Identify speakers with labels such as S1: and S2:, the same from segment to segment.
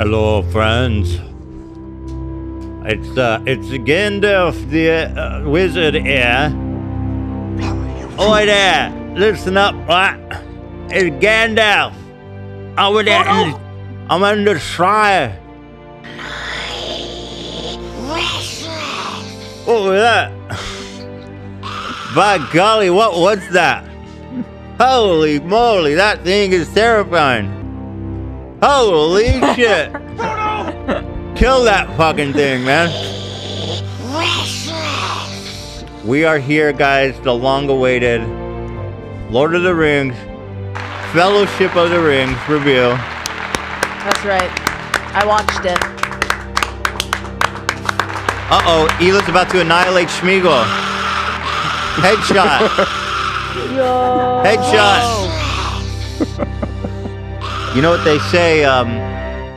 S1: Hello, friends. It's Gandalf, the wizard here. Oi there, listen up, right? It's Gandalf. Over there, I'm in the Shire. What was that? By golly, what's that? Holy moly, that thing is terrifying. Holy shit. Kill that fucking thing, man. We are here, guys, the long-awaited Lord of the Rings, Fellowship of the Rings review.
S2: That's right. I watched it.
S1: Uh-oh, Hila's about to annihilate Schmeagol. Headshot.
S2: Yo.
S1: Headshot. You know what they say,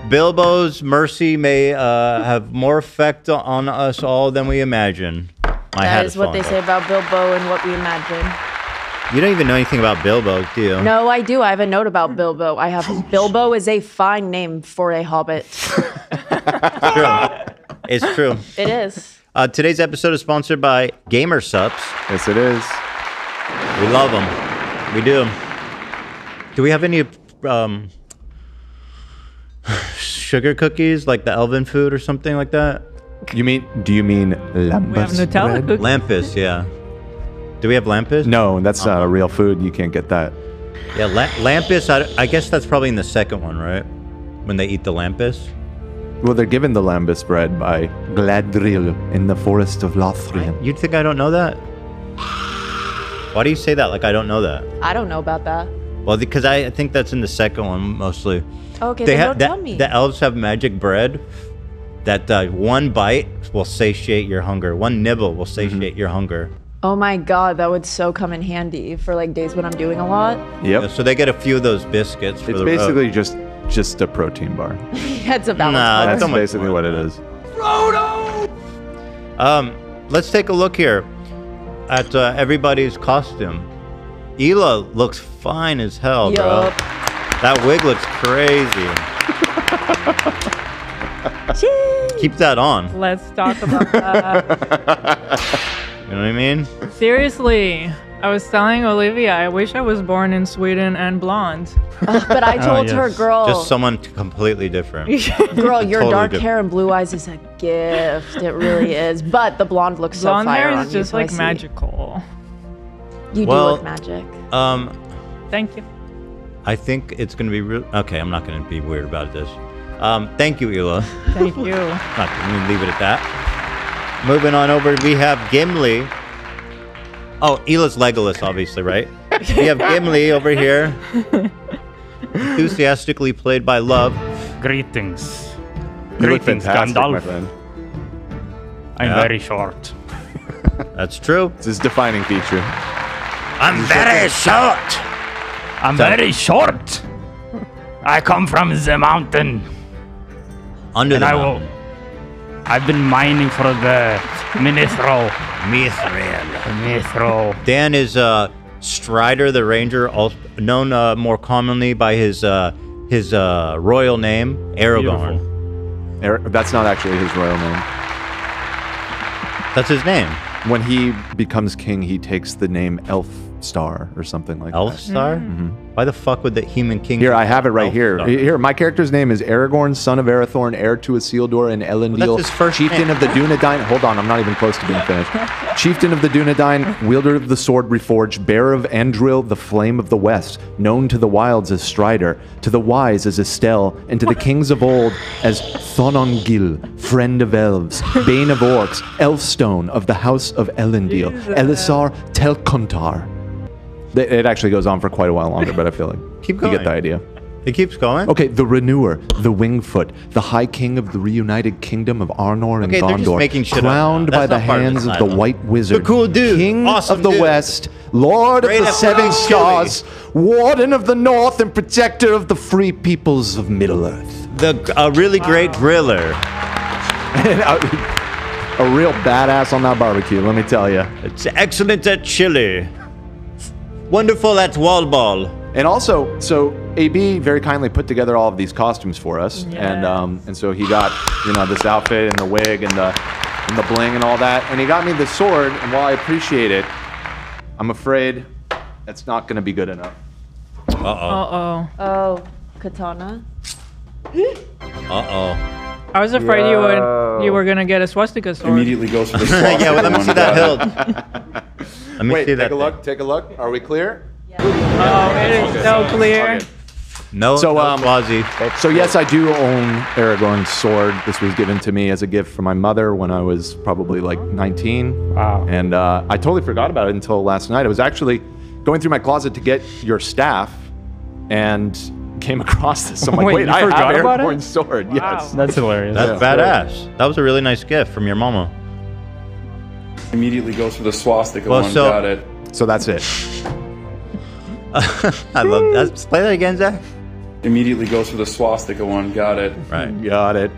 S1: Bilbo's mercy may have more effect on us all than we imagine.
S2: That is what they say about Bilbo and what we imagine.
S1: You don't even know anything about Bilbo, do you?
S2: No, I do. I have a note about Bilbo. I have Bilbo is a fine name for a hobbit.
S1: It's true.
S2: It is.
S1: Today's episode is sponsored by Gamer Sups.
S3: Yes, it is.
S1: We love them. We do. Do we have any sugar cookies, like the elven food or something like that?
S3: Do you mean Lampus bread?
S1: Lampus, yeah. Do we have Lampus?
S3: No, that's real food. You can't get that.
S1: Yeah, Lampus, I guess that's probably in the second one, right? When they eat the Lampus?
S3: Well, they're given the Lambus bread by Gladriel in the forest of Lothlorien.
S1: You'd think I don't know that? Why do you say that like I don't know that?
S2: I don't know about that.
S1: Well, because I think that's in the second one mostly.
S2: Okay, then don't tell me.
S1: The elves have magic bread that one bite will satiate your hunger. One nibble will satiate your hunger.
S2: Oh my god, that would so come in handy for like days when I'm doing a lot.
S3: Yep.
S1: Yeah, so they get a few of those biscuits for
S3: it's
S1: the
S3: basically just a protein bar.
S2: It's a balance bar.
S3: That's basically what it is.
S1: Frodo! Let's take a look here at everybody's costume. Hila looks fine as hell, bro. That wig looks crazy. Keep that on.
S4: Let's talk about that.
S1: You know what I mean?
S4: Seriously, I was telling Olivia, I wish I was born in Sweden and blonde.
S2: But I told her, girl.
S1: Just someone completely different.
S2: Girl, your
S1: Totally
S2: dark
S1: different.
S2: hair and blue eyes is a gift. It really is. But the blonde looks so fire
S4: Blonde hair
S2: on
S4: is
S2: you,
S4: just
S2: so I
S4: like
S2: see.
S4: magical.
S2: You do
S1: Well,
S2: look magic.
S4: Thank you.
S1: I think it's going to be real. Okay, I'm not going to be weird about this. Thank you, Hila.
S4: Thank you.
S1: Not going to leave it at that. Moving on over, we have Gimli. Oh, Hila's Legolas, obviously, right? We have Gimli over here. Enthusiastically played by Love.
S5: Greetings.
S3: You look
S5: Greetings,
S3: fantastic, my
S5: Gandalf.
S3: friend.
S5: I'm
S1: Yeah.
S5: very short.
S1: That's true.
S3: It's his defining feature.
S1: I'm very short.
S5: I'm very short. I come from the mountain.
S1: Under
S5: And
S1: the
S5: I
S1: mountain.
S5: will. I've been mining for the Mithril. Mithril.
S1: Dan is Strider the Ranger, known more commonly by his royal name, Aragorn.
S3: That's not actually his royal name.
S1: That's his name.
S3: When he becomes king, he takes the name Elf Star or something like
S1: Elf
S3: that.
S1: Star? Why the fuck would the human king?
S3: Here, I have it right
S1: Elf
S3: here.
S1: Star?
S3: Here, my character's name is Aragorn, son of Arathorn, heir to Isildur and Elendil,
S1: Well, that's his first
S3: chieftain
S1: name.
S3: of the Dunedain. Hold on, I'm not even close to being finished. Chieftain of the Dunedain, wielder of the sword reforged, bearer of Andril, the flame of the west, known to the wilds as Strider, to the wise as Estelle, and to the kings of old as Thonongil, friend of elves, bane of orcs, Elfstone of the house of Elendil, Elisar Telkontar. It actually goes on for quite a while longer, but I feel like
S1: Keep
S3: you
S1: going.
S3: get the idea.
S1: It keeps going.
S3: Okay, the Renewer, the Wingfoot, the High King of the reunited kingdom of Arnor and
S1: Okay, they're just
S3: Gondor,
S1: making shit up
S3: crowned
S1: now.
S3: by
S1: That's
S3: the
S1: not part of
S3: hands
S1: the
S3: of the
S1: title.
S3: White Wizard,
S1: The cool dude.
S3: King
S1: Awesome
S3: of the
S1: dude.
S3: West, Lord
S1: Great
S3: of the
S1: episode.
S3: Seven
S1: Chili.
S3: Stars, Warden of the North, and Protector of the free peoples of Middle-earth.
S1: A really great griller.
S3: A real badass on that barbecue, let me tell you.
S1: It's excellent at chili. Wonderful at wall ball.
S3: And also, so AB very kindly put together all of these costumes for us, and so he got this outfit and the wig and the bling and all that, and he got me the sword. And while I appreciate it, I'm afraid that's not going to be good enough.
S2: Oh, katana.
S4: I was afraid you were gonna get a swastika sword.
S6: Immediately goes for the swastika.
S1: Yeah, well, let me see that hilt. Let me see that.
S3: Take a look. Are we clear?
S4: Oh, it is so clear.
S3: Okay.
S1: No,
S3: so
S1: Swazi.
S3: So yes, I do own Aragorn's sword. This was given to me as a gift from my mother when I was probably like 19.
S6: Wow.
S3: And I totally forgot about it until last night. I was actually going through my closet to get your staff, and came across this. I'm like, wait, I have Aragorn's sword. Wow. Yes,
S6: that's hilarious.
S1: That's badass. That was a really nice gift from your mama.
S6: Immediately goes for the swastika one. Got it.
S3: So that's it.
S1: I love that. Play that again, Zach.
S6: Immediately goes for the swastika one. Got it.
S1: Right.
S3: Got it.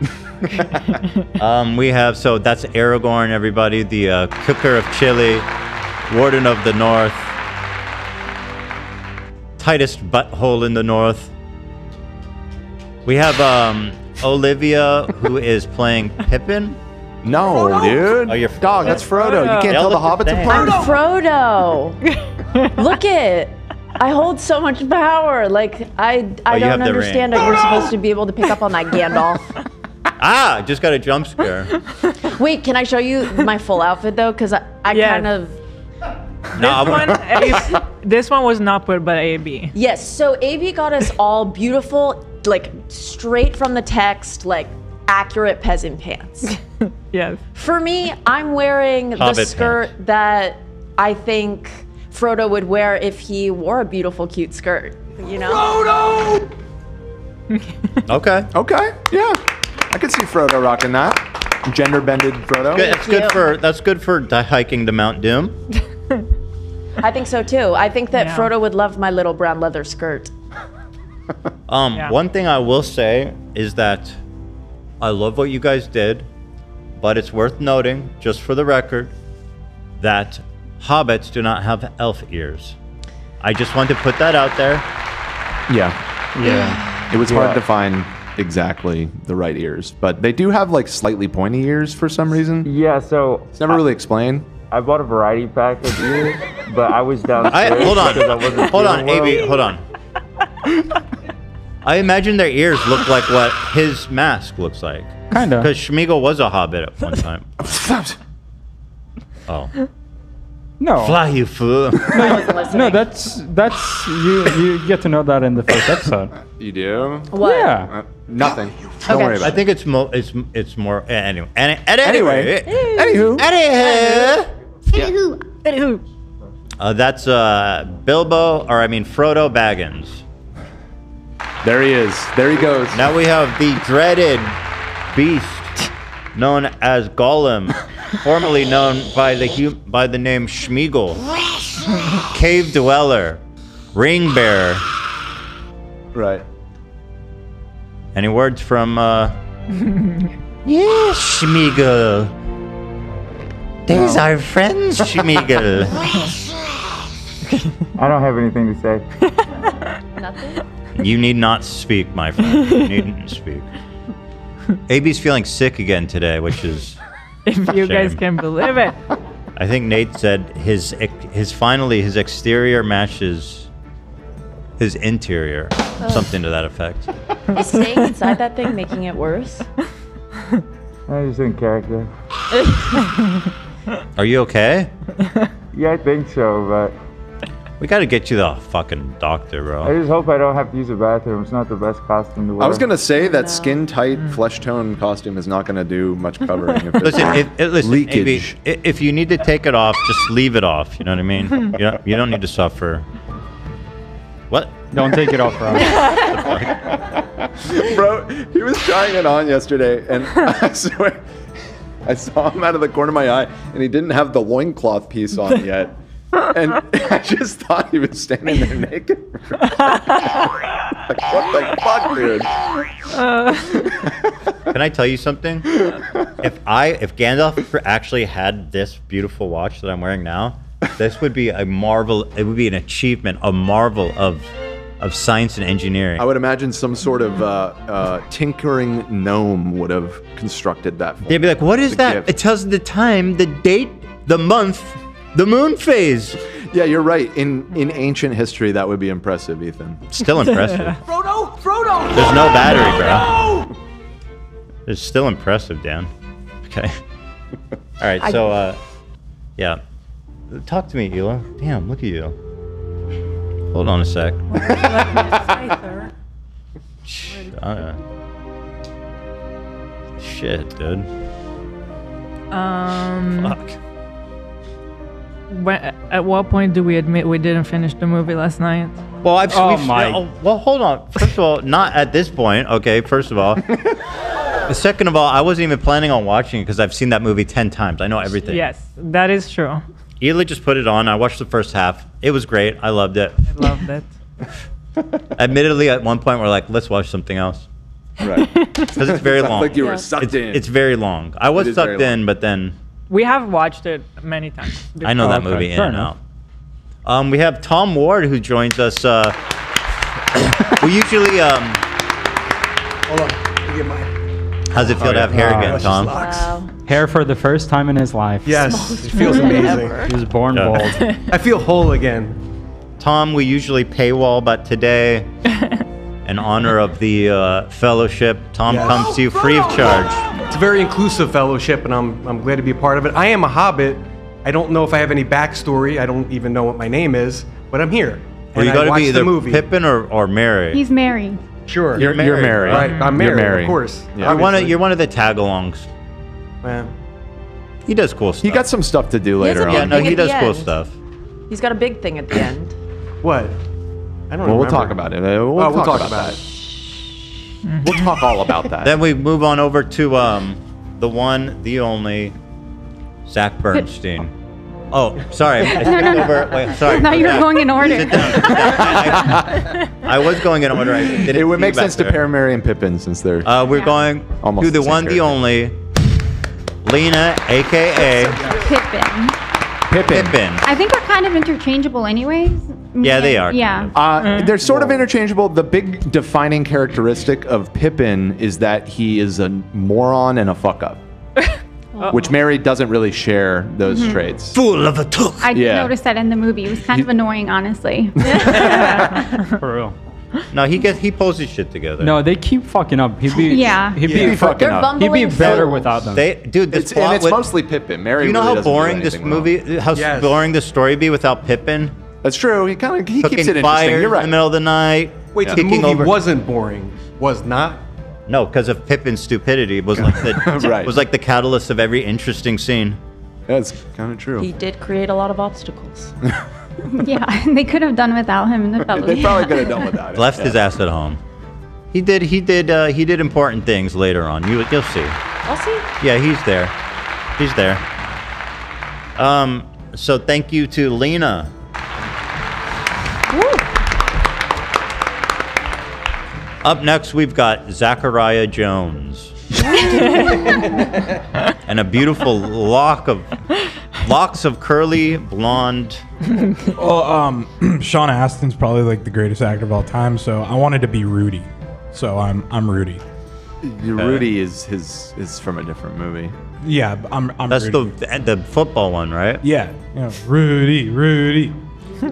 S1: We have, so that's Aragorn, everybody. The cooker of chili, warden of the north, tightest butthole in the north. We have Olivia, who is playing Pippin.
S3: No, dude.
S1: Oh, you're
S3: Dog, that's Frodo. You can't tell the hobbits apart.
S2: I'm Frodo. Look it. I hold so much power. Like, I don't understand it. We're supposed to be able to pick up on that Gandalf.
S1: Ah, just got a jump scare.
S2: Wait, can I show you my full outfit, though? Because I kind of...
S4: This one was not put by AB.
S2: Yes, so AB got us all beautiful, like, straight from the text, like, accurate peasant pants.
S4: Yes.
S2: For me, I'm wearing the skirt that I think Frodo would wear if he wore a beautiful, cute skirt. You know?
S3: Frodo! Okay. Yeah. I could see Frodo rocking that. Gender-bended Frodo.
S1: That's good for hiking to Mount Doom.
S2: I think so too. I think that Frodo would love my little brown leather skirt.
S1: One thing I will say is that I love what you guys did, but it's worth noting, just for the record, that hobbits do not have elf ears. I just want to put that out there.
S3: Yeah. It was hard to find exactly the right ears, but they do have like slightly pointy ears for some reason.
S7: Yeah, so
S3: it's never really explained.
S7: I bought a variety pack of ears, but I was downstairs.
S1: Hold on, AB, hold on. I imagine their ears look like what his mask looks like.
S6: Kinda.
S1: Because Schmeagol was a hobbit at one time. Oh.
S6: No.
S1: Fly, you fool.
S6: No, that's you get to know that in the first episode.
S3: You do?
S2: What?
S6: Yeah.
S3: Nothing. Don't worry about it.
S1: I think it's more. Anyway.
S2: Anywho.
S1: That's Frodo Baggins.
S3: There he is. There he goes.
S1: Now we have the dreaded beast known as Gollum, formerly known by the name Schmeagol, cave dweller, ring bearer.
S3: Right.
S1: Any words from? Yes, Schmeagol. There's our friends, Schmeagol.
S7: I don't have anything to say.
S2: Nothing?
S1: You need not speak, my friend. You needn't speak. AB's feeling sick again today, which is
S4: if you guys can believe it.
S1: I think Nate said his exterior matches his interior. Something to that effect.
S2: Is staying inside that thing making it worse?
S7: I just in character.
S1: Are you okay?
S7: Yeah, I think so, but
S1: We gotta get you the fucking doctor, bro.
S7: I just hope I don't have to use a bathroom. It's not the best costume to wear.
S3: I was gonna say that skin-tight, flesh-tone costume is not gonna do much covering. If
S1: Listen,
S3: leakage.
S1: AB, if you need to take it off, just leave it off. You know what I mean? You don't need to suffer. What?
S6: Don't take it off, bro.
S3: Bro, he was trying it on yesterday, and I swear, I saw him out of the corner of my eye, and he didn't have the loincloth piece on yet. And I just thought he was standing there naked. Like, what the fuck, dude?
S1: Can I tell you something? If Gandalf actually had this beautiful watch that I'm wearing now, this would be a marvel. It would be an achievement, a marvel of of science and engineering.
S3: I would imagine some sort of tinkering gnome would have constructed that.
S1: They'd be like, what is that?
S3: Gift.
S1: It tells the time, the date, the month, the moon phase.
S3: Yeah, you're right. In ancient history, that would be impressive, Ethan.
S1: Still impressive.
S8: Frodo!
S1: There's no battery, bro. It's still impressive, Dan. Okay. All right, so, yeah. Talk to me, Hila. Damn, look at you. Hold on a sec. Shit, dude. Fuck.
S4: At what point do we admit we didn't finish the movie last night?
S1: Well, well, hold on. First of all, not at this point. Okay, first of all. Second of all, I wasn't even planning on watching it because I've seen that movie 10 times. I know everything.
S4: Yes, that is true.
S1: Ela just put it on. I watched the first half. It was great. I loved it.
S4: I loved it.
S1: Admittedly, at one point, we're like, let's watch something else.
S3: Right.
S1: Because it's very long.
S3: Like you were sucked in.
S1: It's very long. I was sucked in, but then...
S4: We have watched it many times.
S1: I know that movie in and out. We have Tom Ward who joins us. We usually...
S8: Hold on. Let me get mine.
S1: How's it feel to have hair again, Tom?
S2: Wow.
S6: Hair for the first time in his life.
S8: Yes, it feels amazing.
S6: He was born bald.
S8: I feel whole again.
S1: Tom, we usually paywall, but today, in honor of the fellowship, Tom comes to you free of charge.
S8: It's a very inclusive fellowship, and I'm glad to be a part of it. I am a hobbit. I don't know if I have any backstory. I don't even know what my name is, but I'm here.
S1: Well, you
S8: I
S1: got to
S8: watched
S1: be either
S8: the movie.
S1: Pippin or Mary.
S9: He's Mary.
S8: Sure.
S3: You're Mary.
S8: Right, I'm Mary,
S3: You're Mary.
S8: of course.
S3: Yeah.
S1: You're one of the tag-alongs.
S8: Man.
S1: He does cool stuff.
S3: He got some stuff to do later
S2: a
S3: on.
S1: Yeah, no,
S2: thing
S1: he
S2: at the
S1: does cool
S2: end.
S1: stuff.
S2: He's got a big thing at the end.
S8: What? I don't
S3: Well,
S8: know.
S3: we'll talk about it. We'll talk about it. We'll talk all about that.
S1: Then we move on over to the one, the only, Zach Bernstein. Oh, sorry. I skipped over. Wait, sorry.
S9: I thought you were going in order.
S1: Sit down. I was going in order.
S3: It would make sense to pair Mary and Pippin since they're...
S1: We're going
S3: Almost
S1: to the
S3: the same
S1: one, the
S3: character.
S1: only, Lena, a.k.a.
S9: Pippin.
S1: Pippin.
S9: I think they're kind of interchangeable anyways.
S1: Yeah, they are.
S9: Yeah.
S3: They're sort of interchangeable. The big defining characteristic of Pippin is that he is a moron and a fuck-up. Which Mary doesn't really share those traits.
S1: Full of a took.
S9: I noticed that in the movie. It was kind of annoying, honestly.
S6: For real.
S1: No, he pulls his shit together.
S6: No, they keep fucking up. He'd be
S3: He'd be fucking up.
S6: He'd be better without them.
S1: Dude, this plot
S3: it's mostly Pippin. Mary.
S1: Do you know
S3: really
S1: how
S3: doesn't do
S1: boring this
S3: anything
S1: movie, how boring this story be without Pippin?
S3: That's true. He keeps it interesting.
S1: Fires
S3: You're right.
S1: in the middle of the night.
S8: Wait, so the movie wasn't boring. Was not?
S1: No, because of Pippin's stupidity. It was like the
S3: Right.
S1: was like the catalyst of every interesting scene.
S3: That's kind of true.
S2: He did create a lot of obstacles.
S9: Yeah, they could have done without him in the fellowship.
S3: They probably could have done without it.
S1: Left his ass at home. He did important things later on. You'll see.
S2: I'll see.
S1: Yeah, he's there. He's there. So thank you to Lena. Up next, we've got Zachariah Jones. And a beautiful locks of curly blonde.
S10: Well, Sean Astin's probably like the greatest actor of all time, so I wanted to be Rudy. So I'm Rudy.
S3: Rudy is from a different movie.
S10: Yeah, I'm
S1: That's
S10: Rudy.
S1: the football one, right?
S10: Yeah, Rudy.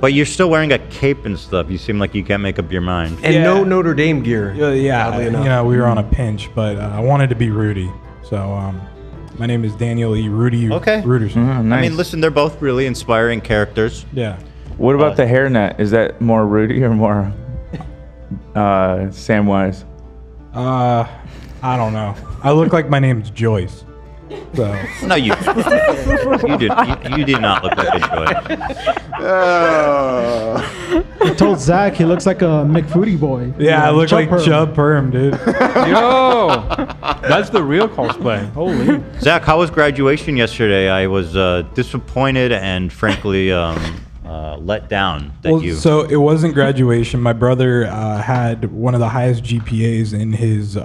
S1: But you're still wearing a cape and stuff. You seem like you can't make up your mind.
S8: And no Notre Dame gear.
S10: Yeah,
S8: oddly
S10: you
S8: enough.
S10: know, we were on a pinch, but I wanted to be Rudy. So my name is Daniel E. Rudy Ruderson.
S1: I mean, listen, they're both really inspiring characters.
S10: Yeah.
S7: What about the hairnet? Is that more Rudy or more Samwise?
S10: I don't know. I look like my name's Joyce. So.
S1: No, you did not look like a Joy.
S11: I told Zach he looks like a McFoodie boy.
S10: Yeah, I look like
S11: Perm.
S10: Chub Perm, dude.
S6: Yo, that's the real cosplay. Holy.
S1: Zach, how was graduation yesterday? I was disappointed and frankly let down that
S10: So it wasn't graduation. My brother had one of the highest GPAs in his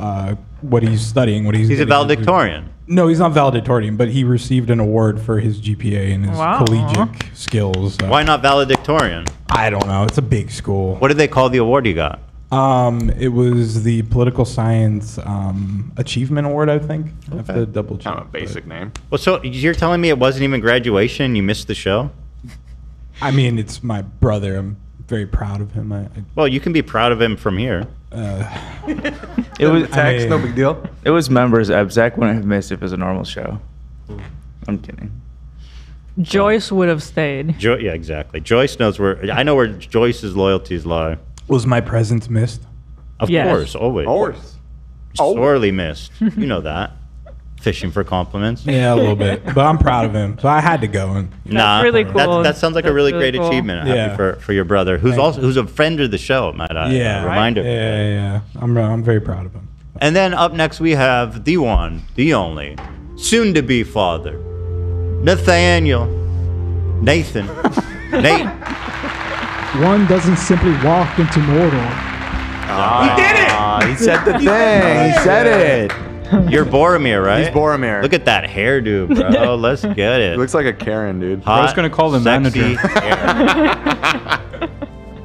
S10: what he's studying.
S1: He's a valedictorian.
S10: No, he's not valedictorian, but he received an award for his GPA and his collegiate skills.
S1: Why not valedictorian?
S10: I don't know. It's a big school.
S1: What did they call the award you got?
S10: It was the Political Science Achievement Award, I think. I have to double check.
S3: Kind of a basic name.
S1: Well, so you're telling me it wasn't even graduation? You missed the show?
S10: I mean, it's my brother. I'm very proud of him.
S1: Well, you can be proud of him from here.
S7: It was
S8: tax, no big deal.
S7: It was members. Zach wouldn't have missed if it was a normal show. I'm kidding.
S4: Joyce would have stayed.
S1: Yeah, exactly. Joyce knows where. I know where Joyce's loyalties lie.
S10: Was my presence missed?
S1: Of course, always.
S3: Always.
S1: Sorely missed. You know that. Fishing for compliments.
S10: Yeah, a little bit. But I'm proud of him, so I had to go. And
S1: That's really cool. That sounds like a really great achievement.
S10: Yeah.
S1: Happy for your brother, who's a friend of the show, might I remind him.
S10: Yeah. I'm very proud of him.
S1: And then up next we have the one, the only, soon-to-be father, Nathaniel, Nathan, Nate.
S11: One doesn't simply walk into Mordor.
S3: He did it! He said the thing. He said it.
S1: You're Boromir, right?
S3: He's Boromir.
S1: Look at that hairdo, bro. Let's get it.
S3: He looks like a Karen, dude.
S1: Hot,
S6: I was going to call him manager.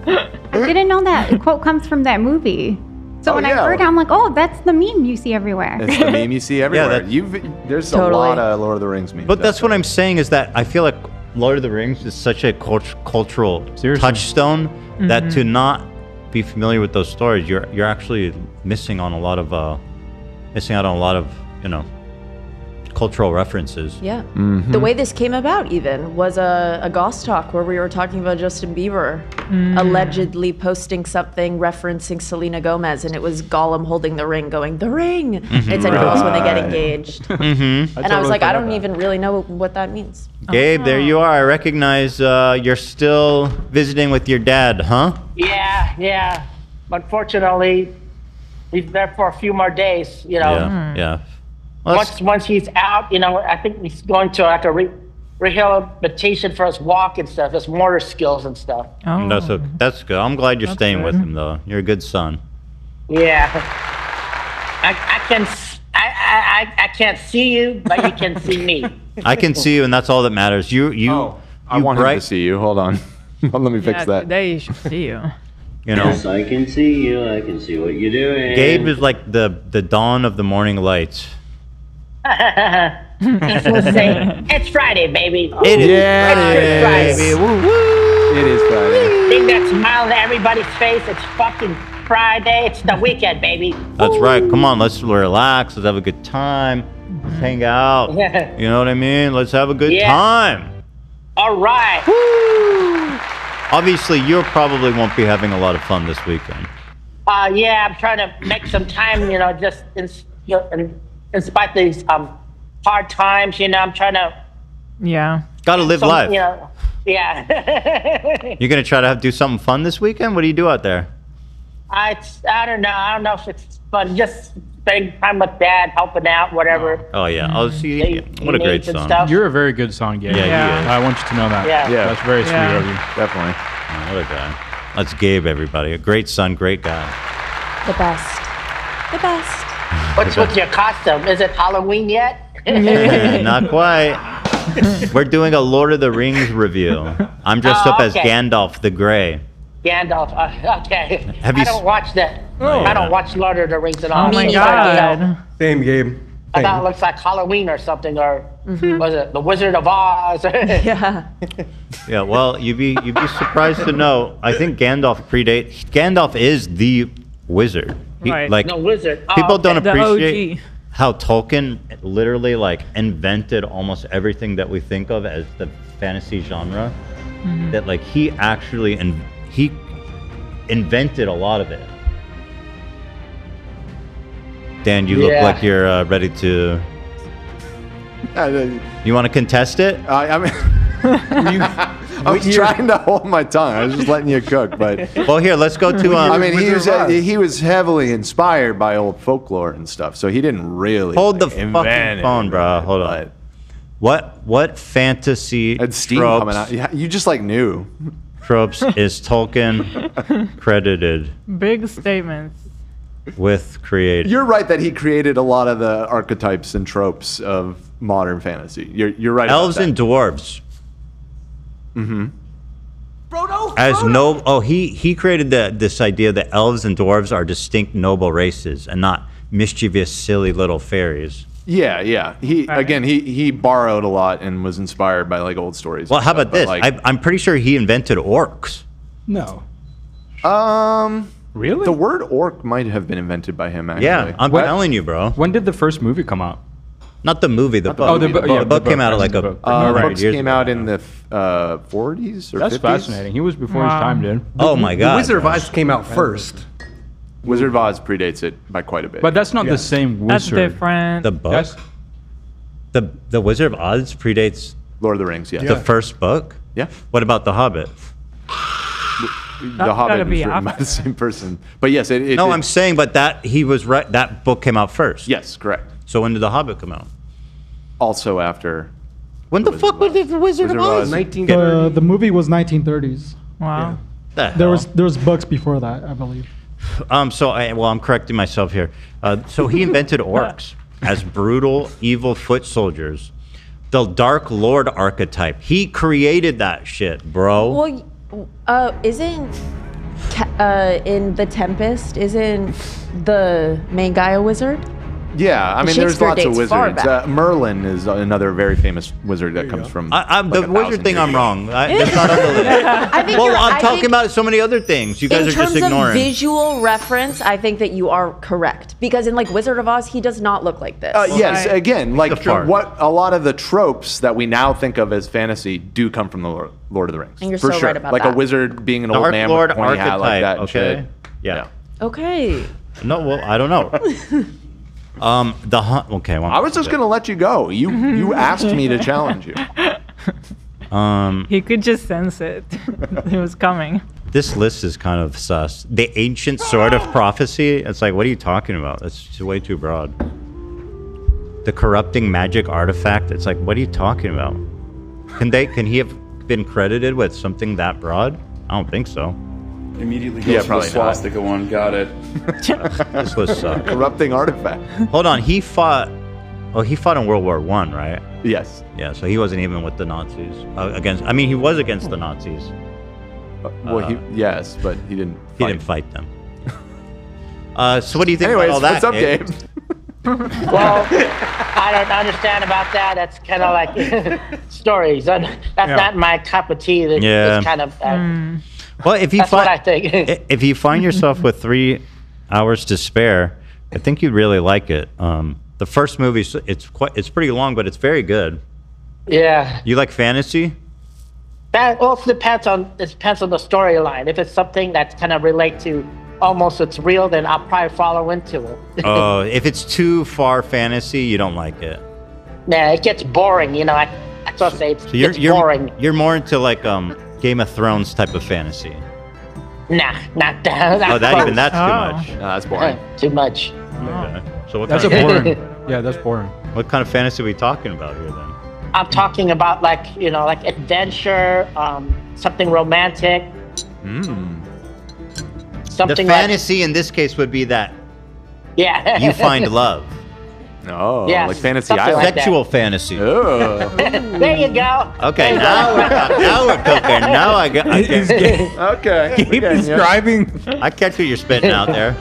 S9: I didn't know that quote comes from that movie. So when I heard it, I'm like, oh, that's the meme you see everywhere.
S3: It's the meme you see everywhere. There's a lot of Lord of the Rings memes.
S1: But that's what I'm saying is that I feel like Lord of the Rings is such a cultural touchstone that to not be familiar with those stories, you're actually missing out on a lot of cultural references.
S2: Yeah. The way this came about even was a Goss Talk where we were talking about Justin Bieber allegedly posting something referencing Selena Gomez, and it was Gollum holding the ring going, the ring! It's involves when they get engaged. And I was like, I don't even really know what that means.
S1: Gabe, there you are. I recognize you're still visiting with your dad, huh?
S12: Yeah. Unfortunately, he's there for a few more days,
S1: Yeah. Well,
S12: once he's out, I think he's going to like a rehabilitation for his walk and stuff, his motor skills and stuff.
S1: That's good. I'm glad you're staying with him, though. You're a good son.
S12: Yeah. I can't see you, but you can see me.
S1: I can see you, and that's all that matters.
S3: I want him to see you. Hold on. Let me fix that.
S4: Today you should see you.
S13: Yes, I can see you. I can see what you're doing.
S1: Gabe is like the dawn of the morning lights.
S12: We'll say, it's Friday, baby.
S1: It is.
S12: It's Friday.
S3: It is Friday.
S12: Big that smile on everybody's face. It's fucking Friday. It's the weekend, baby.
S1: That's right. Come on, let's relax. Let's have a good time. Let's hang out. You know what I mean? Let's have a good time.
S12: All right.
S1: Obviously, you probably won't be having a lot of fun this weekend.
S12: Yeah, I'm trying to make some time, just in spite of these hard times, I'm trying to...
S4: Yeah.
S1: Gotta live life.
S12: Yeah.
S1: You're gonna try to do something fun this weekend? What do you do out there?
S12: I don't know. I don't know if it's fun. Just spending time with Dad, helping out, whatever.
S1: Oh, yeah. Oh, see, what a great son.
S6: You're a very good son, Gabe.
S1: Yeah.
S6: I want you to know that.
S12: Yeah.
S6: That's very sweet of you.
S3: Definitely.
S1: Oh, what a guy. That's Gabe, everybody. A great son, great guy.
S2: The best. The best.
S12: What's with your costume? Is it Halloween yet?
S1: Not quite. We're doing a Lord of the Rings review. I'm dressed up as Gandalf the Grey.
S12: Gandalf. Okay.
S1: Have you
S12: I don't watch that. I don't watch Lord of the Rings at all.
S4: Oh my God.
S8: Same, Gabe.
S12: I thought it looks like Halloween or something, or was it The Wizard of Oz?
S2: Yeah.
S1: Yeah, well, you'd be surprised to know. I think Gandalf predates. Gandalf is the wizard.
S4: Right.
S1: Like,
S12: no wizard.
S1: People don't
S4: The
S1: appreciate
S4: OG.
S1: how Tolkien literally invented almost everything that we think of as the fantasy genre. That he actually he invented a lot of it. Dan, you look like you're ready to. You want to contest it?
S3: I'm trying to hold my tongue. I was just letting you cook, but.
S1: Well, here, let's go to.
S3: I mean, he was heavily inspired by old folklore and stuff, so he didn't really.
S1: Hold the fucking phone, bro. Hold on. What fantasy
S3: steam coming out. You just knew.
S1: Tropes is Tolkien credited?
S4: Big statements.
S12: I don't know.
S4: Big statements.
S12: I don't watch that.
S1: Big statements.
S12: I don't watch Lord of the Rings at all.
S1: Big statements.
S12: I don't watch Lord of the Rings at all.
S1: Big statements. with creating.
S3: You're right that he created a lot of the archetypes and tropes of modern fantasy. You're right.
S1: Elves
S3: about that.
S1: and dwarves.
S3: Mm-hmm.
S1: He created this idea that elves and dwarves are distinct noble races and not mischievous, silly little fairies.
S3: Yeah. He borrowed a lot and was inspired by like old stories.
S1: Well, how
S3: stuff,
S1: about this?
S3: like-
S1: I'm pretty sure he invented orcs.
S6: No.
S3: Really? The word orc might have been invented by him. Actually.
S1: Yeah, I'm telling you, bro.
S6: When did the first movie come out?
S1: Not the movie, the book.
S6: Oh, the book.
S1: The book came out like a
S3: books
S1: 100 years
S3: came
S1: ago.
S3: out in the 40s or
S6: That's
S3: 50s.
S6: fascinating. He was before his time, dude.
S1: Oh my God.
S8: The Wizard of Oz came out first.
S3: Wizard of Oz predates it by quite a bit.
S6: But that's not the same
S4: That's
S6: wizard.
S4: different.
S1: The book.
S6: That's-
S1: The Wizard of Oz predates
S3: Lord of the Rings. Yeah.
S1: the first book.
S3: Yeah.
S1: What about The Hobbit?
S3: The Hobbit was written by the same person. But yes, it
S1: No, I'm saying, but he was right. That book came out first.
S3: Yes, correct.
S1: So when did The Hobbit come out?
S3: Also after.
S1: When the fuck was the Wizard of Oz?
S11: The movie was 1930s.
S4: Wow.
S11: There was books before that, I believe.
S1: I'm correcting myself here. So he invented orcs as brutal, evil foot soldiers. The Dark Lord archetype. He created that shit, bro.
S2: Well, isn't in The Tempest, isn't the main guy a wizard?
S3: Yeah, I mean, there's
S2: Shakespeare
S3: lots of
S2: dates far
S3: wizards.
S2: back.
S3: Merlin is another very famous wizard that comes from.
S1: The wizard thing, I'm wrong. It's not on the list. I'm talking about so many other things. You guys are just
S2: In terms
S1: ignoring.
S2: of visual reference, I think that you are correct. Because in like Wizard of Oz, he does not look like this.
S3: Yes, again, like
S1: The fart.
S3: what a lot of the tropes that we now think of as fantasy do come from the Lord of the Rings.
S2: And you're
S3: for
S2: so
S3: sure.
S2: right about
S3: like
S2: that.
S3: a wizard being an old
S1: Dark
S3: man
S1: Lord
S3: with a pointy hat like that.
S1: archetype,
S3: And
S1: okay?
S3: shit.
S1: Yeah.
S2: Okay.
S1: No, well, I don't know. Okay. Well,
S3: I was just gonna let you go. You asked me to challenge you.
S4: He could just sense it. It was coming.
S1: This list is kind of sus. The ancient sword of prophecy. It's like, what are you talking about? That's just way too broad. The corrupting magic artifact. It's like, what are you talking about? Can he have been credited with something that broad? I don't think so.
S14: Immediately goes for the
S3: probably not.
S14: swastika one. Got it.
S1: This list sucks.
S3: Corrupting artifact.
S1: Hold on, he fought in World War I, right?
S3: Yes.
S1: Yeah, so he wasn't even with the Nazis. He was against the Nazis.
S3: Yes, but he didn't.
S1: He didn't fight them. So what do you think
S3: Anyways,
S1: about all that?
S3: what's up, Gabe?
S12: Well, I don't understand about that. That's kind of like stories. That's not my cup of tea.
S1: Yeah.
S12: It's kind of.
S1: Well, if you
S12: That's what I think.
S1: if you find yourself with 3 hours to spare, I think you'd really like it. The first movie, it's pretty long, but it's very good.
S12: Yeah.
S1: You like fantasy?
S12: Well, it depends on the storyline. If it's something that's kind of relate to almost it's real, then I'll probably follow into it.
S1: Oh, if it's too far fantasy, you don't like it.
S12: Nah, it gets boring. You know, I sort of say it's boring.
S1: You're more into like Game of Thrones type of fantasy.
S12: Nah, not that.
S1: That's too much.
S3: No, that's boring.
S12: Too much.
S1: Okay. So what
S6: That's
S1: kind
S6: a
S1: of
S6: boring. Yeah, that's boring.
S1: What kind of fantasy are we talking about here then?
S12: I'm talking about like adventure, something romantic. Something
S1: The fantasy in this case would be that
S12: yeah.
S1: you find love.
S3: Oh,
S12: Yeah,
S3: like Fantasy
S12: something
S3: Island.
S12: like that.
S1: Sexual fantasy.
S3: Oh.
S12: There you go.
S1: Okay, now we're cooking. Now I get.
S3: Okay.
S10: Keep describing.
S1: I catch what you're spitting out there.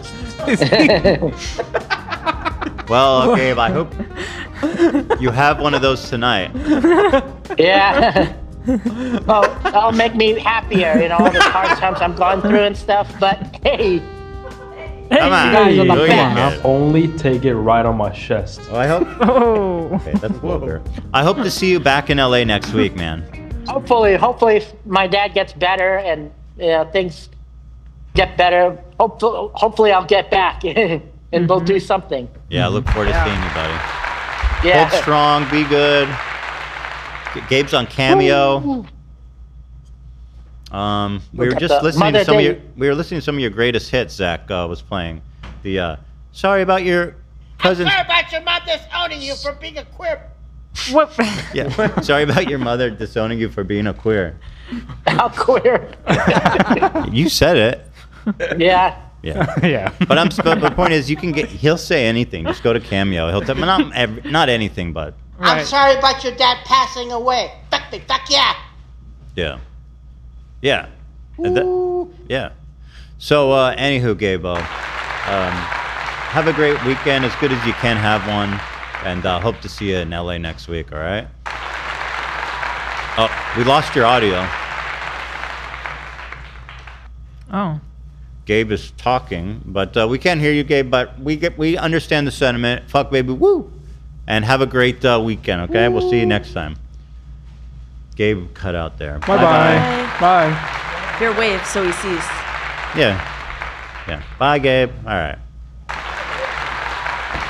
S1: Well, Gabe, I hope you have one of those tonight.
S12: Yeah. Well, that'll make me happier, all the hard times I'm going through and stuff. But hey,
S1: Come on,
S12: guys are the
S1: do
S12: best.
S1: it.
S15: Only take it right on my chest.
S1: Oh, I hope.
S4: Oh.
S1: Okay, that's vulgar. I hope to see you back in LA next week, man.
S12: hopefully, if my dad gets better and things get better, hopefully I'll get back and we'll do something.
S1: Yeah, I look forward to seeing you, buddy.
S12: Yeah.
S1: Hold strong, be good. Gabe's on Cameo. We were just listening to some of your greatest hits. Zach was playing the sorry about your cousin.
S12: Sorry about your mom disowning you for being a queer.
S4: What?
S1: Yeah, sorry about your mother disowning you for being a queer.
S12: How queer?
S1: You said it.
S12: Yeah.
S1: Yeah.
S6: Yeah.
S1: But the point is, he'll say anything. Just go to Cameo. He'll tell not anything, but
S12: I'm sorry about your dad passing away. Fuck me, fuck yeah.
S1: yeah. Yeah. Yeah. So, anywho, Gabo, have a great weekend, as good as you can have one, and hope to see you in LA next week, all right? Oh, we lost your audio.
S4: Oh.
S1: Gabe is talking, but we can't hear you, Gabe, but we understand the sentiment. Fuck, baby, woo! And have a great weekend, okay? We'll see you next time. Gabe cut out there.
S6: Bye-bye. Bye.
S2: Here, wave so he sees.
S1: Yeah. Yeah. Bye, Gabe. All right.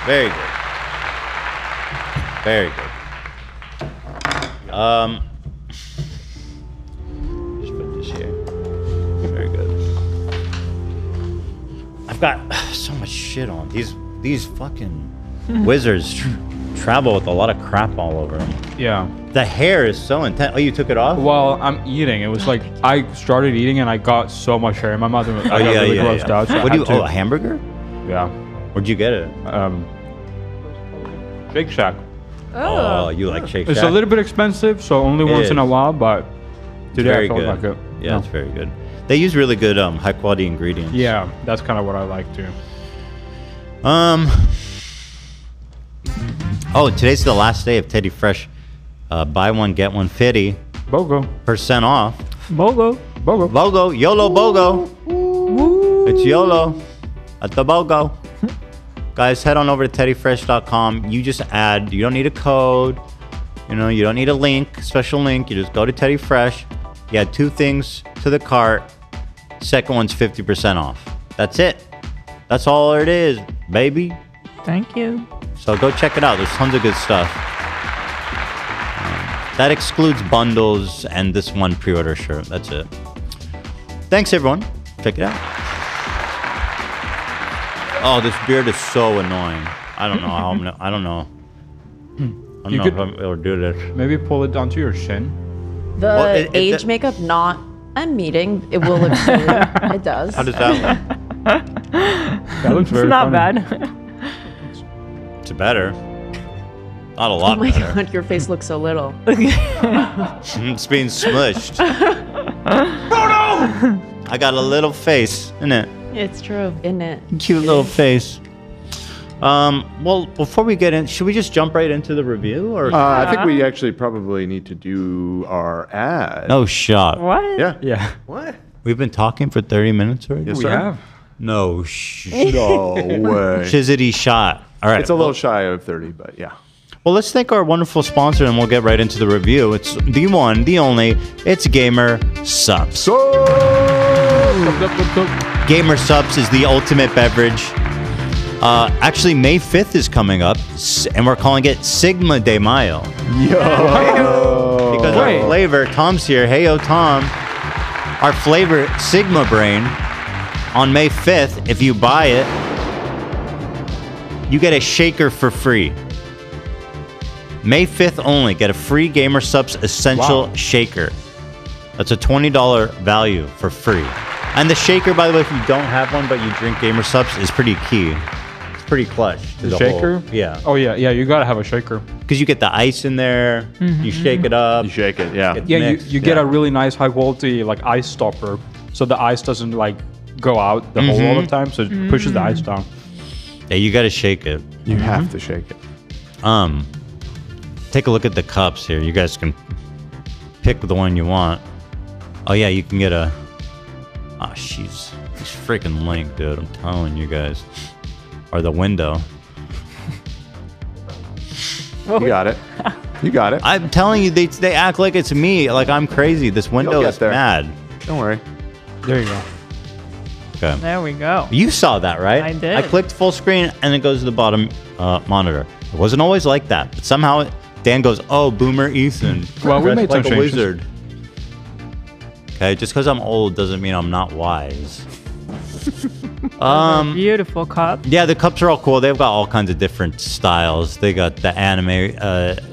S1: Very good. Very good. Just put this here. Very good. I've got so much shit on. These fucking wizards travel with a lot of crap all over them.
S6: Yeah.
S1: The hair is so intense. Oh, you took it off?
S6: Well, I'm eating. It was like I started eating and I got so much hair in my mouth. I got really grossed out. So
S1: what do you? Oh, a hamburger?
S6: Yeah.
S1: Where'd you get it?
S6: Shake Shack.
S1: Oh, you like Shake Shack?
S6: It's a little bit expensive, so only once in a while. But today I felt like it.
S1: Yeah, it's very good. They use really good, high quality ingredients.
S6: Yeah, that's kind of what I like too.
S1: Oh, today's the last day of Teddy Fresh. Buy one, get one 50%.
S6: BOGO.
S1: Off.
S6: BOGO. BOGO.
S1: BOGO. YOLO BOGO. It's YOLO at the BOGO. Guys, head on over to teddyfresh.com. You just add, you don't need a code. You know, you don't need a link, special link. You just go to Teddy Fresh. You add 2 things to the cart. Second one's 50% off. That's it. That's all it is, baby.
S4: Thank you.
S1: So go check it out. There's tons of good stuff. That excludes bundles and this one pre-order shirt. That's it. Thanks, everyone. Check it out. Oh, this beard is so annoying. I don't know how I don't know. I don't know if I'll ever do this.
S6: Maybe pull it down to your shin.
S2: The age makeup, not a meeting. It will look silly. It does.
S1: How does that look?
S6: That looks very
S4: not
S6: funny.
S4: bad.
S1: It's better. Not a lot
S2: Oh my
S1: better.
S2: god, your face looks so little.
S1: It's being smushed. Oh no! I got a little face, innit?
S2: It's true, isn't it?
S1: Cute little face. Well, before we get in, should we just jump right into the review? Or
S3: I think we actually probably need to do our ad.
S1: No shot.
S4: What?
S3: Yeah.
S6: Yeah.
S8: What?
S1: We've been talking for 30 minutes already?
S3: Yes,
S6: We
S3: sir.
S6: have.
S1: No
S3: No way.
S1: Shizzity shot. All right.
S3: It's a little shy of 30, but yeah.
S1: Well, let's thank our wonderful sponsor, and we'll get right into the review. It's the one, the only. It's Gamer Subs. Gamer Subs is the ultimate beverage. Actually, May 5th is coming up, and we're calling it Sigma de Mayo.
S3: Yo.
S1: Because our flavor, Tom's here. Hey, yo, Tom. Our flavor, Sigma Brain, on May 5th, if you buy it, you get a shaker for free. May 5th only, get a free Gamer Subs Essential Shaker. That's a $20 value for free. And the shaker, by the way, if you don't have one but you drink Gamer Subs, is pretty key. It's pretty clutch. To
S6: The
S1: whole-
S6: shaker?
S1: yeah.
S6: Oh yeah, yeah. You gotta have a shaker.
S1: Because you get the ice in there, you shake it up.
S3: You shake it, yeah.
S1: It's
S6: Yeah,
S1: mixed,
S6: you get a really nice high quality like ice stopper, so the ice doesn't like go out the hole all the time, so it pushes the ice down.
S1: Yeah, you gotta shake it.
S3: You have to shake it.
S1: Take a look at the cups here. You guys can pick the one you want. Oh yeah, you can get a. Oh, she's freaking link, dude. I'm telling you guys. Or the window.
S3: You got it. You got it.
S1: I'm telling you, they act like it's me. Like I'm crazy. This window
S3: get
S1: is
S3: there.
S1: mad.
S3: Don't worry.
S6: There you go.
S1: Okay.
S4: There we go.
S1: You saw that, right?
S4: I did.
S1: I clicked full screen and it goes to the bottom monitor. It wasn't always like that, but somehow Dan goes, "Oh, Boomer Ethan."
S6: Well, we
S1: dressed
S6: made
S1: like
S6: some
S1: a
S6: changes.
S1: wizard. Okay, just because I'm old doesn't mean I'm not wise.
S4: Beautiful cup.
S1: Yeah, the cups are all cool. They've got all kinds of different styles. They got the anime titties,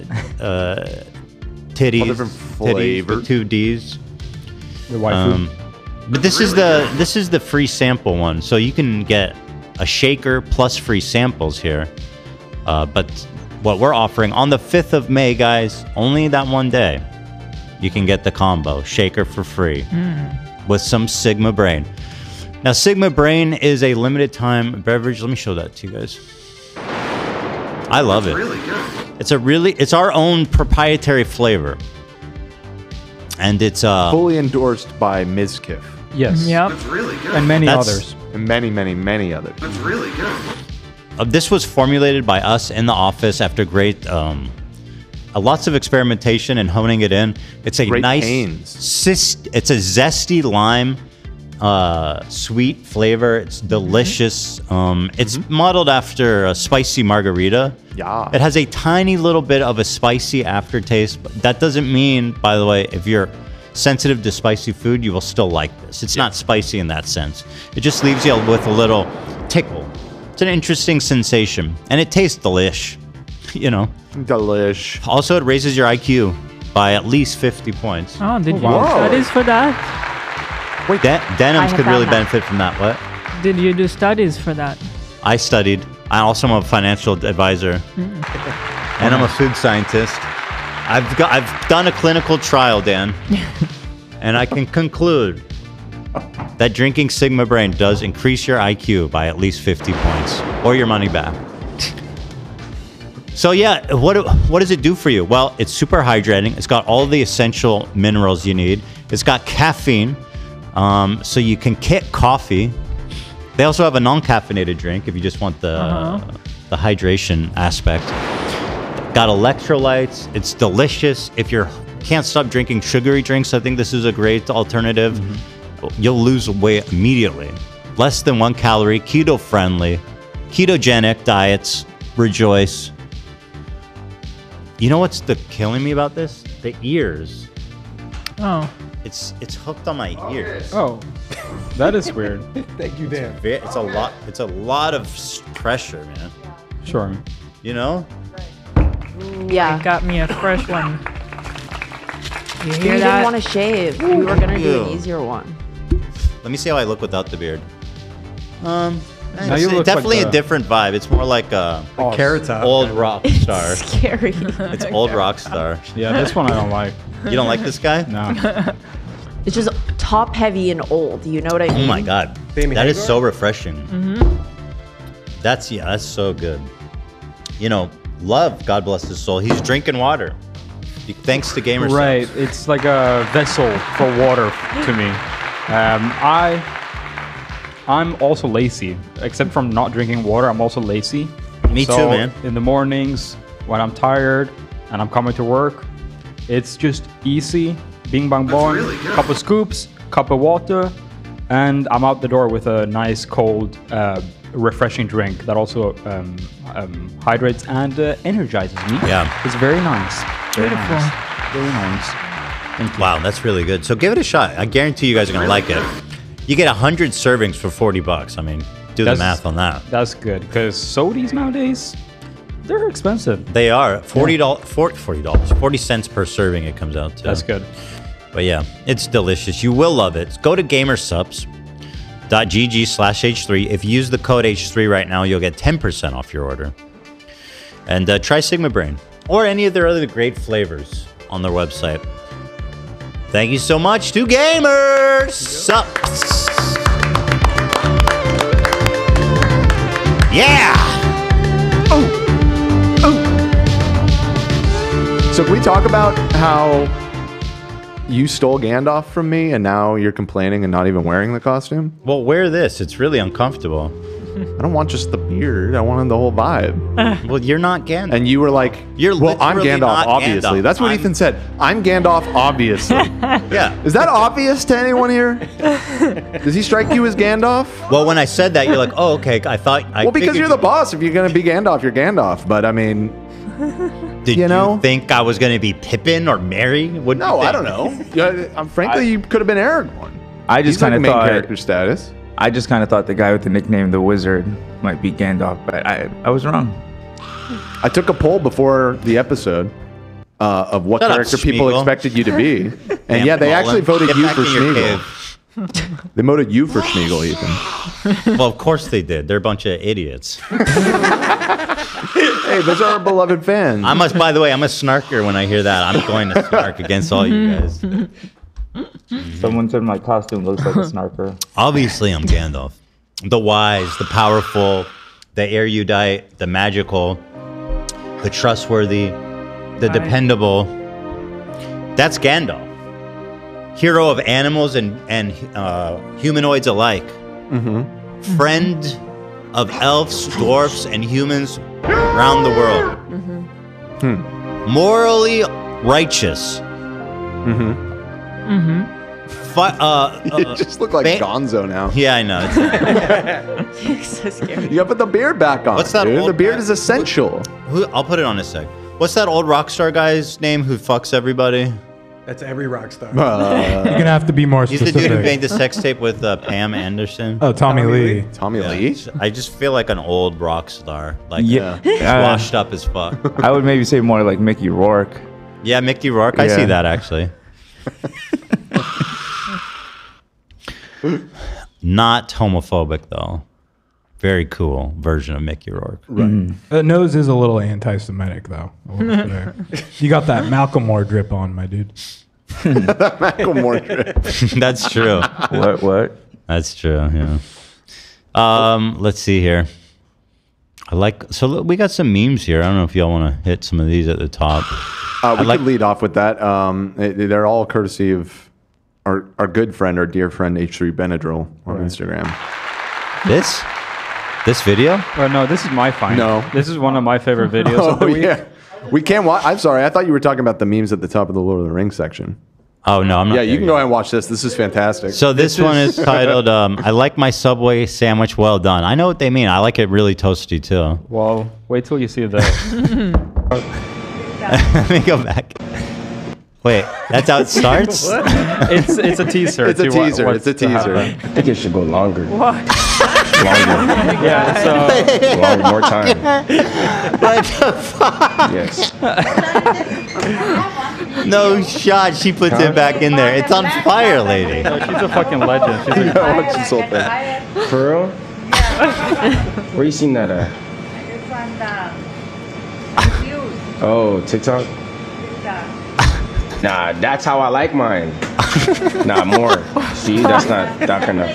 S3: All different
S1: titties
S3: flavors.
S1: with 2 Ds.
S6: The waifu.
S1: But this is the free sample one, so you can get a shaker plus free samples here. But what we're offering on the 5th of May, guys, only that one day, you can get the combo shaker for free with some Sigma Brain. Now, Sigma Brain is a limited time beverage. Let me show that to you guys. I love it. Really good. It's our own proprietary flavor. And it's
S3: fully endorsed by Ms. Kiff.
S6: Yes.
S4: Yep.
S16: That's really good.
S6: And many others.
S3: And many, many, many others.
S16: That's really good.
S1: This was formulated by us in the office after great, lots of experimentation and honing it in. It's a
S3: great
S1: nice,
S3: it's
S1: a zesty lime, sweet flavor. It's delicious. It's modeled after a spicy margarita.
S3: Yeah.
S1: It has a tiny little bit of a spicy aftertaste. But that doesn't mean, by the way, if you're sensitive to spicy food, you will still like this. It's not spicy in that sense. It just leaves you with a little tickle. It's an interesting sensation, and it tastes delish. You know,
S3: delish.
S1: Also, it raises your IQ by at least 50 points.
S4: Oh, did you do studies for that?
S1: Wait, Denims could really benefit from that. What?
S4: Did you do studies for that?
S1: I studied. I also am a financial advisor, and I'm a food scientist. I've done a clinical trial, Dan, and I can conclude that drinking Sigma Brain does increase your IQ by at least 50 points, or your money back. So yeah, what does it do for you? Well, it's super hydrating. It's got all the essential minerals you need. It's got caffeine, so you can kick coffee. They also have a non-caffeinated drink if you just want the hydration aspect. Got electrolytes. It's delicious. If you can't stop drinking sugary drinks, I think this is a great alternative. You'll lose weight immediately. Less than 1 calorie, keto-friendly, ketogenic diets. Rejoice. You know what's killing me about this? The ears.
S4: Oh.
S1: It's hooked on my ears.
S6: Oh, that is weird.
S8: Thank you, Dan.
S1: It's a lot. It's a lot of pressure, man.
S6: Sure.
S1: You know.
S2: Yeah.
S4: It got me a fresh one. You hear
S2: You
S4: that?
S2: didn't want to shave. We were gonna do an easier one.
S1: Let me see how I look without the beard.
S6: Now
S1: It's
S6: you look
S1: definitely
S6: like
S1: a different vibe. It's more like a
S8: Carrot Top.
S1: old rock star.
S2: Scary.
S1: It's old rock star.
S6: Yeah, this one I don't like.
S1: You don't like this guy?
S6: No.
S2: It's just top heavy and old. You know what I mean?
S1: Oh my god,
S8: Sammy
S1: that is
S8: Hagar?
S1: so refreshing. That's so good. You know, Love, God bless his soul. He's drinking water. Thanks to Gamer
S6: Right, it's like a vessel for water to me. I'm also lazy. Except from not drinking water, I'm also lazy.
S1: Me too, man.
S6: In the mornings, when I'm tired and I'm coming to work, it's just easy. Bing bang bong,
S16: really good.
S6: cup of scoops, cup of water, and I'm out the door with a nice cold, refreshing drink that also hydrates and energizes me.
S1: Yeah.
S6: It's very nice. Very
S4: Beautiful.
S6: nice. Very nice. Thank you.
S1: Wow, that's really good. So give it a shot. I guarantee you guys are gonna like it. You get 100 servings for $40. I mean, do the math on that.
S6: That's good, because sodies nowadays, they're expensive.
S1: They are $40 cents per serving. It comes out to.
S6: That's good.
S1: But yeah, it's delicious. You will love it. Go to gamersups.gg/H3. If you use the code H3 right now, you'll get 10% off your order. And try Sigma Brain or any of their other great flavors on their website. Thank you so much to Gamer Sups. Yeah.
S3: So can we talk about how you stole Gandalf from me and now you're complaining and not even wearing the costume?
S1: Well, wear this. It's really uncomfortable.
S3: I don't want just the beard. I wanted the whole vibe.
S1: Well, you're not Gandalf.
S3: And you were like, well, I'm
S1: literally
S3: Gandalf,
S1: not
S3: obviously.
S1: Gandalf.
S3: That's what Ethan said. I'm Gandalf, obviously.
S1: Yeah.
S3: Is that obvious to anyone here? Does he strike you as Gandalf?
S1: Well, when I said that, you're like, oh, okay. I thought.
S3: Well, because you're the boss. If you're going to be Gandalf, you're Gandalf. But I mean,
S1: Did you think I was going to be Pippin or Merry?
S3: No, I don't know. Frankly, you could have been Aragorn.
S7: I just
S3: He's like
S7: kind of
S3: main
S7: thought
S3: character status.
S7: I just kind of thought the guy with the nickname the Wizard might be Gandalf, but I was wrong.
S3: I took a poll before the episode of what
S1: Shut up,
S3: character people
S1: Schmeagle.
S3: expected you to be, and
S1: Damn
S3: yeah, they
S1: Colin.
S3: actually voted
S1: Get
S3: you
S1: back
S3: for
S1: in your
S3: Schmeagle.
S1: cave.
S3: They voted you for Schmeagle, Ethan.
S1: Well, of course they did. They're a bunch of idiots.
S3: Hey, those are our beloved fans.
S1: By the way, I'm a snarker when I hear that. I'm going to snark against all you guys.
S7: Someone said my costume looks like a snarker.
S1: Obviously, I'm Gandalf. The wise, the powerful, the erudite, the magical, the trustworthy, the dependable. That's Gandalf. Hero of animals and humanoids alike. Friend of elves, dwarfs, and humans around the world. Morally righteous.
S3: You just look like Gonzo now.
S1: Yeah, I know.
S2: It's so scary.
S3: You gotta put the beard back on.
S1: What's that?
S3: Dude. The beard is essential.
S1: I'll put it on a sec. What's that old rock star guy's name who fucks everybody?
S8: That's every rock star.
S10: You're gonna have to be more
S1: He's the
S10: specific.
S1: dude who made the sex tape with Pam Anderson.
S10: Oh, Tommy Lee.
S3: Tommy Lee?
S1: I just feel like an old rock star. Like,
S7: Yeah.
S1: washed up as fuck.
S7: I would maybe say more like Mickey Rourke.
S1: Yeah, Mickey Rourke. I see that, actually. Not homophobic, though. Very cool version of Mickey Rourke.
S10: Right. The nose is a little anti-Semitic, though. You got that Malcolm drip on, my dude.
S3: Malcolm drip.
S1: That's true.
S7: What?
S1: That's true, yeah. Let's see here. So we got some memes here. I don't know if y'all want to hit some of these at the top.
S3: We could lead off with that. They're all courtesy of our good friend, our dear friend H3Benadryl on Instagram.
S1: This video?
S6: No, this is my find.
S3: No.
S6: This is one of my favorite videos of the week.
S3: Yeah. We can't watch. I'm sorry. I thought you were talking about the memes at the top of the Lord of the Rings section.
S1: Oh, no, I'm not.
S3: Yeah, you can go ahead and watch this. This is fantastic.
S1: So this one is titled, I like my Subway sandwich well done. I know what they mean. I like it really toasty, too.
S6: Well, wait till you see the...
S1: Let me go back. Wait, that's how it starts?
S6: It's a teaser.
S3: It's a teaser. It's a teaser.
S16: I think it should go longer.
S4: What?
S16: Longer.
S6: Yeah, so...
S16: More time.
S1: What the fuck?
S16: Yes.
S1: No shot. She puts it back in there. It's on fire, lady.
S6: No, she's a fucking legend. She's
S3: You gotta watch this whole thing.
S16: For real? Where you seen that at? Oh, TikTok? Nah, that's how I like mine. Nah, more. See, that's not dark enough.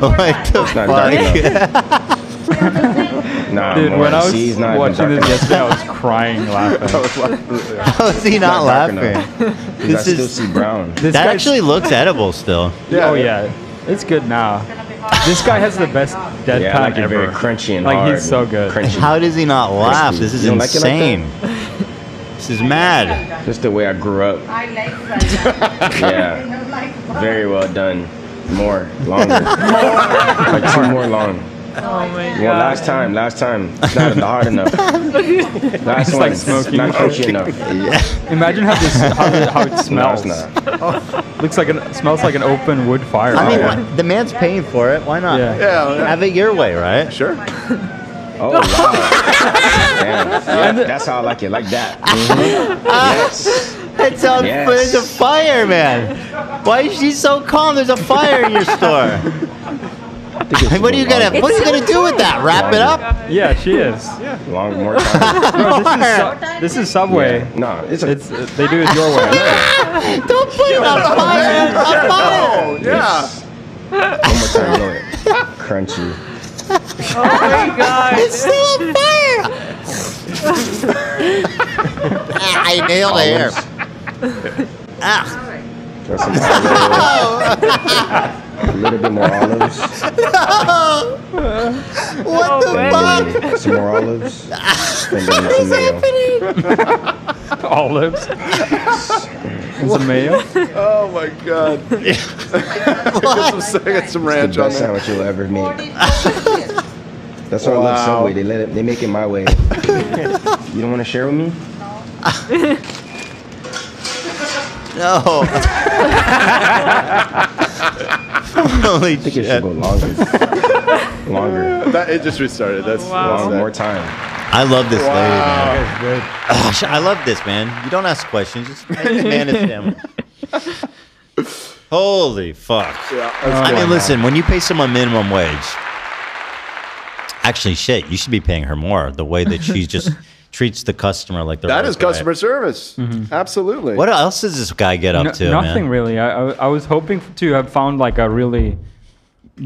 S1: What the
S16: It's not dark enough. Nah,
S6: Dude,
S16: more.
S6: when I was
S16: See, it's not
S6: watching
S16: even
S6: this
S16: dark
S6: yesterday, I was crying laughing.
S1: How is he not
S16: dark
S1: laughing?
S16: enough. I still see brown.
S6: This
S1: That
S6: guy's-
S1: actually looks edible still.
S6: Oh, yeah. It's good now. This guy has the best deadpan
S16: Yeah, I like it
S6: ever.
S16: very crunchy and
S6: like,
S16: hard.
S6: he's so good.
S16: Crunchy.
S1: How does he not laugh? This is
S16: You don't like it like
S1: insane. This is mad.
S16: Just the way I grew up. Yeah. Very well done. More. Longer. Like 2 more long.
S4: Oh my god.
S16: Well, last time. It's not hard enough. Last
S6: It's
S16: one.
S6: like
S16: It's
S6: smoking.
S16: not crunchy enough.
S6: Imagine how it smells.
S16: No, it's not.
S6: Smells like an open wood fire.
S1: I mean, the man's paying for it. Why not?
S6: Yeah.
S1: Have it your way, right?
S3: Sure.
S16: Oh, wow. Damn. Yeah, that's how I like it. Like that. Yes.
S1: It's on.
S16: Yes.
S1: There's a fire, man. Why is she so calm? There's a fire in your store. What are you gonna do with that? Wrap it up?
S6: Yeah, she is.
S16: More time.
S6: Bro, this is Subway.
S16: Yeah. No, it's
S6: they do it your way.
S1: Don't put it on fire! On fire!
S3: Yeah.
S16: One more time, lower it. Crunchy.
S4: Oh my god.
S1: It's still on fire! I nailed it here. Ah.
S16: Throw some a little bit more olives.
S1: What the fuck?
S16: Some more olives. And then some mayo.
S6: Olives. And some mayo.
S3: Oh my god. Get some ranch
S16: It's the
S3: on
S16: best
S3: there.
S16: sandwich you'll ever make. That's why I love Subway. They make it my way. You don't want to share with me?
S1: No. Holy
S16: I think it
S1: shit.
S16: should go longer.
S3: It just restarted. That's
S16: Longer. More time.
S1: I love this lady, man.
S6: Good.
S1: I love this, man. You don't ask questions. Just man is him. Holy fuck.
S3: Yeah,
S1: I mean, listen, when you pay someone minimum wage, actually, shit, you should be paying her more. The way that she just treats the customer like they're
S3: That is
S1: right.
S3: customer service. Absolutely.
S1: What else does this guy get up to,
S6: Nothing
S1: man?
S6: really. I was hoping to have found like a really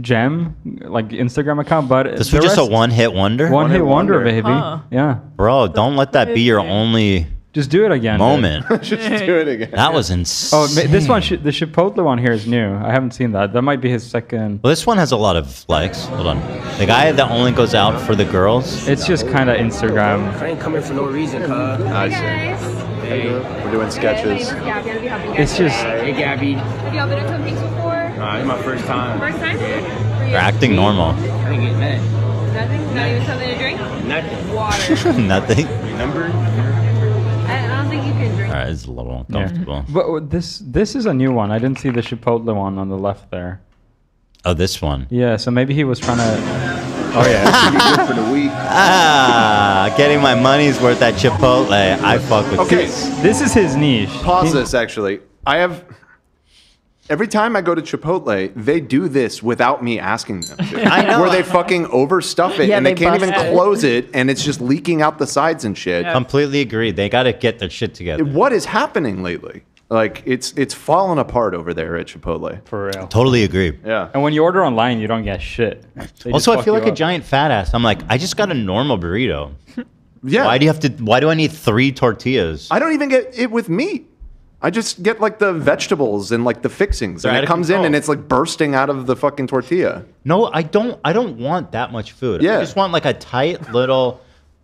S6: gem, like Instagram account, but
S1: This was just a one-hit wonder?
S6: One-hit wonder, baby.
S1: Huh.
S6: Yeah.
S1: Bro, don't let that be your only
S6: Just do it again.
S1: moment.
S3: Just do it again.
S1: That was insane.
S6: Oh, this one, the Chipotle one here is new. I haven't seen that. That might be his second.
S1: Well, this one has a lot of likes. Hold on. The guy that only goes out for the girls.
S6: It's just kind of Instagram.
S16: I ain't coming for no reason, cuz.
S3: I see.
S16: Hey.
S3: We're doing sketches.
S6: It's just.
S16: Hey, Gabby.
S17: Y'all been at Twin Peaks before?
S16: Nah, it's my first time.
S17: First time?
S16: Yeah.
S1: They're acting normal.
S16: I ain't getting mad.
S17: Nothing? Not even something to drink?
S16: Nothing.
S17: Water.
S1: Nothing.
S16: Remember?
S17: I don't think you can drink.
S1: All right, it's a little
S6: Yeah.
S1: uncomfortable.
S6: But this is a new one. I didn't see the Chipotle one on the left there.
S1: Oh, this one.
S6: Yeah, so maybe he was trying to.
S3: Oh yeah, good for the week.
S1: Getting my money's worth at Chipotle. I fuck with
S3: Okay,
S6: this is his niche.
S3: Pause this. Actually, I have. Every time I go to Chipotle, they do this without me asking them to.
S1: I know.
S3: Where they fucking overstuff it
S2: Yeah,
S3: and they
S2: they
S3: can't even
S2: bust it.
S3: close it, and it's just leaking out the sides and shit.
S1: Completely agree. They got to get their shit together.
S3: What is happening lately? Like it's fallen apart over there at Chipotle.
S6: For real.
S1: Totally agree.
S3: Yeah.
S6: And when you order online, you don't get shit. They
S1: Also,
S6: just
S1: I feel
S6: fuck
S1: like
S6: you
S1: a
S6: up.
S1: giant fat ass. I'm like, I just got a normal burrito.
S3: Yeah.
S1: Why do you have to? Why do I need 3 tortillas?
S3: I don't even get it with meat. I just get like the vegetables and like the fixings,
S1: They're
S3: and
S1: out
S3: it
S1: of
S3: comes in
S1: control.
S3: and it's like bursting out of the fucking tortilla.
S1: No, I don't. I don't want that much food.
S3: Yeah.
S1: I just want like a tight little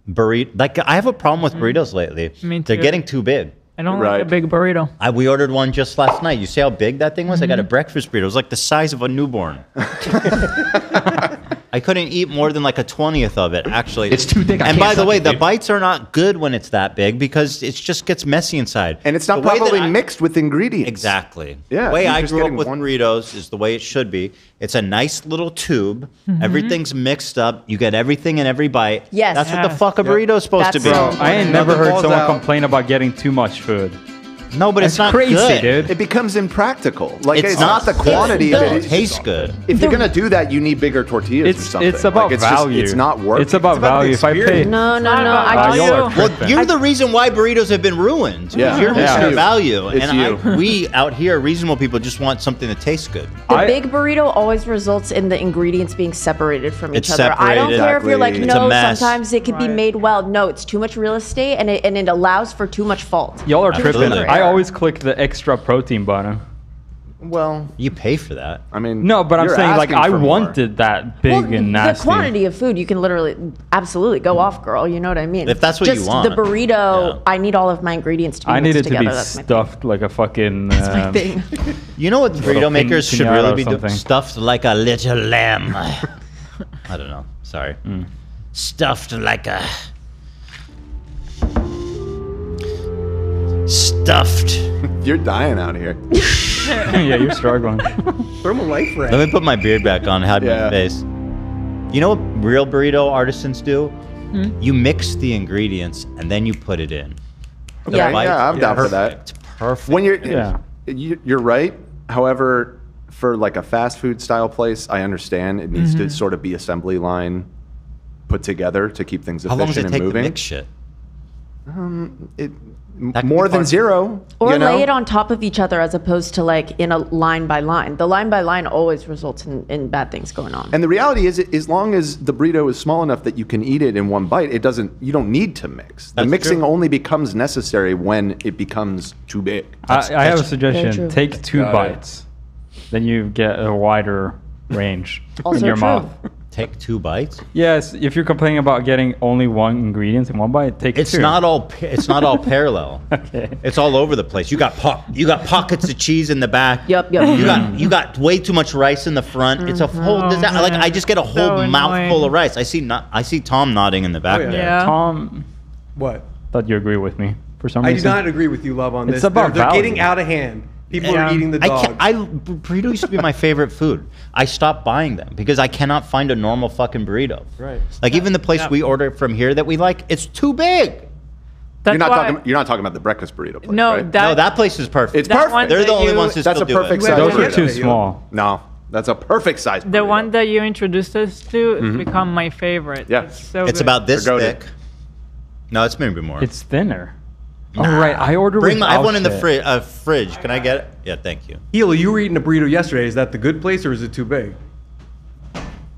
S1: burrito. Like I have a problem with burritos lately.
S4: Me
S1: They're
S4: too.
S1: getting too big.
S4: I don't like a big burrito.
S1: We ordered one just last night. You see how big that thing was? I got a breakfast burrito. It was like the size of a newborn. I couldn't eat more than like a 20th of it, actually.
S3: It's too thick. I
S1: And
S3: can't
S1: by the
S3: suck
S1: way,
S3: it,
S1: the
S3: dude.
S1: bites are not good when it's that big because it just gets messy inside.
S3: And it's not
S1: The way that
S3: properly mixed with ingredients.
S1: Exactly.
S3: Yeah,
S1: The way
S3: you're
S1: I
S3: just
S1: grew up
S3: getting
S1: with
S3: one-
S1: burritos is the way it should be. It's a nice little tube.
S4: Mhm.
S1: Everything's mixed up. You get everything in every bite.
S2: Yes.
S1: That's what the
S2: Yeah.
S1: fuck a burrito is supposed to be.
S6: Bro, I ain't never heard
S3: falls
S6: someone
S3: out.
S6: complain about getting too much food.
S1: No, but
S6: That's
S1: it's not
S6: crazy,
S1: good.
S6: dude.
S3: It becomes impractical. Like it's,
S1: It's
S3: not the
S1: not-
S3: quantity.
S1: it
S3: of
S1: doesn't
S3: it
S1: taste good.
S3: If you're gonna do that, you need bigger tortillas or something.
S6: It's about
S3: Like, it's
S6: value.
S3: Just, it's not worth.
S6: It's about value. If I pay,
S2: No, no, no.
S6: about
S2: I
S6: value.
S2: just,
S6: Y'all are
S1: Well,
S6: tripping.
S1: you're the reason why burritos have been ruined.
S3: Yeah.
S1: You're
S3: Yeah.
S1: Mr.
S3: It's
S1: Value.
S3: It's
S1: and
S3: you.
S1: we out here, reasonable people, just want something that tastes good.
S2: the big burrito always results in the ingredients being separated from each
S1: It's
S2: other. I don't
S1: separated.
S2: care if you're like,
S1: Exactly. It's a
S2: no,
S1: mess.
S2: sometimes it could be made well. No, it's too much real estate and it allows for too much fault.
S6: Y'all are tripping.
S1: Absolutely.
S6: I always click the extra protein button.
S3: Well,
S1: You pay for that.
S3: I mean,
S6: No, but I'm
S3: you're
S6: saying like
S3: asking
S6: I
S3: for more.
S6: wanted that big
S2: Well,
S6: and nasty.
S2: the quantity of food you can literally absolutely go off, girl. You know what I mean?
S1: If that's what you
S2: Just
S1: want.
S2: the burrito, I need all of my ingredients to be
S6: I
S2: mixed
S6: needed to
S2: together.
S6: be
S2: That's my
S6: stuffed like a fucking.
S2: That's my thing.
S1: You know what
S6: Little
S1: burrito makers should
S6: pinata
S1: really
S6: or
S1: be doing?
S6: something.
S1: Stuffed like a little lamb. I don't know. Sorry. Stuffed like a. Stuffed.
S3: You're dying out here.
S6: Yeah, you're struggling.
S8: Thermal life ray.
S1: Let me put my beard back on. Hide
S3: Yeah.
S1: my face. You know what real burrito artisans do? You mix the ingredients and then you put it in. The
S2: Yeah.
S1: bite-
S3: Yeah, I'm down for that.
S1: It's perfect.
S3: When you're,
S6: Yeah.
S3: you're right. However, for like a fast food style place, I understand it needs to sort of be assembly line put together to keep things
S1: How long does
S3: efficient
S1: it take
S3: and
S1: to
S3: moving.
S1: mix shit?
S3: It
S1: That could
S3: more
S1: be
S3: than
S1: part-
S3: zero.
S2: Or
S3: you know?
S2: lay it on top of each other as opposed to like in a line by line. The line by line always results in bad things going on.
S3: And the reality is, as long as the burrito is small enough that you can eat it in one bite, it doesn't. You don't need to mix. The
S1: That's
S3: mixing
S1: true.
S3: only becomes necessary when it becomes too big.
S6: I have a
S2: very true.
S6: suggestion. Take 2
S14: Got it.
S6: bites, then you get a wider range in
S2: Also
S6: your
S2: true.
S6: mouth.
S1: Take 2 bites?
S6: Yes, if you're complaining about getting only one ingredient in one bite, take
S1: It's
S6: 2.
S1: not all. It's not all parallel.
S6: Okay.
S1: It's all over the place. You got pockets of cheese in the back.
S2: Yep, yep.
S1: You got way too much rice in the front. It's a whole.
S4: Oh,
S1: like
S4: man.
S1: I just get a whole
S4: So
S1: mouthful
S4: annoying.
S1: of rice. I see Tom nodding in the back
S8: Oh, yeah.
S1: there.
S4: Yeah.
S6: Tom,
S8: What?
S6: thought you agree with me for some
S8: I do
S6: reason.
S8: not agree with you, Love, on
S6: It's
S8: this.
S6: about
S8: they're
S6: value.
S8: getting out of hand. People
S4: Yeah.
S8: are eating the dog.
S1: Burrito used to be my favorite food. I stopped buying them because I cannot find a normal fucking burrito.
S8: Right.
S1: Like even the place
S4: Yeah.
S1: we order from here that we like, it's too big.
S4: That's
S3: You're not talking about the breakfast burrito place,
S4: No,
S3: right?
S1: No, that place is perfect.
S3: It's perfect.
S1: They're the only ones that
S3: That's
S1: still
S3: a
S1: do
S3: perfect
S1: it.
S3: size.
S6: Those
S3: burrito.
S6: are too small.
S3: No, that's a perfect size.
S4: The one that you introduced us to has become my favorite.
S3: Yeah.
S4: It's so
S1: It's
S4: good.
S1: about this
S3: They're
S1: thick. No, it's maybe more.
S6: It's thinner. Oh, right. I ordered
S1: Bring I have one in the
S6: without
S1: fridge. Can I get it? Yeah, thank you.
S8: Hila, you were eating a burrito yesterday. Is that the good place or is it too big?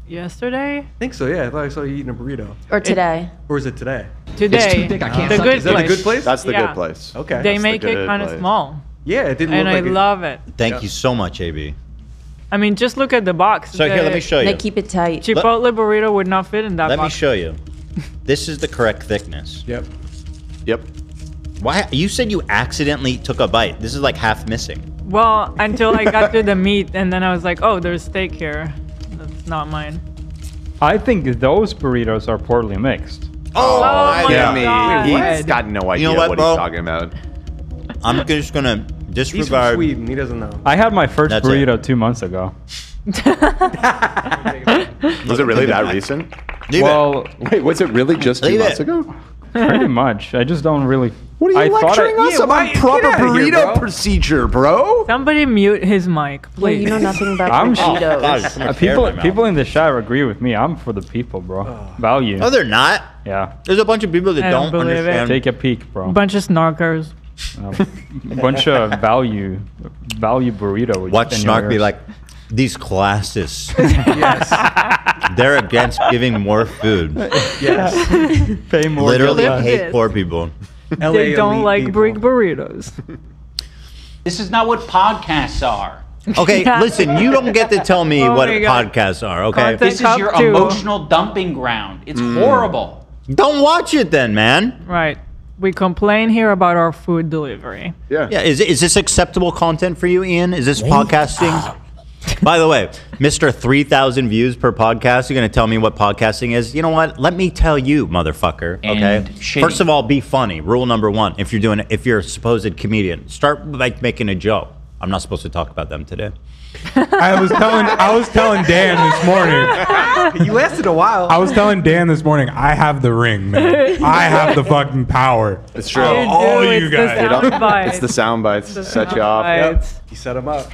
S4: Yesterday?
S8: I think so, yeah. I thought I saw you eating a burrito.
S2: Or today.
S8: Or is it today?
S4: Today.
S8: It's too thick, I can't
S4: The
S8: suck it.
S4: good
S8: Is that the good place?
S3: That's the
S4: Yeah.
S3: good place.
S8: Okay.
S4: They
S3: That's the
S4: make it
S3: good
S4: kind of
S3: place.
S4: small.
S8: Yeah, it didn't
S4: And
S8: look
S4: I
S8: like it.
S4: love it.
S1: Thank you so much, AB.
S4: I mean, just look at the box.
S1: So here, let me show you.
S2: They keep it tight.
S4: Chipotle burrito would not fit in that
S1: Let me
S4: box.
S1: show you. This is the correct thickness.
S8: Yep.
S3: Yep.
S1: Why? You said you accidentally took a bite. This is like half missing.
S4: Well, until I got to the meat, and then I was like, oh, there's steak here. That's not mine.
S6: I think those burritos are poorly mixed.
S1: Oh,
S4: my God.
S3: He's got no idea
S1: You know what,
S3: what
S1: bro?
S3: he's talking about.
S1: I'm just gonna
S8: He's from
S1: disregard.
S8: Sweden. He doesn't know.
S6: I had my first
S1: That's
S6: burrito 2 months ago.
S3: Was it really that recent?
S1: Leave it.
S6: Well,
S3: Wait, was it really just 2
S1: Leave
S3: months
S1: it.
S3: ago?
S6: pretty much. I just don't really.
S3: What are you lecturing us about proper burrito procedure, bro?
S4: Somebody mute his mic,
S2: Yeah,
S4: please.
S2: you know nothing about
S6: I'm
S2: burritos.
S6: people in the chat agree with me. I'm for the people, bro. Value.
S1: No, they're not.
S6: Yeah.
S1: There's a bunch of people that
S4: I don't
S1: don't
S4: believe it.
S1: understand.
S6: Take a peek, bro.
S4: Bunch of snarkers.
S6: Bunch of value burrito. with
S1: Watch
S6: 10
S1: Snark be
S6: years.
S1: like, these classes. They're against giving more food.
S8: Yes.
S6: Pay more.
S1: Literally
S4: Live
S1: hate
S4: this.
S1: poor people.
S4: They don't like brick burritos.
S18: This is not what podcasts are.
S1: Okay, listen, you don't get to tell me
S4: Oh
S1: what
S4: my God.
S1: podcasts are, okay?
S18: This is your
S4: Cup two.
S18: emotional dumping ground. It's horrible.
S1: Don't watch it then, man.
S4: Right. We complain here about our food delivery.
S3: Yeah.
S1: Yeah, is this acceptable content for you, Ian? Is this podcasting? By the way, Mr. 3,000 views per podcast, you're going to tell me what podcasting is? You know what? Let me tell you, motherfucker, okay?
S18: And shitty.
S1: First of all, be funny. Rule number one, if you're a supposed comedian, start like making a joke. I'm not supposed to talk about them today.
S10: I was telling Dan this morning.
S8: You lasted a while.
S10: I was telling Dan this morning. I have the ring, man. I have the fucking power.
S3: It's true.
S10: All you
S4: It's
S10: guys.
S4: the sound bites.
S3: It's the sound bites.
S4: The
S3: Set
S4: sound
S3: you off.
S4: bites.
S8: You set him up.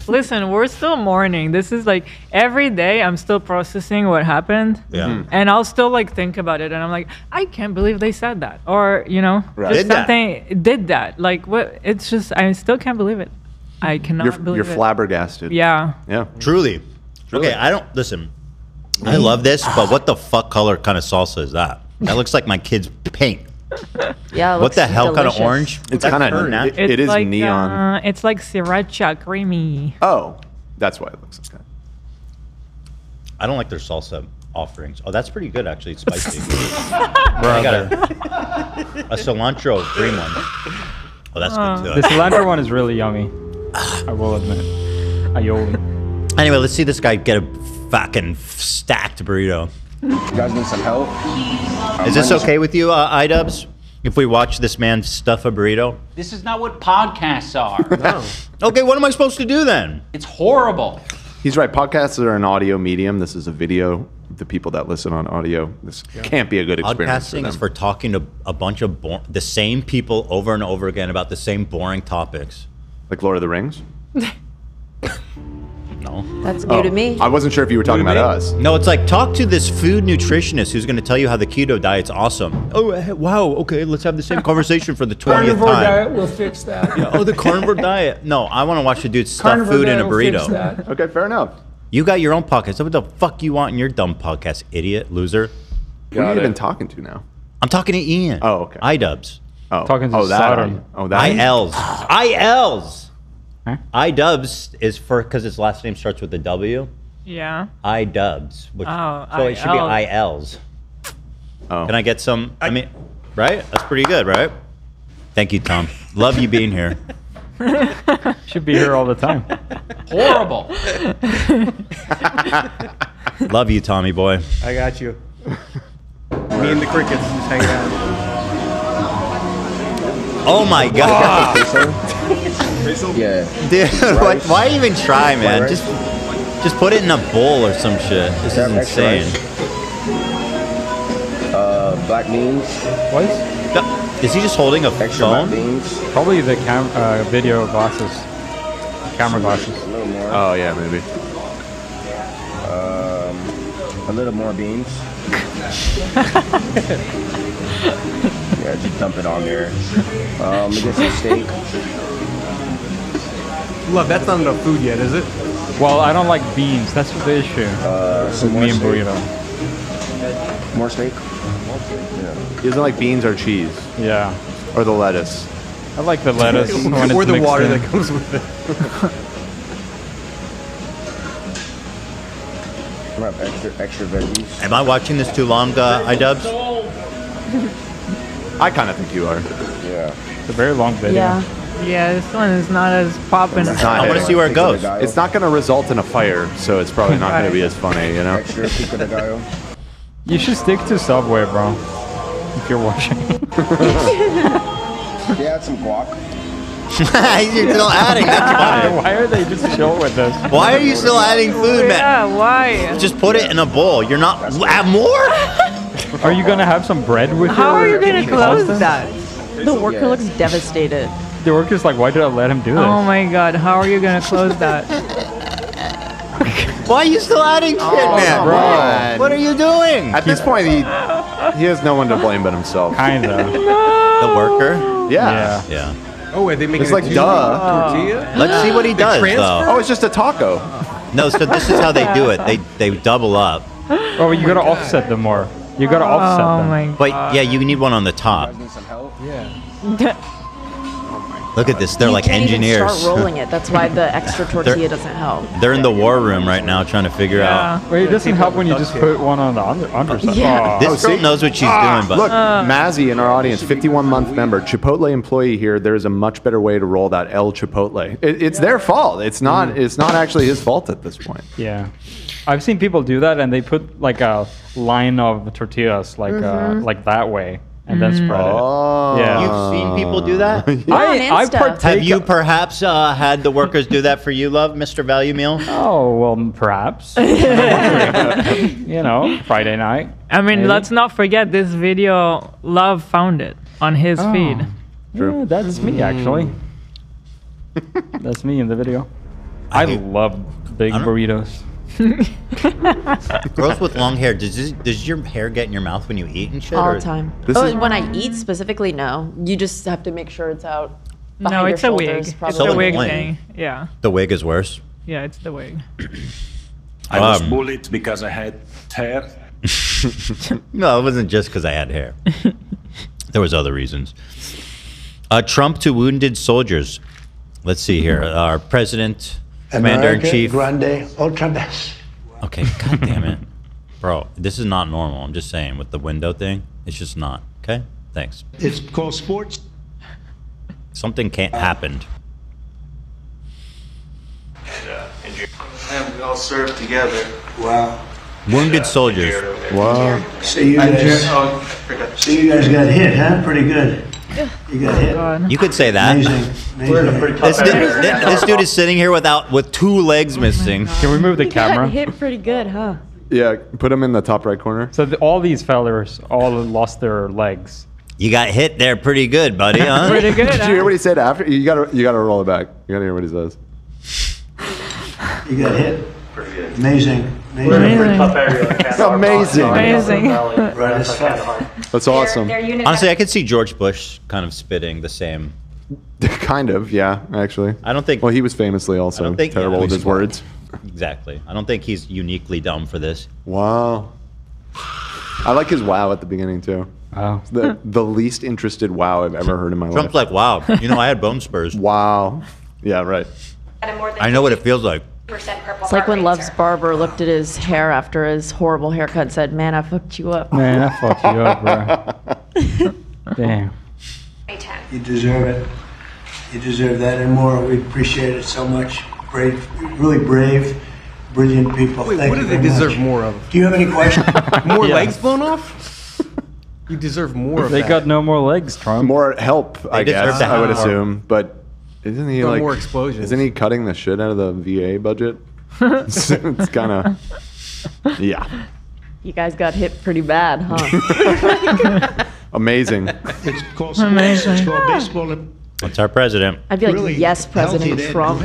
S4: Listen, we're still mourning. This is like every day I'm still processing what happened.
S1: Yeah.
S4: And I'll still like think about it and I'm like, I can't believe they said that. Or, you know,
S3: Right.
S4: just
S1: Did that.
S4: something did that. Like what it's just I still can't believe it. I cannot believe
S3: You're
S4: it.
S3: flabbergasted.
S4: Yeah.
S3: Yeah.
S1: Truly. Okay, I don't, listen, I love this, but what the fuck color kind of salsa is that? That looks like my kid's paint.
S2: Yeah.
S1: What the hell kind of orange?
S3: It's
S1: That's
S3: kind of
S1: burnt.
S3: it is
S4: like,
S3: neon.
S4: It's like sriracha creamy.
S3: Oh, that's why it looks like that.
S1: I don't like their salsa offerings. Oh, that's pretty good actually. It's spicy. I got a cilantro green one. Oh, that's good
S6: The
S1: too.
S6: cilantro one is really yummy. I will admit. Aioli.
S1: Anyway, let's see this guy get a fucking stacked burrito.
S16: You guys need some help?
S1: Is this okay with you, iDubbbz? If we watch this man stuff a burrito?
S18: This is not what podcasts are.
S8: No.
S1: Okay, what am I supposed to do then?
S18: It's horrible.
S3: He's right. Podcasts are an audio medium. This is a video. The people that listen on audio, this can't be a good experience for
S1: Podcasting
S3: them.
S1: is for talking to a bunch of the same people over and over again about the same boring topics.
S3: Like Lord of the Rings?
S1: No.
S2: That's new to me.
S3: I wasn't sure if you were talking about us.
S1: No, it's like talk to this food nutritionist who's going to tell you how the keto diet's awesome. Oh, wow. Okay, let's have the same conversation for the 20th
S11: Carnivore
S1: time.
S11: diet will fix that.
S1: Yeah, oh, the carnivore diet. No, I want to watch the dude stuff
S11: Carnivore
S1: food in a
S11: diet will fix
S1: burrito.
S11: that.
S3: Okay, fair enough.
S1: You got your own podcast. So what the fuck you want in your dumb podcast, idiot, loser?
S3: Who are you even talking to now?
S1: I'm talking to Ian.
S3: Oh, okay.
S1: iDubbbz.
S3: Oh,
S6: Talking to
S3: that.
S6: Saturn.
S3: Oh, that.
S1: ILs. ILs.
S6: Huh?
S1: iDubbbz is for because his last name starts with a W.
S4: Yeah.
S1: iDubbbz. Which,
S4: Oh,
S1: so it should be ILs.
S3: Oh.
S1: Can I get some? I mean, right? That's pretty good, right? Thank you, Tom. Love you being here.
S6: Should be here all the time.
S18: Horrible.
S1: Love you, Tommy boy.
S8: I got you. Me and the crickets just hanging out.
S1: Oh my God.
S16: Yeah.
S1: Dude, why even try, man? Just put it in a bowl or some shit. This is insane.
S16: Black beans.
S6: What?
S1: Is he just holding a phone?
S6: Probably the video glasses. Camera glasses.
S16: A little more.
S3: Oh, yeah, maybe.
S16: A little more beans. Yeah, just dump it on there. We get some steak.
S8: Love, that's not enough food yet, is it?
S6: Well, I don't like beans. That's the issue.
S16: Some
S6: Me and
S16: more
S6: Burrito.
S16: More steak?
S3: He doesn't like beans or cheese.
S6: Yeah.
S3: Or the lettuce.
S6: I like the lettuce. when it's
S8: Or the
S6: mixed
S8: water
S6: in.
S8: that comes with it.
S16: Extra veggies.
S1: Am I watching this too long, iDubbbz?
S3: I kind of think you are.
S16: Yeah.
S6: It's a very long video.
S2: Yeah.
S4: Yeah, this one is not as popping.
S1: I want to see where it goes.
S3: It's not going to result in a fire, so it's probably not going to be as funny, you know?
S16: Extra pico de gallo.
S6: You should stick to Subway, bro. If you're watching.
S16: Yeah, add some guac.
S1: You're still adding. That's funny.
S6: Why are they just chill with us?
S1: Why are you still adding food, man?
S4: Yeah, why?
S1: Just put it in a bowl. You're not. Add more?
S6: Are you gonna have some bread with
S4: How
S6: your
S4: are you gonna close
S6: pasta?
S4: that?
S2: The worker looks devastated.
S6: The worker's like, why did I let him do this?
S4: Oh my god, how are you gonna close that?
S1: Why are you still adding shit, man?
S3: bro.
S1: What are you doing?
S3: At this point, he has no one to blame but himself.
S6: Kinda.
S1: The worker?
S3: Yeah.
S1: Yeah.
S8: Oh, are they making
S3: It's like,
S8: tortilla?
S1: Let's see what he does,
S8: transfer?
S1: though.
S3: Oh, it's just a taco.
S1: No, so this is how they do it. They double up.
S6: Oh, you gotta offset them more. You gotta offset
S4: Oh
S6: them.
S4: my god.
S1: But yeah, you need one on the top.
S8: Yeah.
S1: Look at this. They're
S2: You
S1: like
S2: can't even
S1: engineers.
S2: start rolling it. That's why the extra tortilla doesn't help.
S1: They're in the war room right now trying to figure out.
S6: Wait, it doesn't help when you just put one on the underside.
S2: Yeah.
S6: Oh.
S1: This girl knows what she's doing, but
S3: Look, Mazzy in our audience, 51-month member, Chipotle employee here. There is a much better way to roll that El Chipotle. It's their fault. It's not. It's not actually his fault at this point.
S6: Yeah. I've seen people do that, and they put like a line of tortillas like that way, and then spread
S3: Oh.
S6: it. Yeah.
S1: you've seen people do that?
S6: I
S2: Insta.
S6: partake.
S1: Have you perhaps had the workers do that for you, love, Mr. Value Meal?
S6: Oh well, perhaps. You know, Friday night.
S4: I mean,
S6: Maybe.
S4: let's not forget this video. Love found it on his feed.
S6: Yeah, that's me actually. That's me in the video. I love big burritos.
S1: Girls with long hair, does your hair get in your mouth when you eat and shit?
S2: All
S1: or-
S2: the time.
S3: This is-
S2: When I eat specifically, no. You just have to make sure it's out.
S4: No,
S2: behind
S4: it's
S2: your
S4: a wig.
S2: shoulders,
S4: It's
S2: probably.
S4: a wig
S1: annoying.
S4: thing. Yeah.
S1: The wig is worse.
S4: Yeah, it's the wig.
S19: I was bullied because I had hair.
S1: No, it wasn't just because I had hair. There was other reasons. Trump to wounded soldiers. Let's see here. Our president, commander-in-chief.
S20: Grande Ultra Best.
S1: Okay, god damn it. Bro, this is not normal. I'm just saying, with the window thing, it's just not. Okay? Thanks.
S20: It's called sports.
S1: Something can't happened.
S21: And we all served together.
S20: Wow.
S1: Wounded soldiers.
S3: Wow.
S20: So you guys got hit, huh? Pretty good. You got hit.
S1: You could say that.
S20: Amazing.
S1: This dude is sitting here with 2 legs missing.
S6: Can we move the
S2: You
S6: camera?
S2: got hit pretty good, huh?
S3: Yeah, put him in the top right corner.
S6: So all these fellas all lost their legs.
S1: You got hit there pretty good, buddy, huh?
S4: Pretty good.
S3: Did you hear what he said after? You gotta roll it back. You gotta hear what he says.
S20: You got hit.
S21: Pretty good.
S20: Amazing.
S21: We're in a pretty tough area.
S3: Amazing.
S4: Amazing.
S20: Right as fuck.
S3: That's awesome.
S1: Honestly, I could see George Bush kind of spitting the same.
S3: Kind of, yeah, actually.
S1: I don't think.
S3: Well, he was famously also
S1: I don't think-
S3: terrible
S1: yeah,
S3: with his words.
S1: Exactly. I don't think he's uniquely dumb for this.
S3: Wow. I like his wow at the beginning too.
S6: Wow.
S3: The least interested wow I've ever heard in my
S1: Trump's
S3: life.
S1: like, wow, you know, I had bone spurs.
S3: Wow. Yeah, right.
S1: I know what it feels like.
S2: It's like when Love's barber looked at his hair after his horrible haircut and said, "Man, I fucked you up."
S6: Man, I fucked you up, bro. Damn.
S20: You deserve it. You deserve that and more. We appreciate it so much. Brave, really brave, brilliant people.
S8: Wait,
S20: Thank
S8: what do
S20: you
S8: they
S20: very
S8: deserve
S20: much.
S8: more of?
S20: Do you have any questions?
S8: More
S6: Yeah.
S8: legs blown off? You deserve more of
S6: They
S8: that.
S6: got no more legs, Trump.
S3: More help, I
S1: deserve
S3: guess.
S1: to
S3: I would
S1: have more.
S3: assume, but isn't he
S8: No
S3: like
S8: more explosions.
S3: Isn't he cutting the shit out of the VA budget? It's kind of yeah.
S2: You guys got hit pretty bad, huh?
S3: Amazing.
S21: It's called sports. It's called baseball.
S1: That's our president.
S2: I'd be like, yes, President Trump.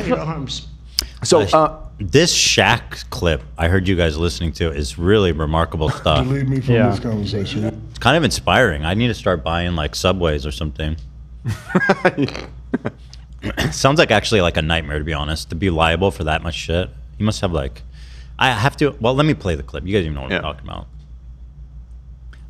S3: So,
S1: this Shaq clip I heard you guys listening to is really remarkable stuff.
S21: Delete me from this conversation.
S1: It's kind of inspiring. I need to start buying like Subways or something. Sounds like actually like a nightmare, to be honest, to be liable for that much shit. You must have like, I have to, well, let me play the clip. You guys even know what I'm talking about.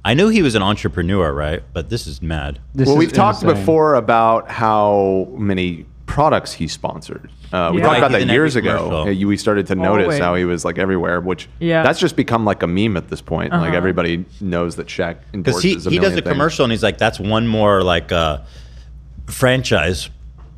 S1: I knew he was an entrepreneur, right? But this is mad.
S3: Well, we've talked before about how many products he sponsored. We talked about that years ago. We started to notice how he was like everywhere, which that's just become like a meme at this point. Like everybody knows that Shaq endorses
S1: because he does a commercial and he's like, that's one more like franchise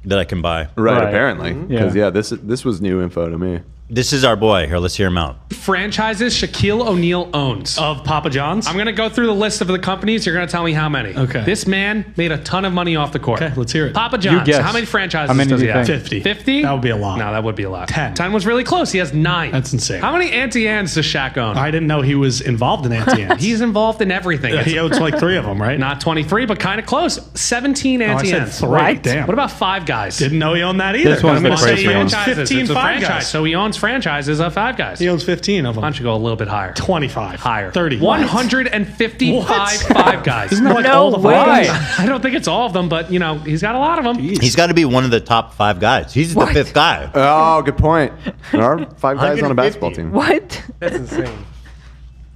S1: that I can buy.
S3: Right. Apparently, because this was new info to me.
S1: This is our boy. Here, let's hear him out.
S5: Franchises Shaquille O'Neal owns.
S22: Of Papa John's?
S5: I'm going to go through the list of the companies. You're going to tell me how many.
S22: Okay.
S5: This man made a ton of money off the court.
S22: Okay, let's hear it.
S5: Papa John's. How many franchises does he have?
S22: 50.
S5: 50?
S22: That would be a lot.
S5: No, that would be a lot.
S22: 10.
S5: 10 was really close. He has 9.
S22: That's insane.
S5: How many Auntie Anne's does Shaq own?
S22: I didn't know he was involved in Auntie Anne's.
S5: He's involved in everything.
S22: He owns like 3 of them, right?
S5: Not 23, but kind of close. 17 Auntie Anne's.
S22: 3. Right? Damn.
S5: What about Five Guys?
S22: Didn't know he owned that either.
S5: This one's the crazy one.
S22: 15
S5: it's a
S22: Five
S5: franchise,
S22: Guys.
S5: so he owns franchises of Five Guys.
S22: He owns 15 of them.
S5: Why don't you go a little bit higher?
S22: 25.
S5: Higher.
S22: 30.
S5: 155 Five Guys.
S22: Isn't that like all the Five Guys?
S5: I don't think it's all of them, but you know, he's got a lot of them.
S1: He's got to be one of the top 5 guys. He's the 5th guy.
S3: Oh, good point. There are 5 guys on a basketball team.
S2: What?
S8: That's insane.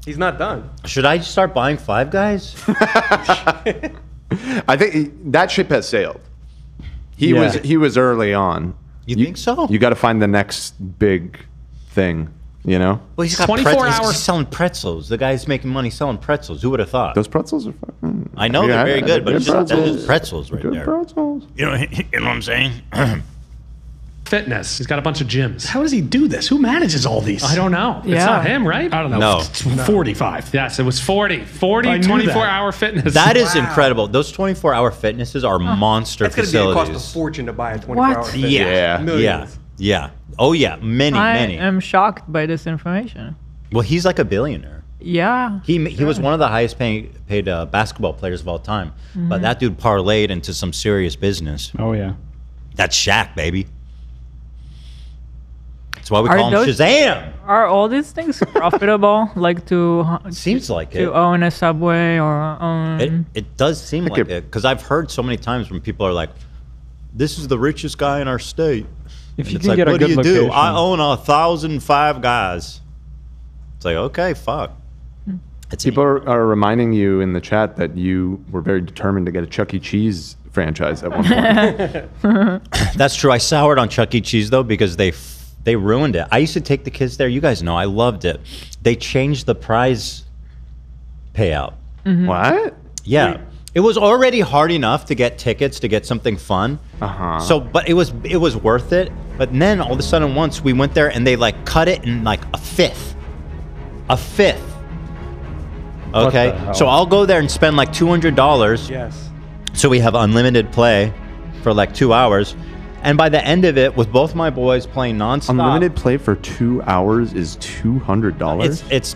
S8: He's not done.
S1: Should I start buying 5 guys?
S3: I think that ship has sailed. He was early on.
S1: You think so?
S3: You got to find the next big thing, you know?
S1: Well, he's got
S5: 24 hours.
S1: He's selling pretzels. The guy's making money selling pretzels. Who would have thought?
S3: Those pretzels are fucking...
S1: I know they're very good, but it's just pretzels right
S3: Good
S1: there.
S3: pretzels.
S1: You know what I'm saying?
S5: Fitness. He's got a bunch of gyms.
S22: How does he do this? Who manages all these?
S5: I don't know. It's
S22: Yeah.
S5: not him, right?
S22: I don't know.
S1: No.
S22: It's 45.
S5: Yes, it was 40. 40
S22: I knew
S5: 24-hour fitness.
S1: That is incredible. Those 24-hour fitnesses are monster
S8: That's going to be a
S1: facilities.
S8: cost a fortune to buy a 24-hour fitness.
S1: Yeah.
S8: Millions.
S1: Yeah. Oh, yeah. Many.
S4: I am shocked by this information.
S1: Well, he's like a billionaire.
S4: Yeah.
S1: He was one of the highest paid basketball players of all time. But that dude parlayed into some serious business.
S6: Oh, yeah.
S1: That's Shaq, baby. That's why we call him Shazam.
S4: Are all these things profitable? Like to
S1: seems like
S4: to
S1: it.
S4: own a Subway or own.
S1: It does seem like it because I've heard so many times when people are like, "This is the richest guy in our state."
S6: If
S1: And
S6: you
S1: it's
S6: can
S1: like,
S6: get a
S1: what do
S6: good
S1: you do?
S6: location.
S1: I own 1,005 guys. It's like, okay, fuck.
S3: People are reminding you in the chat that you were very determined to get a Chuck E. Cheese franchise at one point.
S1: That's true. I soured on Chuck E. Cheese though because they ruined it. I used to take the kids there. You guys know I loved it. They changed the prize payout.
S3: What?
S1: Yeah. It was already hard enough to get tickets to get something fun. So, but it was worth it. But then all of a sudden, once we went there and they like cut it in like a fifth. Okay, so I'll go there and spend like $200.
S8: Yes.
S1: So we have unlimited play for like 2 hours. And by the end of it, with both my boys playing nonstop.
S3: Unlimited play for 2 hours is $200?
S1: It's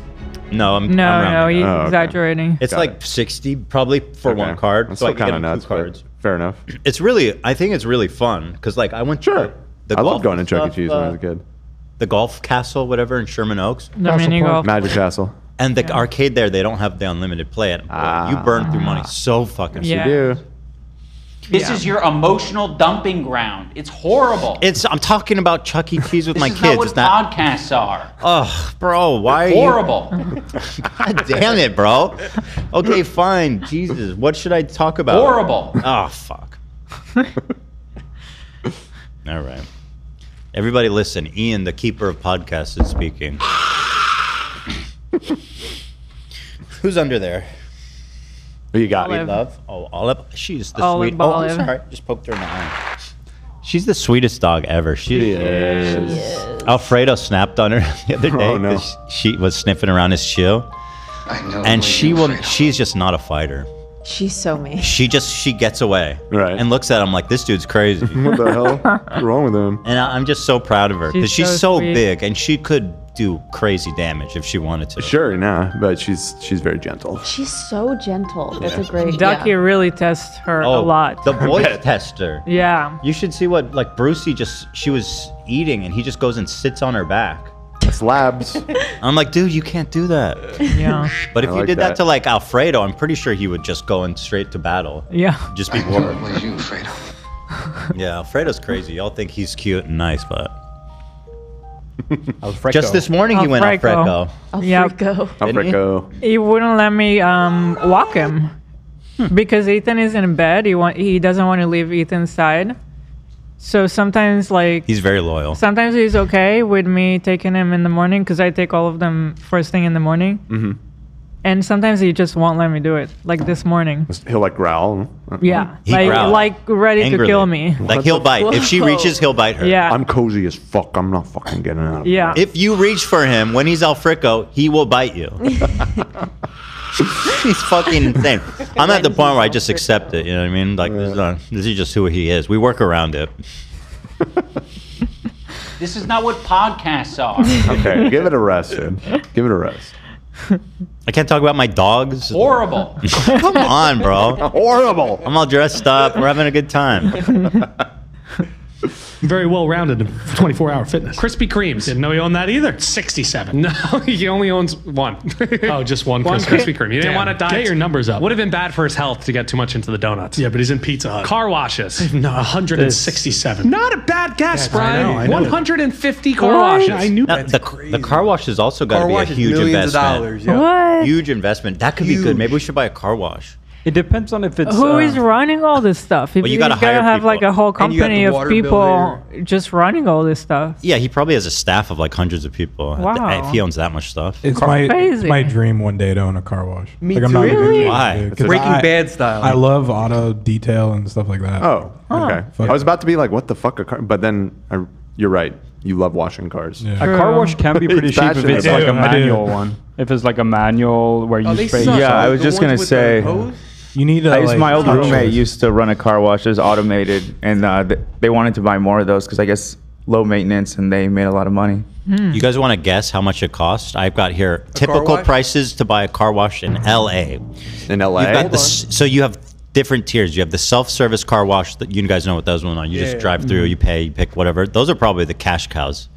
S1: no, I'm
S4: No,
S1: rounding
S4: he's
S1: up.
S4: exaggerating.
S1: It's like 60 probably for one card.
S3: That's
S1: so I
S3: still
S1: can
S3: kind
S1: get
S3: of
S1: them
S3: nuts,
S1: 2
S3: but
S1: cards.
S3: fair enough.
S1: It's really, I think it's really fun because like I went to the
S3: I
S1: golf
S3: loved going to Chuck E.
S1: stuff,
S3: Cheese when I was a kid.
S1: The golf castle, whatever, in Sherman Oaks.
S4: The mini golf.
S3: Magic Castle.
S1: And the arcade there, they don't have the unlimited play. You burn through money so fucking
S18: Yeah.
S1: fast.
S3: You do.
S18: This is your emotional dumping ground. It's horrible.
S1: I'm talking about Chuck E. Cheese with my
S18: This is
S1: kids.
S18: not what podcasts are.
S1: Ugh, bro, why are
S18: Horrible.
S1: you... God damn it, bro. Okay, fine. Jesus, what should I talk about?
S18: Horrible.
S1: Oh, fuck. All right. Everybody listen. Ian, the keeper of podcasts, is speaking. Who's under there?
S3: Who you got?
S1: Sweet Love. Oh, Olive. She's the
S4: Olive,
S1: sweet. Oh, I'm
S4: Olive.
S1: sorry. Just poked her in the eye. She's the sweetest dog ever. She is. Alfredo snapped on her the other day.
S3: Oh, no.
S1: 'Cause she was sniffing around his shoe.
S12: I know.
S1: And she's just not a fighter.
S2: She's so mean.
S1: She gets away.
S3: Right.
S1: And looks at him like, this dude's crazy.
S3: What the hell? What's wrong with him?
S1: And I'm just so proud of her because
S4: She's
S1: she's
S4: so
S1: so
S4: sweet.
S1: big and she could do crazy damage if she wanted to.
S3: Sure, nah, but she's very gentle.
S2: She's so gentle. That's a great.
S4: Ducky
S2: yeah.
S4: really tests her a lot.
S1: The voice tester.
S4: Yeah.
S1: You should see what like Brucey she was eating and he just goes and sits on her back.
S3: Slabs.
S1: I'm like, dude, you can't do that.
S4: Yeah.
S1: But if
S3: I
S1: you
S3: like
S1: did that
S3: that
S1: to like Alfredo, I'm pretty sure he would just go in straight to battle.
S4: Yeah.
S1: Just be bored.
S21: What you, Fredo?
S1: Yeah, Alfredo's crazy. Y'all think he's cute and nice, but
S6: Alfredo.
S1: just this morning he went
S4: Alfredo.
S1: Alfredo.
S2: Alfredo.
S3: Alfredo.
S4: He wouldn't let me walk him because Ethan is in bed. He doesn't want to leave Ethan's side. So sometimes like
S1: He's very loyal.
S4: sometimes he's okay with me taking him in the morning because I take all of them first thing in the morning.
S3: Mm-hmm.
S4: And sometimes he just won't let me do it. Like this morning.
S3: He'll like growl.
S4: Yeah.
S1: He growls.
S4: Like ready
S1: Angrily.
S4: to kill me.
S1: Like he'll bite. If she reaches, he'll bite her.
S4: Yeah.
S3: I'm cozy as fuck. I'm not fucking getting out of
S4: Yeah.
S1: If you reach for him when he's Alfrico, he will bite you. He's fucking insane. I'm at the point where I just accept it. You know what I mean? Like this is just who he is. We work around it.
S18: This is not what podcasts are.
S3: Okay, give it a rest, dude. Give it a rest.
S1: I can't talk about my dogs.
S18: Horrible.
S1: Come on, bro.
S3: Horrible.
S1: I'm all dressed up. We're having a good time.
S22: Very well-rounded in 24-hour fitness. Krispy Kremes. Didn't know he owned that either. 67.
S5: No, he only owns one.
S22: Oh, just one
S5: Krispy Kreme. He didn't want to diet.
S22: Get your numbers up.
S5: Would have been bad for his health to get too much into the donuts.
S22: Yeah, but he's in Pizza Hut.
S5: Car washes.
S22: No, 167.
S5: Not a bad guess,
S22: Yes,
S5: Brian.
S22: I know.
S5: 150 car washes.
S22: I knew
S1: Now, the car wash has also got to be a huge
S8: millions
S1: investment.
S8: of dollars. Yeah.
S4: What?
S1: Huge investment. That could be good. Maybe we should buy a car wash.
S6: It depends on if it's
S4: Who is running all this stuff? If
S1: Well, you
S4: you
S1: gotta
S4: gotta
S1: hire
S4: have
S1: people.
S4: like a whole
S8: And you got
S4: company
S8: the
S4: of
S8: water bill
S4: people just running all this stuff.
S1: Yeah, he probably has a staff of like hundreds of people.
S4: Wow.
S1: If he owns that much stuff.
S10: It's
S4: Crazy.
S10: my dream one day to own a car wash.
S8: Me
S10: I'm
S8: too.
S10: not even
S4: Really?
S10: kidding,
S1: Why?
S10: dude, 'cause
S8: Breaking
S10: I-
S8: Bad style.
S10: I love auto detail and stuff like that.
S3: Oh, okay.
S10: Fuck.
S3: I was about to be like, what the fuck? A car? But then you're right. You love washing cars.
S10: Yeah.
S6: A car wash can be pretty
S3: He's
S6: cheap if
S3: passionate
S6: it's
S3: about
S6: like a
S3: it.
S10: I do.
S6: manual one. If it's like a manual where you
S8: they
S6: spray.
S8: suck.
S7: Yeah, I was
S8: The
S7: just
S8: ones
S7: gonna
S8: with
S7: say.
S8: the hose?
S10: You need a.
S7: My old
S10: touch
S7: roommate
S10: list.
S7: used to run a car wash. It was automated, and they wanted to buy more of those because I guess low maintenance, and they made a lot of money.
S1: You guys want to guess how much it costs? I've got here typical
S8: wash?
S1: prices to buy a car wash in LA.
S3: In LA.
S1: You've got so you have different tiers. You have the self-service car wash that you guys know what those ones are. You just drive through, you pay, you pick whatever. Those are probably the cash cows.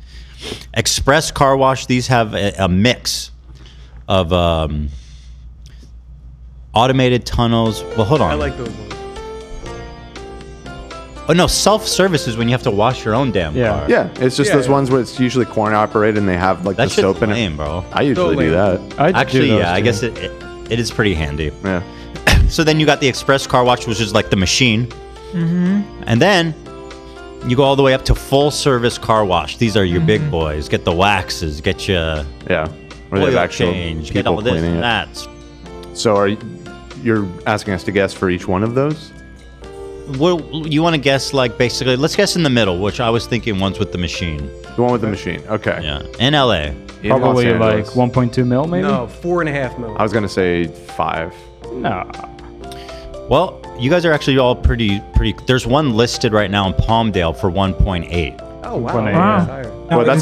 S1: Express car wash. These have a mix of automated tunnels. Well, hold on.
S8: I like those ones.
S1: Oh no, self-service is when you have to wash your own damn car.
S3: Yeah, it's just those ones where it's usually corn operated and they have like
S1: That
S3: the
S1: shit's
S3: soap in
S1: lame,
S3: it.
S1: bro.
S3: I usually do that.
S1: Actually, yeah, I guess it is pretty handy.
S3: Yeah.
S1: So then you got the express car wash, which is like the machine. And then you go all the way up to full service car wash. These are your big boys. Get the waxes, get your
S3: Where they have
S1: oil
S3: actual
S1: change, get
S3: people
S1: all this
S3: cleaning
S1: and
S3: it.
S1: that.
S3: So you're asking us to guess for each one of those?
S1: What you want to guess? Like basically, let's guess in the middle, which I was thinking one's with the machine.
S3: The one with the machine. Okay.
S1: Yeah, in LA.
S3: In
S6: Probably
S3: Los
S6: like
S3: Angeles.
S6: 1.2 mil, maybe.
S8: No, 4.5 mil.
S3: I was gonna say 5.
S6: No.
S1: Well, you guys are actually all pretty. There's one listed right now in Palmdale for 1.8.
S8: Oh wow.
S6: 1.8,
S8: That's
S6: yeah.
S8: higher.
S3: Well, that's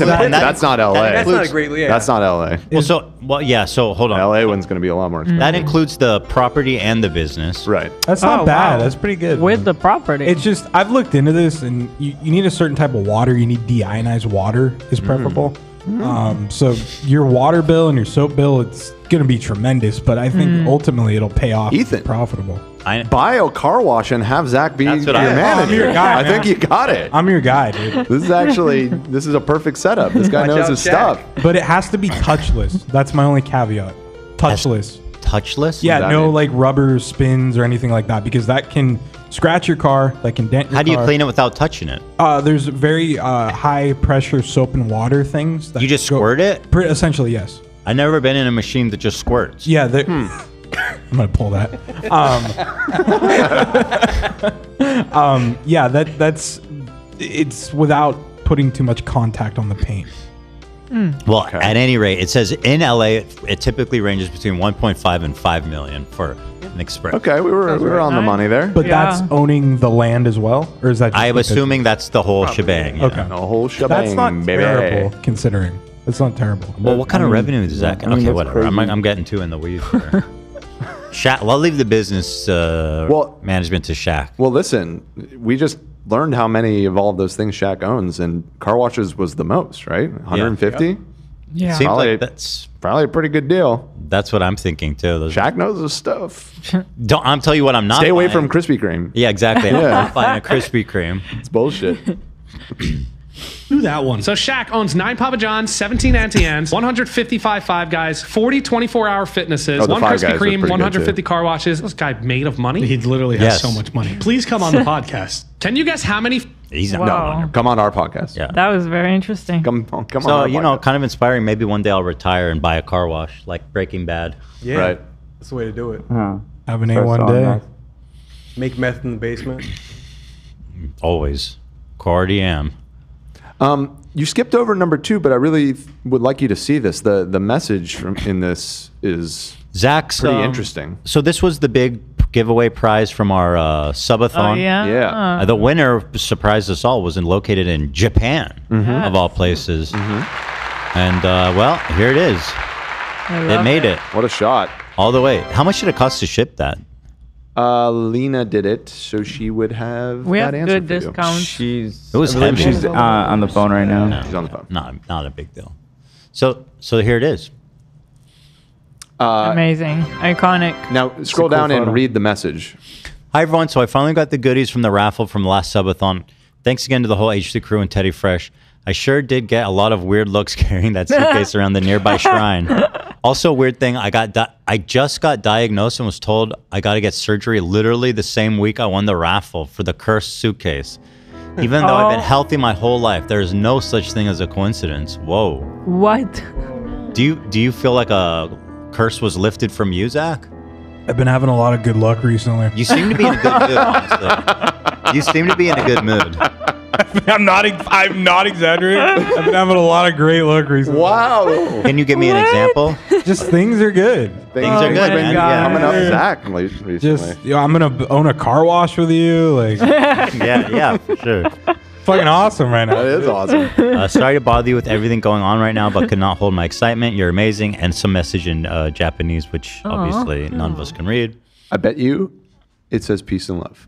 S3: not LA.
S8: That's not a great. Yeah.
S3: That's not LA.
S1: So hold on.
S3: LA one's gonna be a lot more expensive.
S1: That includes the property and the business.
S3: Right.
S10: That's not bad.
S4: wow.
S10: That's pretty good.
S4: With the property.
S10: It's just I've looked into this, and you need a certain type of water. You need deionized water is preferable. So your water bill and your soap bill, it's gonna be tremendous. But I think ultimately it'll pay off.
S3: Ethan.
S10: Profitable.
S3: Buy a car wash and have Zach be your
S1: That's what I-
S3: manager.
S10: I'm your guy,
S3: I
S10: man.
S3: think you got it.
S10: I'm your guy, dude.
S3: This is a perfect setup. This guy
S8: Watch
S3: knows
S8: out,
S3: his
S8: Shaq.
S3: stuff.
S10: But it has to be touchless. That's my only caveat. Touchless.
S1: Touchless?
S10: Yeah,
S3: that
S10: no
S3: mean?
S10: like rubber spins or anything like that, because that can scratch your car, that can dent your car.
S1: How do you clean it without touching it?
S10: There's very high pressure soap and water things. That
S1: You just squirt it?
S10: Essentially, yes.
S1: I've never been in a machine that just squirts.
S10: Yeah, I'm gonna pull that. Yeah, that's it's without putting too much contact on the paint.
S1: Well, at any rate, it says in LA, it typically ranges between 1.5 and 5 million for an express.
S3: Okay, we were on the money there.
S10: But that's owning the land as well, or is that? Just
S1: I am
S10: because-
S1: assuming that's the whole shebang. Yeah.
S10: Okay,
S3: The whole shebang,
S10: that's not
S3: baby.
S10: terrible considering. It's not terrible.
S1: Well, what kind of revenue does that?
S7: I mean,
S1: Okay,
S7: that's
S1: whatever.
S7: crazy.
S1: I'm getting too in the weeds here. Shaq, I'll leave the business management to Shaq.
S3: Well, listen, we just learned how many of all of those things Shaq owns, and car washes was the most, right? 150.
S4: Yeah.
S1: Seems
S3: Probably,
S1: like that's
S3: probably a pretty good deal.
S1: That's what I'm thinking too.
S3: Shaq knows his stuff.
S1: I'm telling you what I'm not.
S3: Stay away
S1: buying.
S3: from Krispy Kreme.
S1: Yeah, exactly. I'm
S3: Yeah.
S1: not buying a Krispy Kreme.
S3: It's bullshit.
S22: Do that one. So Shaq owns 9 Papa John's, 17 Auntie Anne's, 155 Five Guys, 40 24-hour fitnesses,
S3: Oh, the
S22: 1
S3: Five Guys
S22: Krispy
S3: are
S22: Kreme,
S3: pretty good,
S22: 150
S3: too.
S22: car washes. This guy made of money. He literally has so much money. Please come on the podcast. Can you guess how many?
S1: He's not.
S4: Wow.
S3: No, come on our podcast.
S1: Yeah.
S4: That was very interesting.
S3: Come on.
S1: So
S3: our
S1: you know,
S3: podcast.
S1: kind of inspiring. Maybe one day I'll retire and buy a car wash like Breaking Bad.
S8: Yeah,
S3: Right.
S8: that's the way to do it.
S10: Have an A1 day.
S8: Make meth in the basement.
S1: Always. Cardi am.
S3: You skipped over number 2, but I really would like you to see this. The message in this is
S1: Zach's
S3: pretty interesting.
S1: So this was the big giveaway prize from our subathon.
S4: Oh, yeah?
S3: Yeah.
S1: The winner surprised us all. Was located in Japan, of all places. And well, here it is. It made it
S3: What a shot.
S1: all the way. How much did it cost to ship that?
S3: Lena did it, so she would have
S4: We
S3: that
S4: have
S3: answer
S4: good
S3: for you.
S4: discounts.
S1: It was
S7: I believe
S1: heavy.
S7: she's on the phone right now.
S1: No,
S3: She's on the phone.
S1: Not a big deal. So here it is.
S4: Amazing. Iconic.
S3: Now scroll
S7: cool
S3: down and
S7: photo.
S3: read the message.
S1: Hi everyone. So I finally got the goodies from the raffle from last subathon. Thanks again to the whole H3 crew and Teddy Fresh. I sure did get a lot of weird looks carrying that suitcase around the nearby shrine. Also, weird thing, I just got diagnosed and was told I got to get surgery literally the same week I won the raffle for the cursed suitcase. Even though I've been healthy my whole life, there is no such thing as a coincidence. Whoa.
S4: What?
S1: Do you feel like a curse was lifted from you, Zach?
S10: I've been having a lot of good luck recently.
S1: You seem to be in a good mood, honestly. You seem to be in a good mood.
S10: I'm not exaggerating. I've been having a lot of great luck recently.
S3: Wow.
S1: Can you give me an example?
S10: Just things are good.
S1: Things are good,
S3: Been
S1: man.
S3: coming up
S10: Yeah.
S3: Zach recently.
S10: Just I'm gonna own a car wash with you. Like
S1: Yeah, for sure.
S10: fucking awesome right now.
S3: That is awesome.
S1: Sorry to bother you with everything going on right now, but could not hold my excitement. You're amazing. And some message in Japanese, which obviously none of us can read.
S3: I bet you it says peace and love.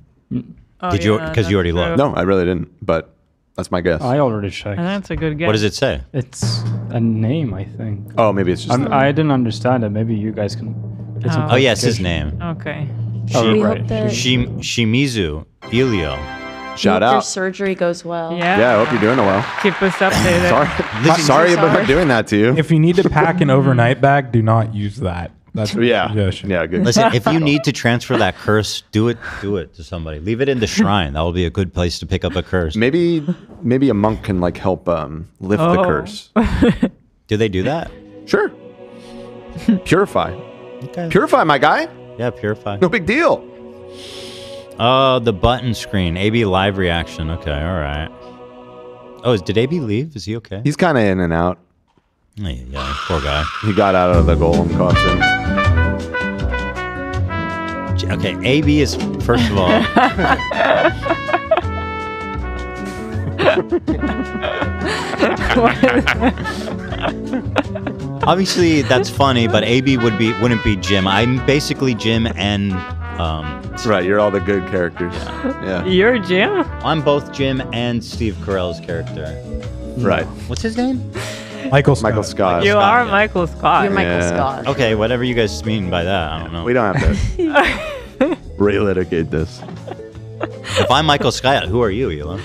S4: Oh,
S1: Did you?
S4: yeah,
S1: Because you already
S4: that's
S1: looked.
S4: true.
S3: No, I really didn't, but that's my guess.
S6: I already checked.
S4: That's a good guess.
S1: What does it say?
S6: It's a name, I think.
S3: Oh, maybe it's just.
S6: I didn't understand it. Maybe you guys can. It's
S4: Oh.
S1: Oh, yeah, it's his name.
S4: Okay.
S6: Oh,
S2: We
S6: right.
S2: hope that
S1: Shimizu Ilio.
S3: Shout
S2: your
S3: out.
S2: surgery goes well.
S4: Yeah.
S3: Yeah, I hope you're doing it well.
S4: Keep us updated.
S3: Sorry about
S2: sorry.
S3: doing that to you.
S10: If you need to pack an overnight bag, do not use that. That's
S3: Yeah.
S10: suggestion.
S3: Yeah, good.
S1: Listen, if you need to transfer that curse, do it to somebody. Leave it in the shrine. That will be a good place to pick up a curse.
S3: Maybe a monk can like help lift the curse.
S1: Do they do that?
S3: Sure. Purify.
S1: Okay.
S3: Purify, my guy.
S1: Yeah, purify.
S3: No big deal.
S1: Oh, the button screen. AB live reaction. Okay, all right. Oh, did AB leave? Is he okay?
S3: He's kind of in and out.
S1: Yeah, poor guy.
S3: He got out of the golem costume.
S1: Okay, AB is, first of all... Obviously, that's funny, but AB wouldn't be Jim. I'm basically Jim and...
S3: Right, you're all the good characters. Yeah.
S4: You're Jim?
S1: I'm both Jim and Steve Carell's character.
S3: Right.
S1: What's his name?
S10: Michael Scott.
S3: Michael Scott.
S4: You
S1: Scott,
S4: are
S1: yeah.
S4: Michael Scott.
S2: You're Michael
S3: Yeah.
S2: Scott.
S1: Okay, whatever you guys mean by that, I don't know.
S3: We don't have to relitigate this.
S1: If I'm Michael Scott, who are you, Elon?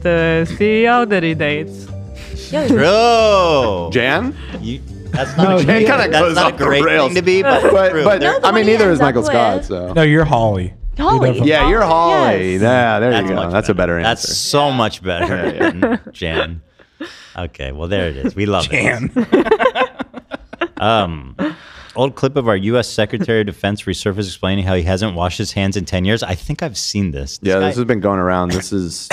S4: The CEO that he dates.
S1: Bro!
S3: Jan?
S1: That's not,
S3: Jan kind of goes
S1: that's not
S3: off
S1: a great
S3: the rails.
S1: thing to be, but, true.
S3: but
S2: No, the
S3: I mean,
S2: one he
S3: neither is
S2: ends up
S3: Michael Scott.
S2: with.
S3: So
S10: No, you're Holly.
S2: Holly.
S3: yeah, you're Holly.
S2: Yes.
S3: Yeah, there
S1: That's
S3: you go.
S1: much
S3: That's a better
S1: That's
S3: answer.
S1: so much better than Jan. Okay, well, there it is. We love
S10: Jan.
S1: it. Old clip of our U.S. Secretary of Defense resurfaced explaining how he hasn't washed his hands in 10 years. I think I've seen this.
S3: Yeah,
S1: guy-
S3: this has been going around. This is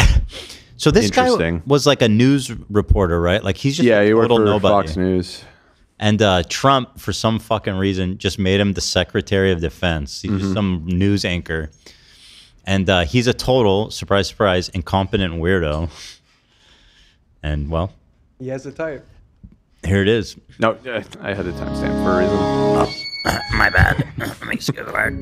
S1: So this guy
S3: interesting.
S1: was like a news reporter, right? Like he's just
S3: Yeah,
S1: a
S3: he worked
S1: total
S3: for
S1: nobody.
S3: Fox News.
S1: And Trump, for some fucking reason, just made him the Secretary of Defense. He's just some news anchor. And he's a total, surprise, surprise, incompetent weirdo. And well,
S8: He has a type.
S1: here it is.
S3: No, I had a timestamp for a reason.
S1: Oh, my bad. Let me just go back.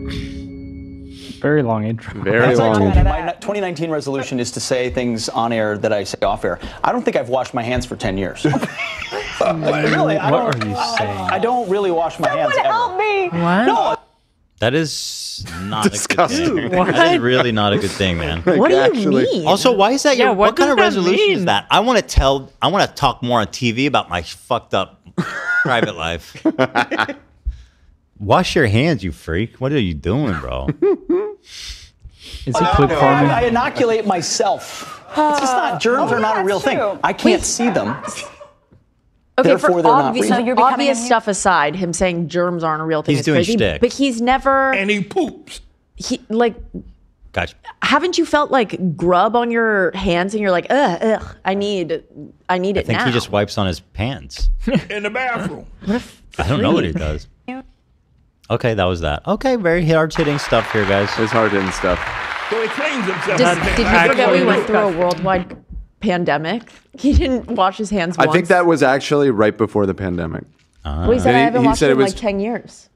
S6: Very long intro.
S3: Very long.
S9: My 2019 resolution is to say things on air that I say off air. I don't think I've washed my hands for 10 years. Really, I
S6: What
S9: don't,
S6: are you saying?
S9: I don't really wash my hands ever.
S2: Help me!
S4: What?
S9: No,
S1: That is not
S3: Disgusting.
S1: a good thing.
S4: What?
S1: That is really not a good thing, man.
S2: What do you
S3: Actually-
S2: mean?
S1: Also, why is that
S4: Yeah,
S1: your
S4: what
S1: what kind of
S4: does that
S1: resolution is
S4: mean?
S1: that? I want to talk more on TV about my fucked up private life. Wash your hands, you freak. What are you doing, bro?
S6: Is he clip farming?
S9: I inoculate myself. It's just not, germs are not a real thing. I can't see them.
S2: Okay,
S9: Therefore,
S2: for
S9: they're not
S2: obvious,
S9: real.
S2: so you're obvious stuff aside, him saying germs aren't a real thing
S1: He's
S2: is
S1: doing
S2: crazy.
S1: shtick.
S2: But he's never.
S8: And he poops.
S2: He like.
S1: Gotcha.
S2: Haven't you felt like grub on your hands and you're like, ugh, I need it
S1: I think
S2: now.
S1: he just wipes on his pants.
S21: In the bathroom.
S1: I don't know what he does. Okay, that was that. Okay, very hard-hitting stuff here, guys.
S3: It's hard-hitting stuff.
S21: So he cleans himself.
S2: Did you forget we went through a worldwide pandemic? He didn't wash his hands once.
S3: I think that was actually right before the pandemic.
S2: Well, he said
S3: Then
S2: I haven't washed
S3: said
S2: it
S3: it
S2: in
S3: was
S2: like 10 years.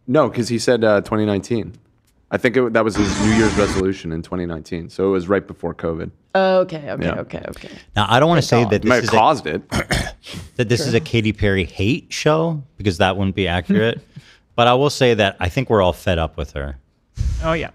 S3: no, because he said 2019. I think that was his New Year's resolution in 2019. So it was right before COVID.
S2: Okay.
S3: Yeah.
S1: Now, I don't want to say that
S3: Might
S1: this
S3: have
S1: is
S3: caused it.
S1: that this is a Katy Perry hate show, because that wouldn't be accurate. But I will say that I think we're all fed up with her.
S4: Oh yeah.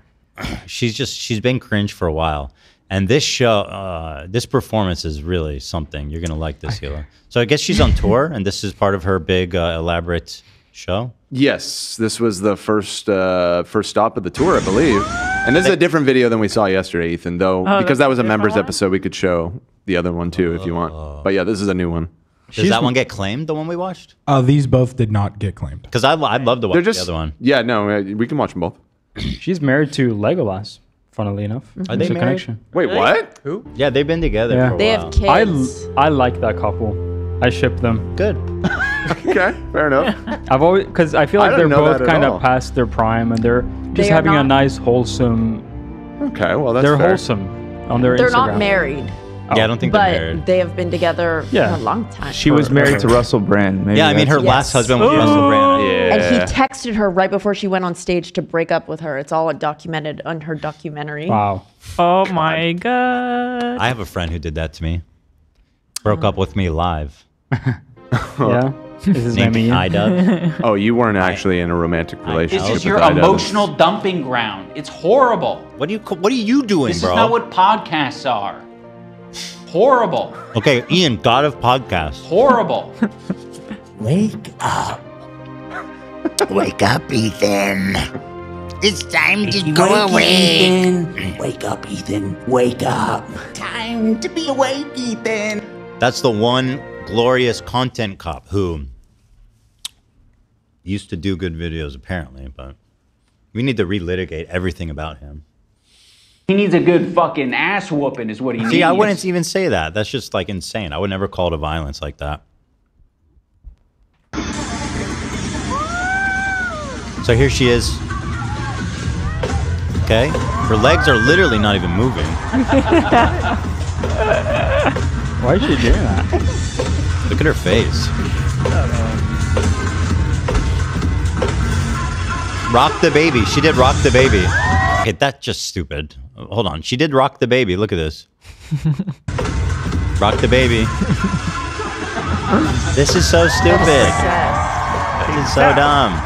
S1: She's been cringe for a while. And this show, this performance is really something. You're going to like this, Hila. So I guess she's on tour, and this is part of her big, elaborate show.
S3: Yes, this was the first stop of the tour, I believe. And this is a different video than we saw yesterday, Ethan, though. Because that was a members episode, we could show the other one too if you want. But yeah, this is a new one.
S1: Does that one get claimed, the one we watched?
S10: These both did not get claimed.
S1: Because I'd love to watch the other one.
S3: Yeah, no, we can watch them both.
S6: She's married to Legolas, funnily enough.
S1: Are they
S6: There's a
S1: married?
S6: connection.
S3: Wait, what?
S8: Who?
S1: Yeah, they've been together for a
S2: They
S1: while.
S2: have kids.
S6: I like that couple. I ship them.
S1: Good.
S3: Okay, fair enough.
S6: I've always, because I feel
S3: I
S6: like they're
S3: didn't know
S6: both
S3: that at
S6: kind
S3: all.
S6: of past their prime, and they're just
S2: They are
S6: having a
S2: not-
S6: nice, wholesome.
S3: Okay, well, that's
S6: They're
S3: fair.
S6: wholesome on their
S2: They're
S6: Instagram.
S2: not married,
S1: Yeah, I don't think they're
S2: but
S1: married.
S2: they have been together
S6: Yeah.
S2: for a long time.
S7: She was married to Russell Brand. Maybe
S1: Yeah, I mean, her
S7: that's-
S1: last husband was Russell Brand.
S3: Yeah.
S2: And he texted her right before she went on stage to break up with her. It's all documented on her documentary.
S6: Wow.
S4: Oh my god.
S1: I have a friend who did that to me. Broke up with me live.
S6: Yeah. Is his name
S1: Named
S6: Ian?
S1: Ida.
S3: Oh, you weren't actually in a romantic relationship.
S18: This is your
S3: with Ida.
S18: emotional dumping ground. It's horrible.
S1: What are you doing,
S18: This
S1: bro?
S18: is not what podcasts are. Horrible.
S1: Okay, Ian, God of podcasts.
S18: Horrible.
S13: Wake up. Wake up, Ethan. It's time to go away. Ethan. Wake up, Ethan. Wake up. Time to be awake, Ethan.
S1: That's the one glorious content cop who used to do good videos, apparently, but we need to relitigate everything about him.
S18: He needs a good fucking ass whooping is what he needs.
S1: See, I wouldn't even say that. That's just like insane. I would never call it a violence like that. So here she is. Okay. Her legs are literally not even moving.
S6: Why is she doing that?
S1: Look at her face. Rock the baby. She did rock the baby. Okay, that's just stupid. Hold on. She did rock the baby. Look at this. Rock the baby. This is so stupid. This is so dumb.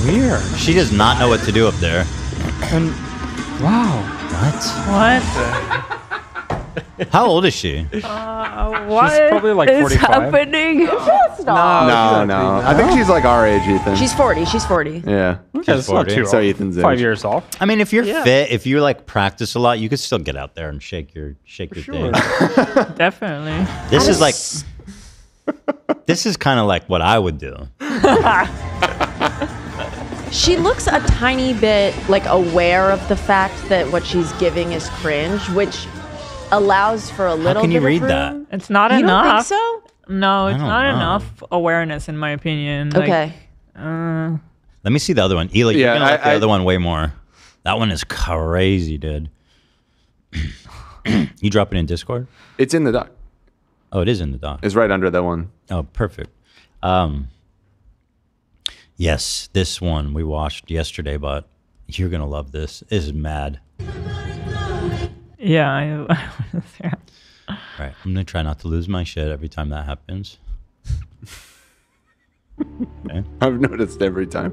S6: Weird.
S1: She does not know what to do up there.
S6: And wow.
S1: What? How old is she?
S4: What
S6: probably like
S4: is
S6: 45.
S4: happening?
S3: No, no. I think she's like our age, Ethan.
S2: She's 40. She's 40.
S3: Yeah.
S6: That's not too
S3: So
S6: old.
S3: Ethan's age.
S6: 5 years off.
S1: I mean, if you're
S2: Yeah.
S1: fit, if you like practice a lot, you could still get out there and shake your thing.
S4: Definitely.
S1: This is like, this is kind of like what I would do.
S2: She looks a tiny bit like aware of the fact that what she's giving is cringe, which allows for a little
S1: can you
S2: bit
S1: read
S2: of
S1: that?
S2: room.
S4: It's not
S2: You
S4: enough.
S2: don't think so?
S4: No, it's
S1: don't
S4: not
S1: know.
S4: enough awareness, in my opinion.
S2: Okay.
S1: Let me see the other one. Eli, you're
S3: Yeah,
S1: gonna like the
S3: I-
S1: other one way more. That one is crazy, dude. You drop it in Discord?
S3: It's in the doc.
S1: Oh, it is in the doc.
S3: It's right under that one.
S1: Oh, perfect. Yes, this one we watched yesterday, but you're gonna love this. This is mad.
S4: Yeah,
S1: Right, I'm gonna try not to lose my shit every time that happens. Okay.
S3: I've noticed every time.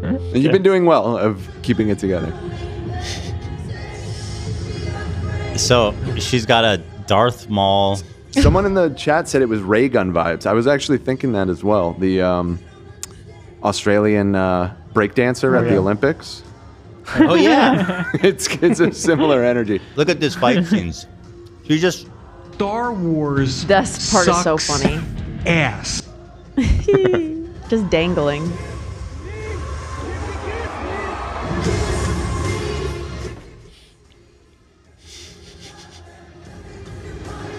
S3: And you've been doing well of keeping it together.
S1: So she's got a Darth Maul.
S3: Someone in the chat said it was ray gun vibes. I was actually thinking that as well. The Australian breakdancer at the Olympics.
S1: Oh yeah,
S3: it's a similar energy.
S1: Look at this fight scenes. She just
S8: Star Wars.
S2: This part is so funny.
S8: Ass.
S2: Just dangling.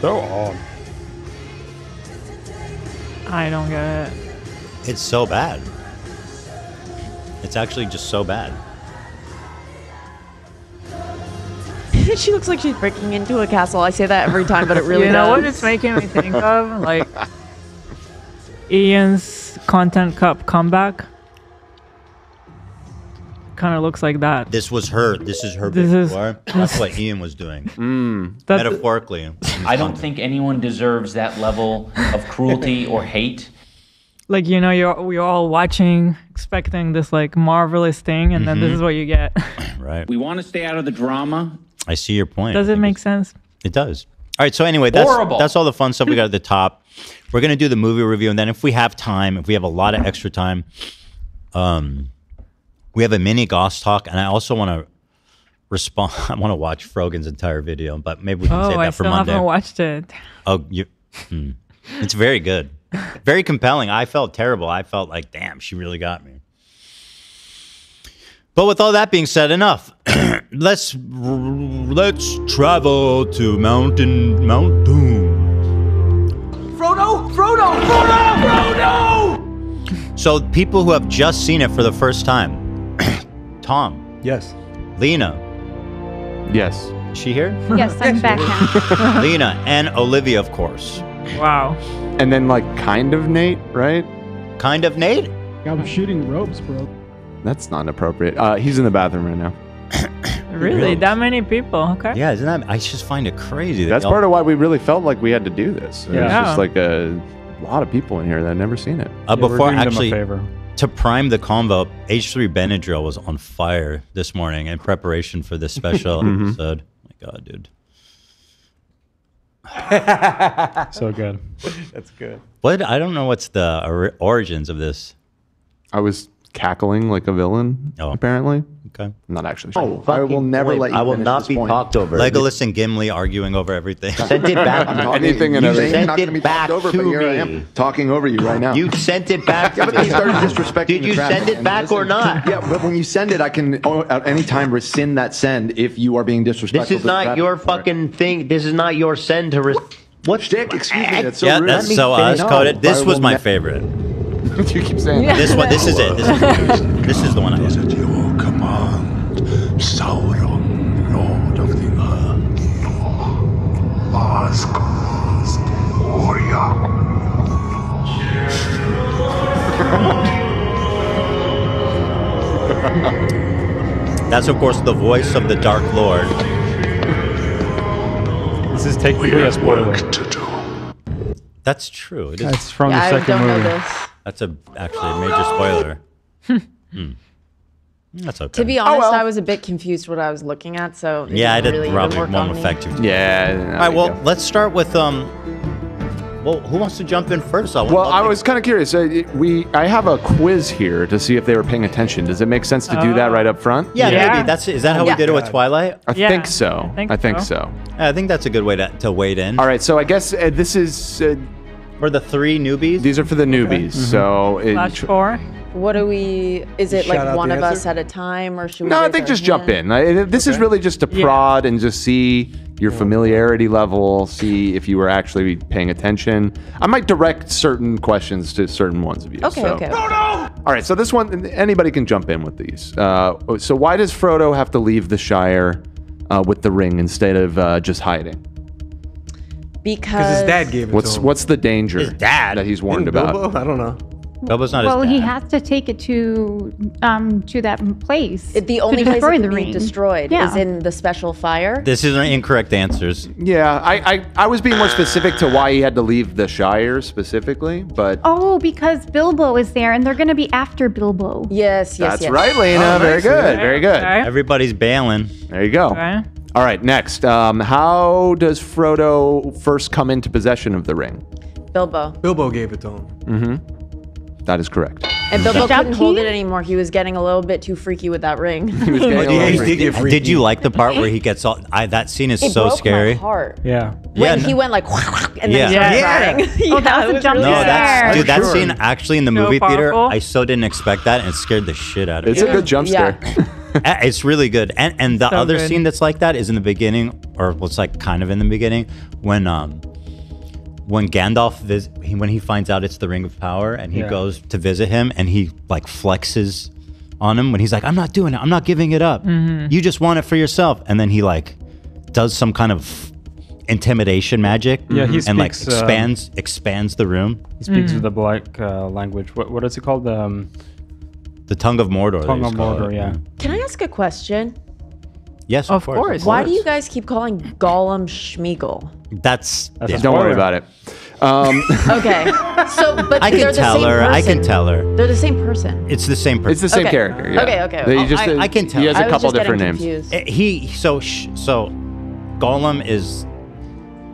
S6: So odd.
S4: I don't get it.
S1: It's so bad. It's actually just so bad.
S2: She looks like she's breaking into a castle. I say that every time, but it really
S4: You know
S2: does.
S4: what it's making me think of? Like Ian's Content Cup comeback. Kind of looks like that.
S1: This was her. This is her
S4: This is-
S1: before. That's what Ian was doing.
S4: That's-
S1: Metaphorically.
S18: I don't think anyone deserves that level of cruelty or hate.
S4: Like, you know, we're all watching, expecting this like marvelous thing, and then this is what you get.
S1: Right.
S18: We want to stay out of the drama.
S1: I see your point.
S4: Does it make sense?
S1: It does. All right. So anyway, that's all the fun stuff we got at the top. We're gonna do the movie review, and then if we have time, if we have a lot of extra time, we have a mini Goss talk, and I also want to respond. I want to watch Frogan's entire video, but maybe we can save that
S4: I
S1: for
S4: still
S1: Monday.
S4: haven't watched it.
S1: Oh, it's very good, very compelling. I felt terrible. I felt like, damn, she really got me. But with all that being said, enough. Let's travel to Mount Doom. Frodo! So people who have just seen it for the first time, Tom.
S10: Yes.
S1: Lena.
S3: Yes.
S1: Is she here?
S15: Yes, I'm back now.
S1: Lena and Olivia, of course.
S4: Wow.
S3: And then like kind of Nate, right?
S1: Kind of Nate?
S11: I'm shooting ropes, bro.
S3: That's not appropriate. He's in the bathroom right now.
S4: Really? That many people? Okay.
S1: Yeah, isn't that? I just find it crazy.
S3: That's part of why we really felt like we had to do this. There's
S4: Yeah.
S3: just like a lot of people in here that had never seen it.
S1: Before actually, to prime the convo, H3Benadryl was on fire this morning in preparation for this special episode. Oh my God, dude.
S6: So good.
S8: That's good.
S1: What? I don't know what's the origins of this.
S3: I was cackling like a villain, apparently.
S1: Okay.
S3: I'm not actually
S1: Oh,
S3: sure.
S1: I will never let you
S3: I will
S1: finish
S3: not
S1: this
S3: be
S1: point.
S3: talked over.
S1: Legolas and Gimli arguing over everything.
S3: Sent it back. Anything and everything.
S1: Sent
S3: Not gonna be
S1: it back
S3: talked over,
S1: to
S3: but here I
S1: me.
S3: am, talking over you right now.
S1: You sent it back.
S3: Yeah, but then you started disrespecting
S1: Did
S3: the
S1: you
S3: traffic.
S1: send it
S3: And
S1: back or not?
S3: Yeah, but when you send it, I can at any time rescind that send if you are being disrespectful.
S17: This is not your fucking thing. This is not your send to. What's
S3: Dick? Excuse me. That's so
S1: Yeah,
S3: rude.
S1: that's so us coded. This was my favorite.
S3: You keep saying
S1: This one. This is it. This is the one I
S21: Is at your command, Sauron, Lord of the Earth. Ask, warrior.
S1: That's of course the voice of the Dark Lord.
S6: This is technically a spoiler.
S1: That's true. It is.
S6: That's from the second movie.
S1: That's actually a major spoiler. That's okay.
S2: To be honest, I was a bit confused what I was looking at, so it
S1: Yeah, I
S2: didn't
S1: did
S2: really even
S1: probably
S2: work
S1: won't
S2: on me.
S1: affect you.
S3: Yeah.
S1: All right. Well, let's start with Well, who wants to jump in first?
S3: Well, I was kind of curious. I have a quiz here to see if they were paying attention. Does it make sense to do that right up front?
S1: Yeah, maybe. Is that how we did it with Twilight?
S3: I think so. I think so.
S1: I think that's a good way to wade in.
S3: All right, so I guess this is
S1: for the 3 newbies.
S3: These are for the newbies. So
S4: Flash 4.
S2: What do we? Is it
S3: Shout
S2: like
S3: out
S2: one
S3: the
S2: of
S3: answer?
S2: us at a time, or should we?
S3: No, I
S2: raise
S3: think
S2: our
S3: just jump
S2: hand?
S3: in. This is really just to prod and just see your familiarity level, see if you were actually paying attention. I might direct certain questions to certain ones of you.
S2: Okay,
S3: so.
S2: okay.
S3: All right, so this one, anybody can jump in with these. So why does Frodo have to leave the Shire with the ring instead of just hiding?
S2: Because
S8: his dad gave it to him.
S3: What's the danger
S1: His dad?
S3: that he's warned about?
S8: Bilbo? I don't know.
S1: Bilbo's not
S15: Well,
S1: his
S15: he
S1: dad.
S15: has to take it to that place.
S2: the only
S15: to
S2: place
S15: destroy
S2: it
S15: the
S2: can be
S15: ring.
S2: destroyed
S15: Yeah.
S2: is in the special fire.
S1: This is incorrect answers.
S3: Yeah, I was being more specific to why he had to leave the Shire specifically, but
S15: Oh, because Bilbo is there, and they're going to be after Bilbo.
S2: Yes,
S3: that's right, Lena. Very good, very good.
S1: Everybody's bailing.
S3: There you go. All right, next. How does Frodo first come into possession of the ring?
S2: Bilbo.
S8: Bilbo gave it to him.
S3: Mm-hmm. That is correct.
S2: And Bilbo
S15: Good job,
S2: couldn't hold
S15: team.
S2: it anymore. He was getting a little bit too freaky with that ring.
S3: He was getting a little freaky.
S1: Did you like the part where he gets all? That scene is
S2: It
S1: so
S2: broke
S1: scary.
S2: my heart.
S6: Yeah.
S2: When he went like, and then he started crying.
S15: Oh, that was a jump
S1: No,
S15: scare.
S1: dude, that scene actually in the
S4: So
S1: movie theater,
S4: powerful.
S1: I so didn't expect that, and it scared the shit out of me.
S3: It's a good jump scare.
S1: It's really good. And the
S4: So
S1: other
S4: good.
S1: scene that's like that is in the beginning, or what's like kind of in the beginning, when Gandalf when he finds out it's the Ring of Power and he goes to visit him and he like flexes on him when he's like, I'm not doing it, I'm not giving it up. You just want it for yourself. And then he like does some kind of intimidation magic.
S6: Yeah, he
S1: and like
S6: speaks,
S1: expands the room.
S6: He speaks with the black language. What is it called?
S1: The Tongue of Mordor.
S6: Tongue of Mordor, yeah.
S2: Can I ask a question?
S1: Yes, of course.
S2: Why do you guys keep calling Gollum Schmeagol?
S1: That's
S3: don't worry about it.
S2: Okay. So, but
S1: I
S2: they're
S1: can tell
S2: the same
S1: her.
S2: person.
S1: I can tell her.
S2: They're the same person.
S1: It's the same person.
S3: It's the same
S2: Okay.
S3: character. Yeah.
S2: Okay.
S3: They
S2: Oh,
S3: just,
S1: I can tell.
S3: He has
S2: I
S3: a
S2: was
S3: couple
S2: just getting
S3: different names.
S2: confused.
S1: So Gollum is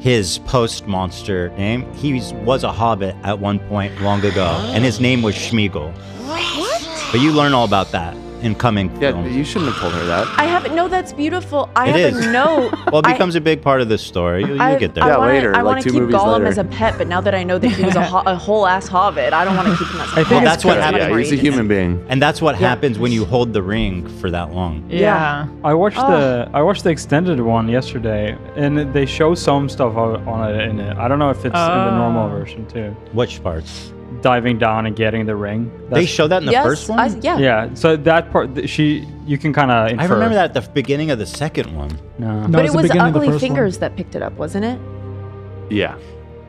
S1: his post-monster name. He was a hobbit at one point long ago, and his name was Schmeagol.
S2: What?
S1: But you learn all about that in coming films.
S3: You shouldn't have told her that.
S2: I haven't. No, that's beautiful. I
S1: It
S2: have
S1: is.
S2: a note.
S1: Well, it becomes a big part of this story. You'll get there.
S2: I want to keep Gollum as a pet, but now that I know that he was a whole ass hobbit, I don't want to keep him as a pet.
S1: Well, that's what happens.
S3: Yeah, he's a human being.
S1: And that's what happens when you hold the ring for that long.
S4: Yeah.
S6: I watched the extended one yesterday, and they show some stuff on it in it. I don't know if it's in the normal version too.
S1: Which parts?
S6: Diving down and getting the ring.
S1: They show that in the first one?
S2: Yeah.
S6: Yeah. So that part, you can kind of infer.
S1: I remember that at the beginning of the second one.
S6: No.
S2: But it was Ugly Fingers that picked it up, wasn't it?
S3: Yeah.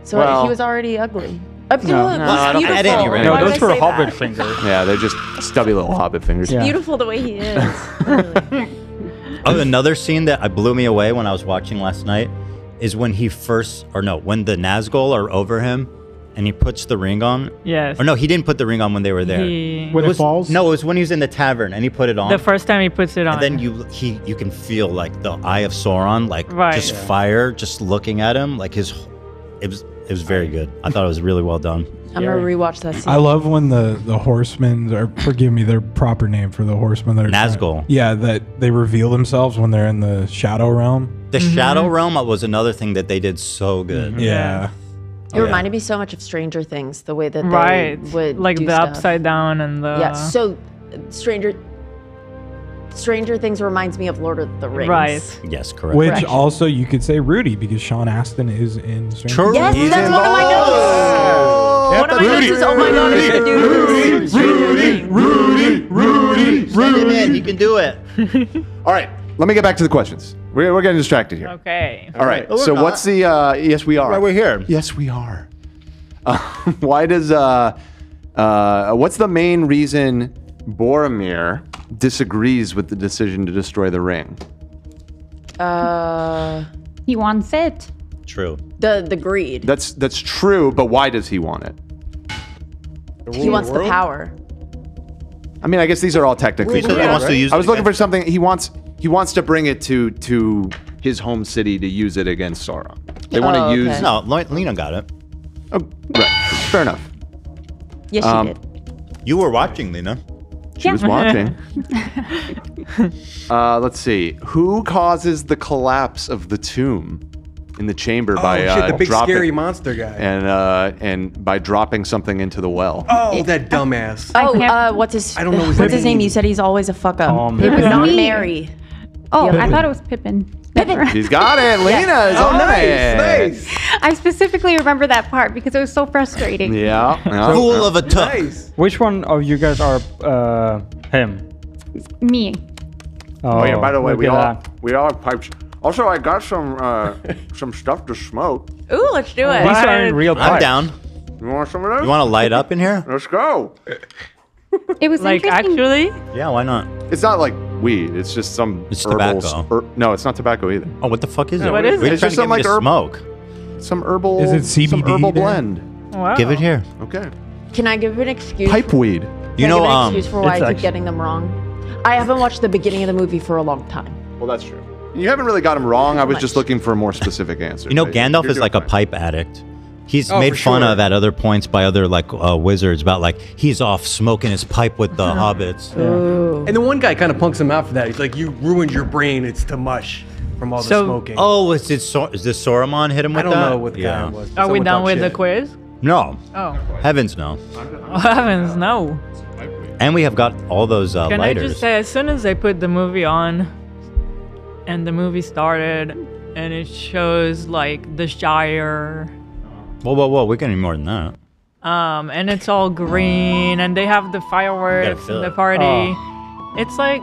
S2: So he was already ugly.
S6: No,
S2: It's
S1: I don't-
S2: beautiful.
S1: at any rate.
S6: No,
S2: Why did
S6: those
S2: I
S6: were
S2: say
S6: hobbit
S2: that?
S6: fingers.
S3: Yeah, they're just stubby little hobbit fingers.
S6: Yeah.
S2: Beautiful the way he is.
S1: Oh, another scene that blew me away when I was watching last night is when when the Nazgul are over him and he puts the ring on.
S4: Yes.
S1: Or no, he didn't put the ring on when they were there.
S11: When it falls?
S1: No, it was when he was in the tavern and he put it on.
S4: The first time he puts it on.
S1: And then you can feel like the eye of Sauron, like just fire, just looking at him, like it was very good. I thought it was really well done.
S2: I'm gonna rewatch that scene.
S10: I love when the horsemen, or forgive me, their proper name for the horsemen that are
S1: Nazgul.
S10: Yeah, that they reveal themselves when they're in the Shadow Realm.
S1: The Shadow Realm was another thing that they did so good.
S10: Yeah.
S2: It reminded me so much of Stranger Things, the way that
S4: right.
S2: they would
S4: like
S2: do
S4: the
S2: stuff.
S4: upside down and the
S2: Yeah. So Stranger Things reminds me of Lord of the Rings.
S4: Right.
S1: Yes, correct.
S10: Which
S2: Correction.
S10: also you could say Rudy, because Sean Astin is in Stranger
S1: True.
S2: Yes,
S1: He's
S2: that's one of my notes. One of my notes is, oh my god, I can do this.
S1: Send him in. He can do it.
S3: All right, let me get back to the questions. We're getting distracted here.
S4: Okay.
S3: All right.
S1: No, we're
S3: So
S1: not.
S3: what's the? Yes, we are.
S1: Right, we're here.
S3: Yes, we are. Why does? What's the main reason Boromir disagrees with the decision to destroy the ring?
S15: He wants it.
S1: True.
S2: The greed.
S3: That's true, but why does he want it?
S2: He wants the power.
S3: I mean, I guess these are all technically.
S1: He wants to use
S3: I was
S1: it
S3: looking for something. He wants to bring it to his home city to use it against Sauron. They want to use.
S1: No, Lena got it.
S3: Oh, right. Fair enough.
S2: Yes, she did.
S1: You were watching, Lena.
S3: She was watching. Let's see. Who causes the collapse of the tomb in the chamber by
S8: the big
S3: dropping,
S8: scary monster guy.
S3: and by dropping something into the well?
S8: Oh, that dumbass.
S2: Oh, what's his?
S8: I don't know his
S2: what's his
S8: name.
S2: name. You said he's always a fuck up.
S15: Pippin.
S2: Not
S15: Me.
S2: Mary.
S15: Oh,
S2: The other
S15: I
S2: one.
S15: thought it was Pippin.
S3: She's got it. Lena is
S8: Oh,
S3: on
S8: nice,
S3: it.
S8: nice.
S15: I specifically remember that part because it was so frustrating.
S3: Yeah.
S1: Fool of a tuck.
S6: Which one of you guys are him?
S15: Me.
S3: Oh yeah. By the way,
S6: look
S3: we
S6: at
S3: all
S6: that.
S3: have pipes. Also, I got some stuff to smoke.
S2: Ooh, let's do it.
S6: These are in real
S1: I'm
S6: pipes.
S1: down.
S3: You want some of this?
S1: You want to light up in here?
S3: Let's go.
S15: It was
S4: Like
S15: interesting.
S4: actually?
S1: Yeah, why not?
S3: It's not like weed. It's just some
S1: It's
S3: herbal
S1: tobacco.
S3: no, it's not tobacco either.
S1: Oh, what the fuck is it?
S4: What is
S1: We're
S4: it?
S3: It's
S1: trying
S3: just
S1: to
S3: some
S1: get me
S3: like
S1: to smoke.
S3: Some herbal.
S10: Is it
S3: Some
S10: CBD
S3: herbal
S10: there?
S3: blend.
S4: Wow.
S1: Give it here.
S3: Okay.
S2: Can I give an excuse?
S3: Pipe weed.
S1: You
S2: Can I
S1: know,
S2: give an excuse for why I
S6: it's
S2: keep getting them wrong? I haven't watched the beginning of the movie for a long time.
S3: Well, that's true. You haven't really got him wrong. I was just looking for a more specific answer.
S1: you know,
S3: But
S1: Gandalf
S3: you're
S1: is
S3: doing
S1: like a
S3: fine.
S1: pipe addict. He's
S8: Oh,
S1: made
S8: for
S1: fun
S8: sure.
S1: of at other points by other like wizards about like he's off smoking his pipe with the hobbits.
S2: Ooh.
S8: And the one guy kind of punks him out for that. He's like, "You ruined your brain. It's to mush from all the
S4: So-
S8: smoking."
S1: Oh, is this Saruman hit him with
S8: I don't
S1: that?
S8: know what the guy was.
S4: Are we
S8: Someone
S4: done
S8: talk
S4: with the
S8: shit.
S4: quiz?
S1: No.
S4: Oh.
S1: Heavens no.
S4: Oh, heavens, no.
S1: And we have got all those
S4: Can
S1: lighters.
S4: I just say, as soon as I put the movie on, and the movie started, and it shows like the Shire,
S1: Whoa, we're getting more than that.
S4: and it's all green, and they have the fireworks
S1: feel
S4: and the
S1: it.
S4: party. It's like,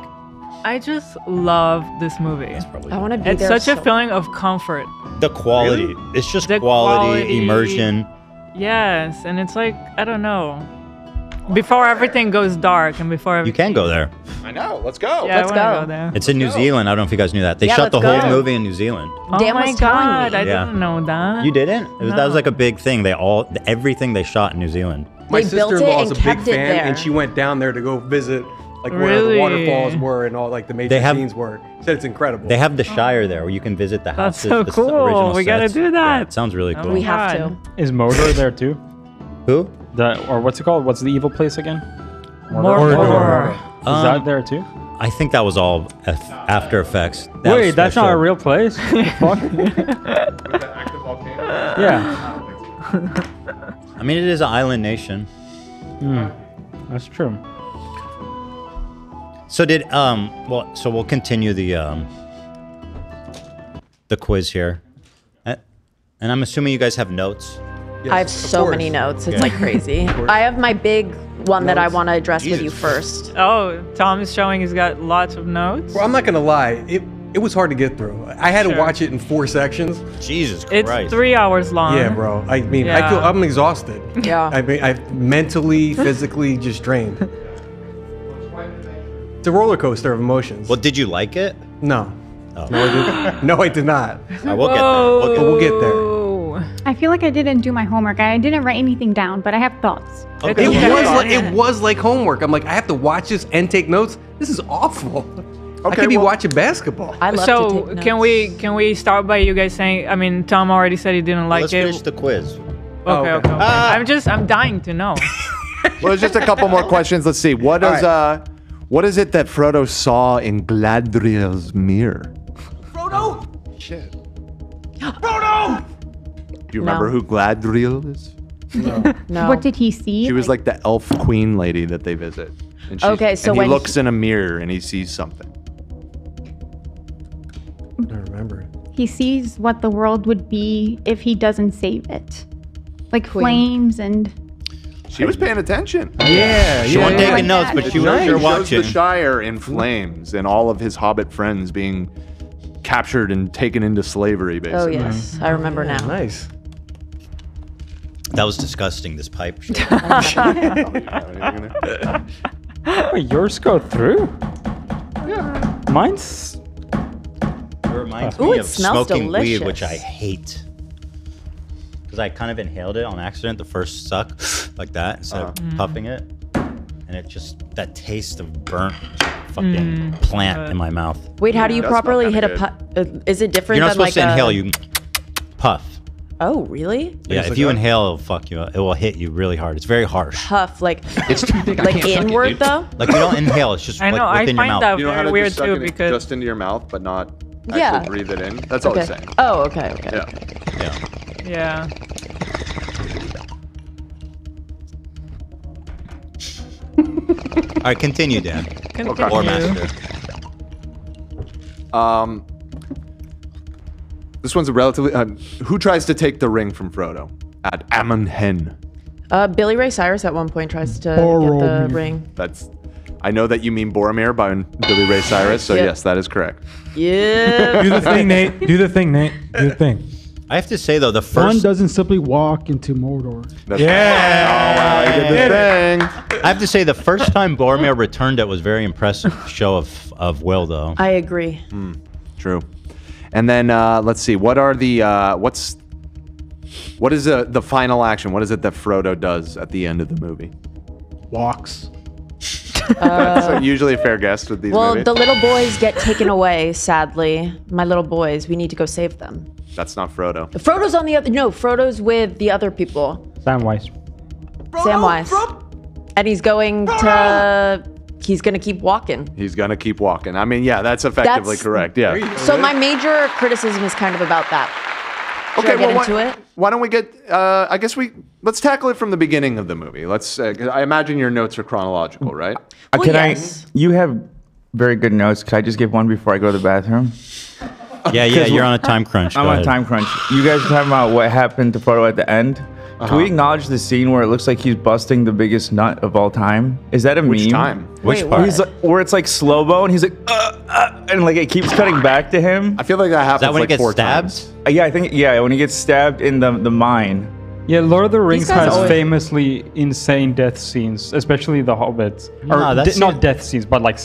S4: I just love this movie.
S2: I want to be
S4: It's
S2: there.
S4: such a
S2: so-
S4: feeling of comfort.
S1: The quality. It's just
S4: The
S1: quality,
S4: quality.
S1: immersion.
S4: Yes, and it's like, I don't know. Before everything goes dark and before
S1: You
S4: everything...
S1: can go there.
S3: I know. Let's go.
S4: Yeah,
S2: Let's
S4: I wanna
S2: go.
S4: go there.
S1: It's in New Zealand. I don't know if you guys knew that. They
S2: Yeah,
S1: shot the
S2: let's
S1: whole
S2: go.
S1: movie in New Zealand.
S4: Oh
S2: Dan
S4: my
S2: was telling
S4: god,
S2: me.
S4: I
S1: Yeah.
S4: didn't know that.
S1: You didn't? That was
S4: No.
S1: like a big thing. Everything they shot in New Zealand.
S8: My
S2: They built it
S8: sister-in-law is
S2: and
S8: a big
S2: kept it
S8: fan,
S2: there.
S8: and she went down there to go visit like where
S4: Really?
S8: the waterfalls were and all like the major
S1: They have-
S8: scenes were. Said it's incredible.
S1: They have the Shire there where you can visit the
S4: That's
S1: houses.
S4: so
S1: the
S4: cool.
S1: original
S4: We gotta
S1: sets.
S4: do that.
S1: Yeah, it sounds really
S4: Oh
S1: cool.
S2: We have
S4: God.
S2: to.
S6: Is Mordor there too?
S1: Who?
S6: Or what's it called? What's the evil place again?
S4: Mordor.
S6: Is that there too?
S1: I think that was all After Effects. That was
S6: Wait, that's not a
S1: special.
S6: real place? What the fuck? Yeah.
S1: I mean, it is an island nation.
S6: That's true.
S1: So so we'll continue the quiz here. And I'm assuming you guys have notes.
S8: Yes,
S2: I have
S8: of
S2: so
S8: course.
S2: many notes. It's
S1: Yeah.
S2: like crazy. I have my big one that I want to address with you first.
S4: Oh, Tom is showing he's got lots of notes.
S8: Well, I'm not gonna lie. It was hard to get through. I had to
S4: Sure.
S8: watch it in 4 sections.
S1: Jesus
S4: It's
S1: Christ.
S4: 3 hours long.
S8: Yeah, bro. I mean,
S4: Yeah.
S8: I'm exhausted.
S2: Yeah.
S8: I mean, I'm mentally, physically just drained. It's a roller coaster of emotions.
S1: Well, did you like it?
S8: No.
S1: Oh.
S8: No, I did. No, I did not.
S1: I will get there.
S8: We'll get there.
S15: I feel like I didn't do my homework. I didn't write anything down, but I have thoughts.
S1: Okay.
S8: It was like homework. I'm like, I have to watch this and take notes. This is awful. I could be watching basketball.
S2: I love to
S4: So
S2: take
S4: can
S2: notes.
S4: we start by you guys saying? I mean, Tom already said he didn't like
S1: Let's
S4: it.
S1: finish the quiz.
S4: Okay, okay. I'm dying to know.
S3: Well, there's just a couple more questions. Let's see. What is it that Frodo saw in Gladriel's mirror?
S12: Frodo?
S8: Shit.
S12: Frodo!
S3: Do you remember who Gladriel is?
S2: No.
S15: What did he see?
S3: She was like the elf queen lady that they visit. And
S2: Okay, so
S3: and he
S2: when
S3: looks in a mirror and he sees something.
S8: I don't remember it.
S15: He sees what the world would be if he doesn't save it. Like flames and...
S3: She was paying attention.
S8: Yeah,
S1: She wasn't taking notes, but she was
S3: It
S1: sure
S3: shows
S1: watching.
S3: the Shire in flames and all of his Hobbit friends being captured and taken into slavery,
S2: Oh
S3: basically.
S2: yes, I remember now.
S8: Nice.
S1: That was disgusting, this pipe.
S6: Wait, yours go through? Yeah. Mine's...
S1: It reminds
S2: Ooh,
S1: me
S2: it
S1: of
S2: smells
S1: smoking weed,
S2: delicious.
S1: which I hate. Because I kind of inhaled it on accident, the first suck, like that, instead of puffing it. And it just, that taste of burnt fucking plant in my mouth.
S2: Wait, how do you
S3: That smell
S2: properly
S3: kinda
S2: hit a puff? Is it different
S1: You're not
S2: than
S1: supposed
S2: like
S1: to inhale,
S2: a...
S1: you puff.
S2: Oh, really?
S1: Yeah, if you inhale, it'll fuck you up. It will hit you really hard. It's very harsh.
S2: Puff, like
S19: It's too thick. I
S2: like
S19: can't suck it,
S2: inward
S19: dude.
S2: though?
S1: Like you don't inhale, it's just
S4: I
S1: like
S4: know. I
S1: within your
S4: find
S1: mouth.
S4: that
S3: You know how
S4: very
S3: to
S4: weird
S3: just suck
S4: too
S3: it
S4: because
S3: just into your mouth, but not actually
S2: Yeah.
S3: breathe it in. That's all
S2: Okay.
S3: he's saying.
S2: Oh, okay, okay.
S3: Yeah.
S1: Yeah.
S4: yeah.
S1: All right, continue, Dan.
S4: Continue.
S1: Or Master.
S3: This one's a relatively. Who tries to take the ring from Frodo? At Ammon Hen.
S2: Billy Ray Cyrus at one point tries to get the ring.
S3: That's. I know that you mean Boromir by Billy Ray Cyrus, so yes, that is correct.
S2: Yeah.
S10: Do the thing, Nate. Do the thing, Nate. Do the thing.
S1: I have to say though, the
S11: One
S1: first
S11: doesn't simply walk into Mordor.
S3: Yeah. Oh, wow, you did the thing.
S1: I have to say the first time Boromir returned it was very impressive show of will though.
S2: I agree.
S3: True. And then let's see. What are the what is the final action? What is it that Frodo does at the end of the movie?
S11: Walks.
S3: That's usually a fair guess with these movies.
S2: The little boys get taken away, sadly. My little boys, we need to go save them.
S3: That's not Frodo.
S2: Frodo's on the other, no, Frodo's with the other people.
S6: Samwise.
S2: Samwise. And he's going to keep walking.
S3: He's gonna keep walking. I mean, yeah, that's effectively correct. Yeah.
S2: So my major criticism is kind of about that. Should I get into it?
S3: Why don't we get? I guess let's tackle it from the beginning of the movie. Let's. I imagine your notes are chronological, right?
S7: You have very good notes. Can I just give one before I go to the bathroom?
S1: Yeah, you're on a time crunch.
S7: I'm on a time crunch. You guys are talking about what happened to Frodo at the end. Can we acknowledge the scene where it looks like he's busting the biggest nut of all time? Is that a meme?
S3: Which time?
S1: Which part?
S7: He's like, where it's like slow-mo and he's like, and like it keeps cutting back to him.
S3: I feel like that happens
S1: Is that when
S3: like
S1: he gets
S3: 4
S1: stabbed?
S3: times.
S7: Yeah, I think when he gets stabbed in the mine.
S6: Yeah, Lord of the Rings
S2: guys
S6: has
S2: always-
S6: famously insane death scenes, especially the Hobbits.
S1: Nah, that's
S6: Not death scenes, but like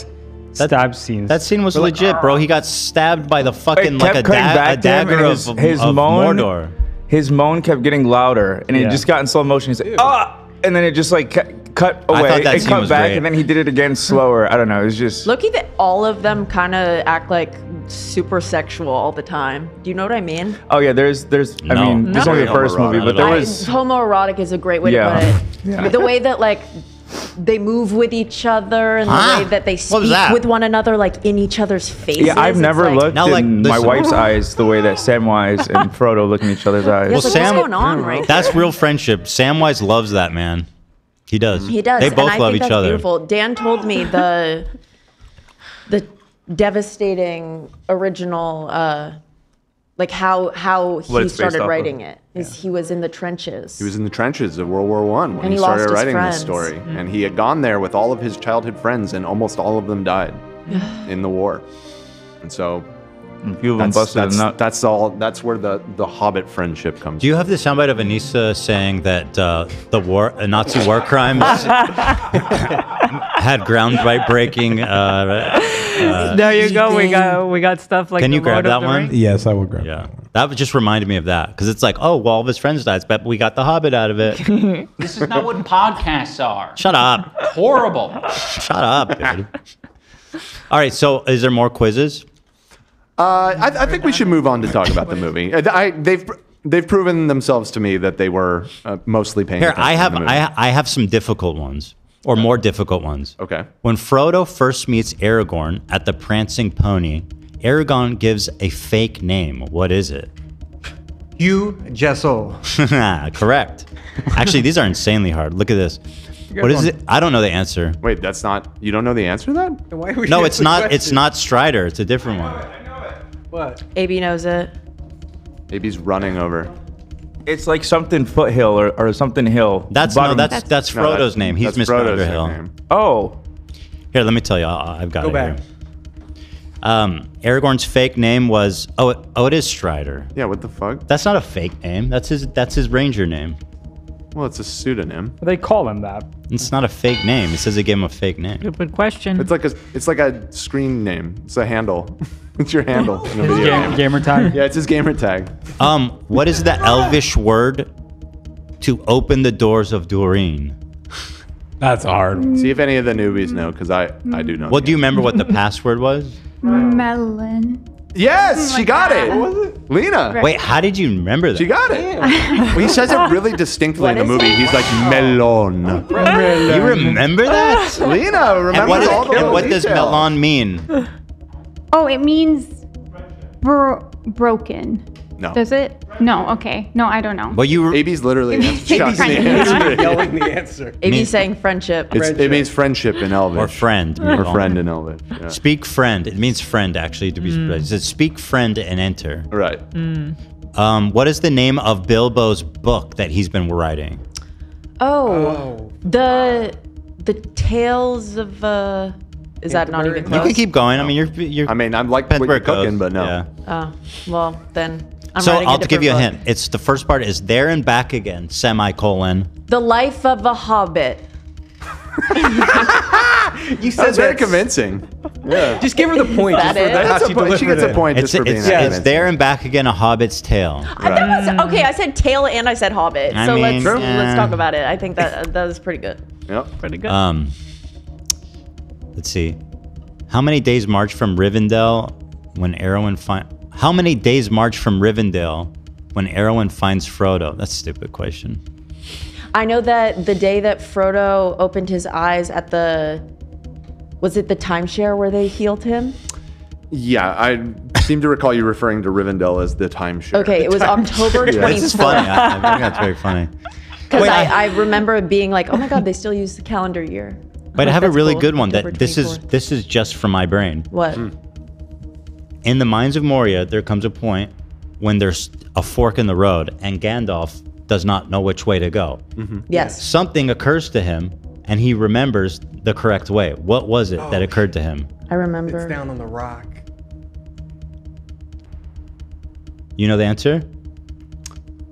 S6: stab scenes.
S1: That scene was legit, bro. He got stabbed by the fucking
S7: It
S1: like
S7: kept
S1: a
S7: cutting back to him,
S1: dagger
S7: and
S1: of
S7: his
S1: of
S7: moan.
S1: Mordor.
S7: His moan kept getting louder, and it just got in slow motion. He's like, and then it just like cut away.
S1: thought that
S7: it
S1: scene
S7: cut
S1: was
S7: back,
S1: great.
S7: and then he did it again slower. I don't know. It was just.
S2: Look at all of them kind of act like super sexual all the time. Do you know what I mean?
S7: Oh yeah, there's.
S1: No.
S7: I mean, this is only the first movie, but there was.
S2: Homoerotic is a great way to put it.
S7: Yeah.
S2: The way that like they move with each other and the way that they speak with one another, like in each other's faces.
S7: Yeah, I've never looked
S1: Now, like,
S7: in my
S1: listen.
S7: wife's eyes the way that Samwise and Frodo look in each other's eyes.
S2: Yeah, so what's going on right
S1: That's
S2: there?
S1: real friendship. Samwise loves that man. He does.
S2: He does.
S1: They both
S2: and I
S1: love
S2: think
S1: each
S2: that's
S1: other.
S2: Beautiful. Dan told me the devastating original, like how
S3: What
S2: he
S3: it's based
S2: started
S3: off of.
S2: writing it. Is he was in the trenches.
S3: He was in the trenches of World War I when
S2: And
S3: he
S2: he lost
S3: started
S2: his
S3: writing
S2: friends.
S3: this story, and he had gone there with all of his childhood friends, and almost all of them died in the war. And so.
S7: A few of them busted a nut.
S3: That's all. That's where the Hobbit friendship comes.
S1: Do you have the soundbite of Anissa saying that the Nazi war crimes had groundbreaking?
S4: There you go. We got stuff like.
S1: Can you
S4: the
S1: grab
S4: Lord of
S1: that
S4: the
S1: one?
S4: Rings.
S10: Yes, I will grab.
S1: Yeah, that just reminded me of that because it's like, oh, well, all of his friends died, but we got the Hobbit out of it.
S18: This is not what podcasts are.
S1: Shut up.
S18: Horrible.
S1: Shut up, dude. All right, so is there more quizzes?
S3: I think we should move on to talk about the movie. They've proven themselves to me that they were mostly paying
S1: Here,
S3: attention to the movie.
S1: I have some difficult ones, or more difficult ones.
S3: Okay.
S1: When Frodo first meets Aragorn at the Prancing Pony, Aragorn gives a fake name. What is it?
S8: Hugh Jessel.
S1: Correct. Actually, these are insanely hard. Look at this. What is it? I don't know the answer.
S3: Wait, that's not. You don't know the answer to that?
S8: Why are we
S1: No,
S8: asking
S1: it's not.
S8: questions?
S1: It's not Strider. It's a different one.
S8: What?
S2: AB knows it.
S3: Maybe he's running over.
S7: It's like something foothill or something hill.
S1: That's Frodo's name. He's
S3: that's
S1: Mr.
S3: Frodo's
S1: Underhill.
S3: nickname.
S7: Oh.
S1: Here, let me tell you. I've got
S8: Go
S1: it
S8: back.
S1: here. Aragorn's fake name was it is Strider.
S3: Yeah, what the fuck?
S1: That's not a fake name. That's his ranger name.
S3: Well, it's a pseudonym.
S6: They call him that.
S1: It's not a fake name. It says they gave him a fake name.
S4: Stupid question.
S3: It's like a screen name. It's a handle. It's your handle in a video game.
S6: Gamer tag.
S3: Yeah, it's his gamer tag.
S1: What is the Elvish word to open the doors of Doreen?
S10: That's hard.
S3: See if any of the newbies know, because I do know.
S1: Well, do you remember what the password was?
S15: Melon.
S3: Yes, she got it. What was it? Lena.
S1: Wait, how did you remember that?
S3: She got it. Well, he says it really distinctly in the movie. He's like, melon.
S1: You remember that?
S3: Lena remembers all the
S1: what does
S3: details.
S1: melon mean?
S15: Oh, it means broken.
S3: No.
S15: Does it? No. Okay. No, I don't know.
S1: But you were...
S3: AB's literally
S15: AB's
S3: shouting the answer.
S8: Yelling the answer.
S2: AB saying friendship.
S3: It means friendship in Elvish.
S1: Or friend.
S3: Or friend in Elvish. Yeah.
S1: Speak friend. It means friend, actually, to be precise. It says speak friend and enter.
S3: Right.
S1: What is the name of Bilbo's book that he's been writing?
S2: The Tales of is that not even close?
S1: You can keep going. I mean, you're
S3: I mean, I'm like what you're cooking, but no.
S1: Yeah.
S2: Oh, well, then I'm
S1: So
S2: writing
S1: I'll
S2: a different
S1: give you a
S2: book.
S1: hint. It's the first part is there and back again, semicolon.
S2: The Life of a Hobbit.
S8: You
S3: That was very convincing. Yeah.
S8: Just give her the point.
S2: That
S8: just for
S2: is?
S8: how
S3: That's
S8: she
S3: a point. She
S8: delivered
S3: gets a
S8: it.
S3: point just for being that
S1: It's
S3: convincing.
S1: there and back again, a Hobbit's tale.
S2: Okay, I said tail and I said Hobbit.
S1: I
S2: So
S1: mean,
S2: let's talk about it. I think that was pretty good.
S3: Yep.
S4: Pretty good.
S1: Let's see. How many days march from Rivendell when Arwen How many days march from Rivendell when Arwen finds Frodo? That's a stupid question.
S2: I know that the day that Frodo opened his eyes at was it the timeshare where they healed him?
S3: Yeah, I seem to recall you referring to Rivendell as the timeshare.
S2: Okay, it was October 24th.
S1: This is funny. I think that's very funny.
S2: Because I remember it being like, oh my God, they still use the calendar year.
S1: But I have a
S2: That's
S1: really
S2: cool.
S1: good one
S2: October
S1: that this
S2: 24th.
S1: is just from my brain.
S2: What?
S1: In the Mines of Moria, there comes a point when there's a fork in the road and Gandalf does not know which way to go.
S2: Yes.
S1: Something occurs to him and he remembers the correct way. What was it that occurred to him?
S2: I remember.
S8: It's down on the rock.
S1: You know the answer?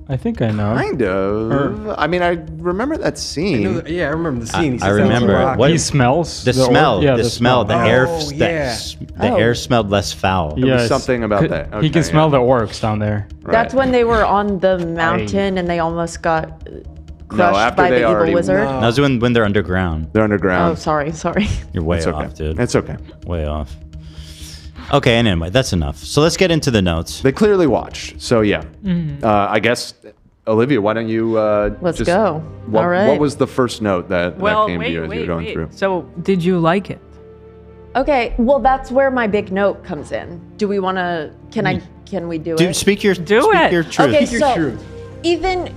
S6: I think I know.
S3: Kind of. I mean, I remember that scene.
S8: I remember the scene. He
S1: I
S8: sits down on the
S1: remember
S8: rock.
S1: what
S6: He smells
S1: the
S6: the
S1: smell.
S6: orc? Yeah,
S1: the
S6: the
S1: smell.
S6: smell.
S1: The air.
S8: Oh,
S1: The
S8: yeah.
S1: air smelled less foul.
S3: There was something about that.
S6: He
S3: Okay,
S6: can smell
S3: yeah.
S6: the orcs down there.
S2: That's when they were on the mountain and they almost got crushed
S3: after
S2: by
S3: they
S2: the evil
S3: already-
S2: wizard.
S3: No.
S1: That's when they're underground.
S3: They're underground.
S2: Oh, sorry.
S1: You're way
S3: It's okay.
S1: off, dude.
S3: It's okay.
S1: Way off. Okay, and anyway, that's enough. So let's get into the notes.
S3: They clearly watched. So yeah, I guess Olivia, why don't you
S2: Let's
S3: just,
S2: go.
S3: What,
S2: All right.
S3: what was the first note that
S4: well,
S3: came to you as you were going through?
S4: So, did you like it?
S2: Okay, well, that's where my big note comes in. Do we want to? Can we do it?
S1: Speak your truth.
S2: Okay,
S8: Speak your
S2: so
S8: truth.
S2: Ethan,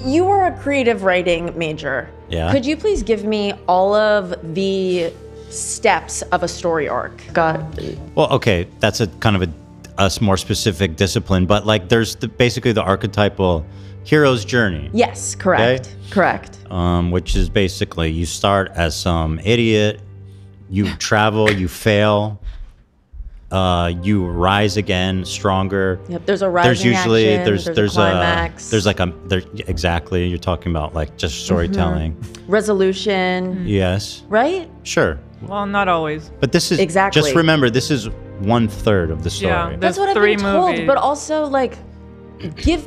S2: you were a creative writing major.
S1: Yeah.
S2: Could you please give me all of the steps of a story arc?
S1: Well, okay, that's a kind of a more specific discipline, but like there's basically the archetypal hero's journey.
S2: Yes, correct. Correct.
S1: Which is basically you start as some idiot, you travel, you fail, you rise again stronger.
S2: Yep, there's a rising
S1: There's usually
S2: action, there's a climax.
S1: there's like exactly, you're talking about like just storytelling.
S2: Resolution.
S1: Yes.
S2: Right?
S1: Sure.
S4: Well, not always.
S1: But this is
S2: Exactly.
S1: just remember this is 1/3 of the story.
S4: Yeah,
S2: That's what I've
S4: three
S2: been told,
S4: movies.
S2: but also like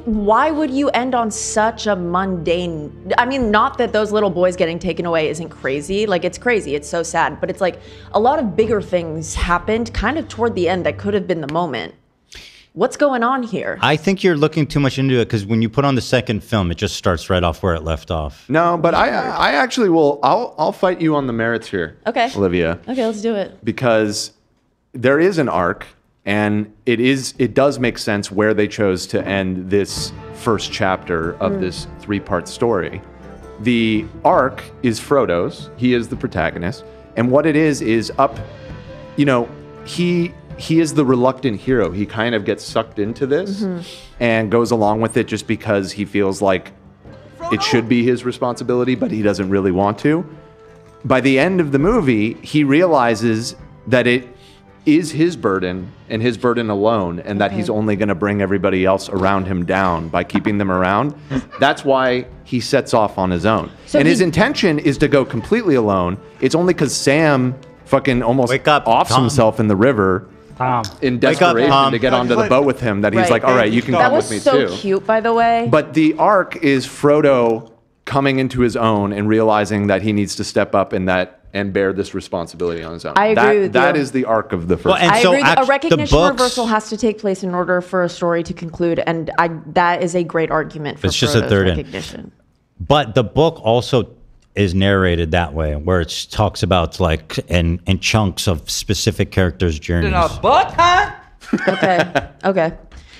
S2: why would you end on such a mundane I mean, not that those little boys getting taken away isn't crazy. Like it's crazy, it's so sad, but it's like a lot of bigger things happened kind of toward the end that could have been the moment. What's going on here?
S1: I think you're looking too much into it because when you put on the second film, it just starts right off where it left off.
S3: No, but I actually will. I'll fight you on the merits here.
S2: Okay.
S3: Olivia.
S2: Okay, let's do it.
S3: Because there is an arc, and it does make sense where they chose to end this first chapter of this 3-part story. The arc is Frodo's. He is the protagonist, and what it is up. You know, he is the reluctant hero. He kind of gets sucked into this and goes along with it just because he feels like it should be his responsibility, but he doesn't really want to. By the end of the movie, he realizes that it is his burden and his burden alone, and that he's only going to bring everybody else around him down by keeping them around. That's why he sets off on his own.
S2: So
S3: and his
S2: he-
S3: intention is to go completely alone. It's only because Sam fucking almost offs
S1: Tom.
S3: himself in the river in
S1: Wake up,
S3: desperation
S1: Tom.
S3: to get onto the boat with him, that he's
S2: Right.
S3: like, all right, you can
S2: That
S3: come
S2: was
S3: with me
S2: so
S3: too.
S2: cute, by the way.
S3: But the arc is Frodo coming into his own and realizing that he needs to step up in that and bear this responsibility on his own.
S2: I agree with
S3: That
S2: you.
S3: is the arc of the first.
S1: Well, and
S2: I
S1: so
S2: agree that a
S1: act- the
S2: recognition
S1: books-
S2: reversal has to take place in order for a story to conclude, and that is a great argument for
S1: It's just a
S2: Frodo's
S1: third in.
S2: recognition.
S1: But the book also is narrated that way, where it talks about like in chunks of specific characters' journeys.
S2: Okay.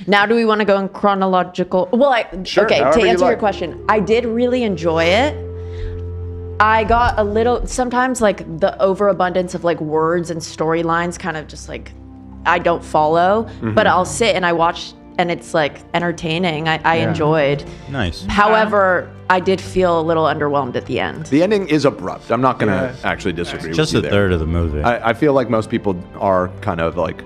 S2: Now, do we want to go in chronological? Well,
S3: Sure,
S2: okay. To
S3: however you
S2: answer your
S3: like.
S2: question, I did really enjoy it. I got a little. Sometimes, like the overabundance of like words and storylines, kind of just like I don't follow. But I'll sit and I watch, and it's like entertaining. I enjoyed.
S1: Nice.
S2: However, I did feel a little underwhelmed at the end.
S3: The ending is abrupt. I'm not going to actually disagree with
S1: Just
S3: you
S1: a
S3: there.
S1: third of the movie.
S3: I feel like most people are kind of like,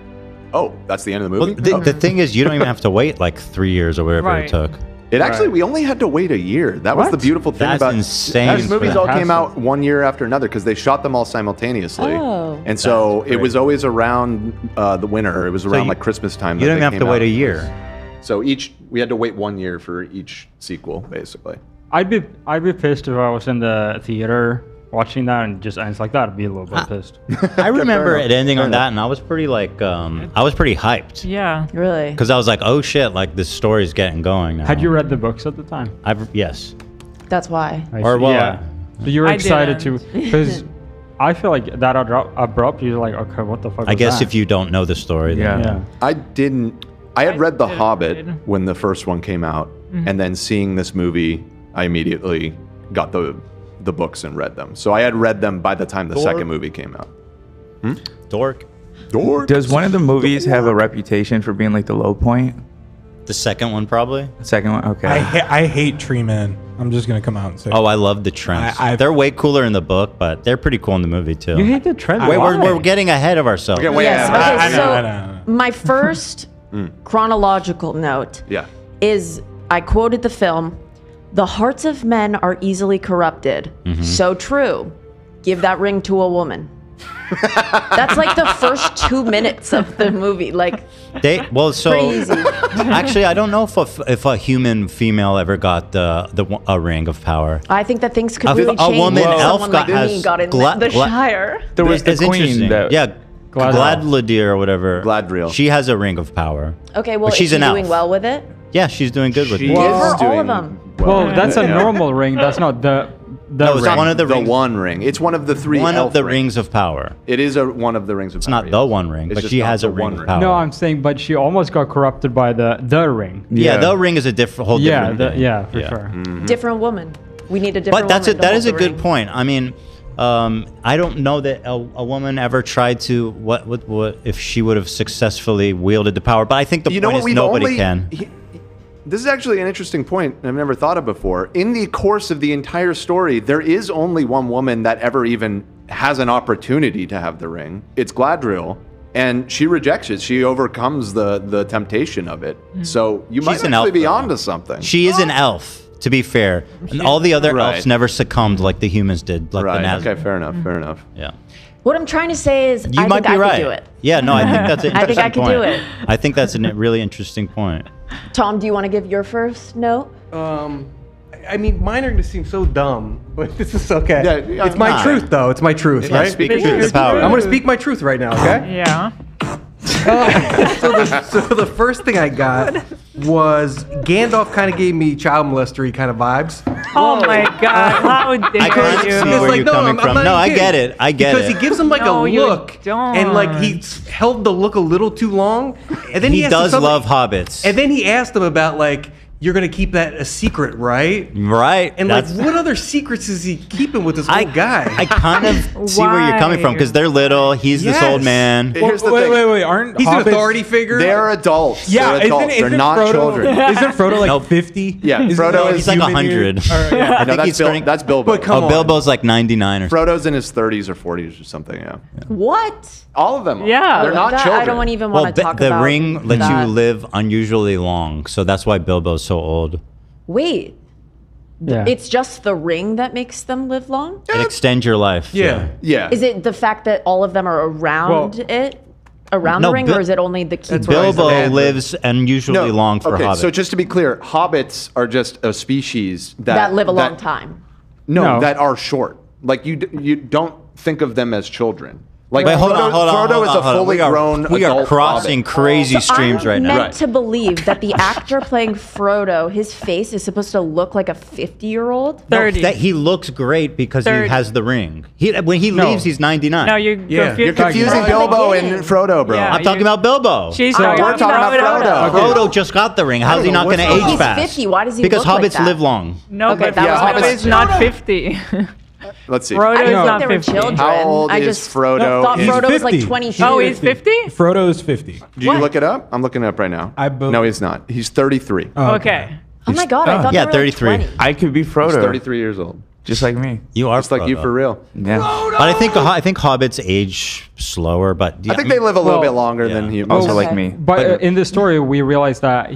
S3: oh, that's the end of the movie?
S1: Well, the thing is, you don't even have to wait like 3 years or whatever it took.
S3: It actually, we only had to wait a year. That was the beautiful thing
S1: That's
S3: about
S1: insane.
S3: These movies all came out 1 year after another because they shot them all simultaneously.
S2: Oh.
S3: And so it was always around the winter. It was around like Christmas time.
S1: You
S3: that
S1: don't
S3: they
S1: even have to
S3: came
S1: wait
S3: out.
S1: a year.
S3: So we had to wait 1 year for each sequel, basically.
S6: I'd be pissed if I was in the theater watching that and just ends like that. I'd be a little bit pissed.
S1: I remember it ending on that, and I was pretty like, I was pretty hyped.
S4: Yeah.
S2: Really?
S1: Because I was like, oh shit, like this story's getting going now.
S6: Had you read the books at the time?
S1: Yes.
S2: That's why.
S1: Or well,
S6: yeah. So you were
S2: I
S6: excited to,
S2: didn't.
S6: because I feel like that abrupt. You're like, okay, what the fuck?
S1: I
S6: was
S1: guess
S6: that?
S1: if you don't know the story, then
S3: I had read The Hobbit when the first one came out, and then seeing this movie, I immediately got the books and read them. So I had read them by the time the second movie came out.
S1: Dork.
S7: Does one of the movies have a reputation for being like the low point?
S1: The second one, probably.
S7: The second one, okay.
S10: I hate Tree Man. I'm just gonna come out and say.
S1: Oh, I love the trends. They're way cooler in the book, but they're pretty cool in the movie too.
S6: You hate the trends?
S1: Wait,
S6: Why?
S1: we're getting ahead of ourselves.
S3: Okay, wait,
S2: Yes,
S3: I
S2: okay,
S3: know.
S2: My first chronological note
S3: Yeah.
S2: is I quoted the film, "The hearts of men are easily corrupted." So true. Give that ring to a woman. That's like the first 2 minutes of the movie. Like,
S1: so
S2: pretty easy.
S1: actually, I don't know if a human female ever got a ring of power.
S2: I think that things could
S1: A-
S2: really
S1: a
S2: change
S1: woman
S2: if
S1: elf
S2: someone
S1: got-
S2: like
S1: has
S2: me got in
S1: gla-
S2: the
S1: gla-
S2: Shire.
S7: There was the
S1: It's
S7: queen
S1: interesting.
S7: that-
S1: Yeah,
S6: Gladriel.
S1: Gladlidir or whatever.
S3: Gladriel.
S1: She has a ring of power.
S2: Okay, well,
S1: But she's
S2: is she
S1: an
S2: doing
S1: elf.
S2: well with it?
S1: Yeah, she's doing good with it.
S2: Give her all of them.
S6: Well, that's a
S3: Yeah.
S6: normal ring. That's not the
S1: No, it's
S6: ring.
S1: one of the
S3: The
S1: rings.
S3: one ring. It's one of the three.
S1: One
S3: elf
S1: of the rings of power.
S3: It is one of the rings of
S1: It's
S3: power.
S1: not the one ring,
S3: It's
S1: but
S3: just
S1: she
S3: not
S1: has
S3: the
S1: a ring
S3: one
S1: of
S3: ring.
S1: power.
S6: No, I'm saying, but she almost got corrupted by the ring.
S1: Yeah, the ring is a whole different thing.
S6: For sure.
S2: Different woman. We need a different
S1: But that's
S2: woman
S1: it. That
S2: to
S1: is a
S2: hold the
S1: good
S2: ring.
S1: point. I mean, I don't know that a woman ever tried to what if she would have successfully wielded the power. But I think the point is nobody can.
S3: This is actually an interesting point I've never thought of before. In the course of the entire story, there is only one woman that ever even has an opportunity to have the ring. It's Gladriel, and she rejects it. She overcomes the temptation of it. So you might
S1: She's an
S3: actually
S1: elf,
S3: be
S1: though.
S3: onto something.
S1: She is an elf, to be fair. And all the other
S3: Right.
S1: elves never succumbed like the humans did. Like the
S3: Right.
S1: Nazgûl.
S3: Okay. Fair enough. Fair enough.
S1: Yeah.
S2: What I'm trying to say is,
S1: You
S2: I
S1: might
S2: think
S1: be
S2: I
S1: right.
S2: could do it.
S1: Yeah. No, I think that's an
S2: I
S1: interesting
S2: think I could
S1: point.
S2: do it.
S1: I think that's a really interesting point.
S2: Tom, do you want to give your first note?
S8: I mean, mine are going to seem so dumb, but this is okay.
S3: Yeah,
S8: it's my
S3: nah.
S8: truth, though. It's my truth,
S1: Yeah,
S8: right?
S1: speak your truth to power.
S8: I'm going to speak my truth right now, okay?
S4: Yeah.
S8: So the first thing I got was Gandalf kind of gave me child molestery kind of vibes.
S4: Oh my God! How dare
S1: I can't
S4: you?
S1: see
S8: Because,
S1: where
S8: like,
S1: you're
S8: no,
S1: coming
S8: I'm
S1: from.
S8: not
S1: No, I
S8: kidding.
S1: get it. I get
S8: Because
S1: it.
S8: he gives him like
S4: No,
S8: a
S4: you
S8: look, and like he held the look a little too long, and then
S1: he
S8: asked him
S1: does
S8: something-
S1: love hobbits.
S8: And then he asked him about like, you're gonna keep that a secret, right?
S1: Right.
S8: And
S1: That's-
S8: like, what other secrets is he keeping with this old guy?
S1: I kind of see where you're coming from because they're little. He's this old
S8: Yes.
S1: man.
S3: Here's the
S10: wait,
S3: thing.
S10: wait, wait. Aren't
S8: He's an
S10: hobbits-
S8: authority figure.
S3: They're adults.
S10: Yeah,
S3: They're adults. They're not
S10: Frodo,
S3: children.
S10: Isn't Frodo like
S1: Nope.
S10: 50?
S3: Yeah, Frodo is
S1: He's like
S10: human
S1: 100.
S10: years? Or, yeah.
S1: I
S3: No,
S1: think he's turning.
S3: That's Bilbo.
S8: But come
S1: Oh,
S8: on.
S1: Bilbo's like 99 or something.
S3: Frodo's in his 30s or 40s or something. Yeah.
S2: What?
S3: All of them. are.
S4: Yeah.
S3: They're not
S2: That-
S3: children.
S2: I don't even
S1: Well,
S2: want to talk
S1: the
S2: about
S1: ring lets
S2: that.
S1: you live unusually long, so that's why Bilbo's so old.
S2: Wait,
S6: Yeah.
S2: it's just the ring that makes them live long?
S1: It extends your life.
S8: Yeah.
S3: Yeah.
S2: Is it the fact that all of them are around around
S1: No,
S2: the ring,
S1: Bil-
S2: or is it only the keeper?
S1: Bilbo lives unusually long for
S3: okay,
S1: hobbits.
S3: so just to be clear, hobbits are just a species
S2: that live a long time?
S3: No,
S6: No.
S3: that are short. Like you don't think of them as children. Like,
S1: Wait, hold on.
S3: Frodo is a fully grown
S1: We are
S3: adult
S1: crossing
S3: hobbit.
S1: crazy streams right now.
S2: meant to believe that the actor playing Frodo, his face is supposed to look like a 50-year-old.
S1: No, that he looks great because
S2: 30.
S1: he has the ring. When he leaves, he's 99.
S4: No, you're
S3: You're confusing Bilbo and Frodo, bro.
S1: I'm talking about Bilbo.
S4: She's
S3: we're talking about Frodo.
S1: Frodo just got the ring. How's he not going to age
S2: He's
S1: fast?
S2: 50. Why does he
S1: Because
S2: look like
S1: hobbits
S2: that?
S1: live long.
S4: No,
S2: Okay,
S4: but
S2: that was
S4: Frodo is not 50.
S3: Let's see.
S4: Frodo
S2: I
S4: is
S2: didn't think
S4: not
S2: they were
S4: 50.
S2: children.
S3: How old
S2: I
S3: is
S2: just
S3: Frodo?
S2: thought
S3: He's
S2: Frodo was like
S10: 50.
S2: 22.
S4: Oh, he's 50?
S10: Frodo is 50.
S3: Did you look it up? I'm looking it up right now. No, he's not. He's 33.
S4: Okay.
S2: Oh my god, I thought they were
S1: 33.
S2: Like 20.
S7: I could be Frodo.
S3: He's 33 years old.
S7: Just like me.
S1: You are
S3: Just like you
S1: Frodo.
S3: for real.
S7: Yeah.
S1: But I think hobbits age slower, but
S3: I think they live a little bit longer than humans.
S7: Also like me.
S6: But in the story, we realized that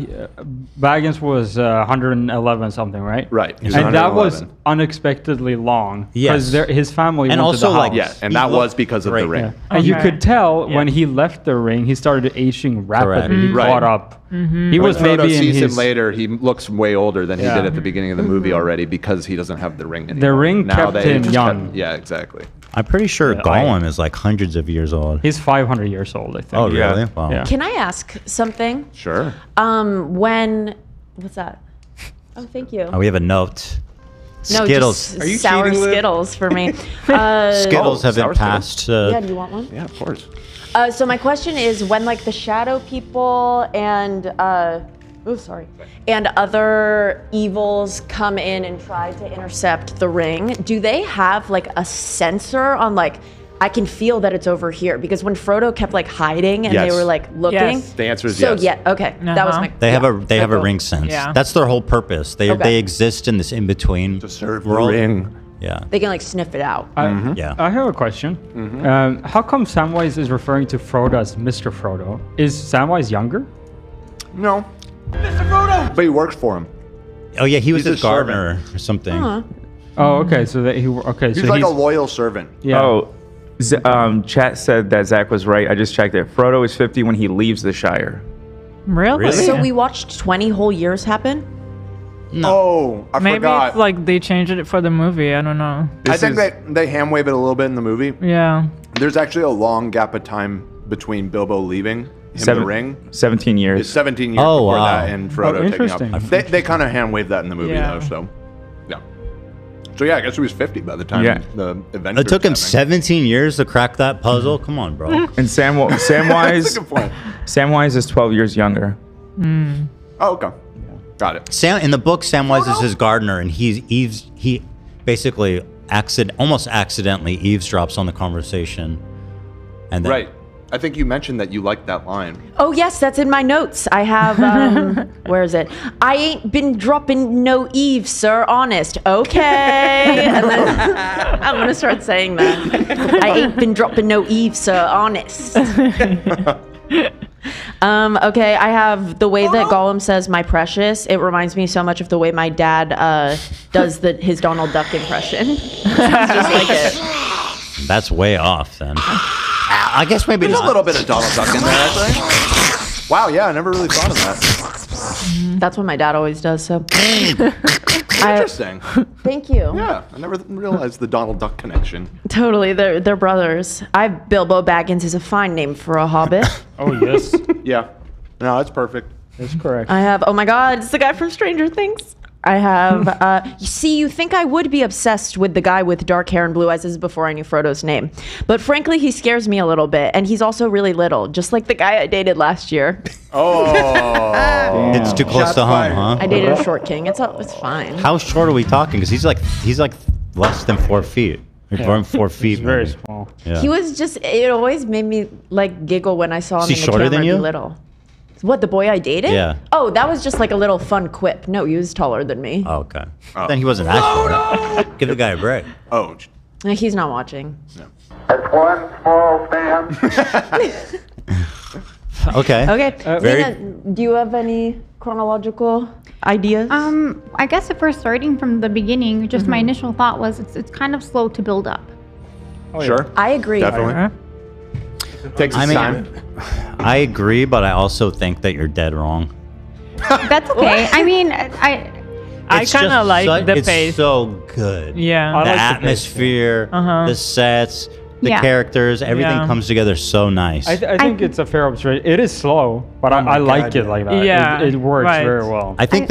S6: Baggins was 111 something, right?
S3: Right. He was
S6: And that was
S3: 111.
S6: unexpectedly long.
S1: Yes.
S6: Because his family
S1: And
S6: wanted
S1: also,
S6: the
S1: like,
S6: house.
S3: Yeah, and that was because of the ring.
S6: Yeah. And you
S4: Okay.
S6: could tell
S4: Yeah.
S6: when he left the ring, he started aging rapidly. He
S3: Right.
S6: caught up.
S4: Mm-hmm.
S6: He
S3: When
S6: was
S3: Frodo
S6: maybe in
S3: sees
S6: his
S3: him later, he looks way older than he
S6: Yeah.
S3: did at the beginning of the movie already because he doesn't have the ring anymore.
S6: The ring kept
S3: they
S6: him
S3: just
S6: young.
S3: yeah, exactly.
S1: I'm pretty sure Gollum is like hundreds of years old.
S6: He's 500 years old, I think.
S1: Oh, really? Wow.
S6: Yeah.
S2: Can I ask something?
S3: Sure.
S2: What's that? Oh, thank you.
S1: Oh, we have a note.
S2: No,
S1: Skittles.
S2: just sour Skittles for me.
S1: Skittles have been
S3: sour
S1: passed.
S2: Yeah, do you want one?
S3: Yeah, of course.
S2: So my question is, when like the shadow people and and other evils come in and try to intercept the ring, do they have like a sensor on like, I can feel that it's over here? Because when Frodo kept like hiding and they
S3: Yes.
S2: were like looking,
S4: Yes.
S3: The answer is
S2: so
S3: yes.
S2: yeah, okay, that was my.
S1: They have
S2: yeah.
S1: they have a
S2: Cool.
S1: ring sense.
S4: Yeah.
S1: That's their whole purpose. They
S2: Okay.
S1: they exist in this in between
S3: To serve the
S1: world.
S3: ring.
S1: Yeah.
S2: They can like sniff it out.
S1: Yeah.
S6: I have a question. How come Samwise is referring to Frodo as Mr. Frodo? Is Samwise younger?
S3: No. Mr. Frodo! But he works for him.
S1: Oh yeah, he was
S3: He's
S1: his
S3: a servant.
S1: gardener or something.
S2: Huh.
S6: Oh, okay. So that
S3: He's like a loyal servant.
S6: Yeah.
S7: Oh, chat said that Zach was right. I just checked it. Frodo is 50 when he leaves the Shire.
S4: Really?
S2: So we watched 20 whole years happen.
S3: Oh, I
S4: Maybe
S3: forgot.
S4: it's like they changed it for the movie. I don't know.
S3: I think they hand wave it a little bit in the movie.
S4: Yeah.
S3: There's actually a long gap of time between Bilbo leaving him the ring.
S7: 17 years.
S3: It's 17 years
S1: Oh,
S3: before
S1: wow.
S3: that and Frodo taking
S6: interesting.
S3: up. They kind of hand wave that in the movie
S4: Yeah.
S3: though, so yeah. So yeah, I guess he was 50 by the time the Avengers
S1: It took him
S3: was happening.
S1: 17 years to crack that puzzle. Come on, bro.
S7: And Samwise,
S3: That's a good point.
S7: Samwise is 12 years younger.
S3: Oh, okay. Got it.
S1: Sam in the book, Samwise is his gardener, and he basically almost accidentally eavesdrops on the conversation. And then,
S3: Right. I think you mentioned that you liked that line.
S2: Oh yes, that's in my notes. I have. Where is it? I ain't been dropping no Eve, sir. Honest. Okay. And then I'm gonna start saying that. I ain't been dropping no Eve, sir. Honest. Okay, I have the way that Gollum says "my precious." It reminds me so much of the way my dad does his Donald Duck impression. Sounds just like it.
S1: that's way off. Then I guess maybe
S3: There's
S1: not.
S3: a little bit of Donald Duck in there, I think. Wow, yeah, I never really thought of that.
S2: That's what my dad always does. So
S3: Interesting.
S2: thank you.
S3: Yeah, I never realized the Donald Duck connection.
S2: Totally, they're brothers. Bilbo Baggins is a fine name for a hobbit.
S6: Oh yes,
S3: Yeah. No, that's perfect.
S6: that's correct.
S2: I have. Oh my God, it's the guy from Stranger Things. I have. You see, you think I would be obsessed with the guy with dark hair and blue eyes. This is before I knew Frodo's name, but frankly, he scares me a little bit, and he's also really little, just like the guy I dated last year.
S3: Oh.
S1: It's too close to home, huh?
S2: I dated a short king. It's fine.
S1: How short are we talking? Because he's like less than 4 feet. Or 4 feet.
S6: He's very
S1: maybe.
S6: small.
S1: Yeah.
S2: He was just. It always made me like giggle when I saw him
S1: Is he
S2: in the
S1: shorter
S2: camera
S1: than
S2: be
S1: you?
S2: little. What, the boy I dated?
S1: Yeah.
S2: Oh, that was just like a little fun quip. No, he was taller than me.
S1: Oh, okay. Then he wasn't that short. Give the guy a break.
S3: Oh.
S2: He's not watching.
S21: That's one small step.
S1: Okay.
S2: Okay.
S1: Very-
S2: Nina, do you have any chronological ideas?
S15: I guess if we're starting from the beginning, just my initial thought was it's kind of slow to build up.
S3: Sure.
S2: I agree.
S3: Definitely. Takes its time.
S1: I agree, but I also think that you're dead wrong.
S15: That's okay. I mean, I
S1: It's
S4: kind of
S1: just
S4: like the
S1: it's
S4: pace.
S1: so good.
S4: Yeah.
S1: The
S6: I like the pace,
S1: atmosphere,
S4: Uh-huh.
S1: the sets, the
S15: Yeah.
S1: characters, everything
S6: Yeah.
S1: comes together so nice.
S6: I think it's a fair observation. It is slow, but I like it like that.
S4: Yeah,
S6: it works
S4: right.
S6: very well.
S1: I think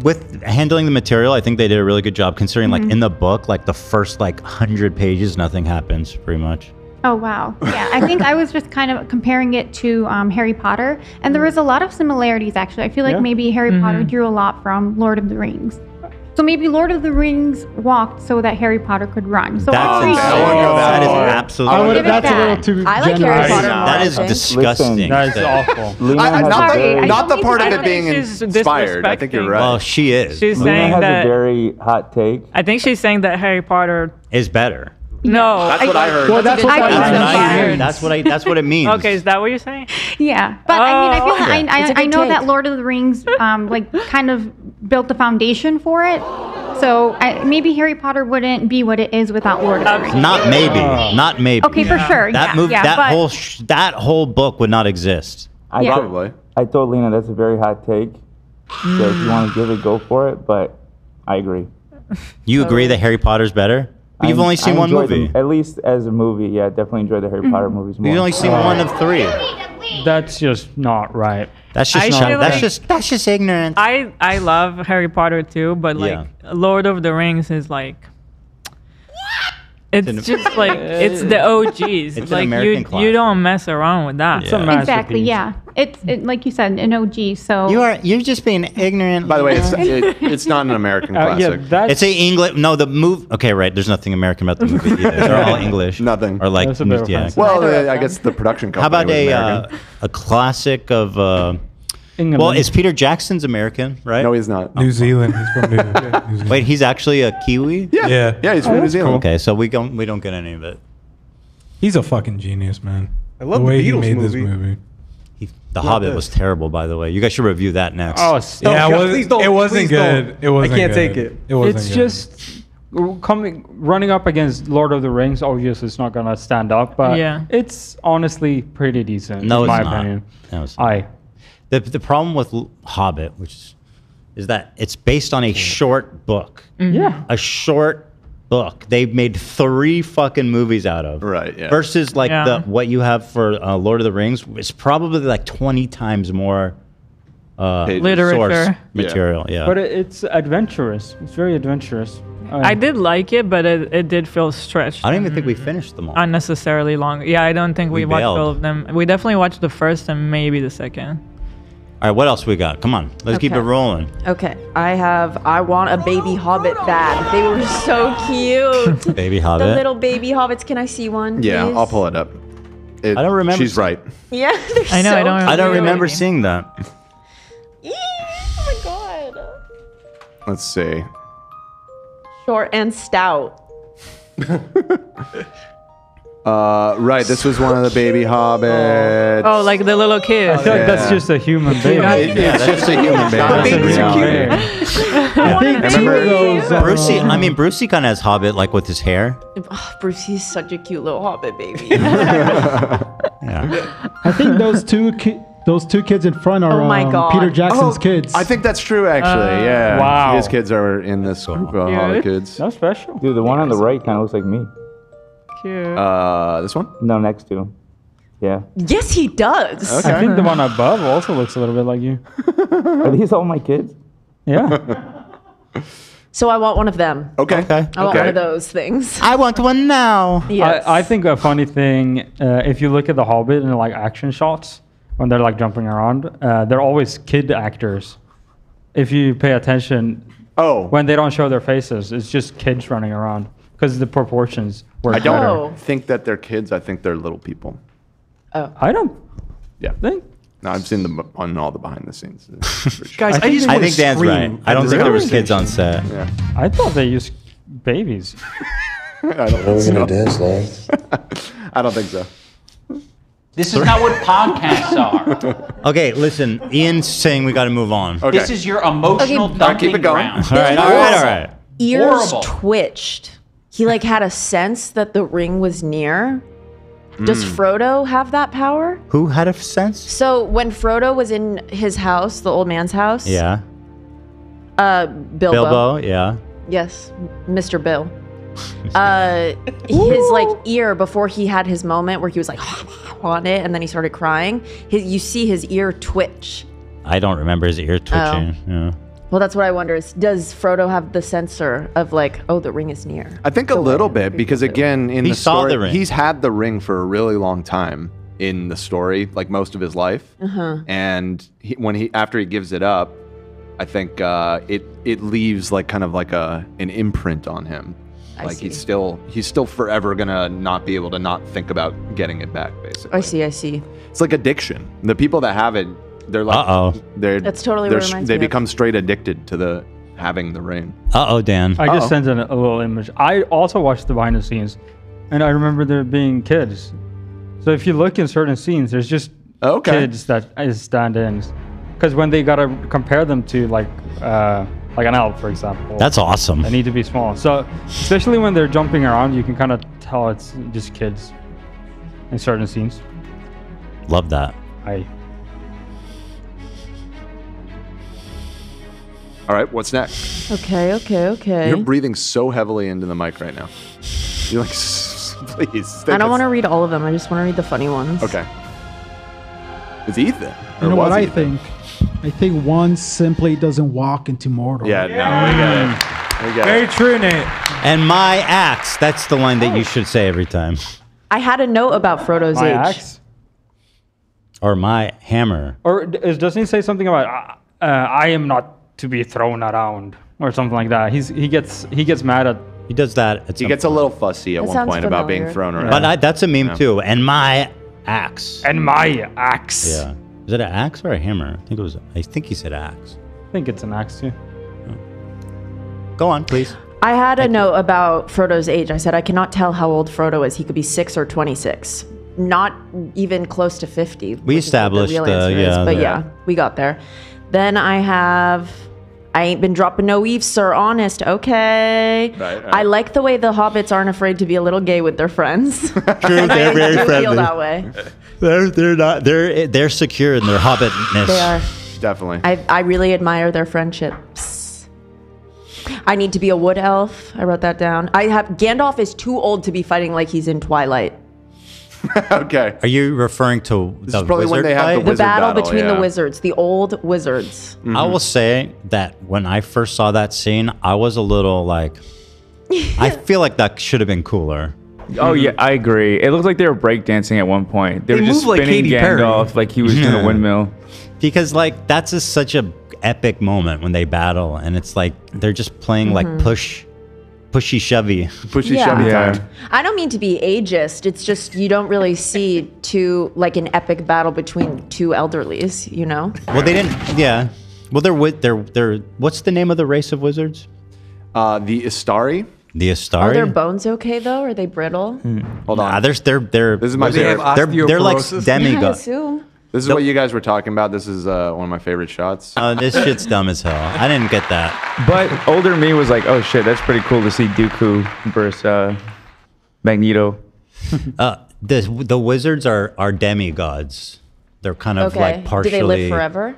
S1: with handling the material, I think they did a really good job considering, like, in the book, like, the first, 100 pages, nothing happens, pretty much.
S15: Oh, wow. Yeah, I think I was just kind of comparing it to Harry Potter, and there was a lot of similarities, actually. I feel like
S6: Yeah.
S15: maybe Harry Potter drew a lot from Lord of the Rings. So maybe Lord of the Rings walked so that Harry Potter could run. So
S1: That's insane. That is absolutely.
S11: That's a little too
S2: I like
S11: generous.
S2: Harry Potter more.
S1: That
S2: I
S1: is
S2: think.
S1: disgusting.
S6: That is awful.
S3: Not the part of
S4: I
S3: it
S4: think
S3: being
S4: she's
S3: inspired. I think you're
S4: disrespecting-
S3: right.
S1: Well, she is.
S4: She's
S7: Lena
S4: saying
S7: has
S4: that.
S7: a very hot take.
S4: I think she's saying that Harry Potter.
S1: Is better.
S4: No,
S3: That's what I heard.
S11: Well, that's what
S1: That's what I
S4: inspired.
S1: heard. That's what it means.
S4: Okay, is that what you're saying?
S15: Yeah, but I mean, I feel
S1: okay.
S15: like
S2: It's a
S15: I
S2: good
S15: know
S2: take.
S15: that Lord of the Rings, kind of built the foundation for it. So maybe Harry Potter wouldn't be what it is without Lord of the Rings.
S1: Not maybe. Not maybe.
S15: Okay, for sure.
S1: That
S15: yeah,
S1: movie,
S15: yeah,
S1: that
S15: but
S1: that whole book would not exist.
S15: Yeah.
S3: Probably.
S7: I told Lena that's a very hot take. So if you want to give it, go for it. But I agree.
S1: You agree that Harry Potter's better? But you've only seen
S7: I
S1: one
S7: enjoyed
S1: movie.
S7: them, at least as a movie. Yeah, definitely enjoy the Harry Potter movies more.
S1: You've only seen one of 3.
S6: That's just not right.
S1: That's just
S4: I feel like-
S1: that's just ignorant.
S4: I love Harry Potter too, but
S1: Yeah.
S4: Lord of the Rings is like. It's just like it's the OGs.
S1: It's an
S4: like
S1: American
S4: you
S1: classic.
S4: don't mess around with that.
S1: Yeah.
S15: exactly, yeah. It's like you said, an OG. So
S1: You're just being ignorant.
S3: By the way, it's not an American classic.
S6: that's
S1: It's a English. No, the move. Okay, right. There's nothing American about the movie either. They're all English.
S3: Nothing.
S1: Or like,
S6: That's a bit
S1: yeah.
S6: offensive.
S3: Well, I guess the production
S1: How
S3: company
S1: about
S3: was American.
S1: a classic of?
S6: England.
S1: Well, is Peter Jackson's American, right?
S3: No, he's not.
S10: New Zealand. He's from New Zealand.
S1: Wait, he's actually a Kiwi.
S10: Yeah.
S3: Yeah, he's from New Zealand.
S1: Okay, so we don't get any of it.
S10: He's a fucking genius, man.
S8: I love
S10: the way
S8: the
S10: he
S8: Beatles
S10: made this
S8: movie.
S10: movie.
S1: The Hobbit was terrible, by the way. You guys should review that next.
S6: Oh,
S10: Yeah,
S8: God, please don't.
S10: it wasn't
S8: Please
S10: good.
S8: don't.
S10: It wasn't
S8: I can't
S10: good.
S8: take it.
S10: It wasn't
S6: it's
S10: good.
S6: just running up against Lord of the Rings. Obviously, it's not gonna stand up, but
S4: Yeah.
S6: it's honestly pretty decent.
S1: No,
S6: in
S1: it's
S6: my
S1: not.
S6: opinion.
S1: No, it's not. The problem with Hobbit, which is that it's based on a short book.
S6: Yeah.
S1: A short book. They've made 3 fucking movies out of.
S3: Right, yeah.
S1: Versus like
S4: Yeah.
S1: what you have for Lord of the Rings is probably like 20 times more
S4: Literature.
S1: source material. Yeah.
S6: But it's adventurous. It's very adventurous.
S4: I did like it, but it did feel stretched.
S1: I don't even think we finished them all.
S4: Unnecessarily long. Yeah, I don't think we watched
S1: bailed.
S4: all of them. We definitely watched the first and maybe the second.
S1: All right, what else we got? Come on, let's keep it
S2: Okay.
S1: rolling.
S2: Okay, I want a baby hobbit bad. They were so cute.
S1: Baby
S2: The
S1: Hobbit.
S2: little baby hobbits. Can I see one?
S3: Yeah,
S2: please?
S3: I'll pull it up.
S1: I don't remember.
S3: She's right.
S2: Yeah, they're
S4: I know,
S2: so
S4: I don't
S1: I don't
S4: Really?
S1: remember seeing that.
S2: Eee, oh my god.
S3: Let's see.
S2: Short and stout.
S3: Right, this was one of the baby hobbits.
S4: Oh, like the little kid.
S6: I feel like that's just a human baby.
S3: It's just a human baby.
S6: That's a
S8: babies
S6: real
S8: are cute.
S6: baby.
S11: I think two of those.
S1: Brucey, I mean, Brucey kind of has Hobbit, like with his hair.
S2: Oh, Brucey's such a cute little hobbit baby.
S1: Yeah.
S11: I think those two kids in front are
S2: Oh my God.
S11: Peter Jackson's
S3: Oh,
S11: kids.
S3: I think that's true, actually. Yeah.
S6: Wow.
S3: His kids are in this group of Hobbit kids.
S6: That's special.
S7: Dude, the one on the right kind of looks like me.
S4: Cute.
S3: This one?
S7: No, next to. Yeah.
S2: Yes, he does.
S3: Okay.
S6: I think the one above also looks a little bit like you.
S7: Are these all my kids?
S6: Yeah.
S2: So I want one of them.
S3: Okay.
S2: I want one of those things.
S1: I want one now.
S2: Yes.
S6: I think a funny thing, if you look at the Hobbit and like action shots when they're like jumping around, they're always kid actors. If you pay attention,
S3: when
S6: they don't show their faces, it's just kids running around because the proportions work
S3: I don't
S6: better.
S3: think that they're kids. I think they're little people.
S2: Oh.
S6: I don't
S3: Yeah.
S6: think.
S3: No, I've seen them on all the behind the scenes.
S8: Guys,
S1: I think Dan's right. I don't think there was kids on set.
S3: Yeah.
S6: I thought they used babies.
S3: I don't think so. I don't think so.
S18: This is not what podcasts are.
S1: Okay, listen. Ian's saying we got to move on.
S3: Okay.
S18: This is your emotional
S2: Okay.
S18: dumping
S3: keep it going.
S18: ground.
S1: All right, all right, all right.
S2: Ears
S18: Horrible.
S2: twitched. He like had a sense that the ring was near. Does Frodo have that power?
S1: Who had a sense?
S2: So when Frodo was in his house, the old man's house,
S1: Yeah.
S2: Bilbo.
S1: Bilbo, yeah.
S2: Yes, Mr. Bill. his like ear before he had his moment where he was like on it and then he started crying. You see his ear twitch.
S1: I don't remember his ear twitching. Yeah.
S2: Well, that's what I wonder is, does Frodo have the sensor of like, oh, the ring is near?
S3: I think a little bit because again, in the
S1: saw
S3: story,
S1: the ring.
S3: he's had the ring for a really long time in the story, like most of his life. And after he gives it up, I think it leaves like kind of like an imprint on him. Like he's still forever gonna not be able to not think about getting it back. Basically,
S2: I see.
S3: It's like addiction. The people that have it, they're like,
S2: That's totally what it reminds
S3: they
S2: me of.
S3: become straight addicted to having the ring.
S1: Dan.
S6: I just sent in a little image. I also watched the behind the scenes, and I remember there being kids. So if you look in certain scenes, there's just kids that is stand-ins. Because when they gotta compare them to like an elf, for example.
S1: That's awesome.
S6: They need to be small. So especially when they're jumping around, you can kind of tell it's just kids in certain scenes.
S1: Love that.
S3: All right, what's next?
S2: Okay.
S3: You're breathing so heavily into the mic right now. You're like, please.
S2: I don't want to read all of them. I just want to read the funny ones.
S3: Okay. It's Ethan.
S11: You know what I think? I think one simply doesn't walk into Mordor.
S3: Yeah, no, we got it.
S10: Very true, Nate.
S1: And my axe. That's the line that you should say every time.
S2: I had a note about Frodo's
S6: My
S2: age.
S6: axe?
S1: Or my hammer.
S6: Or doesn't he say something about I am not to be thrown around or something like that? He gets mad at.
S1: He does that.
S3: He gets a little fussy at one point about being thrown around.
S1: But that's a meme too. And my axe.
S6: And my axe.
S1: Yeah. Is it an axe or a hammer? I think he said axe.
S6: I think it's an axe too.
S1: Go on, please.
S2: I had a note about Frodo's age. I said, I cannot tell how old Frodo is. He could be 6 or 26. Not even close to 50.
S1: We established,
S2: But yeah, we got there. Then I ain't been dropping no eaves, sir. Honest. Okay.
S3: Right.
S2: I like the way the hobbits aren't afraid to be a little gay with their friends.
S1: True, they're very
S2: I
S1: friendly.
S2: feel that way.
S1: They're secure in their hobbitness.
S2: They are.
S3: Definitely.
S2: I really admire their friendships. I need to be a wood elf. I wrote that down. Gandalf is too old to be fighting like he's in Twilight.
S3: Okay.
S1: Are you referring to the
S3: probably when
S1: wizard
S3: they have
S1: fight?
S3: the wizard
S2: battle
S3: battle,
S2: between
S3: yeah.
S2: the wizards, the old wizards.
S1: I will say that when I first saw that scene, I was a little like, I feel like that should have been cooler.
S7: Oh yeah, I agree. It looked like they were breakdancing at one point. They were just
S8: moved like
S7: spinning
S8: Katy Perry.
S7: Gandalf like he was in a windmill.
S1: Because like that's just such a epic moment when they battle, and it's like they're just playing like pushy shovey.
S3: Pushy shovey time.
S2: I don't mean to be ageist. It's just you don't really see an epic battle between two elderlies, you know?
S1: Well, they didn't. Yeah. Well, they're. What's the name of the race of wizards?
S3: The Istari.
S1: The Istari.
S2: Are their bones okay though? Are they brittle?
S3: Hold on.
S1: They're. This
S3: is my favorite.
S1: They're like
S2: I
S1: demigods.
S2: assume.
S3: This is what you guys were talking about. This is one of my favorite shots.
S1: This shit's dumb as hell. I didn't get that.
S7: But older me was like, oh shit, that's pretty cool to see Dooku versus Magneto.
S1: The wizards are demigods. They're kind of like partially.
S2: Do they live forever?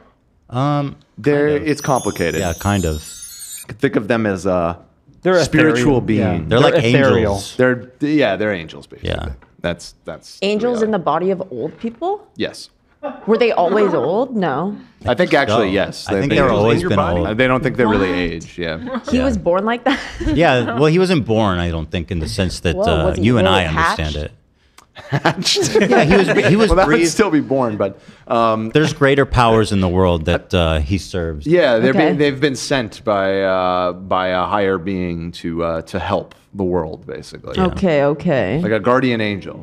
S3: It's complicated.
S1: Yeah, kind of.
S3: Think of them as
S6: they're
S3: spiritual
S6: ethereal.
S3: beings.
S6: Yeah.
S1: They're like
S6: ethereal.
S1: angels.
S3: They're angels basically.
S1: Yeah.
S3: That's
S2: Angels in the body of old people?
S3: Yes.
S2: Were they always old? No.
S3: I think actually yes.
S1: I think they've always been old.
S3: They don't think they really age. Yeah.
S2: He was born like that?
S1: Yeah. Well, he wasn't born. I don't think in the sense that
S2: Whoa, was he
S1: you and
S2: really
S1: I understand it.
S3: Yeah,
S1: he was.
S3: Well, that would
S1: breathed.
S3: still be born, but
S1: There's greater powers in the world that he serves.
S3: yeah,
S2: Okay.
S3: they've been sent by a higher being to help the world, basically.
S2: Okay.
S3: Like a guardian angel.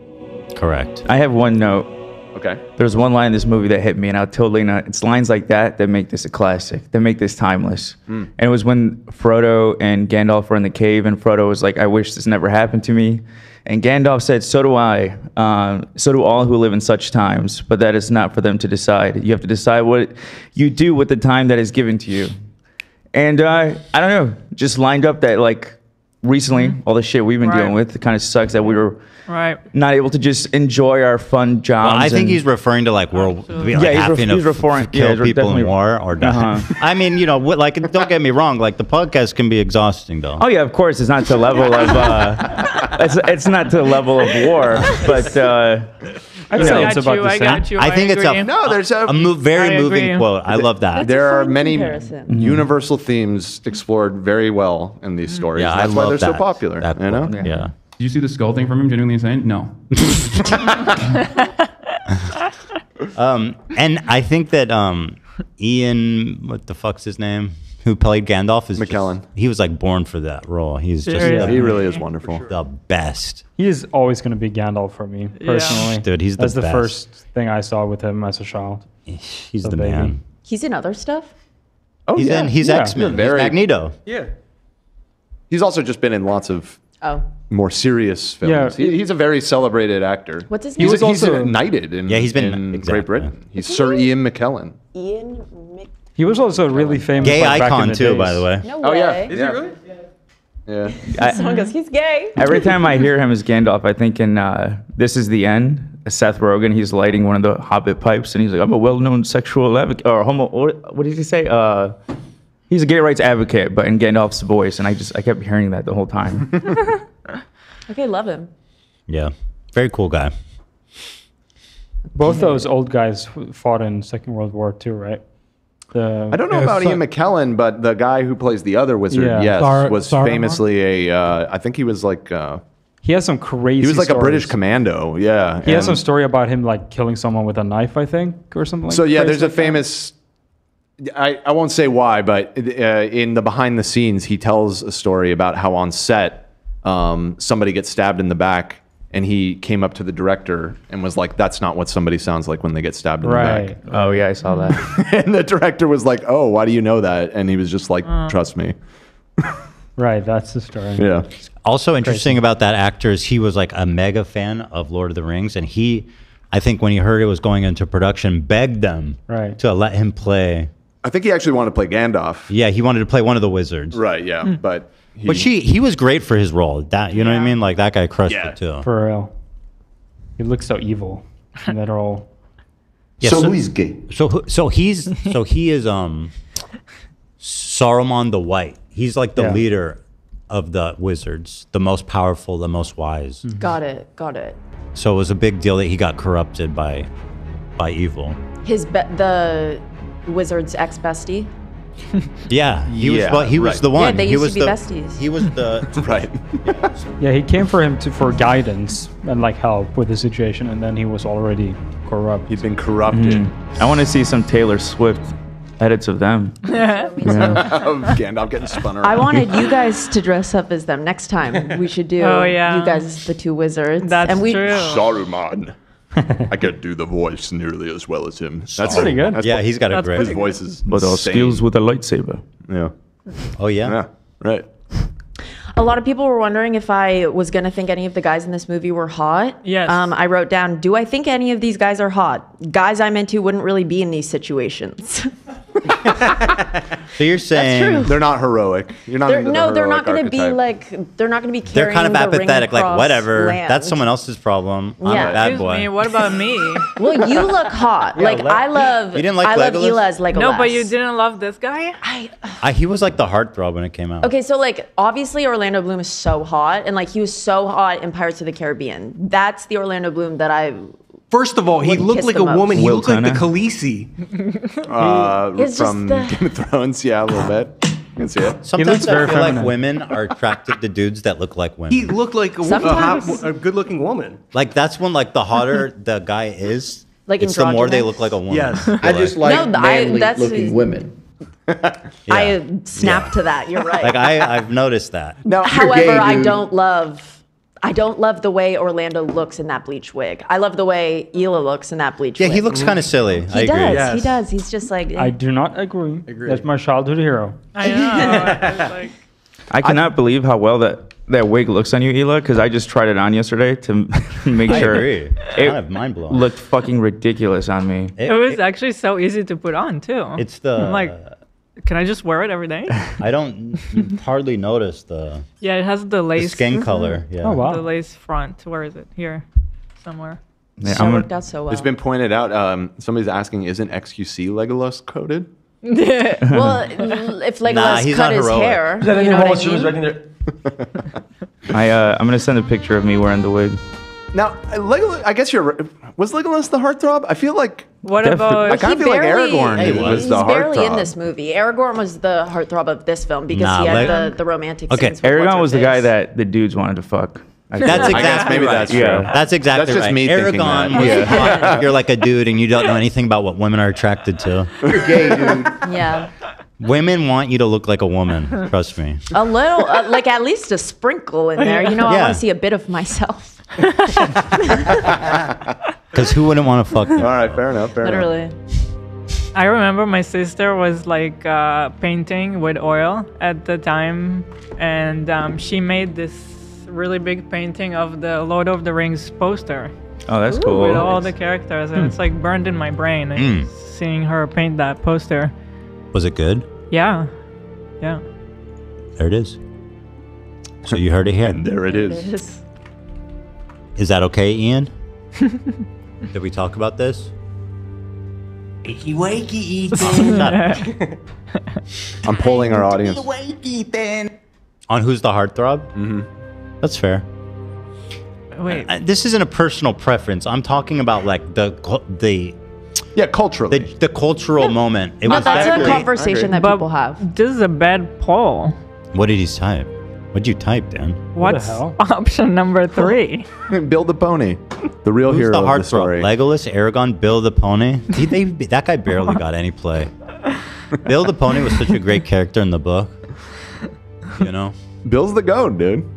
S1: Correct.
S7: I have one note.
S3: Okay.
S7: There's one line in this movie that hit me, and I'll totally not. It's lines like that make this a classic. That make this timeless. And it was when Frodo and Gandalf were in the cave, and Frodo was like, "I wish this never happened to me." And Gandalf said, "So do I. So do all who live in such times. But that is not for them to decide. You have to decide what you do with the time that is given to you." And I don't know, just lined up that like recently, all the shit we've been dealing with, it kind of sucks that we were not able to just enjoy our fun jobs.
S1: Well, I think he's referring to like world,
S7: he's referring
S1: kill people in war or die. I mean, you know, like don't get me wrong, like the podcast can be exhausting though.
S7: Oh yeah, of course, it's not to the level of it's not to the level of war, but
S4: I got you.
S1: I think it's
S3: there's a
S1: very moving quote. I love that.
S3: There are many universal themes explored very well in these stories.
S1: Yeah,
S3: That's
S1: I
S3: why
S1: love
S3: they're so
S1: that.
S3: popular.
S1: That
S3: You know?
S1: quote, yeah.
S14: Did you see the skull thing from him? Genuinely insane? No.
S1: And I think that Ian, what the fuck's his name, who played Gandalf, is
S3: McKellen.
S1: He was like born for that role. He's just
S3: he really is wonderful.
S1: The best.
S6: He is always going to be Gandalf for me, personally.
S1: Dude, he's the
S6: That's the
S1: best.
S6: first thing I saw with him as a child.
S1: He's
S6: The
S1: the
S6: baby.
S1: man.
S2: He's in other stuff.
S3: Oh,
S1: He's
S3: yeah.
S1: He's
S3: Yeah.
S1: X-Men.
S3: Very-
S1: He's Magneto.
S8: Yeah.
S3: He's also just been in lots of more serious films.
S6: Yeah.
S3: He's a very celebrated actor.
S2: What's his
S3: He's,
S2: name?
S3: he's knighted in,
S1: he's been
S3: in
S1: exactly.
S3: Great Britain. He's Sir Ian McKellen.
S2: Ian
S6: He was also really famous.
S1: Gay
S6: like, back in
S1: icon
S6: the
S1: too,
S6: days.
S1: by the way.
S2: No
S3: Oh, yeah.
S2: way.
S8: Is he really?
S3: Yeah.
S2: Someone goes, he's gay.
S7: Every time I hear him as Gandalf, I think in This Is the End, Seth Rogen, he's lighting one of the Hobbit pipes, and he's like, I'm a well-known sexual advocate, or homo, what did he say? He's a gay rights advocate, but in Gandalf's voice, and I kept hearing that the whole time.
S2: Okay, love him.
S1: Yeah. Very cool guy.
S6: Both those old guys fought in Second World War too, right?
S3: I don't know about Ian McKellen, but the guy who plays the other wizard,
S6: Yeah.
S3: yes, was
S6: Saruman?
S3: famously I think he was like...
S6: He has some crazy
S3: he was like a British
S6: stories. He
S3: commando,
S6: has
S3: and-
S6: some story about him like killing someone with a knife, I think, or something like
S3: So yeah,
S6: crazy
S3: there's a
S6: like that.
S3: famous. I won't say why, but in the behind the scenes, he tells a story about how on set somebody gets stabbed in the back, and he came up to the director and was like, "That's not what somebody sounds like when they get stabbed in the back."
S7: Oh yeah, I saw that.
S3: And the director was like, "Oh, why do you know that?" And he was just like, "Trust me."
S6: Right, that's the story.
S3: Yeah.
S1: Also interesting about that actor is he was like a mega fan of Lord of the Rings, and he, I think when he heard it was going into production, begged them to let him play.
S3: I think he actually wanted to play Gandalf.
S1: Yeah, he wanted to play one of the wizards.
S3: Right. Yeah. But
S1: he was great for his role. That you know what I mean? Like that guy crushed it too.
S6: For real. He looks so evil in that role.
S1: Yeah, so he's gay. So he is Saruman the White. He's like the leader of the wizards, the most powerful, the most wise.
S2: Got it.
S1: So it was a big deal that he got corrupted by evil.
S2: The wizard's ex-bestie.
S1: Yeah, he was
S3: right.
S1: the one.
S2: Yeah, they
S1: he
S2: used
S1: was
S2: to be
S1: the
S2: besties.
S1: He was the
S3: right.
S6: Yeah, he came for him for guidance and like help with the situation, and then he was already corrupt.
S3: He'd been corrupted.
S7: I want to see some Taylor Swift edits of them.
S3: Of Gandalf getting spun around.
S2: I wanted you guys to dress up as them next time. We should do
S4: Oh, yeah.
S2: you guys as the two wizards.
S4: That's
S2: and we,
S4: true.
S3: Saruman. I can't do the voice nearly as well as him.
S6: That's pretty good.
S3: That's
S1: Yeah, he's got a
S3: that's
S1: great-
S3: His voice is
S7: But our
S3: insane.
S7: skills with a lightsaber.
S3: Yeah.
S1: Oh yeah.
S3: Yeah. Right.
S2: A lot of people were wondering if I was going to think any of the guys in this movie were hot.
S4: Yes.
S2: I wrote down, do I think any of these guys are hot? Guys I'm into wouldn't really be in these situations.
S1: So you're saying
S2: true.
S3: They're not heroic. You're not. into the
S2: they're not
S3: heroic
S2: going to be
S3: archetype.
S2: like, they're not going to be
S1: they're
S2: carrying
S1: kind of
S2: the ring
S1: apathetic, like
S2: across
S1: whatever.
S2: land.
S1: That's someone else's problem. I'm
S2: Yeah.
S1: a bad
S4: Excuse
S1: boy.
S4: me, what about me?
S2: Well, you look hot.
S1: Yeah,
S2: like, I love,
S1: You didn't like
S2: I love
S1: Legolas?
S2: Ela as Legolas.
S4: No, but you didn't love this guy?
S1: He was like the heartthrob when it came out.
S2: Okay, so like obviously Orlando Bloom is so hot, and like he was so hot in Pirates of the Caribbean. That's the Orlando Bloom that I.
S8: First of all, he
S2: would
S8: looked
S2: kiss
S8: like
S2: the
S8: a
S2: most.
S8: woman. He
S7: Will
S8: looked like the
S7: Turner.
S8: Khaleesi.
S2: It's just
S3: From
S2: the-
S3: Game of Thrones, yeah, a little bit. You can see it.
S1: Sometimes
S6: looks
S1: I
S6: very
S1: feel like
S6: feminine.
S1: women are attracted to dudes that look like women.
S8: He looked like
S2: Sometimes.
S8: a good-looking woman.
S1: Like that's when like the hotter the guy is,
S2: Like
S1: it's the more they
S2: androgynous?
S1: look like a woman.
S8: Yes.
S17: I just like
S2: No,
S17: manly
S2: that's-
S17: looking women.
S2: I snap to that. You're right.
S1: Like I've noticed that.
S3: Now,
S2: However,
S17: gay,
S2: I
S17: dude.
S2: don't love the way Orlando looks in that bleach wig. I love the way Ela looks in that bleach
S1: Yeah,
S2: wig.
S1: he looks kind of silly. I
S2: He
S1: agree.
S2: does.
S8: Yes.
S2: He does. He's just like.
S6: I do not agree. That's my childhood hero.
S4: I know. It's like,
S7: I cannot believe how well that wig looks on you, Ela, because I just tried it on yesterday to make
S1: I
S7: sure
S1: agree.
S7: it
S1: Kind of mind blowing.
S7: looked fucking ridiculous on me.
S4: it was actually so easy to put on too.
S1: It's the
S4: like Can I just wear it every day?
S1: I don't hardly notice the
S4: Yeah, it has the lace.
S1: skin color. Yeah.
S6: Oh, wow.
S4: The lace front. Where is it? Here, somewhere.
S3: Yeah,
S2: That worked out so well.
S3: It's been pointed out. Somebody's asking, isn't XQC Legolas coded?
S2: Well, if Legolas
S1: he's
S2: cut
S1: not
S2: his
S1: heroic.
S2: hair,
S17: Is that in
S2: you
S17: your
S2: know
S17: home?
S2: what I
S17: She was
S2: mean?
S17: right there.
S7: I'm gonna send a picture of me wearing the wig.
S3: Now, Legolas, I guess was Legolas the heartthrob? I feel like.
S4: What
S3: I
S4: about?
S3: kind of feel like Aragorn was
S2: He's
S3: the
S2: barely in
S3: heartthrob.
S2: this movie. Aragorn was the heartthrob of this film because
S1: Nah,
S2: he had the romantic
S7: Okay,
S2: scenes with
S7: Aragorn was the guy
S2: what's-her-face.
S7: that the dudes wanted to fuck.
S1: That's exactly
S3: maybe
S1: right.
S3: that's true.
S7: Yeah.
S1: That's exactly
S3: That's just
S1: right.
S3: me thinking
S1: Aragon,
S3: that.
S1: you're like a dude and you don't know anything about what women are attracted to.
S17: You're gay, dude.
S2: Yeah,
S1: Women want you to look like a woman. Trust me.
S2: a little, like at least a sprinkle in there. You know, I
S1: Yeah.
S2: want to see a bit of myself.
S1: Because who wouldn't want to fuck you?
S3: All right, fair enough. Fair enough.
S2: Literally.
S4: I remember my sister was like painting with oil at the time, and she made this really big painting of the Lord of the Rings poster
S7: Oh, that's cool.
S4: with all the characters, and it's like burned in my brain. Like, seeing her paint that poster.
S1: Was it good?
S4: Yeah, yeah.
S1: There it is. So you heard it here.
S3: And there it is.
S1: Is that okay, Ian? Did we talk about this?
S13: Wakey, wakey, Ethan.
S3: I'm polling our audience.
S13: Wake, Ethan.
S1: On who's the heartthrob?
S3: Mm-hmm.
S1: That's fair.
S4: Wait.
S1: This isn't a personal preference. I'm talking about like the
S3: culturally.
S1: the cultural moment. It
S2: No,
S1: was
S2: that's
S1: that
S2: a conversation that
S4: But
S2: people have.
S4: this is a bad poll.
S1: What did he type? What'd you type, Dan?
S4: What's
S6: hell?
S4: option number 3?
S3: Bill the Pony, the real
S1: Who's
S3: hero
S1: the
S3: of the
S1: heartthrob?
S3: story.
S1: Legolas, Aragorn, Bill the Pony. That guy barely got any play. Bill the Pony was such a great character in the book. You know,
S3: Bill's the goat, dude.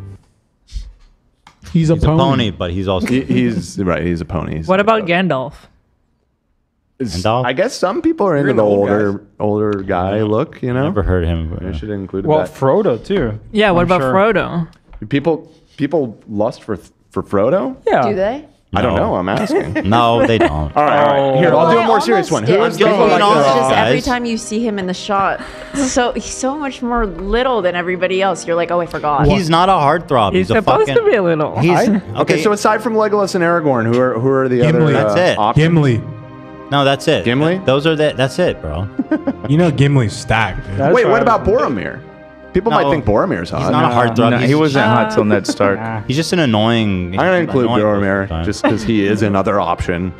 S11: He's a
S1: he's
S11: pony.
S1: a pony, but he's also
S3: He's right. He's a pony.
S4: What about Gandalf?
S1: Gandalf?
S3: I guess some people are into
S8: into
S3: the
S8: old
S3: older guy look. You know,
S1: Never heard him. But,
S3: I should have included
S6: Well,
S3: that.
S6: Frodo too.
S4: Yeah, what
S6: I'm
S4: about
S6: sure.
S4: Frodo?
S3: People lust for Frodo.
S6: Yeah.
S2: Do they?
S3: I don't
S1: No.
S3: know. I'm asking.
S1: No, they don't.
S3: All right. Here, I'll do a more serious one. Who is the
S1: being
S2: It's
S1: honest,
S2: just every
S1: guys.
S2: time you see him in the shot, so he's so much more little than everybody else. You're like, oh, I forgot.
S1: He's not a heartthrob.
S4: He's
S1: a
S4: supposed
S1: fucking,
S4: to be a little.
S1: He's
S3: Okay, so aside from Legolas and Aragorn, who are the
S10: Gimli.
S3: other
S1: That's it.
S3: options?
S10: Gimli.
S1: No, that's it.
S3: Gimli?
S1: Those are that's it, bro.
S10: You know Gimli's stacked, dude.
S6: That's
S3: Wait,
S6: why
S3: what
S6: I
S3: about
S6: was-
S3: Boromir? People
S1: No,
S3: might think Boromir's hot.
S1: He's not a heartthrob.
S7: No, he wasn't hot till Ned Stark.
S1: He's just an annoying.
S3: I'm gonna include
S1: annoying
S3: Boromir
S1: time.
S3: just because he is another option.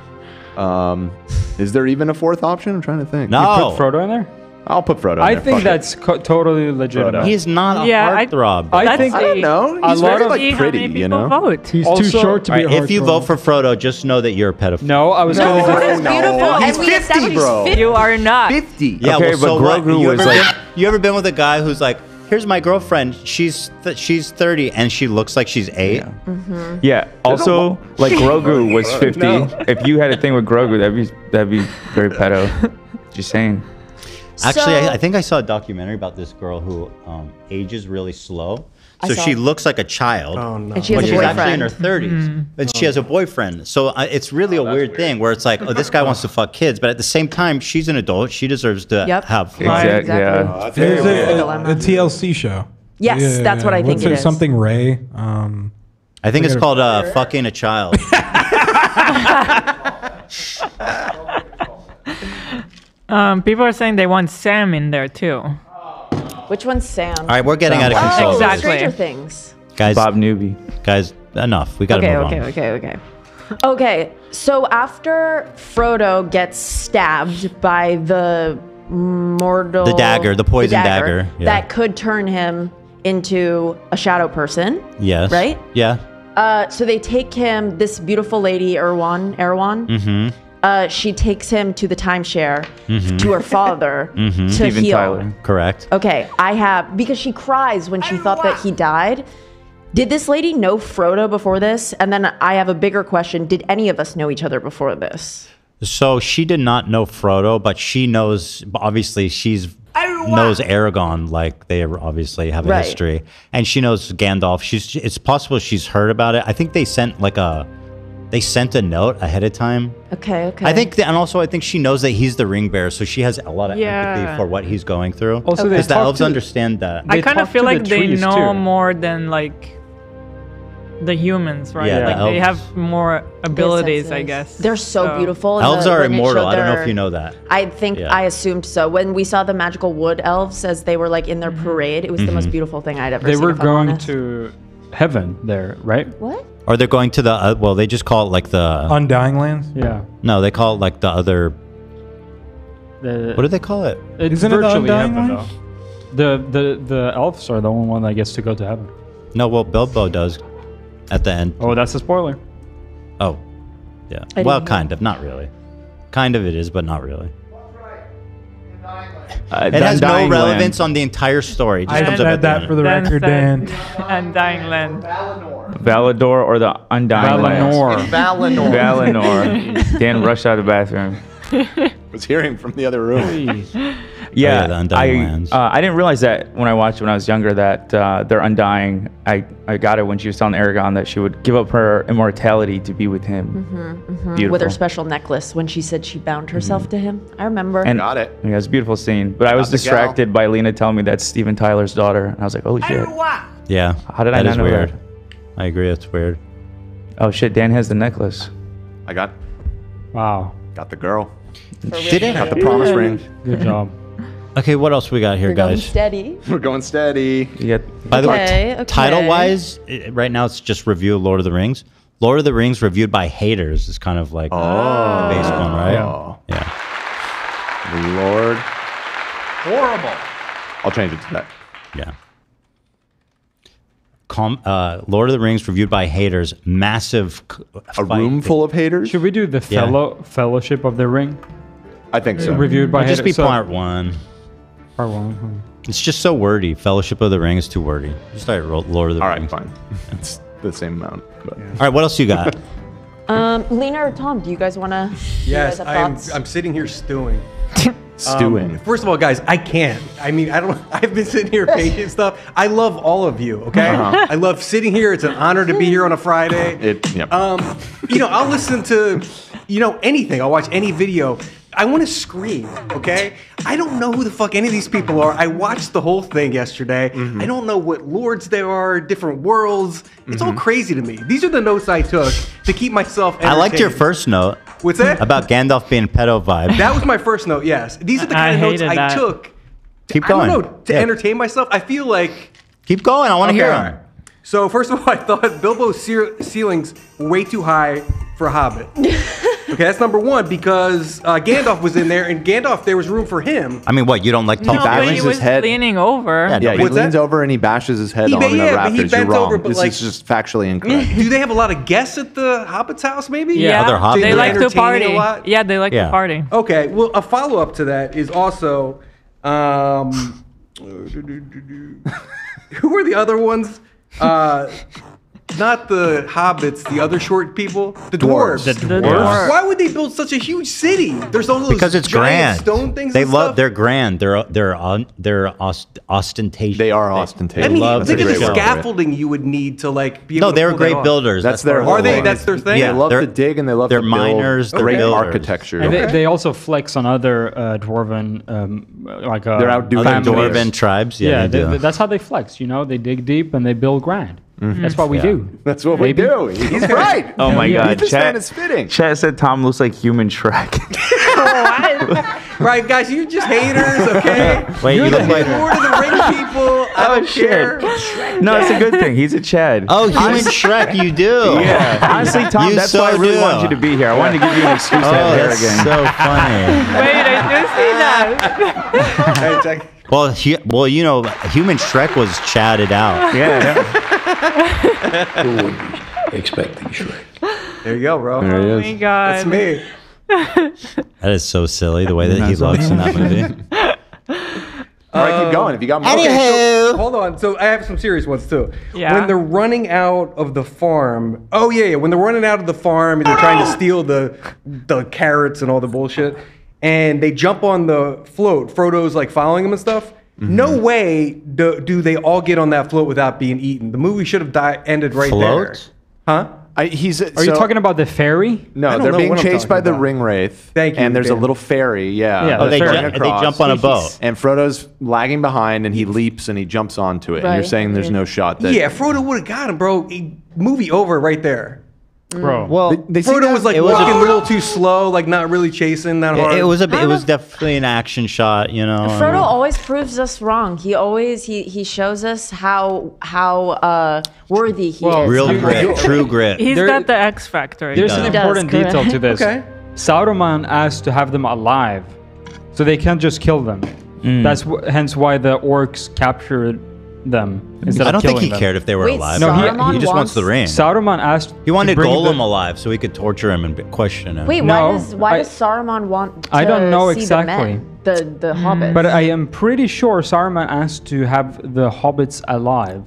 S3: Is there even a fourth option? I'm trying to think.
S1: No.
S6: Put Frodo in there?
S3: I'll put Frodo.
S6: I
S3: in there.
S6: think
S3: Fuck it.
S6: that's totally legitimate.
S1: He's not a
S4: Yeah, I-
S1: heartthrob.
S6: I think
S3: I don't know.
S6: A
S3: He's
S6: lot
S3: very
S6: of-
S3: like
S4: See how
S3: pretty,
S4: many
S3: you
S4: people
S3: know.
S4: vote.
S11: He's
S6: Also-
S11: too short to
S1: All
S11: be
S1: right,
S11: a
S1: if you vote for Frodo, just know that you're a pedophile.
S6: No, I was
S2: No,
S6: gonna
S2: Frodo's beautiful.
S3: He's
S2: and we
S3: 50,
S2: established
S3: bro.
S2: 50.
S4: You are not.
S3: 50.
S1: Yeah,
S7: Okay,
S1: well,
S7: but
S1: so what?
S7: Grogu
S1: You
S7: was
S1: ever
S7: like-
S1: you ever been with a guy who's like, here's my girlfriend. She's 30 and she looks like she's 8.
S7: Yeah. Also, like Grogu was 50.
S8: No.
S7: If you had a thing with Grogu, that'd be very pedo. Just saying.
S1: Actually,
S2: So-
S1: I think I saw a documentary about this girl who ages really slow.
S2: I
S1: So
S2: saw.
S1: she looks like a child.
S8: Oh, no.
S2: And she has
S1: But
S2: a
S1: she's actually in
S2: boyfriend.
S1: her 30s. But she has a boyfriend. So it's really a weird thing where it's like, oh, this guy wants to fuck kids. But at the same time, she's an adult. She deserves to
S2: Yep.
S1: have fun.
S7: Exactly. Yeah.
S10: It was
S2: Dilemma.
S10: a TLC show.
S2: Yes, that's what I think
S10: What's
S2: it is.
S10: Something Ray.
S1: I think it's called fucking a child.
S4: People are saying they want Sam in there too.
S2: Which one's Sam?
S1: All right, we're getting out of control.
S2: Oh,
S4: Exactly.
S2: Stranger Things.
S1: Guys,
S7: Bob Newby.
S1: guys, enough. We got to move on.
S2: Okay, so after Frodo gets stabbed by the mortal...
S1: The dagger, the poison dagger, yeah.
S2: That could turn him into a shadow person.
S1: Yes.
S2: Right?
S1: Yeah.
S2: So they take him, this beautiful lady, Erwan.
S1: Mm-hmm.
S2: She takes him to the timeshare
S1: Mhm.
S2: to her father to
S1: Steven
S2: heal.
S1: Tyler. Correct.
S2: Okay, because she cries when she thought that he died. Did this lady know Frodo before this? And then I have a bigger question. Did any of us know each other before this?
S1: So she did not know Frodo, but she knows, obviously, knows Aragorn, like they obviously have a
S2: Right.
S1: history. And she knows Gandalf. It's possible she's heard about it. I think they sent they sent a note ahead of time.
S2: Okay.
S1: I think, and also I think she knows that he's the ring bearer, so she has a lot of empathy for what he's going through.
S4: Also,
S1: because the
S4: talk
S1: elves
S4: to-
S1: understand that.
S4: I kind of feel like they
S6: trees,
S4: know
S6: too.
S4: more than like the humans, right?
S1: Yeah, the
S4: like they
S1: elves.
S4: have more abilities, I guess.
S2: They're so beautiful.
S1: Elves are
S2: when it
S1: immortal.
S2: showed
S1: I don't know if
S2: their-
S1: you know that.
S2: I think
S1: Yeah.
S2: I assumed so. When we saw the magical wood elves as they were like in their parade, it was the most beautiful thing I'd ever
S6: They
S2: seen.
S6: were
S2: if I'm
S6: going
S2: honest.
S6: to heaven there, right?
S2: What?
S1: Or they're going to the, well, they just call it like the...
S10: Undying Lands?
S6: Yeah.
S1: No, they call it like the other...
S6: The,
S1: what do they call it?
S6: It's
S10: Isn't it the
S6: virtually
S10: Undying
S6: heaven,
S10: Lands?
S6: though. The elves are the only one that gets to go to heaven.
S1: No, well, Bilbo does at the end.
S6: Oh, that's a spoiler.
S1: Oh, yeah.
S2: I
S1: Well,
S2: didn't
S1: kind of, not really. Kind of it is, but not really. It
S7: The
S1: has no
S7: Undying
S1: relevance on the entire story. It just
S10: I
S1: comes up
S10: said
S1: at the
S10: that
S1: end.
S10: for the record, Dan.
S4: Undying Land.
S7: Valador or the Undying
S6: Valinor.
S7: Lands?
S3: Valinor.
S7: Valinor. Dan rushed out of the bathroom.
S3: Was hearing from the other room.
S7: Yeah,
S1: the Undying Lands.
S7: I didn't realize that when I watched it when I was younger that they're undying. I got it when she was telling Aragon that she would give up her immortality to be with him. Beautiful.
S2: With her special necklace when she said she bound herself to him. I remember.
S7: And
S3: Got it.
S7: Yeah, it's a beautiful scene. But I was
S3: Got the gal.
S7: distracted by Lena telling me that's Steven Tyler's daughter. And I was like, holy shit.
S1: Yeah.
S7: How did I
S1: that
S7: not
S1: is
S7: know
S1: weird.
S7: that?
S1: I agree, that's weird.
S7: Oh shit, Dan has the necklace.
S3: I got
S6: Wow.
S3: the girl.
S1: Did it?
S3: Got the promise ring.
S6: Good job.
S1: Okay, what else we got here,
S2: You're going
S1: guys?
S2: steady.
S3: We're going steady.
S7: You get
S1: By the
S2: Okay,
S1: way,
S2: okay.
S1: title-wise, right now it's just review of Lord of the Rings. Lord of the Rings reviewed by haters is kind of like the base one, right? Yeah.
S3: Lord.
S18: Horrible.
S3: I'll change it to that.
S1: Yeah. Lord of the Rings reviewed by haters. Massive
S3: A room full of haters?
S6: Should we do the
S1: Yeah.
S6: Fellowship of the Ring?
S3: I think so.
S6: Reviewed by
S1: It'll just be
S6: haters. So-
S1: part one.
S6: Part one.
S1: It's just so wordy. Fellowship of the Ring is too wordy. Just like Lord of the
S3: All right,
S1: Rings.
S3: fine. It's the same amount. But.
S1: All right, what else you got?
S2: Lena or Tom, do you guys want to?
S8: Yes, I'm sitting here stewing.
S3: Stewing.
S8: First of all, guys, I can't. I mean, I don't. I've been sitting here patient and stuff. I love all of you. Okay, I love sitting here. It's an honor to be here on a Friday.
S3: Yep.
S8: I'll listen to, anything. I'll watch any video. I want to scream. Okay, I don't know who the fuck any of these people are. I watched the whole thing yesterday. I don't know what lords there are, different worlds. It's all crazy to me. These are the notes I took to keep myself entertained.
S1: I liked your first note.
S8: What's that?
S1: About Gandalf being pedo vibe.
S8: That was my first note, yes. These are the
S4: I
S8: kind of notes
S4: hated
S8: I
S4: that.
S8: took.
S1: Keep going.
S8: I don't know, to entertain myself. I feel like...
S1: Keep going. I want to hear
S8: all
S1: him.
S8: right. So first of all, I thought Bilbo's ceiling's way too high for a Hobbit. Okay, that's number one, because Gandalf was in there, and Gandalf, there was room for him.
S1: I mean, what? You don't like
S4: No,
S1: Tom
S4: but he
S1: Baggins?
S4: was leaning over.
S1: Yeah,
S3: Yeah, he
S8: What's
S3: leans
S8: that?
S3: over and he bashes his head
S8: He
S3: on
S8: ba-
S3: the
S8: yeah, but he
S3: rafters. You're
S8: bent
S3: wrong.
S8: over, but
S3: this
S8: like-
S3: is just factually incorrect.
S8: Do they have a lot of guests at the Hobbit's house, maybe?
S4: Yeah,
S1: Other hobbits.
S4: they
S1: They're
S4: like to
S8: entertaining
S4: party.
S8: a lot?
S4: Yeah, they like
S1: Yeah.
S4: to party.
S8: Okay, well, a follow-up to that is also... who are the other ones? Not the hobbits, the other short people, the dwarves.
S3: The
S4: dwarves.
S8: Why would they build such a huge city? There's all those
S1: Because it's
S8: giant
S1: grand.
S8: stone things.
S1: They
S8: and
S1: love.
S8: stuff.
S1: They're grand. They're ostentatious.
S3: They are ostentatious.
S8: I mean,
S1: love
S8: think
S1: the
S8: of the
S1: great builder.
S8: scaffolding you would need to like be able
S1: No,
S8: to
S1: they were
S8: pull that
S1: great
S8: off.
S1: builders.
S3: That's their
S8: Are they?
S3: whole
S8: That's
S3: thing.
S8: their thing?
S1: Yeah,
S3: They love
S1: they're-
S3: to dig and they love
S1: they're
S3: to build
S1: miners, they're
S3: great
S1: builders.
S3: architecture.
S6: And
S8: Okay.
S6: they also flex on other dwarven,
S3: They're out doing
S1: Other
S3: families.
S1: dwarven tribes. Yeah,
S6: Yeah,
S1: they do.
S6: that's how they flex. They dig deep and they build grand. That's what we do.
S3: That's what we do. He's right.
S7: Oh my god,
S3: This man
S7: chat
S3: is spitting.
S7: Chat said Tom looks like human Shrek.
S8: Right, guys, you're just haters, okay?
S1: Wait, you look like.
S8: Lord of the Ring people. I don't care.
S7: No, it's a good thing. He's a Chad.
S1: Oh, human Shrek, you do.
S7: Yeah. Honestly, Tom,
S1: You
S7: that's
S1: so
S7: why I really
S1: do.
S7: wanted you to be here. I wanted to give you an excuse to
S1: Oh,
S7: have hair
S1: that's
S7: again.
S1: so funny.
S4: Wait, I do see that.
S8: Hey, check.
S1: Well, human Shrek was chatted out.
S7: Yeah.
S21: Who would be expecting Shrek?
S8: There you go, bro.
S3: There he
S4: Oh
S3: is.
S4: my god.
S8: That's me.
S1: That is so silly the way that he looks in that movie.
S3: All right, keep going. If you got more.
S8: So, hold on. So I have some serious ones too.
S4: Yeah.
S8: When they're running out of the farm. Oh yeah. When they're running out of the farm and they're trying to steal the carrots and all the bullshit, and they jump on the float. Frodo's like following them and stuff. No way do they all get on that float without being eaten. The movie should have ended right
S1: Float?
S8: there. Huh?
S3: Are
S6: you talking about the fairy?
S3: No, they're being chased by the ring wraith.
S8: Thank you.
S3: And there's a
S8: David.
S3: little fairy. Yeah.
S1: Oh, they
S3: that's going
S1: jump on a boat.
S3: And Frodo's lagging behind, and he leaps and he jumps onto it. And you're
S2: Right.
S3: saying there's no shot that.
S8: Yeah, Frodo would have got him, bro. Movie over right there.
S6: Bro.
S1: Well,
S8: Frodo was like walking a little too slow, like not really chasing that hard.
S1: it was definitely an action shot, you know.
S2: Frodo always proves us wrong. He always he shows us how worthy he is.
S1: Real grit, true grit.
S4: He's got the X factor.
S6: There's an important detail to this.
S8: Okay.
S6: Sauron asked to have them alive, so they can't just kill them. That's hence why the orcs captured them instead
S1: I don't
S6: of
S1: think
S6: killing
S1: he
S6: them.
S1: cared if they were
S2: Wait,
S1: alive.
S6: No,
S1: he just wants the ring.
S6: Saruman asked.
S1: He wanted
S6: to bring
S1: Golem
S6: the-
S1: alive so he could torture him and question him.
S2: Wait,
S6: No,
S2: why does Saruman want to
S6: I don't know
S2: see
S6: exactly.
S2: the men, the hobbits?
S6: But I am pretty sure Saruman asked to have the hobbits alive.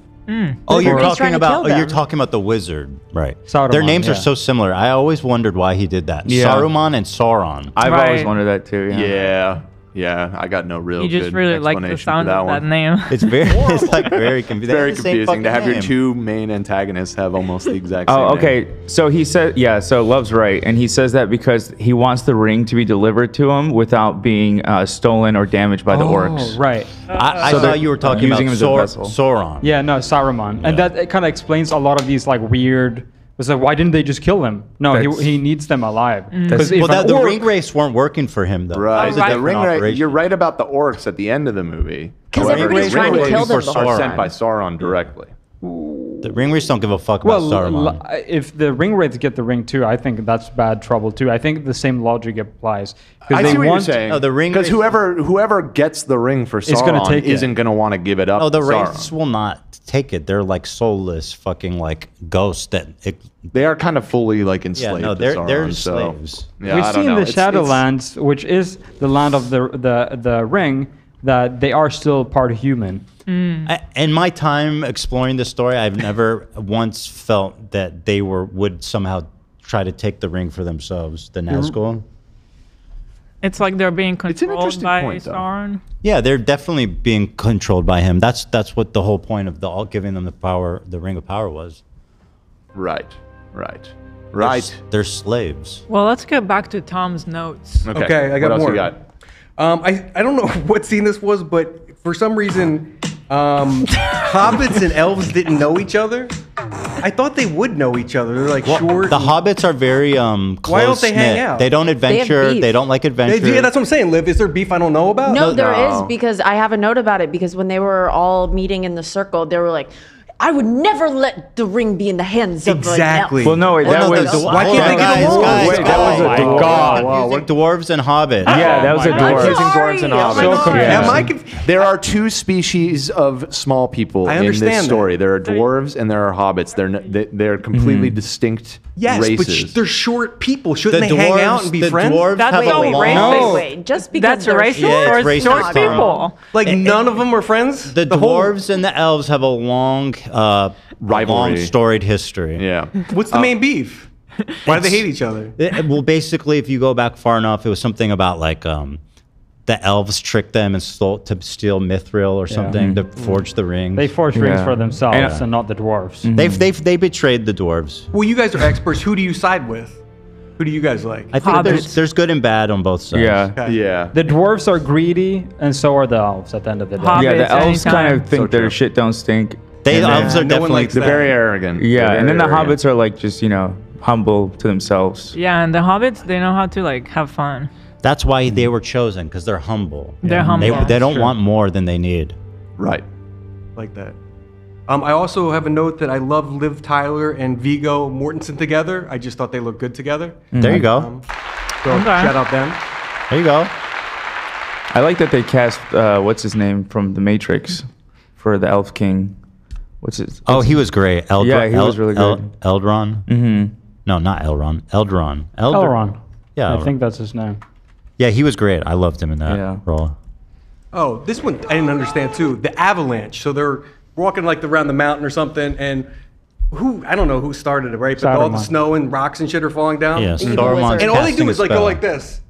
S1: Oh, you're
S2: He's trying
S1: talking
S2: to
S1: about
S2: kill
S1: you're
S2: them.
S1: talking about the wizard, right?
S6: Saruman,
S1: Their names are
S6: yeah.
S1: so similar. I always wondered why he did that.
S7: Yeah.
S1: Saruman and Sauron.
S7: I've
S4: Right.
S7: always wondered that too. Yeah.
S3: Yeah, I got no real
S4: You just
S3: good
S4: really like the
S3: explanation
S4: sound
S3: for that
S4: of that
S3: one.
S4: name.
S1: It's very confusing.
S3: Very confusing to have your two main antagonists have almost the exact same
S7: Oh,
S3: name.
S7: okay. So he said, yeah. So Love's right, and he says that because he wants the ring to be delivered to him without being stolen or damaged by the orcs.
S6: Right.
S1: I
S7: So they're
S1: thought you were talking
S7: using him
S1: about
S7: as a vessel.
S1: Sauron.
S6: Yeah, no, Saruman. And that kind of explains a lot of these like weird. It's like, why didn't they just kill him? No, he needs them alive. Because
S1: The ring race weren't working for him though.
S3: Right.
S1: It was a
S3: The
S1: different
S3: ring race.
S1: operation.
S3: You're right about the orcs at the end of the movie.
S2: 'Cause
S3: However,
S2: everybody's
S3: the ring
S2: trying to kill
S3: race
S2: them the whole
S3: are sent
S2: time.
S3: by Sauron directly.
S1: The ring race don't give a fuck about Saruman.
S6: If the ring wraiths get the ring too, I think that's bad trouble too. I think the same logic applies.
S3: I see what you're saying.
S1: No, the ring
S3: because
S1: race-
S3: whoever gets the ring for
S6: It's gonna
S3: Sauron
S6: take it.
S3: isn't going to want to give it up.
S1: Oh, the
S3: to
S1: wraiths
S3: Sauron.
S1: will not take it. They're like soulless, fucking like ghosts that.
S3: They are kind of fully like enslaved.
S1: no,
S3: to
S1: they're
S3: Sauron,
S1: slaves.
S3: So, yeah,
S6: We've
S3: I don't
S6: seen
S3: know.
S6: the Shadowlands, which is the land of the ring, that they are still part human.
S1: In my time exploring the story, I've never once felt that they would somehow try to take the ring for themselves. The Nazgul.
S4: It's like they're being controlled
S3: interesting
S4: by
S3: point, though.
S4: Sauron.
S1: Yeah, they're definitely being controlled by him. That's what the whole point of giving them the power, the ring of power was.
S3: Right.
S1: They're slaves.
S4: Well, let's get back to Tom's notes.
S8: Okay, I got
S3: what
S8: more.
S3: else you got?
S8: I don't know what scene this was, but for some reason, hobbits and elves didn't know each other. I thought they would know each other. They're like short.
S1: The hobbits are very close.
S8: Why don't they hang out?
S1: They don't adventure.
S2: beef.
S1: They don't like adventure.
S8: Yeah, that's what I'm saying. Liv, is there beef I don't know about?
S2: No, there is, because I have a note about it, because when they were all meeting in the circle, they were like, I would never let the ring be in the hands of
S8: Exactly.
S7: Well, no, that was.
S8: Why can't they get along?
S7: Wait, that was a dwarf.
S1: Using dwarves and hobbits.
S7: Yeah, that was a
S3: I'm
S7: dwarf.
S3: confusing dwarves and hobbits.
S6: So confusing.
S3: There are two species of small people
S8: I
S3: in
S8: understand
S3: this
S8: that.
S3: story. There are dwarves and there are hobbits. They're completely distinct
S8: Yes,
S3: races.
S8: but they're short people. Shouldn't they hang out and be friends?
S2: That's
S1: have a long-
S2: wait. Just because
S4: That's
S2: they're
S4: racist
S1: Yeah,
S4: or
S1: it's
S4: short
S1: racist,
S4: people?
S8: Like none of them were friends.
S1: The dwarves and the elves have a long
S3: Rivalry.
S1: long storied history.
S3: Yeah.
S8: What's the main beef? Why do they hate each other?
S1: Well, basically, if you go back far enough, it was something about like the elves tricked them and stole to steal mithril or something to forge the rings.
S6: They forged rings for themselves and not the dwarves.
S1: They betrayed the dwarves.
S8: Well, you guys are experts. Who do you side with? Who do you guys like?
S1: I think there's good and bad on both sides.
S7: Yeah.
S8: Okay.
S3: Yeah.
S6: The dwarves are greedy, and so are the elves at the end of the day.
S7: Yeah, the elves kind
S4: anytime.
S7: of think their shit don't stink.
S1: The
S7: And
S1: elves
S7: then-
S1: are
S8: no one
S1: definitely
S8: likes
S3: They're
S8: that.
S3: very arrogant.
S7: Yeah,
S3: They're
S7: and then the
S3: very arrogant.
S7: hobbits are like just, humble to themselves.
S4: Yeah, and the hobbits, they know how to like have fun.
S1: That's why they were chosen, because they're humble.
S4: They're humble.
S1: They don't
S6: True.
S1: want more than they need.
S3: Right.
S8: Like that. I also have a note that I love Liv Tyler and Viggo Mortensen together. I just thought they looked good together.
S1: There you go.
S8: So shout out them.
S1: There you go.
S7: I like that they cast what's his name from The Matrix for the Elf King.
S1: Oh, he was great.
S7: Yeah, he was really good.
S1: Eldron?
S7: Mm-hmm.
S1: No, not Elron. Eldron.
S6: Elrond.
S1: Yeah.
S6: I think that's his name.
S1: Yeah, he was great. I loved him in that role.
S8: Oh, this one I didn't understand too. The avalanche. So they're walking like around the mountain or something, and I don't know who started it, right? But all the
S6: Saruman.
S8: snow and rocks and shit are falling down.
S1: Yeah,
S2: Evil
S1: Saruman's
S2: wizard.
S8: And all they
S1: casting
S8: do
S1: a
S8: is like go
S1: spell.
S8: like this.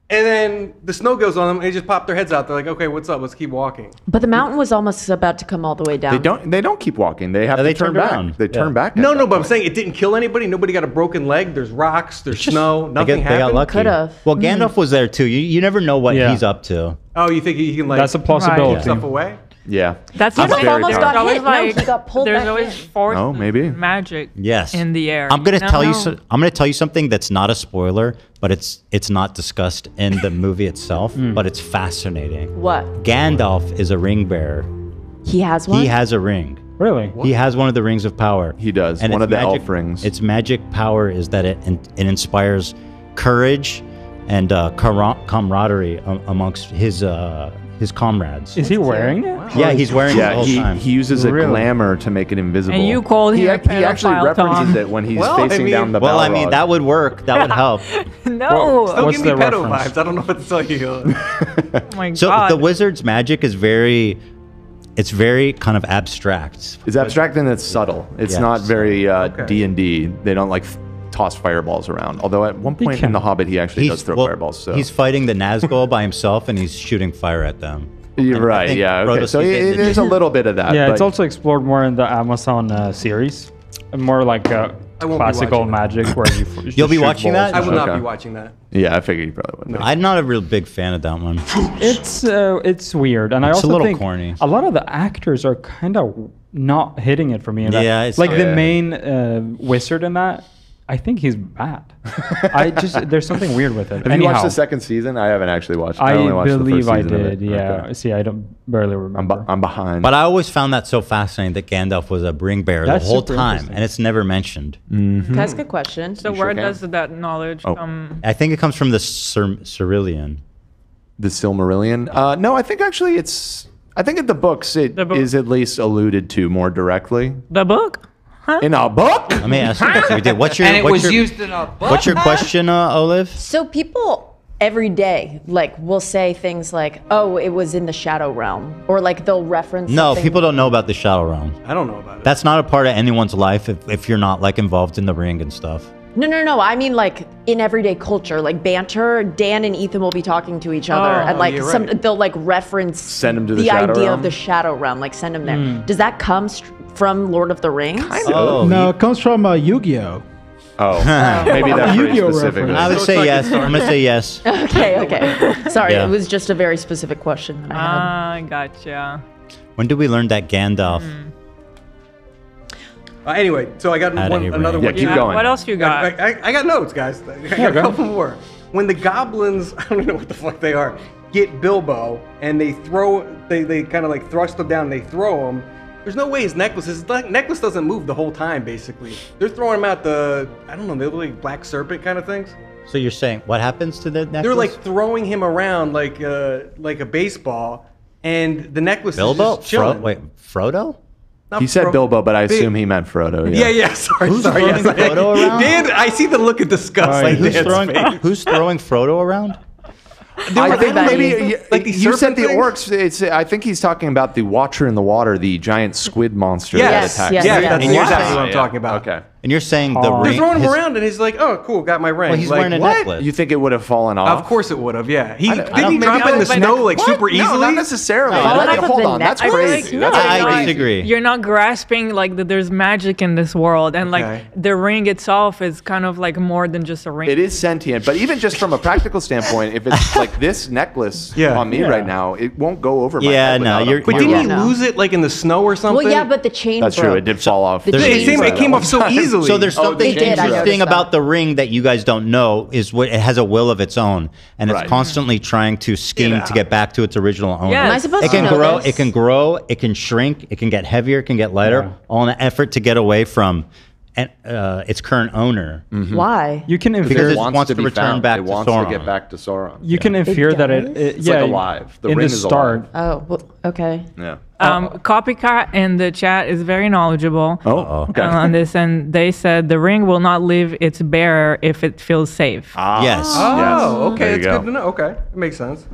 S8: And then the snow goes on them, and they just pop their heads out. They're like, "Okay, what's up? Let's keep walking."
S2: But the mountain was almost about to come all the way down.
S3: They don't keep walking. They have to turn back. They turn back.
S8: No, but I'm saying it didn't kill anybody. Nobody got a broken leg. There's rocks. There's snow. Nothing
S1: They
S8: happened.
S1: got lucky. Well, Gandalf was there too. You never know what he's up to.
S8: Oh, you think he can like
S6: That's a possibility.
S8: take stuff away?
S3: Yeah.
S4: That's
S3: I'm
S4: just
S3: very
S4: almost
S3: down.
S4: got hit.
S2: No, he got pulled
S4: There's
S2: back
S4: always
S2: in.
S4: force
S3: Oh, maybe.
S4: magic
S1: Yes.
S4: in the air.
S1: I'm gonna
S4: You
S1: tell you.
S4: know?
S1: I'm gonna tell you something that's not a spoiler, but it's not discussed in the movie itself. But it's fascinating.
S2: What?
S1: Gandalf is a ring bearer.
S2: He has one?
S1: He has a ring.
S6: Really?
S1: He has one of the rings of power.
S3: He does.
S1: And
S3: One
S1: its
S3: of the
S1: magic,
S3: elf rings.
S1: Its magic power is that it inspires courage and camaraderie amongst his comrades.
S6: Is he wearing it?
S1: Yeah, he's wearing it the whole
S3: he,
S1: time.
S3: he uses a
S6: Really?
S3: glamour to make it invisible.
S4: And you called
S3: he,
S4: him
S3: he actually
S4: pedophile,
S3: references
S4: Tom.
S3: it when he's
S8: Well, I
S3: facing
S8: mean-
S3: down the
S1: Well, I
S3: Balrog.
S1: mean, that would work. That would help.
S4: No.
S8: Still
S6: What's
S8: give me
S6: the
S8: pedo
S6: reference?
S8: vibes. I don't know what to tell you.
S4: Oh my
S1: So
S4: God.
S1: the wizard's magic is it's very kind of abstract.
S3: It's abstract and it's subtle. It's
S1: Yeah,
S3: not very
S8: Okay.
S3: D&D. They don't like toss fireballs around. Although at one point in
S6: can.
S3: The Hobbit, he actually does throw fireballs. So
S1: He's fighting the Nazgul by himself, and he's shooting fire at them.
S3: You're
S1: And I
S3: right.
S1: think
S3: Yeah. Okay.
S1: Frodo
S3: So
S1: sees it and
S3: there's
S1: just-
S3: a little bit of that.
S6: Yeah,
S3: but
S6: it's also explored more in the Amazon series. More like
S8: I won't be
S6: classical
S8: watching that.
S6: magic where you
S1: You'll be
S6: shoot
S1: watching
S6: balls
S1: that?
S8: I
S6: and
S8: will
S6: stuff.
S8: not
S3: Okay.
S8: be watching that.
S3: Yeah, I figured you probably wouldn't.
S1: I'm not a real big fan of that one.
S6: It's weird, and I
S1: It's a
S6: also
S1: little
S6: think
S1: corny.
S6: a lot of the actors are kind of not hitting it for me. In that.
S1: Yeah, it's
S6: like the
S1: not-
S6: main wizard in that. I think he's bad. There's something weird with it.
S3: Have you watched the second season? I haven't actually watched.
S6: I
S3: only watched the
S6: believe
S3: first
S6: I
S3: season of it.
S6: did. Yeah.
S3: Okay.
S6: See, I don't barely remember.
S3: I'm behind.
S1: But I always found that so fascinating that Gandalf was a ring bearer
S6: That's
S1: the whole
S6: super
S1: time,
S6: interesting.
S1: and it's never mentioned.
S2: Can I ask a question?
S4: So
S3: You
S4: where
S3: sure can.
S4: does that knowledge come?
S1: I think it comes from the Cerulean.
S3: The Silmarillion? No, I think actually it's. I think in the books it is at least alluded to more directly.
S4: The book?
S3: In a book?
S1: Let me ask you what we did. What's your
S18: And it
S1: what's
S18: was
S1: your,
S18: used in a book.
S1: What's your question, Olive?
S2: So people every day will say things like, "Oh, it was in the shadow realm," or like they'll reference.
S1: No,
S2: something.
S1: people don't know about the Shadow Realm.
S8: I don't know about it.
S1: That's not a part of anyone's life if you're not like involved in the ring and stuff.
S2: No. I mean, like in everyday culture, like banter. Dan and Ethan will be talking to each other, and like
S8: you're right.
S2: they'll like reference
S3: Send 'em to the
S2: the
S3: Shadow
S2: idea
S3: Realm?
S2: of the shadow realm, like send them there. Does that come from Lord of the Rings?
S1: Oh,
S11: No, it comes from Yu-Gi-Oh.
S3: Oh, maybe that's very
S11: Yu-Gi-Oh
S3: specific.
S11: reference.
S1: I would say yes. I'm gonna say yes.
S2: Okay. Sorry,
S1: Yeah.
S2: it was just a very specific question that I had.
S4: Gotcha.
S1: When did we learn that Gandalf?
S8: Anyway, so I got
S1: Had a
S8: another
S1: ring.
S8: one.
S3: keep going.
S4: What else you got?
S8: I got notes, guys. I got a couple more. When the goblins, I don't know what the fuck they are, get Bilbo and they kind of like thrust him down and they throw him. There's no way his necklace doesn't move the whole time, basically. They're throwing him out the, I don't know, they're like black serpent kind of things.
S1: So you're saying what happens to the necklace?
S8: They're like throwing him around like a baseball, and the necklace
S1: Bilbo?
S8: is just chilling.
S1: Wait, Frodo?
S8: Not
S3: He said
S8: Fro-
S3: Bilbo, but I
S8: Big-
S3: assume he meant Frodo.
S8: Yeah. Sorry.
S1: Who's
S8: sorry.
S1: throwing
S8: yes.
S1: Frodo around?
S8: Dan, I see the look of disgust.
S1: Wait,
S8: on
S1: who's
S8: Dan's
S1: throwing
S8: face.
S1: who's throwing Frodo around?
S3: I think
S2: Everybody.
S3: maybe
S8: Like these
S3: you said
S8: serpent
S3: the
S8: things?
S3: orcs. I think he's talking about the Watcher in the Water, the giant squid monster
S8: Yes,
S3: that attacks.
S2: yes,
S8: that's
S1: And you're
S8: exactly
S1: saying-
S8: what I'm talking about.
S3: Okay.
S1: And you're saying the
S6: Oh.
S8: They're
S1: ring?
S8: throwing him
S1: his-
S8: around, and he's like, "Oh, cool, got my ring."
S1: Well, he's
S8: like,
S1: wearing a
S8: what?
S1: necklace.
S3: You think it would have fallen off?
S8: Of course it would have. Yeah, he
S3: don't-
S8: didn't he
S3: maybe
S8: drop it in the
S3: not.
S8: snow like
S3: What?
S8: super easily.
S3: No, not necessarily.
S2: No,
S3: That-
S2: off of
S3: hold
S2: the
S3: on, that's
S2: neck.
S3: crazy.
S2: No,
S3: That's
S1: I
S3: crazy.
S1: disagree.
S4: You're not grasping like that there's magic in this world, and like
S8: Okay.
S4: the ring itself is kind of like more than just a ring.
S3: It is sentient, but even just from a practical standpoint, if it's like this necklace
S8: Yeah.
S3: on me right now, it won't go over my
S1: Yeah,
S3: head.
S1: no,
S3: without
S1: you're-
S3: a
S8: But
S3: problem.
S8: didn't he
S2: no.
S8: lose it like in the snow or something?
S2: Well, yeah, but the chain.
S3: That's
S2: broke.
S3: true. It did fall off.
S2: The
S8: It
S2: chain
S8: came off so easily.
S1: So there's
S3: Oh,
S1: something
S3: it did, I
S1: interesting
S2: noticed
S1: about
S2: that.
S1: the ring that you guys don't know is what it has a will of its own, and it's
S3: Right.
S1: constantly trying to scheme
S8: Get
S1: to
S8: out.
S1: get back to its original owner.
S4: Yes. Am I
S2: supposed
S1: it
S2: to
S1: can
S2: know
S1: grow.
S2: this?
S1: It can grow. It can shrink. It can get heavier. It can get lighter. All in an effort to get away from its current owner.
S2: Why?
S6: You can
S1: Because
S6: infer.
S1: it wants to
S3: be
S1: return
S3: found.
S1: back
S3: it
S1: to
S3: wants
S1: Sauron.
S3: to get back to Sauron.
S6: You can infer that
S2: does?
S3: It's like alive. The
S6: in
S3: ring
S6: the
S3: is
S6: start.
S3: alive.
S2: Oh, well, okay.
S3: Yeah.
S4: Copycat in the chat is very knowledgeable
S3: Oh, okay.
S4: on this, and they said the ring will not leave its bearer if it feels safe.
S1: Yes.
S8: Oh, okay,
S3: There you
S8: it's
S3: go.
S8: good to know. Okay, it makes sense.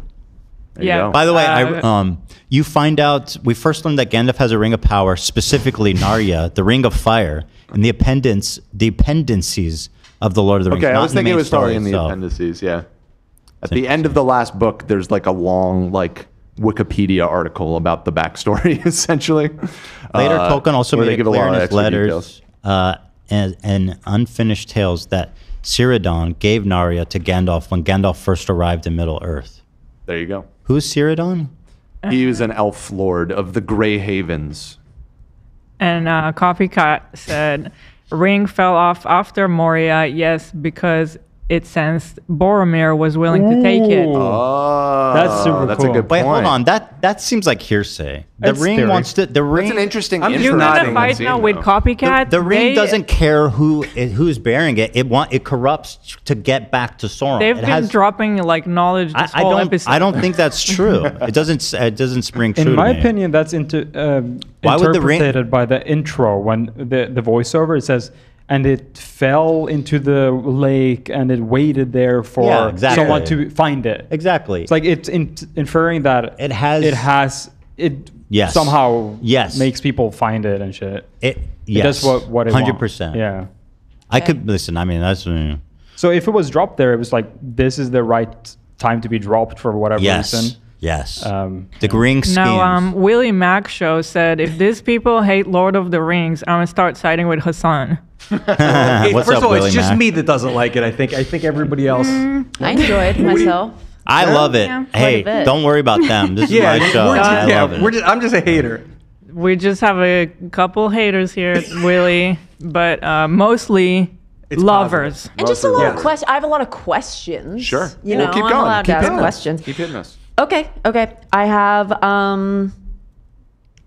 S3: There you
S4: Yeah.
S3: go.
S1: By the way, you find out we first learned that Gandalf has a ring of power, specifically Narya, the ring of fire, and the appendices of the Lord of the Rings.
S3: Okay, I
S1: not
S3: was
S1: in the
S3: thinking it
S1: main
S3: was probably
S1: story
S3: in the
S1: itself.
S3: appendices. Yeah. At the end of the last book, there's like a long like Wikipedia article about the backstory, essentially.
S1: Later, Tolkien also
S3: where
S1: made
S3: they
S1: it
S3: give a
S1: clear
S3: lot
S1: in
S3: of
S1: his
S3: extra
S1: letters
S3: details.
S1: and unfinished tales that Círdan gave Narya to Gandalf when Gandalf first arrived in Middle Earth.
S3: There you go.
S1: Who's Círdan?
S3: He was an elf lord of the Grey Havens.
S4: And Copycat said, ring fell off after Moria, yes, because it sensed Boromir was willing to take it.
S3: Oh,
S6: That's super
S3: that's
S6: cool.
S3: a good
S1: Wait,
S3: point.
S1: hold on. That seems like hearsay. The
S6: It's
S1: ring
S6: theory.
S1: wants to. The ring.
S3: That's an interesting.
S8: I'm just
S4: You're
S8: nodding.
S4: gonna fight now with Copycat.
S1: The ring
S4: They-
S1: doesn't care who's bearing it. It corrupts to get back to Sauron.
S4: They've
S1: it
S4: been dropping like knowledge this whole episode.
S1: I don't think that's true. It doesn't spring true.
S6: In my
S1: to me.
S6: opinion, that's
S1: Why would the ring-
S6: interpreted by the intro when the voiceover it says, and it fell into the lake and it waited there for
S1: Yeah, exactly.
S6: someone to find it.
S1: Exactly.
S6: It's like it's inferring that it
S1: Yes.
S6: somehow
S1: Yes.
S6: makes people find it and shit.
S1: It
S6: does what it
S1: 100%.
S6: wants. Yeah.
S1: I could listen. I mean, that's
S6: So if it was dropped there, it was like this is the right time to be dropped for whatever
S1: yes,
S6: reason.
S1: yes. The
S6: yeah.
S1: ring schemes.
S4: Now, Willie Mac Show said, if these people hate Lord of the Rings, I'm gonna start siding with Hassan.
S8: Hey,
S1: What's
S8: first
S1: up,
S8: of all,
S1: Willie
S8: it's just
S1: Mac?
S8: me that doesn't like it. I think everybody else.
S2: I enjoyed myself.
S1: I love it.
S2: Yeah,
S1: Hey,
S2: quite a bit.
S1: don't worry about them. This is my show. I love it.
S8: I'm just a hater.
S4: We just have a couple haters here, Willie, but mostly lovers.
S2: And just a lot of questions. I have a lot of questions.
S3: Sure.
S2: You
S3: Well,
S2: know,
S3: keep
S2: I'm
S3: going.
S2: allowed
S3: Keep
S2: to ask
S3: hitting us.
S2: questions.
S3: Keep hitting us.
S2: Okay. I have.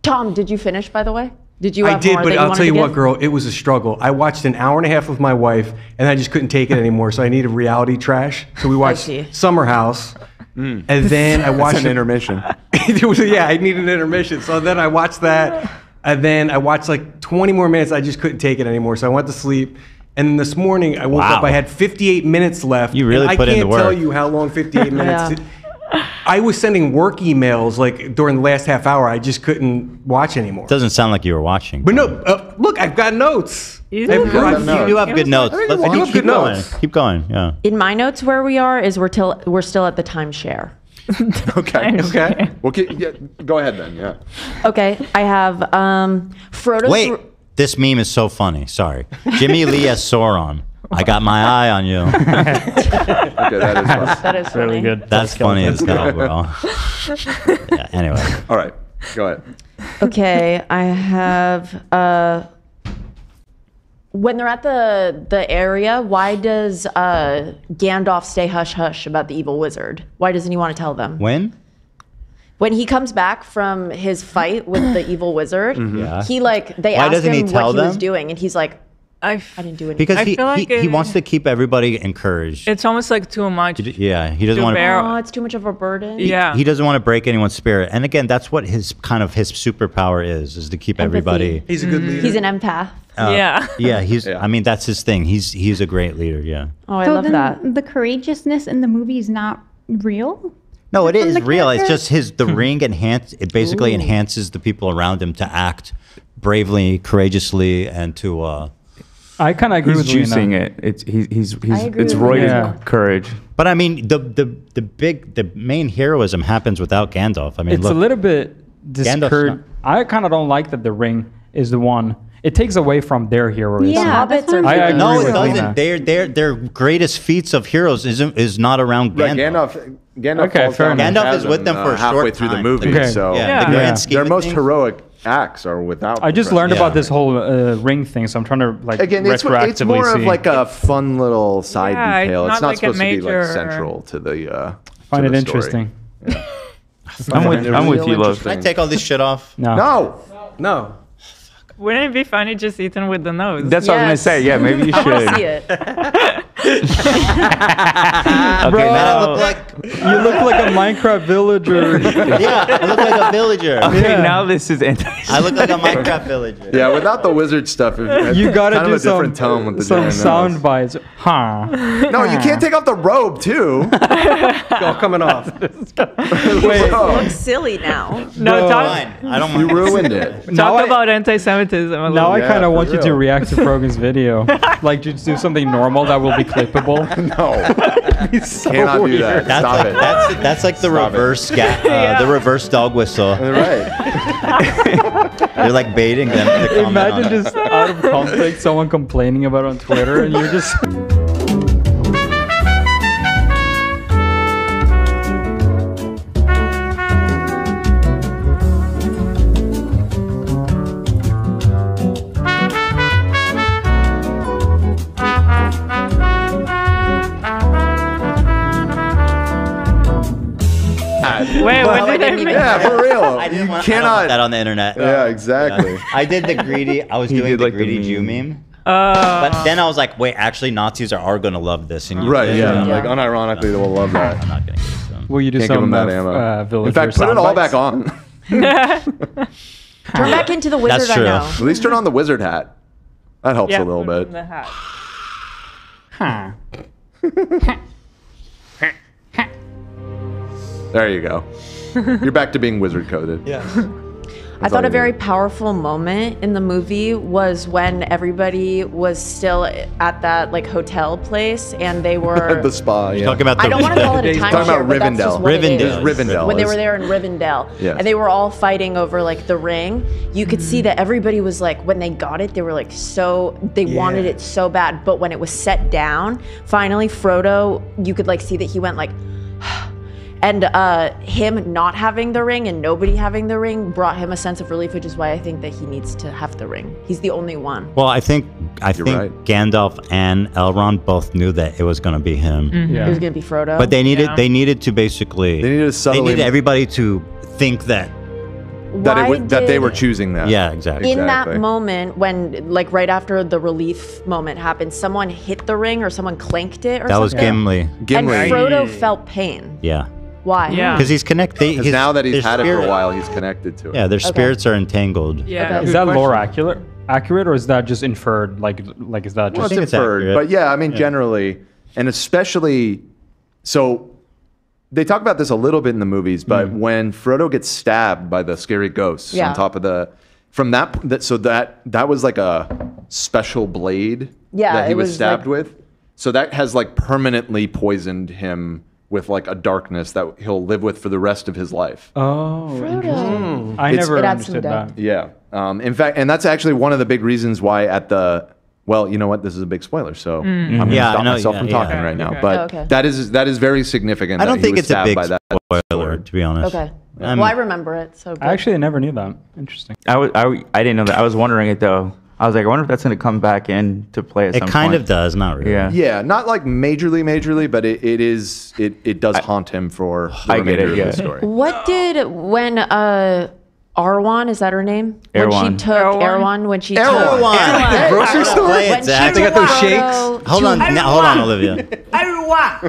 S2: Tom, did you finish, by the way? Did you?
S8: I
S2: Have
S8: did,
S2: more
S8: but
S2: that
S8: I'll
S2: wanted
S8: tell you
S2: to
S8: what,
S2: give?
S8: girl, it was a struggle. I watched an hour and a half with my wife, and I just couldn't take it anymore. So I needed reality trash. So we watched
S2: see.
S8: Summer House, and then I watched
S3: an intermission.
S8: Yeah, I needed an intermission. So then I watched that, and then I watched like 20 more minutes. I just couldn't take it anymore. So I went to sleep. And then this morning I woke up. I had 58 minutes left.
S1: You really
S8: and
S1: put in the
S8: I can't tell
S1: work.
S8: you how long 58 minutes.
S2: Yeah.
S8: I was sending work emails like during the last half hour. I just couldn't watch anymore.
S1: Doesn't sound like you were watching.
S8: But no, look, I've got notes.
S4: You
S8: I have-
S4: do?
S8: I-
S1: You do have good notes.
S8: I
S1: Let's
S8: do have
S1: keep
S8: good
S1: going.
S8: notes.
S1: Keep going. Yeah.
S2: In my notes, where we are is we're still at the timeshare.
S3: Okay. Well, go ahead then. Yeah.
S2: Okay, I have Frodo's.
S1: Wait. This meme is so funny. Sorry. Jimmy Lee as Sauron. I got my eye on you.
S3: Okay, that is fun.
S2: That is funny.
S6: Really good.
S1: That's funny as hell, bro. Yeah, anyway.
S3: All right. Go ahead.
S2: Okay, I have when they're at the area, why does Gandalf stay hush hush about the evil wizard? Why doesn't he want to tell them? When he comes back from his fight with the evil wizard,
S1: Yeah.
S2: they
S1: Why
S2: ask
S1: doesn't he
S2: him
S1: tell
S2: what he was
S1: them?
S2: doing, and he's like, I didn't do anything.
S1: Because
S4: I feel like
S1: he wants to keep everybody encouraged.
S4: It's almost like too much.
S1: Yeah, he doesn't
S4: to
S1: want
S4: bear.
S2: Oh, it's too much of a burden.
S4: Yeah.
S1: He doesn't want to break anyone's spirit. And again, that's what his superpower is to keep everybody.
S8: He's a good leader.
S2: He's an empath.
S4: Yeah.
S1: Yeah, I mean that's his thing. He's a great leader, yeah.
S2: Oh, I
S15: so
S2: love
S15: then
S2: that.
S15: the courageousness in the movie is not real?
S1: No, it
S15: From
S1: is
S15: the
S1: real. It's
S15: character?
S1: just the ring basically enhances the people around him to act bravely, courageously, and to
S6: I kind of agree
S7: He's
S6: with
S7: juicing
S6: Lena.
S7: it. It's
S2: agree
S7: it's
S2: with
S7: roided
S6: Lena.
S7: courage.
S1: But I mean the main heroism happens without Gandalf. I mean
S6: It's
S1: look,
S6: a little bit
S1: Gandalf's
S6: discouraged. I kind of don't like that the ring is the one. It takes away from their heroism.
S2: Yeah,
S15: that's
S2: hobbits are.
S6: I agree
S1: no,
S6: with
S1: it doesn't.
S6: Lena.
S1: Their greatest feats of heroes is not around
S3: Right,
S1: Gandalf.
S3: Gandalf
S6: Okay,
S3: falls
S6: fair
S3: down
S6: enough.
S3: the
S1: Gandalf is with
S3: chasm,
S1: them for a
S3: halfway
S1: short
S3: through the
S1: time.
S3: movie.
S6: Okay.
S3: So
S1: Yeah, the grand scheme
S3: their
S1: of
S3: most
S1: things.
S3: heroic acts are without.
S6: I just learned
S1: Yeah.
S6: about this whole ring thing, so I'm trying to like
S3: Again,
S6: retroactively
S3: it's more
S6: see.
S3: of like a fun little side
S4: Yeah, it's
S3: detail. It's
S4: not
S3: not
S4: like a
S3: supposed to be like
S4: major-
S3: central to the.
S6: Find
S3: to
S6: it
S3: the
S6: interesting.
S3: Story.
S7: I'm with you, love.
S1: Can I take all this shit off?
S6: No.
S8: No.
S4: Wouldn't it be funny just eating with the nose?
S7: That's what I was gonna say. Yeah, maybe you
S2: I want to
S7: should.
S2: see it.
S7: Okay,
S6: Bro,
S7: now,
S6: you look like a Minecraft villager.
S1: Yeah, I look like a villager.
S7: okay,
S6: Yeah.
S7: now this is anti.
S1: I look like a Minecraft villager.
S3: Yeah, without the wizard stuff,
S6: You gotta
S3: kind
S6: do
S3: of a different tone with the
S6: some
S3: giant
S6: sound
S3: nose.
S6: bites. Huh.
S3: No, you can't take off the robe too.
S8: It's all coming off.
S6: Wait.
S2: Looks silly now.
S4: No,
S6: Bro.
S4: talk,
S1: Fine. I don't
S3: You
S1: mind.
S3: ruined it.
S6: Now
S4: talk about anti-Semitism.
S6: Now I
S3: Yeah,
S6: kind of
S3: for
S6: want you to
S3: real.
S6: react to Krogan's video. Like, just do something normal that will be clippable.
S3: No.
S6: So
S3: Cannot do
S6: weird.
S3: that.
S1: That's
S3: Stop
S1: like,
S3: it.
S1: That's like the
S3: Stop it.
S1: reverse the reverse dog whistle.
S3: Right.
S1: You're like baiting them to comment
S6: Imagine
S1: on it.
S6: just out of context someone complaining about it on Twitter and you're just
S4: Wait, what did I make?
S3: Yeah, for real.
S1: I didn't
S3: You
S1: want
S3: cannot.
S1: that on the internet.
S3: Yeah, exactly.
S1: Yeah. I did the greedy. I was doing
S7: did,
S1: the
S7: like, the
S1: greedy
S7: meme.
S1: Jew meme. But then I was like, wait, actually, Nazis are gonna love this. And you
S3: Right,
S1: did.
S3: yeah. Like, unironically, they will love that.
S1: I'm not gonna give it to them.
S6: will you do
S3: Can't give
S6: some
S3: them that ammo.
S6: villager
S3: In fact, put it all
S6: sound
S3: back on.
S2: Turn back into the wizard
S1: That's
S2: I
S1: true.
S2: know.
S3: At least turn on the wizard hat. That helps
S4: Yeah,
S3: a little
S4: put it in
S3: bit.
S4: the hat.
S6: Huh.
S3: There you go. You're back to being wizard coded.
S1: Yeah.
S2: I thought a very powerful moment in the movie was when everybody was still at that like hotel place and they were
S3: The spa. Yeah.
S1: Talking about
S2: I don't want to call it a
S3: Talking
S2: timeshare,
S3: about
S2: but that's just
S3: Rivendell.
S2: what it is.
S1: Rivendell.
S3: Rivendell.
S2: When they
S3: is-
S2: were there in Rivendell,
S3: Yes.
S2: and they were all fighting over like the ring, you could see that everybody was like, when they got it, they were like they wanted it so bad. But when it was set down, finally Frodo, you could like see that he went like, and him not having the ring and nobody having the ring brought him a sense of relief, which is why I think that he needs to have the ring. He's the only one.
S1: Well, I think
S3: right.
S1: Gandalf and Elrond both knew that it was gonna be him.
S2: It was gonna be Frodo.
S1: But they needed to basically
S3: They needed to subtly-
S1: they needed everybody to think that
S3: that they were choosing that.
S1: Yeah, exactly.
S2: In that moment, when like right after the relief moment happened, someone hit the ring or someone clanked it or
S1: that was
S2: something.
S1: Gimli.
S2: And Frodo felt pain.
S1: Yeah.
S2: Why?
S1: Because he's connected.
S3: Because now that he's had it for a while, he's connected to it.
S1: Yeah, their spirits are entangled.
S4: Yeah.
S6: Is that lore accurate, or is that just inferred? Like is that just?
S3: Well, it's inferred, but yeah, I mean, generally, and especially, so they talk about this a little bit in the movies, but when Frodo gets stabbed by the scary ghosts
S2: Yeah.
S3: on top of that was like a special blade
S2: Yeah,
S3: that he
S2: it
S3: was
S2: was
S3: stabbed
S2: like-
S3: with. So that has like permanently poisoned him with like a darkness that he'll live with for the rest of his life.
S6: Oh, interesting. I never
S2: It adds some
S6: understood that.
S3: Yeah. In fact, and that's actually one of the big reasons why well, you know what? This is a big spoiler, so I'm going to stop myself from talking right now.
S2: Okay.
S3: But
S2: Oh, okay.
S3: that is very significant.
S1: I
S3: that
S1: don't
S3: he
S1: think
S3: was
S1: it's a
S3: stabbed
S1: big
S3: by that
S1: spoiler, to be honest.
S2: Okay. Well, I remember it. So good.
S6: Actually, I never knew that. Interesting.
S7: I didn't know that. I was wondering it though. I was like, I wonder if that's going to come back in to play at some
S1: It kind
S7: point.
S1: of does, not really.
S7: Yeah.
S3: Yeah, not like majorly, but it does haunt him for the
S7: I get it,
S3: remainder
S7: yeah.
S3: of the story.
S2: What did when Arwan, is that her name? When she
S7: Erwan.
S2: took Erwan, when she
S1: Erwan.
S2: took
S1: The grocery store? Play it,
S2: When she
S1: Zach.
S2: took
S1: They got those
S2: Frodo
S1: shakes? Hold on,
S2: to-
S1: hold on, Olivia. Erwan.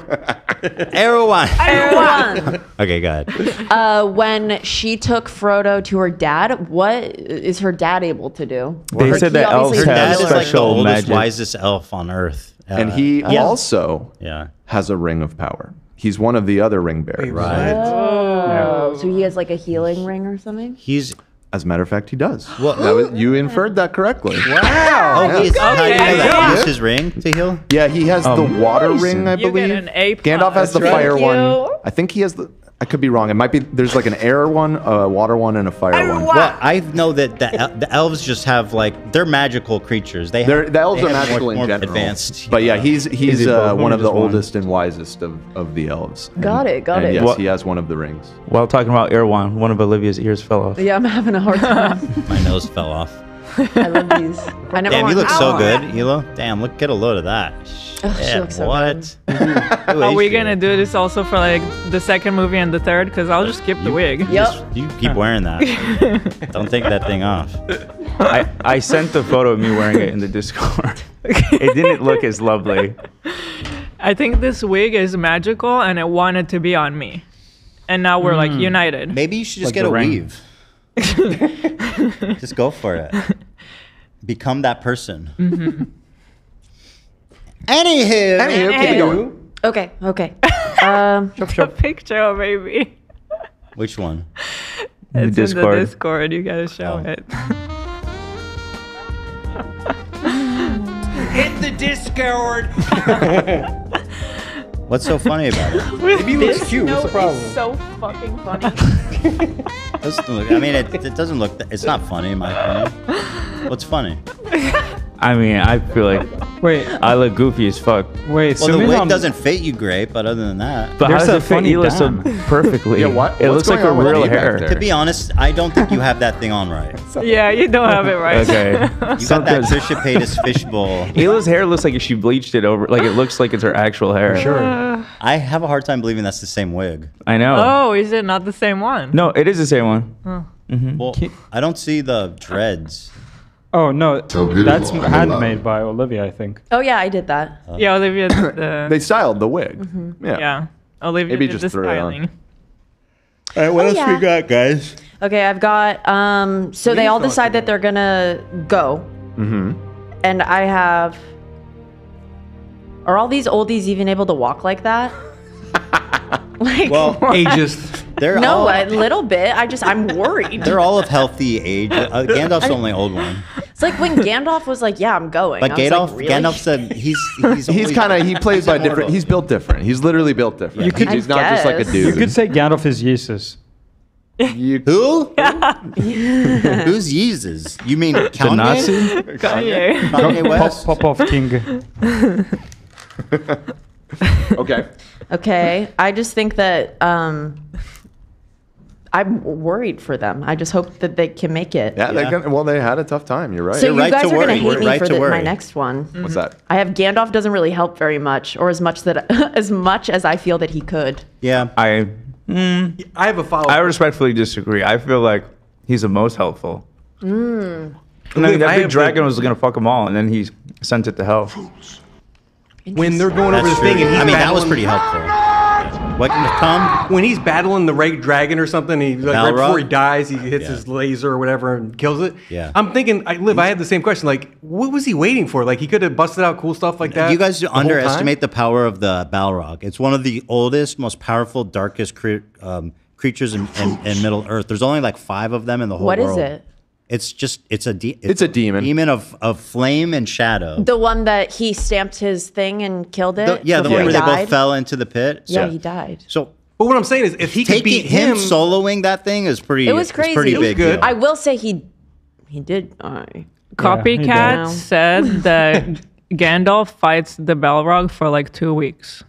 S2: Erwan.
S1: Okay, go ahead.
S2: When she took Frodo to her dad, what is her dad able to do?
S7: They said that elves
S1: Her
S7: have
S1: dad is like the
S7: special
S1: oldest,
S7: magic.
S1: wisest elf on Earth.
S3: And he also
S1: Yeah.
S3: has a ring of power. He's one of the other ring bearers.
S1: Right.
S2: Oh, so he has like a healing ring or something?
S1: He's.
S3: As a matter of fact, he does.
S1: Well,
S3: you inferred that correctly.
S1: Wow. Oh, he's, how do you know that?
S3: Yeah.
S1: He used his ring to heal?
S3: Yeah, he has the water ring, I
S4: You
S3: believe.
S4: get an A+.
S3: Gandalf has the
S4: That's
S3: fire
S4: right.
S3: one. I think he has the. I could be wrong. It might be. There's like an air one, a water one, and a fire one.
S1: Well, I know that the elves just have like they're magical creatures. The
S3: elves
S1: they
S3: are
S1: have
S3: magical
S1: more
S3: in general.
S1: advanced.
S3: But yeah, he's
S7: Is it both
S3: one
S7: or
S3: of the
S7: just one?
S3: oldest and wisest of the elves.
S2: Got it.
S3: And yes,
S7: What-
S3: he has one of the rings.
S7: While talking about Erwan, one of Olivia's ears fell off.
S2: Yeah, I'm having a hard time.
S1: My nose fell off.
S2: I love these. I never
S1: Damn,
S2: want
S1: you look so
S2: Ow.
S1: good, Elo. Damn, get a load of that.
S2: Ugh, she
S1: Yeah,
S2: looks so
S1: what?
S4: Are we gonna do this also for like the second movie and the third? Because I'll just skip the wig.
S1: You keep wearing that. Don't take that thing off.
S7: I sent the photo of me wearing it in the Discord. It didn't look as lovely.
S4: I think this wig is magical and it wanted to be on me. And now we're like united.
S1: Maybe you should just
S6: Like
S1: get
S6: the
S1: a
S6: ring.
S1: weave. Just go for it. Become that person. Anywho,
S3: keep it going.
S2: Okay.
S4: The picture, baby.
S1: Which one?
S7: The
S4: It's in the
S7: Discord.
S4: Discord. You gotta show it.
S13: Hit
S8: the Discord.
S1: What's so funny about it?
S8: Maybe he looks cute. What's the problem?
S2: So fucking funny.
S1: Doesn't look, I mean, it doesn't look. It's not funny in my opinion. What's funny?
S7: I mean, I feel like I look goofy as fuck.
S6: Wait,
S1: Well, the wig doesn't fit you great, but other than that.
S7: But how does it fit Hila so perfectly?
S3: Yeah, what?
S7: It
S3: What's
S7: looks like
S3: going
S7: a
S3: on with
S7: real
S3: you back
S7: hair.
S3: there?
S1: To be honest, I don't think you have that thing on right.
S4: Yeah, you don't have it right.
S7: Okay.
S1: You got that Trisha Paytas fishbowl.
S7: Hila's hair looks like she bleached it over. Like it looks like it's her actual hair.
S1: I have a hard time believing that's the same wig.
S7: I know.
S4: Oh, is it not the same one?
S7: No, it is the same one.
S4: Oh.
S1: Well, I don't see the dreads.
S6: Oh no, that's handmade by Olivia, I think.
S2: Oh yeah, I did that.
S4: Yeah, Olivia did the...
S3: They styled the wig.
S4: Yeah. Olivia
S3: Maybe
S4: did
S3: just
S4: the
S3: threw it on.
S4: styling.
S1: All right, what
S2: Oh,
S1: else
S2: yeah.
S1: we got, guys?
S2: Okay, I've got. So they all decide that they're gonna go, and I have. Are all these oldies even able to walk like that? Like,
S1: Well,
S2: what?
S8: Ageist.
S1: They're
S2: No,
S1: all,
S2: a little bit. I'm worried.
S1: they're all of healthy age. Gandalf's the only old one.
S2: It's like when Gandalf was like, "Yeah, I'm going."
S1: But
S2: I was
S1: Gandalf,
S2: like, really?
S1: Gandalf said he's
S3: kind of he plays by different. He's built different. He's literally built different.
S6: You could-
S3: he's not just like a
S2: guess.
S3: dude.
S6: You could say Gandalf is Jesus.
S3: You,
S1: Who? Who's Yeezus? You mean Kanye?
S7: Nazi?
S4: Kanye.
S1: Kanye West?
S6: Pop off king.
S3: okay.
S2: Okay, I just think that I'm worried for them. I just hope that they can make it.
S3: Yeah, they had a tough time. You're right.
S2: So you
S1: right
S2: guys
S1: to
S2: are gonna
S1: worry.
S2: hate
S1: We're
S2: me
S1: right
S2: for
S1: to
S2: my
S1: worry.
S2: next one.
S3: What's that?
S2: I have Gandalf doesn't really help very much, or as much as I feel that he could.
S1: Yeah.
S8: I have a follow.
S7: I respectfully disagree. I feel like he's the most helpful. And then
S8: Look, I
S7: that big
S8: have
S7: dragon
S8: the-
S7: was gonna fuck them all, and then he sent it to hell.
S8: When they're going over
S1: That's
S8: the thing,
S1: true.
S8: and he's
S1: I mean, that was
S8: battling-
S1: pretty helpful. What, Tom?
S8: When he's battling the red dragon or something, he like, right
S1: Balrog?
S8: before he dies, he hits
S1: Yeah.
S8: his laser or whatever and kills it.
S1: Yeah.
S8: I'm thinking, I had the same question. Like, what was he waiting for? Like, he could have busted out cool stuff like that.
S1: You guys
S8: the whole
S1: underestimate the power of the Balrog. It's one of the oldest, most powerful, darkest creatures in Middle Earth. There's only like 5 of them in the whole
S2: What
S1: world.
S2: is it?
S1: It's just it's a
S3: demon.
S1: Demon of flame and shadow.
S2: The one that he stamped his thing and killed it.
S1: The one
S2: before
S1: where
S2: he
S1: they
S2: died?
S1: both fell into the pit.
S2: Yeah, he died.
S1: So,
S8: but what I'm saying is, if he could beat
S1: him
S8: him,
S1: soloing that thing is pretty.
S2: It was
S1: is
S2: crazy.
S1: Pretty
S2: It was
S1: big.
S8: good.
S1: Deal.
S2: I will say he did die.
S4: Copycat
S2: did.
S4: said that Gandalf fights the Balrog for like 2 weeks.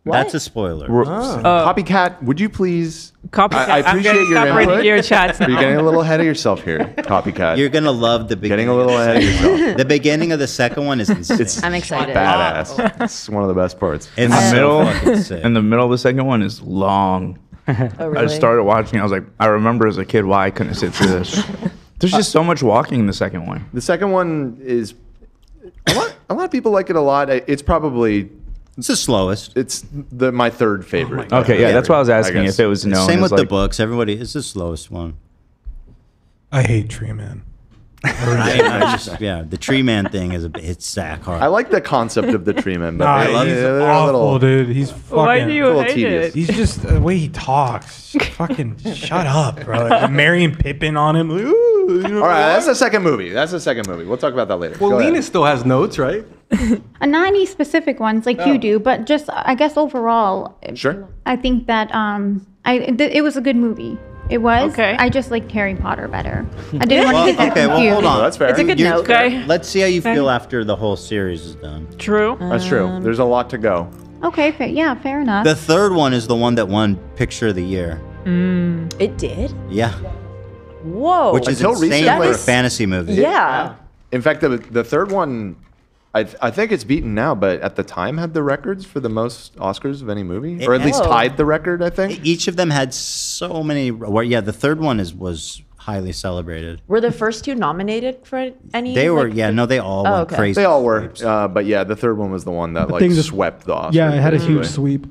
S1: That's a spoiler.
S3: Copycat, would you please?
S4: Copycat,
S3: I
S4: I'm
S3: appreciate
S4: gonna
S3: your
S4: stop reading
S3: input.
S4: your chats
S3: You're
S4: now.
S3: getting a little ahead of yourself here, Copycat.
S1: You're gonna love the beginning.
S3: Getting a little ahead of yourself.
S1: The beginning of the second one is insane.
S2: I'm excited.
S3: Badass. It's one of the best parts.
S7: In
S1: It's
S7: the
S1: so fucking
S7: middle,
S1: sick.
S7: in the middle of the second one is long.
S2: Oh,
S7: I
S2: really?
S7: started watching. I was like, I remember as a kid why I couldn't sit through this. There's just so much walking in the second one.
S3: The second one is a lot of people like it a lot. It's probably
S1: It's the slowest.
S3: it's my third favorite.
S7: Okay, yeah, that's why I was asking
S3: guess.
S7: if it was known.
S1: Same
S7: as
S1: with the
S7: like,
S1: books. Everybody, it's the slowest one.
S10: I hate Tree Man.
S1: The Tree Man thing it's sack hard.
S3: I like the concept of the tree man, but
S10: Nah, he's
S3: they're a
S10: awful,
S3: little-
S10: dude. He's fucking.
S4: Why do you
S3: little
S4: hate
S3: tedious.
S4: it?
S10: He's just the way he talks. Just fucking shut up, bro. Like, Marion Pippin on him. Ooh, you know
S3: All right,
S10: what?
S3: that's the second movie. We'll talk about that later.
S8: well,
S3: Go ahead.
S8: Lena still has notes, right?
S15: Not any specific ones like you do, but just I guess overall,
S3: Sure.
S15: I think that it was a good movie. It was.
S4: Okay.
S15: I just liked Harry Potter better. I didn't want to get that
S1: okay, well,
S15: confused.
S1: hold on.
S3: That's fair.
S2: It's a good
S1: You're-
S2: note.
S4: Okay.
S1: Let's see how you feel after the whole series is done.
S4: True.
S3: That's true. There's a lot to go.
S15: Okay, fair enough.
S1: The third one is the one that won Picture of the Year.
S2: It did?
S1: Yeah,
S2: Whoa.
S1: which is
S3: Until
S1: insane
S3: recently-
S1: for a fantasy movie.
S2: Yeah.
S3: In fact, the third one, I think it's beaten now, but at the time had the records for the most Oscars of any movie, or at least
S2: Whoa.
S3: tied the record. I think.
S1: Each of them had so many. Well, yeah, the third one was highly celebrated.
S2: Were the first 2 nominated for any?
S1: They were,
S2: like,
S1: yeah, no, they all went
S2: okay.
S1: crazy.
S3: They all were, but yeah, the third one was the one that like
S11: think the-
S3: swept the Oscars.
S11: Yeah, it had a
S3: basically.
S11: huge sweep.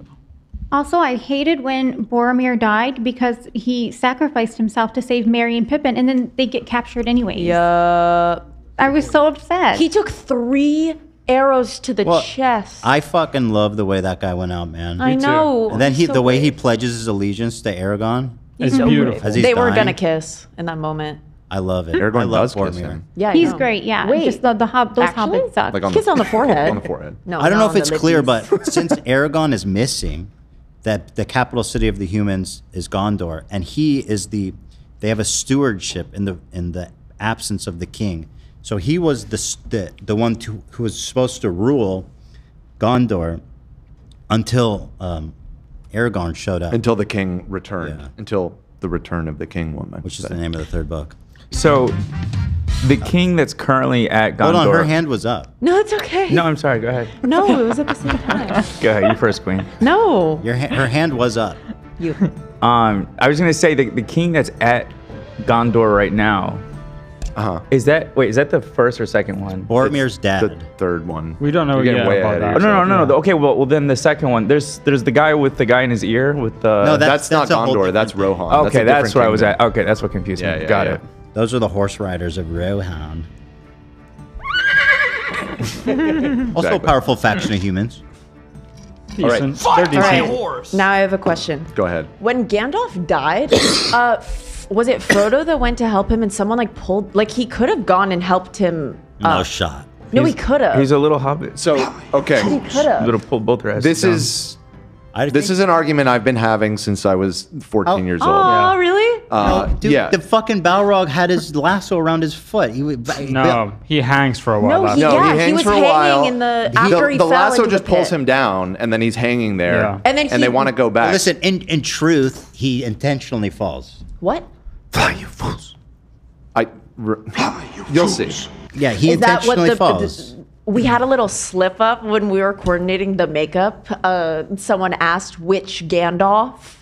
S15: Also, I hated when Boromir died because he sacrificed himself to save Merry and Pippin, and then they get captured anyways.
S2: Yeah.
S15: I was so upset.
S2: He took 3 arrows to the
S1: Well,
S2: chest.
S1: I fucking love the way that guy went out, man.
S2: I know.
S1: And then
S2: He's so
S1: the way he
S2: brave.
S1: pledges his allegiance to Aragon.
S6: It's
S2: so
S6: beautiful.
S2: brave.
S1: As he's
S2: They were
S1: dying.
S2: gonna kiss in that moment.
S1: I love it.
S3: Aragorn
S1: I love
S3: does kiss
S1: Boromir.
S3: him.
S2: Yeah, I
S15: He's
S2: know.
S15: great. Yeah.
S2: Wait,
S15: Just those hobbits suck.
S3: Like
S2: Kiss on the forehead.
S3: On the forehead.
S2: No,
S1: I don't know
S2: not
S1: if it's
S2: on the
S1: clear,
S2: lippies.
S1: but since Aragorn is missing, that the capital city of the humans is Gondor, and he is they have a stewardship in the absence of the king. So he was the one who was supposed to rule Gondor until Aragorn showed up.
S3: Until the king returned. Yeah. Until the return of the king woman.
S1: Which is the name of the third book.
S7: So, the king that's currently at Gondor.
S1: Hold on, her hand was up.
S2: No, it's okay.
S7: No, I'm sorry. Go ahead.
S2: No, it was at the same time.
S7: Go ahead. You first, queen.
S2: No.
S1: Her hand was up.
S2: You.
S7: I was gonna say the king that's at Gondor right now. Is that the first or second one?
S1: Boromir's dad.
S3: The third one.
S6: We don't know
S3: You're getting
S6: yet
S3: way
S6: about
S3: ahead of
S6: that.
S3: yourself.
S7: No. Okay, well then the second one. There's the guy with the guy in his ear with the.
S1: No,
S3: that's not
S1: a whole
S3: Gondor. That's Rohan.
S7: Okay,
S3: that's
S7: that's where I was at. Okay, that's what confused me.
S3: Yeah,
S7: Got
S3: yeah.
S7: it.
S1: Those are the horse riders of Rohan. Also a powerful faction of humans.
S3: All right.
S6: They're decent.
S2: All right. Now I have a question.
S3: Go ahead.
S2: When Gandalf died, was it Frodo that went to help him and someone like pulled, like he could have gone and helped him
S1: No shot.
S2: No, he could have.
S7: He's a little hobbit.
S3: So, okay.
S2: He could have.
S7: Little pull both their asses
S3: This
S7: down.
S3: is this is an argument I've been having since I was 14 years old.
S2: Oh, really?
S1: Dude,
S3: yeah.
S1: the fucking Balrog had his lasso around his foot.
S6: No, he hangs for a while.
S2: No,
S6: after.
S2: he
S3: hangs
S2: was
S3: for a
S2: hanging
S3: while.
S2: in the after he
S3: the
S2: fell
S3: lasso
S2: into
S3: just
S2: the
S3: pulls
S2: pit.
S3: him down, and then he's hanging there.
S6: Yeah.
S2: And then
S3: they want to go back.
S1: Listen, in truth, he intentionally falls.
S2: What?
S3: Fly, you fools! You'll see.
S1: Yeah, he
S2: Is that what
S1: intentionally falls.
S2: we had a little slip up when we were coordinating the makeup. Someone asked which Gandalf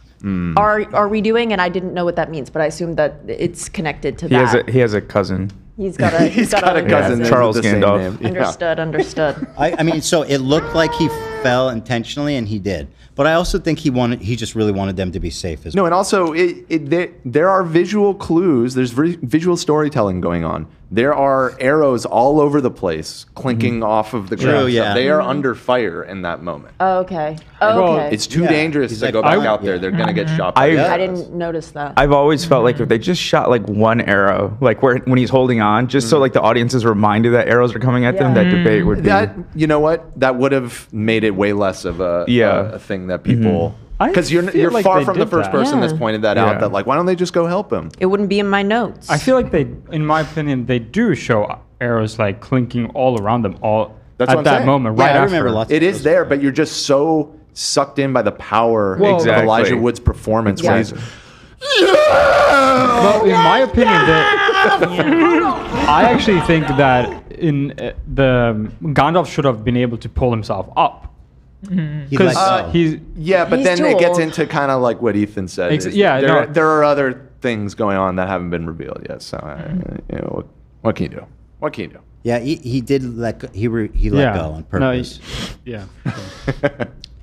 S2: are we doing, and I didn't know what that means, but I assume that it's connected to that.
S7: He has a cousin.
S2: He's got a
S3: cousin.
S7: Yeah, Charles
S3: with the same
S7: Gandalf.
S3: name. Yeah.
S2: Understood.
S1: I mean, so it looked like he fell intentionally, and he did. But I also think he just really wanted them to be safe as well.
S3: No, and also there are visual clues. There's visual storytelling going on. There are arrows all over the place, clinking off of the ground.
S1: True, yeah.
S3: So they are under fire in that moment.
S2: Oh, okay.
S3: It's too dangerous to go back out there. They're gonna get shot. By
S2: I
S3: arrows.
S2: didn't notice that.
S7: I've always felt like if they just shot like one arrow, like when he's holding on, just so like the audience is reminded that arrows are coming at them, that debate would be.
S3: That, you know what? That would have made it way less of a thing that people. Because you're
S6: like
S3: far
S6: they
S3: from the
S6: did
S3: first
S6: that.
S3: person that's pointed that out.
S7: Yeah.
S3: That like, why don't they just go help him?
S2: It wouldn't be in my notes.
S6: I feel like in my opinion, they do show arrows like clinking all around them
S3: That's
S6: at
S3: what I'm
S6: that
S3: saying.
S6: moment,
S1: Yeah,
S6: right
S1: I
S6: after.
S1: remember lots
S3: It is there, but you're just so sucked in by the power
S6: Well,
S3: of
S7: Exactly.
S3: Elijah Wood's performance. When he's,
S6: Well, in my opinion, I actually think that the Gandalf should have been able to pull himself up.
S1: He let go.
S6: he's
S3: yeah, but
S2: He's
S3: then
S2: too
S3: it gets
S2: old.
S3: into kind of like what Ethan said. is
S6: yeah,
S3: there are other things going on that haven't been revealed yet. So, you know, what can you do? What can you do?
S1: Yeah, he did let go. He let go on purpose.
S6: Yeah.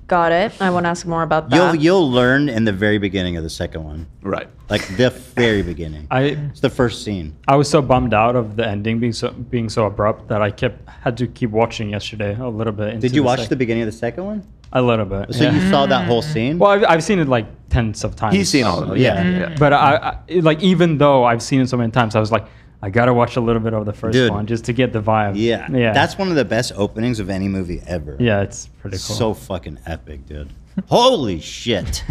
S2: Got it. I want to ask more about that.
S1: You'll learn in the very beginning of the second one.
S3: Right.
S1: Like the very beginning. It's the first scene.
S6: I was so bummed out of the ending being so abrupt that I had to keep watching yesterday a little bit.
S1: Did you watch the beginning of the second one?
S6: A little bit.
S1: So you saw that whole scene?
S6: Well, I've seen it like tens of times.
S3: He's seen all of it.
S1: Yeah.
S6: But I like, even though I've seen it so many times, I was like, I gotta watch a little bit of the first one just to get the vibe.
S1: Yeah. That's one of the best openings of any movie ever.
S6: Yeah, it's pretty cool.
S1: So fucking epic, dude. Holy shit.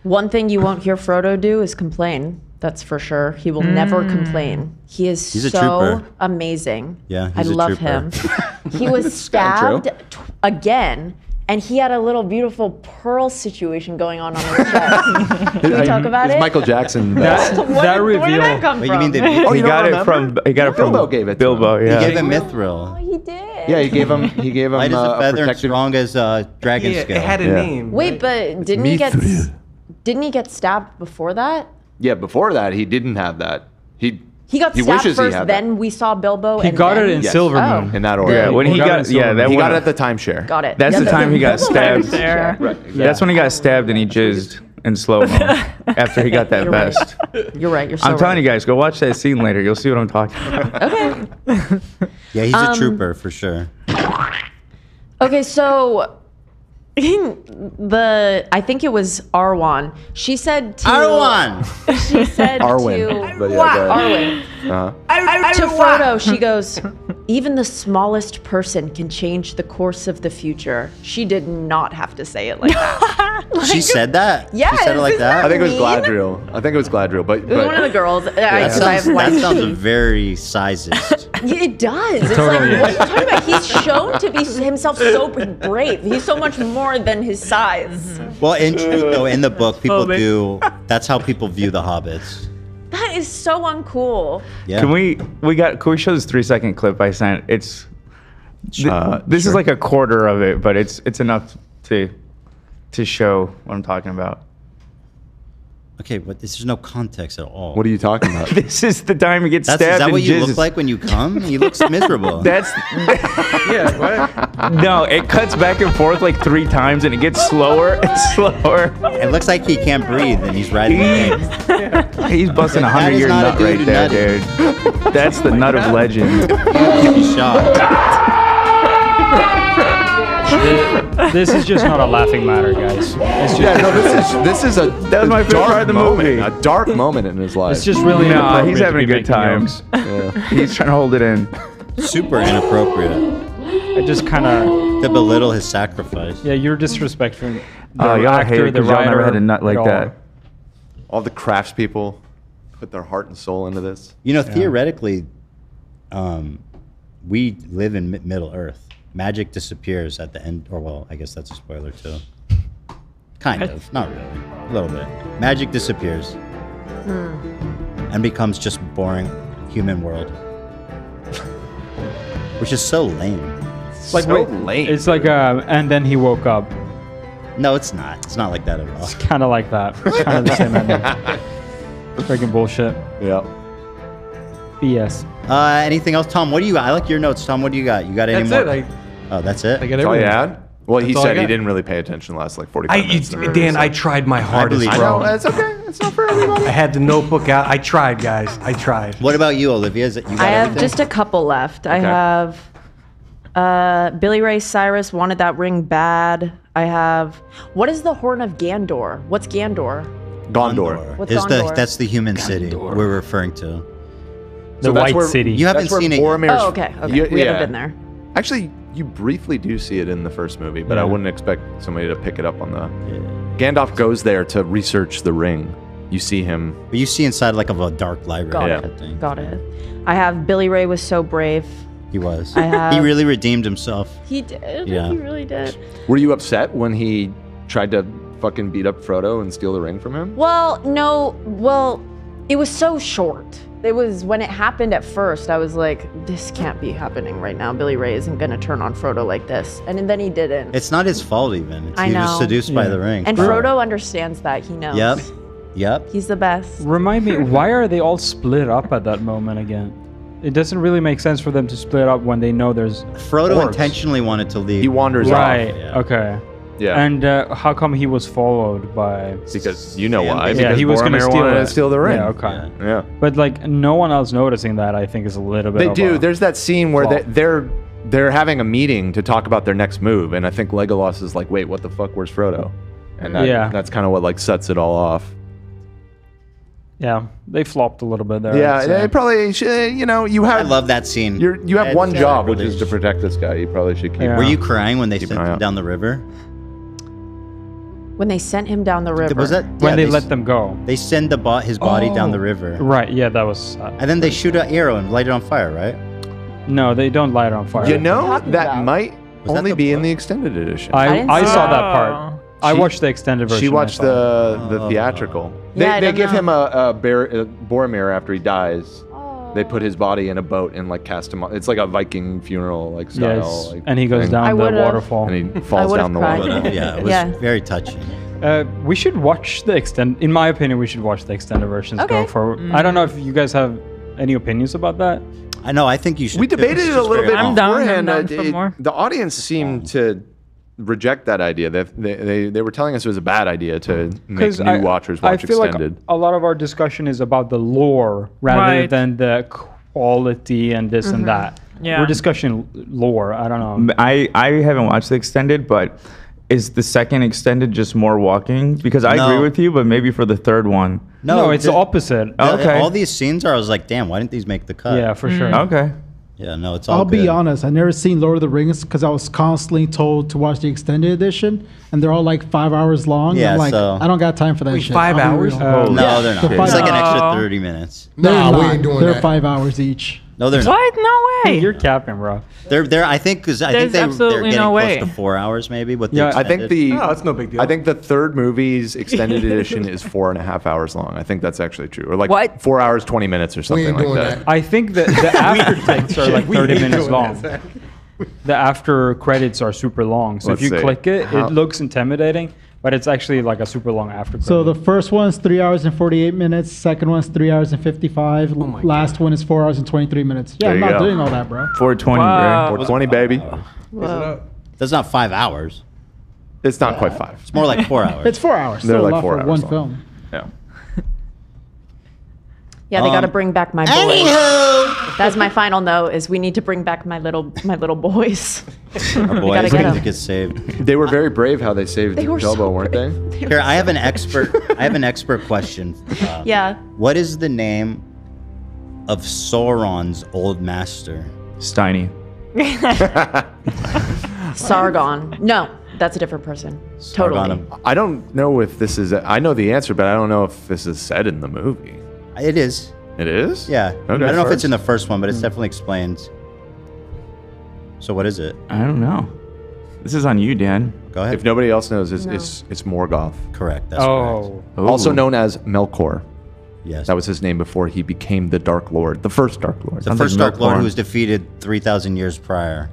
S2: One thing you won't hear Frodo do is complain. That's for sure. He will never complain. He's
S1: a
S2: so
S1: trooper.
S2: amazing.
S1: Yeah,
S2: I
S1: he's a
S2: love
S1: trooper.
S2: him. He was stabbed again, and he had a little beautiful pearl situation going on his chest. Can we talk about it?
S3: Michael Jackson.
S6: that reveal.
S2: Where did that come from?
S1: You mean
S7: He got it from
S3: Bilbo gave it to
S7: Bilbo.
S3: him.
S7: Yeah.
S1: He gave him mithril.
S2: Oh, he did.
S3: Yeah, he gave him.
S1: Light as a
S3: a
S1: feather and
S3: protective.
S1: strong as dragon
S8: Yeah,
S1: scale.
S8: it had a name.
S2: Wait, but didn't he get stabbed before that?
S3: Yeah, before that he didn't have that. He
S2: He
S3: wishes
S2: stabbed
S3: he
S2: first,
S3: had
S2: then we saw Bilbo.
S6: He
S2: and
S6: got
S2: then...
S6: it in
S3: Yes.
S6: Silvermoon.
S3: in that order.
S7: Yeah, when he got
S6: he
S7: that
S3: he
S7: one-
S3: got it at the timeshare.
S2: Got it.
S7: That's
S2: Yeah,
S7: the time he got stabbed.
S3: Right.
S7: That's when he got stabbed and he jizzed in slow mo after he got that
S2: You're right.
S7: vest.
S2: You're right. You're so
S7: I'm telling
S2: right.
S7: you guys, go watch that scene later. You'll see what I'm talking about.
S2: Okay.
S1: Yeah, he's a trooper for sure.
S2: Okay, so I think it was Arwan. She said to
S1: Arwan.
S2: She said
S3: Arwen.
S2: to
S3: But yeah, go
S2: Arwen.
S3: ahead.
S2: To Frodo, she goes, even the smallest person can change the course of the future. She did not have to say it like that.
S1: She said that?
S2: Yes,
S1: She said it like
S2: isn't
S1: that?
S3: I think it was
S2: mean?
S3: Galadriel. I think it was Galadriel. But
S2: It was one of the girls.
S1: That
S2: Because I have white
S1: sounds
S2: skin.
S1: very sizist.
S2: Yeah, it does. It's
S3: totally
S2: like, what are you talking about? He's shown to be himself so brave. He's so much more than his size.
S1: Well, in truth, though, in the book, people do. That's how people view the hobbits.
S2: That is so uncool.
S1: Yeah.
S7: Can we show this 3-second clip I sent? It's this is like a quarter of it, but it's enough to show what I'm talking about.
S1: Okay, but there's no context at all.
S3: What are you talking about?
S7: This is the time he gets
S1: Is
S7: stabbed.
S1: that what you
S7: jizzes.
S1: look like when you come? He looks miserable.
S7: That's
S1: yeah. What?
S7: No, it cuts back and forth like 3 times, and it gets slower and slower.
S1: It looks like he can't breathe, and he's riding.
S7: He's busting a
S1: That is
S7: 100-year
S1: not a
S7: nut
S1: dude
S7: right there,
S1: who
S7: dude. That's the nut of legend.
S1: He's shocked.
S6: This is just not a laughing matter, guys. It's just,
S3: this is a
S7: That was my favorite
S3: dark
S7: part of the
S3: moment,
S7: movie.
S3: a dark moment in his life.
S6: It's just really
S7: No,
S6: inappropriate
S7: he's
S6: to
S7: having a
S6: be
S7: good
S6: making
S7: time.
S6: jokes.
S3: Yeah.
S7: He's trying to hold it in.
S1: Super inappropriate.
S6: I just kind of
S1: to belittle his sacrifice.
S6: Yeah, you're disrespecting the
S7: Oh, y'all hate
S6: actor,
S7: it
S6: the
S7: 'cause y'all
S6: writer.
S7: never had a nut like
S6: it all.
S7: that.
S3: All the craftspeople put their heart and soul into this.
S1: You know, theoretically, we live in Middle Earth. Magic disappears at the end, or well, I guess that's a spoiler too. Kind of, not really, a little bit. Magic disappears and becomes just boring human world, which is so lame.
S6: It's like lame. It's like and then he woke up.
S1: No, it's not. It's not like that at all.
S6: It's kind of like that. It's kind of the same ending. Freaking bullshit.
S3: Yeah.
S6: BS.
S1: Anything else, Tom? What do you got? I like your notes, Tom. What do you got? You got any
S8: That's
S1: more?
S8: it.
S1: Oh, that's it.
S8: I got
S3: That's all you
S8: everything.
S3: had? Well, he
S8: That's all I
S3: said he
S8: got.
S3: didn't really pay attention the last like 45 minutes. of the movie,
S8: Dan,
S3: so-
S8: I tried my hardest,
S1: believe
S8: bro.
S3: I know, it's okay. It's not for everybody.
S8: I had the notebook out. I tried, guys. I tried.
S1: What about you, Olivia? Is it you got
S2: I have
S1: everything?
S2: just a couple left. I
S1: Okay.
S2: have Billy Ray Cyrus wanted that ring bad. I have what is the Horn of Gandor? What's Gandor?
S3: Gondor.
S2: What's
S1: Is
S2: Gondor?
S1: that's the human city we're referring to.
S6: The
S3: that's
S6: White
S3: where-
S6: City.
S1: You haven't
S3: That's where
S1: seen it.
S3: Boromir's-
S2: Oh, okay. Okay.
S3: Yeah,
S2: we
S3: yeah.
S2: haven't been there.
S3: Actually, you briefly do see it in the first movie, but I
S6: Yeah.
S3: wouldn't expect somebody to pick it up on the. Gandalf goes there to research the ring. You see him.
S1: But you see inside like of a dark library.
S2: Got
S1: type thing.
S2: Got it. I have Billy Ray was so brave.
S1: He was.
S2: I have-
S1: He really redeemed himself.
S2: He did.
S1: Yeah.
S2: He really did.
S3: Were you upset when he tried to fucking beat up Frodo and steal the ring from him?
S2: Well, no. Well, it was so short. It was when it happened at first, I was like, this can't be happening right now. Billy Ray isn't going to turn on Frodo like this. And then he didn't.
S1: It's not his fault even.
S2: I
S1: He was
S2: know.
S1: seduced by the ring.
S2: And Frodo understands that. He knows.
S1: Yep. Yep.
S2: He's the best.
S6: Remind me, why are they all split up at that moment again? It doesn't really make sense for them to split up when they know there's
S1: Frodo
S6: orcs.
S1: intentionally wanted to leave.
S3: He wanders
S6: Right.
S3: off.
S1: Yeah.
S6: Okay.
S3: Yeah.
S6: And how come he was followed by?
S3: Because you know why.
S6: Yeah,
S3: Because
S6: he was going to
S3: Boromir
S6: steal
S3: wanted
S6: it.
S3: to steal the ring.
S6: Yeah. Okay.
S3: Yeah.
S6: But like no one else noticing that, I think is a little bit.
S3: They
S6: of
S3: do.
S6: a-
S3: There's that scene where
S6: flaw.
S3: they're having a meeting to talk about their next move, and I think Legolas is like, "Wait, what the fuck? Where's Frodo?" And that's kind of what like sets it all off.
S6: Yeah, they flopped a little bit there.
S3: Yeah,
S6: I'd say.
S3: they probably should, you know, you
S1: I
S3: have
S1: love that scene.
S3: you have
S1: It's
S3: one job,
S1: really-
S3: which is to protect this guy. You probably should keep.
S6: Yeah.
S1: Were you crying when they
S3: Keep an
S1: sent
S3: eye
S1: him
S3: out.
S1: down the river?
S2: When they sent him down the river.
S1: Was that
S6: when
S1: yeah,
S6: they let them go.
S1: They send his body down the river,
S6: Right. Yeah, that was.
S1: and then they shoot an arrow and light it on fire, right?
S6: No, they don't light it on fire.
S3: You know
S2: talking
S3: that
S2: about?
S3: might
S1: Was that
S3: only
S1: the
S3: be in
S1: book?
S3: the extended edition.
S2: I
S6: I
S2: didn't
S6: I
S2: see
S6: saw
S2: that.
S6: that part. I watched the extended version.
S3: She watched
S6: I saw.
S3: the theatrical.
S2: Yeah, I
S3: They
S2: don't
S3: give
S2: know.
S3: him a Boromir after he dies. They put his body in a boat and like cast him. It's like a Viking funeral like style.
S6: Yes,
S3: like,
S6: and he goes
S3: thing.
S6: down
S2: I
S6: the
S2: would've-
S6: waterfall.
S3: and he falls
S2: would've
S3: down the
S2: cried.
S3: water.
S1: Yeah, it was
S2: Yeah.
S1: very touching.
S6: We should watch the extend. In my opinion, we should watch the extended versions
S2: Okay.
S6: going forward. I don't know if you guys have any opinions about that.
S1: I know. I think you should.
S3: We
S1: too.
S3: debated
S1: It's
S3: it a
S1: just
S3: little
S1: very
S3: bit
S1: long.
S6: I'm
S3: beforehand.
S6: down for more.
S3: The audience seemed to reject that idea. They were telling us it was a bad idea to make new watchers watch
S6: I feel
S3: extended.
S6: like a lot of our discussion is about the lore rather
S4: Right.
S6: than the quality and this and that.
S4: Yeah.
S6: We're discussing lore. I don't know.
S7: I haven't watched the extended, but is the second extended just more walking? Because I agree with you, but maybe for the third one.
S6: No, it's the opposite.
S7: Okay.
S1: All these scenes are, I was like, damn, why didn't these make the cut?
S6: Yeah, for sure.
S7: Okay.
S1: Yeah, no, it's all
S11: I'll be
S1: good.
S11: honest. I never seen Lord of the Rings because I was constantly told to watch the extended edition, and they're all like 5 hours long.
S1: Yeah,
S11: I'm like,
S1: so-
S11: I don't got time for that shit.
S8: 5
S11: I'll be
S8: hours?
S11: real.
S1: No, they're not.
S11: They're
S1: It's like an extra
S4: No.
S1: 30 minutes.
S11: They're
S16: Nah, we
S11: not.
S16: ain't doing
S11: They're
S16: that.
S11: 5 hours each.
S1: No, they're not.
S4: What? No way.
S6: You're capping, bro.
S1: They're I think because I think
S4: There's
S1: they're
S4: absolutely
S1: getting
S4: no
S1: close
S4: way.
S1: to 4 hours maybe. With the
S3: Yeah, I think
S1: extended.
S3: the
S8: Oh, that's no big deal.
S3: I think the third movie's extended edition is 4.5 hours long. I think that's actually true, or like
S4: What?
S3: 4 hours 20 minutes or something
S16: ain't
S3: like
S16: doing
S3: that.
S16: that.
S6: I think that the after takes are like 30 minutes long. The after credits are super long. So
S3: Let's
S6: if you
S3: see.
S6: click it,
S3: How-
S6: it looks intimidating, but it's actually like a super long after credit.
S11: So the first one's 3 hours and 48 minutes. Second one's 3 hours and 55. Last one is 4 hours and 23 minutes. Yeah,
S3: There
S11: I'm
S3: you
S11: not
S3: go.
S11: doing all that, bro.
S7: 420,
S4: Wow.
S3: 420, baby.
S1: That's not 5 hours.
S3: It's not quite 5.
S1: It's more like 4 hours.
S11: It's 4 hours.
S3: They're
S11: Still
S3: like
S11: a lot
S3: 4
S11: for
S3: hours
S11: one
S3: long.
S11: film.
S3: Yeah.
S2: Yeah, they got to bring back my boys. That's my final note. Is we need to bring back my little boys.
S1: Our
S2: gotta
S1: boys
S2: get
S1: need
S2: 'em.
S1: to get saved.
S3: They were very brave how they saved
S2: They were
S3: Bilbo,
S2: so
S3: weren't they?
S1: Here, I have an expert question.
S2: Yeah.
S1: What is the name of Sauron's old master?
S7: Steiny.
S2: Sargon. No, that's a different person. Totally.
S1: Sargon.
S3: I don't know if this is. I know the answer, but I don't know if this is said in the movie.
S1: It is.
S3: It is?
S1: Yeah.
S3: Okay.
S1: I don't know if it's in
S3: First?
S1: the first one, but it's definitely explained. So what is it?
S7: I don't know. This is on you, Dan.
S1: Go ahead.
S3: If nobody else knows,
S2: No.
S3: it's Morgoth.
S1: Correct. That's
S6: Oh.
S1: correct.
S3: Also known as Melkor.
S1: Yes.
S3: That was his name before he became the Dark Lord, the first Dark Lord.
S1: The first Dark Lord who was defeated 3,000 years prior.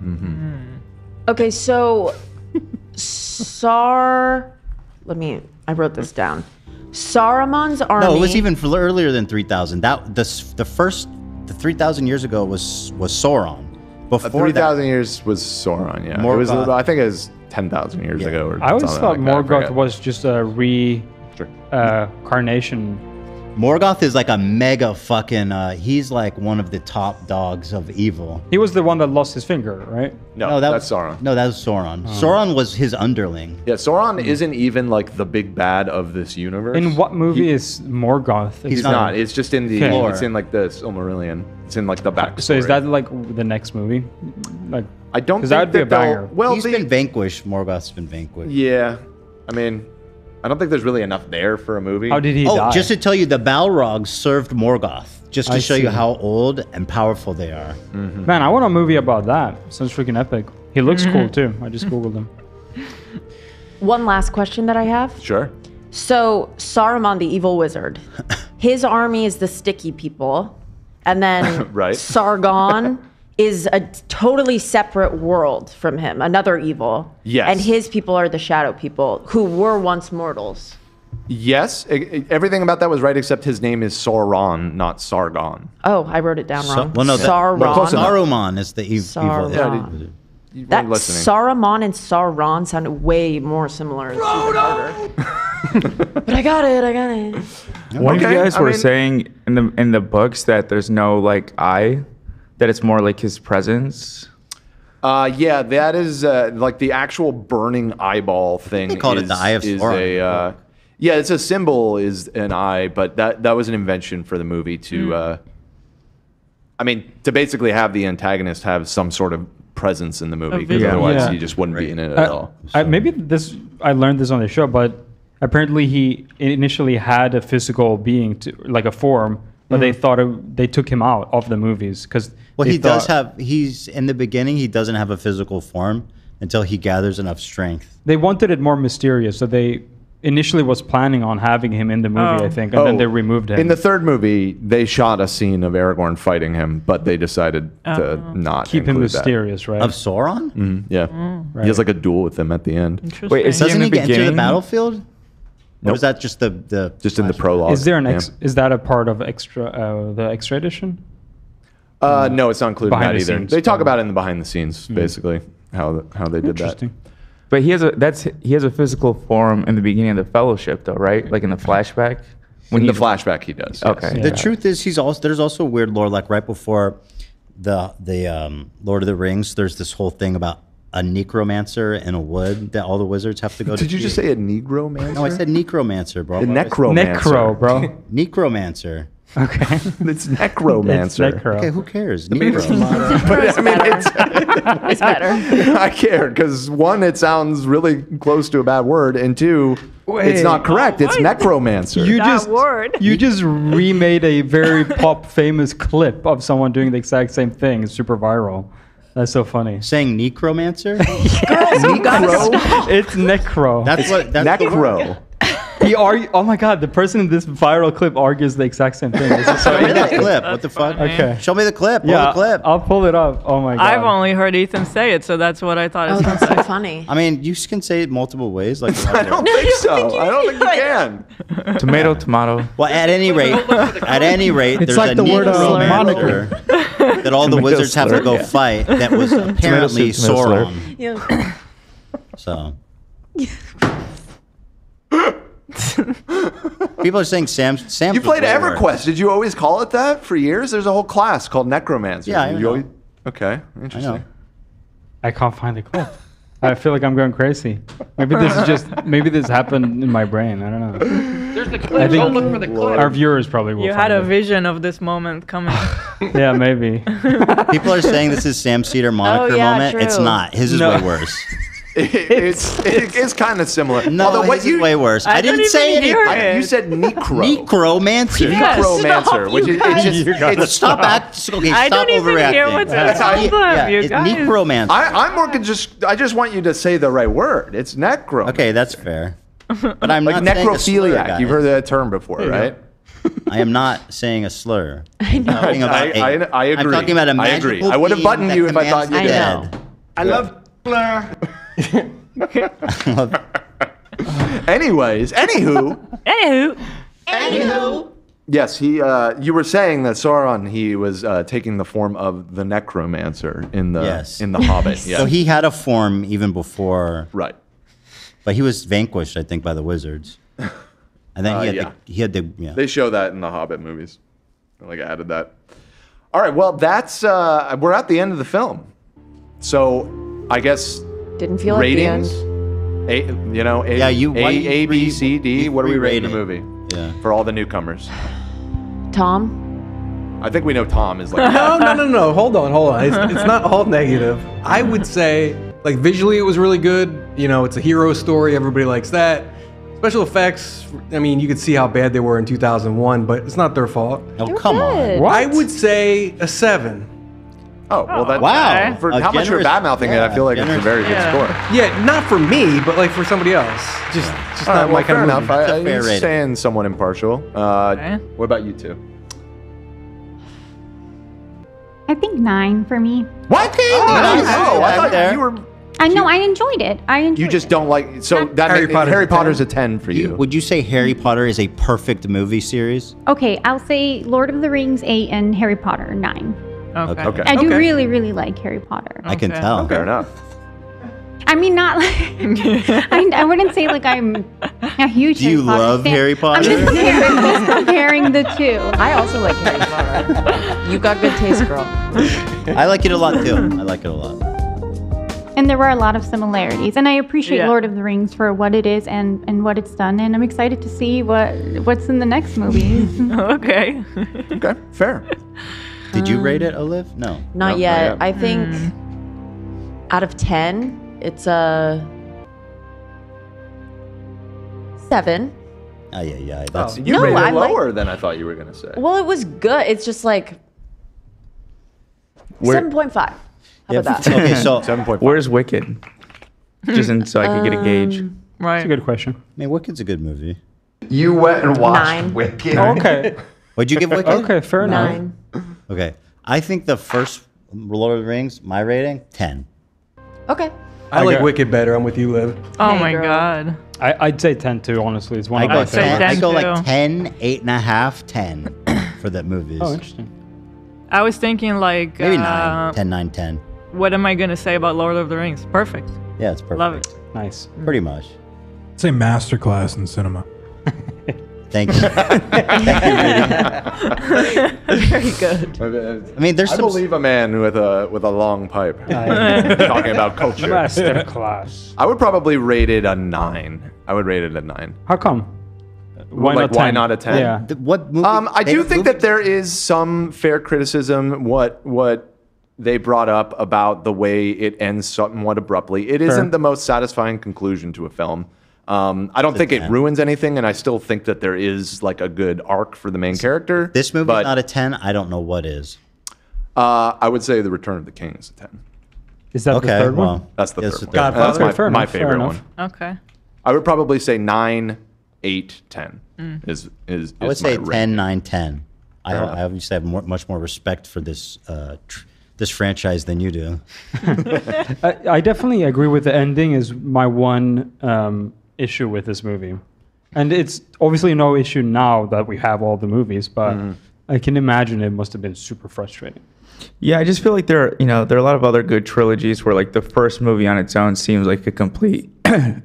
S2: Okay, so I wrote this down. Saruman's army.
S1: No, it was even earlier than 3,000. The 3,000 years ago was Sauron. Before
S3: 3,000 years was Sauron, yeah. It was,
S1: Morgoth.
S3: I think it was 10,000 years ago. Or
S6: I always
S3: something
S6: thought
S3: like that, I
S6: Morgoth
S3: forget.
S6: was just a carnation.
S1: Morgoth is like a mega fucking. He's like one of the top dogs of evil.
S6: He was the one that lost his finger, right?
S3: No,
S1: that
S3: that's Sauron.
S1: No, that was Sauron.
S6: Oh.
S1: Sauron was his underling.
S3: Yeah, Sauron isn't even like the big bad of this universe.
S6: In what movie is Morgoth?
S3: He's not. It's just in the.
S6: Okay.
S3: It's in like the Silmarillion. It's in like the back.
S6: So is that like the next movie? Like
S3: I don't.
S6: Because that would be a banger.
S3: Well,
S1: He's been vanquished. Morgoth's been vanquished.
S3: Yeah, I mean, I don't think there's really enough there for a movie.
S6: How did he
S1: Oh,
S6: die?
S1: just to tell you, the Balrogs served Morgoth, just to
S6: I
S1: show you
S6: see.
S1: how old and powerful they are.
S6: Man, I want a movie about that. Sounds freaking epic. He looks cool too. I just googled him.
S2: One last question that I have.
S3: Sure.
S2: So Saruman, the evil wizard, his army is the sticky people, and then
S3: Right.
S2: Sargon is a totally separate world from him, another evil.
S3: Yes.
S2: And his people are the shadow people who were once mortals.
S3: Yes, everything about that was right, except his name is Sauron, not Sargon.
S2: Oh, I wrote it down wrong.
S1: Well, no,
S2: Sauron.
S1: Saruman is the evil.
S2: Sauron.
S3: You
S2: That
S3: weren't listening.
S2: Saruman and Sauron sounded way more similar. It's even harder. But I got it.
S7: One of you guys
S3: I
S7: were
S3: mean-
S7: saying in the books that there's no like eye, that it's more like his presence.
S3: Yeah, that is like the actual burning eyeball thing.
S1: They called it the Eye of Sauron.
S3: Yeah, it's a symbol is an eye, but that was an invention for the movie to, I mean, to basically have the antagonist have some sort of presence in the movie, because
S6: visual.
S3: otherwise
S6: Yeah.
S3: he just wouldn't be in it at all.
S6: Maybe I learned this on the show, but apparently he initially had a physical being, like a form, but they thought they took him out of the movies because.
S1: Well, he's in the beginning, he doesn't have a physical form until he gathers enough strength.
S6: They wanted it more mysterious, so they initially was planning on having him in the movie, I think, and then they removed him.
S3: In the third movie, they shot a scene of Aragorn fighting him, but they decided to not
S6: keep him
S3: include that.
S6: mysterious, right?
S1: Of Sauron?
S3: Yeah.
S6: Right.
S3: He has like a duel with him at the end.
S7: Wait, is he
S1: Doesn't
S7: in
S1: he
S7: the
S1: get into the
S7: beginning?
S1: battlefield? Or
S3: Nope.
S1: is that just the
S3: Just in the prologue.
S6: Is there an
S3: yeah.
S6: is that a part of the extra edition?
S3: No, it's not included in
S6: Behind
S3: that
S6: the
S3: either.
S6: scenes
S3: They talk
S6: part.
S3: about it in the behind the scenes, basically, how they did that.
S6: Interesting.
S7: But he has a physical form in the beginning of the Fellowship, though, right? Like in the flashback.
S3: In the flashback, he does. yes.
S7: Okay.
S1: The truth is, there's also weird lore. Like right before the Lord of the Rings, there's this whole thing about a necromancer in a wood that all the wizards have to go to.
S3: Did you just say a negromancer?
S1: No, I said necromancer, bro.
S3: A necromancer.
S6: Necro, bro.
S1: Necromancer.
S6: Okay.
S3: It's necromancer.
S6: It's necro.
S1: Okay, who cares?
S3: But, I mean,
S2: It's better.
S3: I care because one, it sounds really close to a bad word, and two,
S6: Wait.
S3: it's not correct. It's necromancer.
S6: You
S2: word.
S6: You just remade a very pop famous clip of someone doing the exact same thing. It's super viral. That's so funny.
S1: Saying necromancer?
S3: Necro?
S6: It's necro.
S1: That's what. That's
S3: Necro.
S6: Oh my god, the person in this viral clip argues the exact same thing. This is so
S1: Show me that
S6: interesting.
S1: clip. What the fuck?
S6: Okay.
S1: Show me the clip. Pull
S6: Yeah,
S1: the clip.
S6: I'll pull it up. Oh my god.
S4: I've only heard Ethan say it, so that's what I thought.
S2: Oh,
S4: it
S2: that's so funny.
S1: I mean, you can say it multiple ways. Like
S3: I don't think so. I don't think you can.
S7: Tomato, tomato.
S1: Well, at any rate,
S11: It's
S1: there's
S11: like
S1: a
S11: the word
S1: necromancer that all the
S3: Tomato
S1: wizards have to
S3: slur,
S1: go
S3: yeah.
S1: fight. That was apparently
S7: tomato slur.
S1: Sauron.
S2: Yeah.
S1: So. People are saying Sam.
S3: You played EverQuest. Did you always call it that for years? There's a whole class called necromancer.
S1: Yeah, I
S3: Did
S1: know.
S3: you always... Okay,
S1: I
S3: interesting.
S1: know.
S6: I can't find the clip. I feel like I'm going crazy. Maybe this happened in my brain. I don't know.
S18: There's the
S6: I
S18: clip.
S6: think
S18: Go look for the clip.
S6: our viewers probably will
S4: You
S6: find
S4: had a
S6: it.
S4: vision of this moment coming.
S6: Yeah, maybe.
S1: People are saying this is Sam Cedar moniker
S2: yeah,
S1: moment.
S2: true.
S1: It's not. His is
S6: No.
S1: way worse.
S3: It's kind of similar.
S1: No,
S3: Although
S1: his is way worse. I didn't
S4: don't
S1: say
S4: even hear
S1: anything.
S4: it.
S3: You said necro.
S1: Necromancer.
S2: Yes.
S3: Necromancer,
S2: Stop,
S3: which
S2: you
S3: is
S2: guys.
S3: it's
S1: Stop acting. Okay,
S4: I
S1: stop
S4: don't even
S1: overreacting.
S4: hear what's
S3: That's how you-
S4: them, you
S1: it's
S4: guys.
S1: necromancer.
S3: I'm working I just want you to say the right word. It's necro.
S1: Okay, that's fair. But I'm
S3: Like
S1: not saying a slur,
S3: necrophiliac.
S1: guys.
S3: You've heard that term before, right?
S1: I am not saying a slur.
S2: I know.
S1: I'm talking about
S3: I agree.
S1: I'm talking about a
S3: I agree.
S1: magical
S3: I would have
S1: being
S3: buttoned
S1: that
S3: you if I thought you
S1: commands
S3: did.
S2: I know.
S8: I love
S3: Anyways, anywho. Yes, you were saying that Sauron, he was taking the form of the necromancer in the Hobbit. Yeah.
S1: So he had a form even before.
S3: Right.
S1: But he was vanquished, I think, by the wizards. And then he had the yeah.
S3: They show that in the Hobbit movies. I added that. All right, well, that's we're at the end of the film. So I guess
S2: Didn't feel
S3: ratings.
S2: like the end.
S3: A, B, C, D. What are we rating the
S1: rating?
S3: movie?
S1: Yeah.
S3: For all the newcomers.
S2: Tom?
S3: I think we know Tom is like.
S8: No. Hold on. It's not all negative. I would say, like, visually it was really good. You know, it's a hero story. Everybody likes that. Special effects, I mean, you could see how bad they were in 2001, but it's not their fault.
S1: Oh, come on.
S6: What?
S8: I would say a 7.
S3: Oh, well, that's
S1: Wow.
S3: For
S1: A
S3: how much you're
S1: generous-
S3: bad-mouthing it, I feel like it's a
S1: generous-
S3: very good score.
S8: Yeah, not for me, but like for somebody else. Just
S3: All
S8: not
S3: right, well,
S8: my
S3: fair
S8: kind of
S3: enough.
S8: movie.
S1: That's a fair
S3: He's
S1: rating.
S3: saying somewhat impartial. What about you two?
S15: I think 9 for me.
S3: What?
S1: Okay,
S3: Oh, I thought
S1: there.
S3: you were.
S15: I know I enjoyed it.
S3: You just don't like. So that Harry Potter's a 10 for you.
S1: Would you say Harry Potter is a perfect movie series?
S15: Okay, I'll say Lord of the Rings 8 and Harry Potter 9.
S1: Okay.
S15: I do really, really like Harry Potter.
S1: I can tell.
S3: Fair enough.
S15: I mean, not like I wouldn't say like I'm a huge.
S1: Do you
S15: Harry Potter
S1: love
S15: fan.
S1: Harry Potter?
S15: I'm just comparing the two.
S2: I also like Harry Potter. You got good taste, girl.
S1: I like it a lot too. I like it a lot.
S15: And there were a lot of similarities, and I appreciate
S4: Yeah.
S15: Lord of the Rings for what it is and what it's done, and I'm excited to see what's in the next movie.
S4: Okay.
S3: Okay, fair.
S1: Did you rate it, Olive? No.
S2: Not yet. I think out of 10, it's a 7.
S1: Yeah. That's
S3: You rated it lower than I thought you were going to say.
S2: Well, it was good. It's just like 7.5. How about that?
S1: Okay, so
S3: 7.5.
S7: Where's Wicked? Just so I could get a gauge.
S4: Right.
S6: That's a good question.
S1: I mean, Wicked's a good movie.
S3: You went and watched
S2: 9.
S3: Wicked.
S6: Okay.
S1: What'd you give Wicked?
S6: Okay, fair enough.
S2: 9.
S1: Okay. I think the first Lord of the Rings, my rating, 10.
S2: Okay.
S8: I like Wicked better. I'm with you, Liv.
S4: Oh
S2: Hey,
S4: my
S2: girl.
S4: God.
S6: I'd say 10 too, honestly. It's one
S1: I
S6: of
S1: go,
S6: my
S4: say
S1: 10,
S6: favorites.
S1: I go
S4: too.
S1: like 10, 8.5, 10 for that movies.
S6: Oh, interesting.
S4: I was thinking like
S1: Maybe 9. 10, 9, 10.
S4: what am I gonna say about Lord of the Rings? Perfect.
S1: Yeah, it's perfect.
S4: Love it.
S6: Nice.
S1: Pretty much.
S10: It's a masterclass in cinema.
S1: Thank you.
S2: Very good.
S1: I mean, there's
S3: I
S1: some.
S3: believe a man with a long pipe. Talking about culture.
S6: Master class.
S3: I would probably rate it a 9. I would rate it a 9.
S6: How come? Why
S3: Like,
S6: not 10?
S3: why not a 10?
S6: Yeah.
S1: What movie?
S3: I do think that there is some fair criticism what they brought up about the way it ends somewhat abruptly. It isn't the most satisfying conclusion to a film. I don't think it ruins anything, and I still think that there is like a good arc for the main character.
S1: This movie's not a 10. I don't know what is.
S3: I would say The Return of the King is a 10.
S6: Is that the third one?
S3: That's the
S1: Yes,
S3: third
S1: the
S3: one.
S1: third one.
S3: That's
S6: Fair
S3: my
S6: enough, fair
S3: favorite
S6: enough.
S3: one.
S4: Okay.
S3: I would probably say 9, 8, 10 is
S1: I would say
S3: my
S1: 10,
S3: range.
S1: 9, 10. I obviously have much more respect for this this franchise than you do.
S6: I definitely agree with the ending is my one issue with this movie. And it's obviously no issue now that we have all the movies, but I can imagine it must have been super frustrating.
S7: Yeah, I just feel like there are a lot of other good trilogies where like the first movie on its own seems like a complete
S1: Oh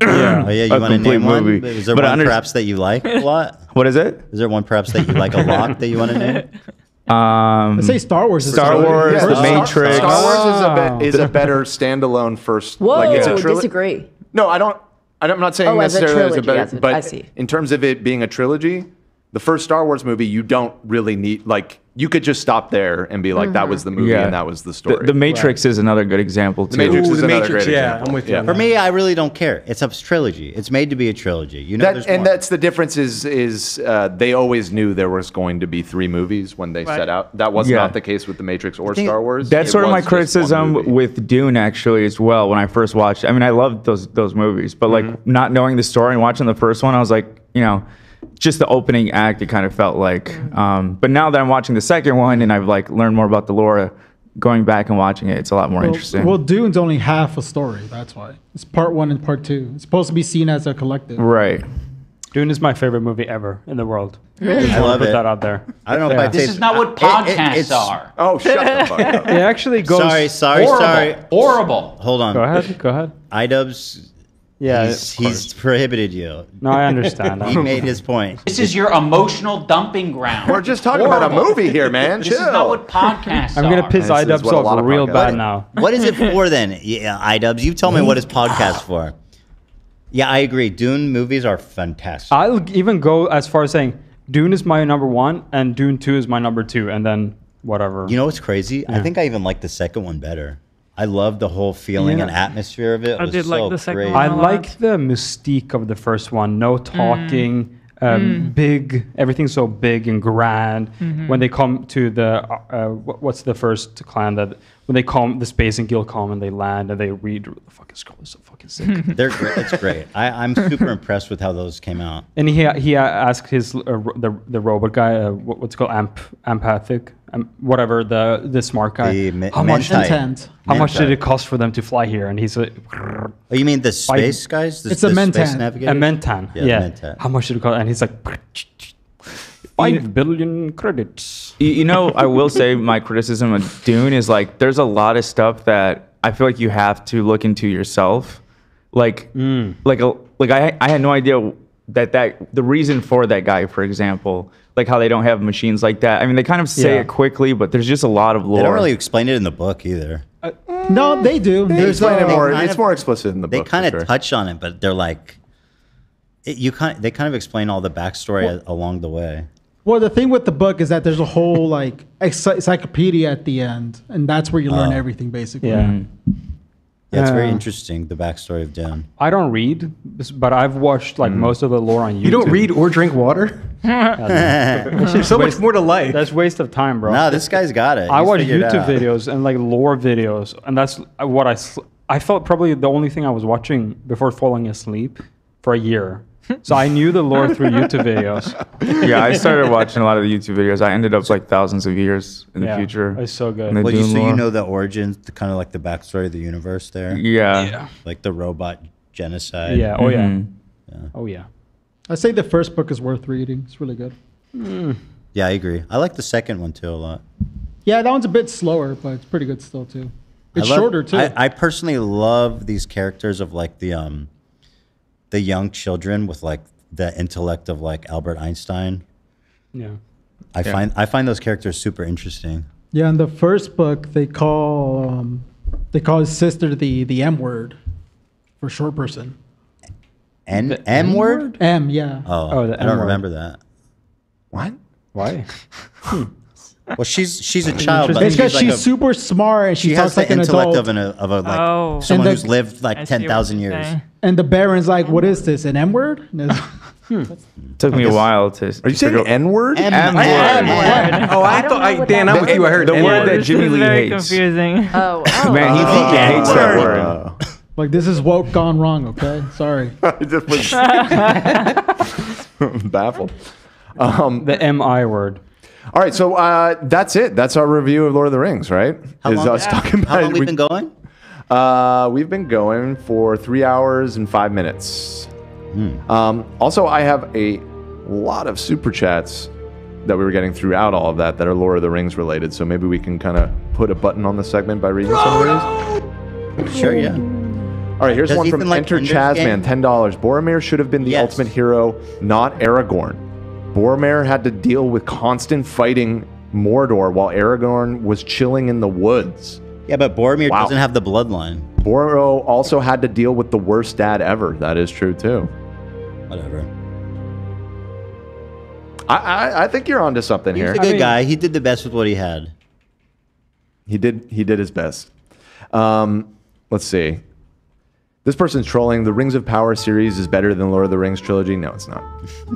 S1: yeah, you want to name
S7: movie.
S1: one? Is there
S7: But
S1: one perhaps that you like a lot?
S7: What is it?
S1: Is there one perhaps that you like a lot that you want to name?
S11: Let's say Star Wars.
S7: Star Wars, The Matrix.
S3: Star Wars is a better standalone first.
S2: Whoa,
S3: like it's a
S2: disagree.
S3: No, I'm not saying
S2: as a
S3: necessarily it's a
S2: trilogy,
S3: better,
S2: I
S3: but
S2: see.
S3: in terms of it being a trilogy, the first Star Wars movie, you don't really need, like, you could just stop there and be like, that was the movie and that was the story.
S7: The Matrix is another good example too.
S3: The Matrix is
S8: the
S3: another
S8: Matrix,
S3: great
S8: yeah,
S3: example.
S8: I'm with you on
S1: For me, I really don't care. It's a trilogy. It's made to be a trilogy. You know, there's more.
S3: That's the difference is they always knew there was going to be 3 movies when they set out. That was not the case with The Matrix or Star Wars.
S7: That's
S3: It
S7: sort of
S3: was
S7: my
S3: just one
S7: criticism
S3: movie.
S7: with Dune actually as well. When I first watched, I mean, I loved those movies, but like not knowing the story and watching the first one, I was like, just the opening act, it kind of felt like. But now that I'm watching the second one and I've like learned more about the lore, going back and watching it, it's a lot more interesting.
S11: Well, Dune's only half a story. That's why it's part 1 and part 2. It's supposed to be seen as a collective.
S7: Right.
S6: Dune is my favorite movie ever in the world.
S2: Really?
S1: I love
S6: Put
S1: it.
S6: that out there.
S1: I don't know if I
S18: This
S1: taste.
S18: is not what podcasts are.
S3: Oh, shut the fuck up.
S6: It actually goes.
S1: Sorry.
S18: Horrible.
S1: Hold on.
S6: Go ahead.
S1: iDubbbz.
S6: Yeah,
S1: he's prohibited you.
S6: No, I understand.
S1: He made his point.
S18: This is your emotional dumping ground.
S3: We're just talking about a movie here, man.
S18: This is not what podcasts
S6: I'm gonna
S18: are.
S6: piss
S3: This is
S6: iDubbbz
S3: what a lot
S6: off
S3: of
S6: real
S3: podcasts
S6: bad
S3: are.
S6: now.
S1: What is it for then? Yeah, iDubbbz. You tell me what is podcast for. Yeah, I agree. Dune movies are fantastic.
S6: I'll even go as far as saying Dune is my number 1 and Dune 2 is my number 2, and then whatever.
S1: You know what's crazy? I think I even like the second one better. I love the whole feeling and atmosphere of it.
S4: I did like the second
S1: great.
S4: one.
S6: I
S4: a lot.
S6: like the mystique of the first one. No talking, big. Everything's so big and grand. When they come to the what's the first clan that when they come the Space and Guild come and they land and they read the fucking scroll is so fucking sick.
S1: They're great. It's great. I'm super impressed with how those came out.
S6: And he asked his the robot guy what's it called empathic whatever the smart guy how much did it cost for them to fly here, and he's like,
S1: oh, you mean the space guys?
S11: It's a
S1: space
S11: Mentan.
S1: navigators?
S6: a Mentan, yeah. How much did it cost? And he's like 5 billion credits.
S7: I will say my criticism of Dune is like there's a lot of stuff that I feel like you have to look into yourself. Like I had no idea that the reason for that guy, for example, like how they don't have machines like that. I mean, they kind of say it quickly, but there's just a lot of lore.
S1: They don't really explain it in the book either.
S11: No, they do.
S3: It's more explicit in the book.
S1: They kind of touch on it, but they're like, they kind of explain all the backstory along the way.
S11: Well, the thing with the book is that there's a whole like encyclopedia at the end, and that's where you learn everything basically.
S6: Yeah.
S1: Yeah, it's very interesting, the backstory of Dune.
S6: I don't read, but I've watched like most of the lore on YouTube.
S8: You don't read or drink water? There's so much more to life.
S6: That's waste of time, bro.
S1: No, this guy's got it.
S6: I
S1: He's
S6: watch
S1: figured it
S6: YouTube
S1: out.
S6: videos and like lore videos, and that's what I felt probably the only thing I was watching before falling asleep for a year. So I knew the lore through YouTube videos.
S7: Yeah, I started watching a lot of the YouTube videos. I ended up like thousands of years in the future.
S6: It's so good.
S1: Well, you know the origins, kind of like the backstory of the universe there?
S7: Yeah.
S1: Like the robot genocide.
S6: Yeah. Oh, yeah. Oh, yeah.
S11: I say the first book is worth reading. It's really good.
S1: Yeah, I agree. I like the second one too a lot.
S11: Yeah, that one's a bit slower, but it's pretty good still too. It's shorter too.
S1: I personally love these characters of like the young children with like the intellect of like Albert Einstein.
S6: Yeah.
S1: I find those characters super interesting.
S11: Yeah, in the first book, they call his sister the M word for short person.
S1: M word?
S11: M, yeah.
S1: Oh,
S6: the
S1: I don't
S6: M-word.
S1: remember that.
S3: What?
S6: Why?
S1: Well, she's a child. But
S11: It's because
S1: like
S11: she's super smart and she
S1: has
S11: talks like
S1: the
S11: an
S1: intellect
S11: adult.
S1: of a like
S4: Oh.
S1: someone
S11: And
S1: who's lived like
S4: I see what
S1: 10,000
S4: you're
S1: years.
S4: saying.
S11: And the Baron's like, what is this, an M word?
S7: Took me a while to.
S3: Are you saying N-word?
S7: M-word.
S8: Oh, I thought, Dan, I'm with you. I heard
S7: the word that
S4: This
S7: Jimmy
S4: is
S7: Lee
S4: very
S7: hates.
S4: confusing.
S2: Oh,
S7: Man, he hates that word.
S11: Like, this is woke gone wrong, okay? Sorry.
S3: I just was baffled.
S6: The MI word.
S3: All right, so that's it. That's our review of Lord of the Rings, right?
S1: How long-
S3: talking
S1: How
S3: about
S1: long we've been going?
S3: We've been going for 3 hours and 5 minutes. Also, I have a lot of super chats that we were getting throughout all of that are Lord of the Rings related. So maybe we can kind of put a button on the segment by reading some of these.
S1: Sure, yeah.
S3: All right, here's
S1: Does
S3: one from
S1: Ethan like
S3: Enter
S1: Ender's
S3: Chazman,
S1: Game?
S3: $10. Boromir should have been the ultimate hero, not Aragorn. Boromir had to deal with constant fighting Mordor while Aragorn was chilling in the woods.
S1: Yeah, but Boromir doesn't have the bloodline.
S3: Boromir also had to deal with the worst dad ever. That is true too.
S1: Whatever.
S3: I think you're onto something
S1: He's
S3: here.
S1: a good guy. He did the best with what he had.
S3: He did his best. Let's see. This person's trolling. The Rings of Power series is better than Lord of the Rings trilogy. No, it's not.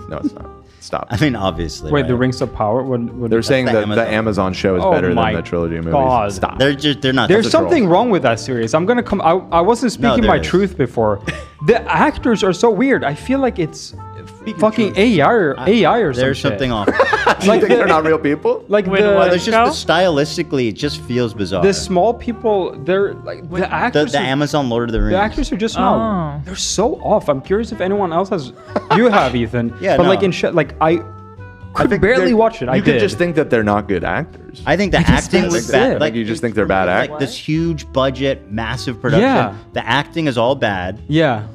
S3: No, it's not. Stop.
S1: I mean, obviously.
S6: Wait,
S1: right?
S6: the Rings of Power? What
S3: They're saying
S1: the
S3: that the Amazon show is
S6: Oh
S3: better
S6: my
S3: than the trilogy of movies.
S6: God.
S3: Stop.
S1: They're not.
S6: There's
S3: That's a troll.
S6: something wrong with that series. I'm gonna come. I wasn't speaking
S1: there
S6: my
S1: is.
S6: truth before. The actors are so weird. I feel like it's fucking AI or some
S1: There's
S6: shit.
S1: something off.
S3: You think they're not real people?
S6: Like
S4: Wait,
S6: the
S4: what?
S1: There's just stylistically, it just feels bizarre.
S6: the small people. They're like the actors.
S1: the
S6: are-
S1: Amazon Lord of the Rings.
S6: The actors are just not. They're so off. I'm curious if anyone else has. You have, Ethan.
S1: Yeah,
S6: But
S1: no.
S6: like in shit, like I could barely
S3: They're-
S6: watch it. I
S3: You could
S6: did.
S3: just think that they're not good actors.
S1: I think the
S6: guess
S1: acting
S6: that's
S1: was
S6: it.
S1: bad.
S3: Like you just think they're bad
S1: like
S3: actors.
S1: this huge budget, massive production.
S6: Yeah.
S1: The acting is all bad.
S6: Yeah.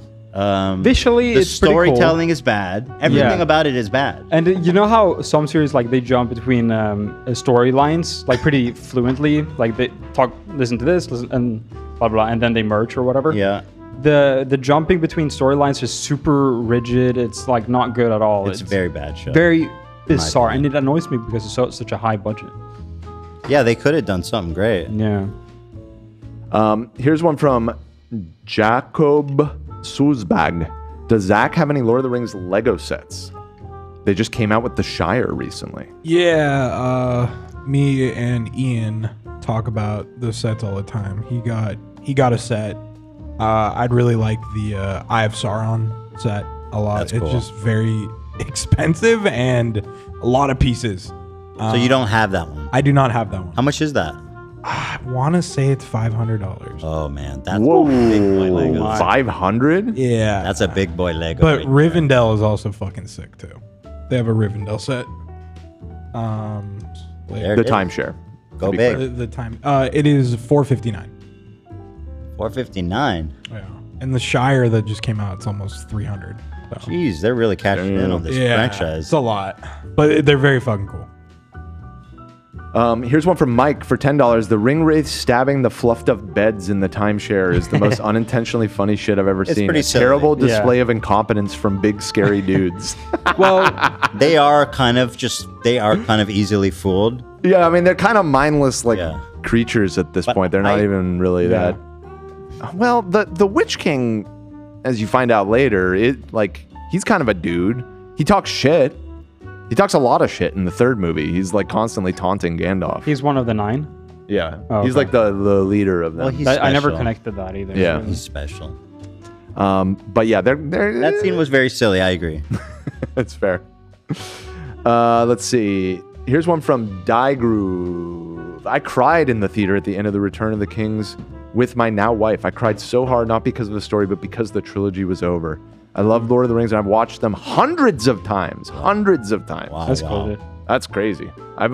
S6: Visually,
S1: the
S6: it's pretty cool.
S1: storytelling is bad. Everything
S6: Yeah.
S1: about it is bad.
S6: And you know how some series like they jump between storylines like pretty fluently, like they listen to this, listen, and blah blah, and then they merge or whatever.
S1: Yeah.
S6: The jumping between storylines is super rigid. It's like not good at all.
S1: It's a very bad show.
S6: Very bizarre, and it annoys me because it's such a high budget.
S1: Yeah, they could have done something great.
S6: Yeah.
S3: Here's one from Jacob Sulzbag. Does Zach have any Lord of the Rings Lego sets? They just came out with the Shire recently.
S10: Yeah, me and Ian talk about the sets all the time. He got a set. I'd really like the Eye of Sauron set a lot.
S1: That's
S10: it's
S1: cool.
S10: just very expensive and a lot of pieces.
S1: So you don't have that one?
S10: I do not have that one.
S1: How much is that?
S10: I want to say it's $500.
S1: Oh man, that's
S3: Whoa,
S1: big boy Lego.
S3: 500?
S10: Yeah,
S1: That's a big boy Lego.
S10: but
S1: right
S10: Rivendell is also fucking sick too. They have a Rivendell set.
S1: There
S3: The
S1: it is.
S3: timeshare.
S1: Go
S3: to be
S1: big.
S3: clear.
S10: The time. It is $459.
S1: $459.
S10: Yeah, and the Shire that just came out, it's almost $300. So.
S1: Jeez, they're really cashing in on this franchise.
S10: It's a lot, but they're very fucking cool.
S3: Here's one from Mike for $10. The ring wraith stabbing the fluffed up beds in the timeshare is the most unintentionally funny shit I've ever
S1: It's
S3: seen.
S1: pretty
S3: A
S1: silly.
S3: terrible display of incompetence from big scary dudes.
S6: Well,
S1: they are kind of easily fooled.
S3: Yeah, I mean they're kind of mindless like
S1: Yeah.
S3: creatures at this point. They're not even really that. Well, the Witch King, as you find out later, he's kind of a dude. He talks shit. He talks a lot of shit in the third movie. He's like constantly taunting Gandalf.
S6: He's one of the 9.
S3: Yeah,
S6: Oh,
S3: he's
S6: okay.
S3: like the leader of them.
S1: Well, he's
S6: I never
S1: special.
S6: connected that either.
S3: Yeah.
S1: He's special.
S3: But yeah, they're
S1: That scene was very silly. I agree.
S3: That's fair. Let's see. Here's one from Groove. I cried in the theater at the end of The Return of the Kings with my now wife. I cried so hard, not because of the story, but because the trilogy was over. I love Lord of the Rings, and I've watched them hundreds of times. Hundreds of times.
S1: Wow,
S6: That's
S1: wow.
S6: cool, dude.
S3: That's crazy. I've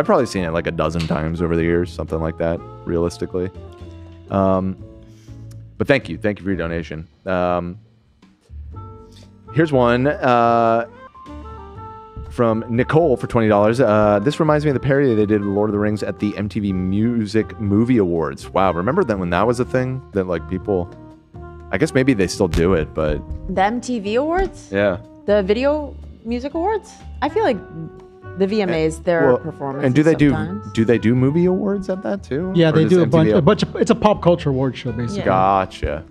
S3: probably seen it like a dozen times over the years, something like that, realistically. But thank you for your donation. Here's one from Nicole for $20. This reminds me of the parody they did of Lord of the Rings at the MTV Music Movie Awards. Wow, remember that when that was a thing? That like people, I guess maybe they still do it, but
S2: The MTV Awards?
S3: yeah.
S2: The Video Music Awards? I feel like the VMAs, their performance.
S3: And do they do movie awards at that too?
S11: Yeah,
S3: Or
S11: they
S3: does
S11: do a
S3: MTV
S11: bunch of. It's a pop culture award show, basically.
S3: Gotcha.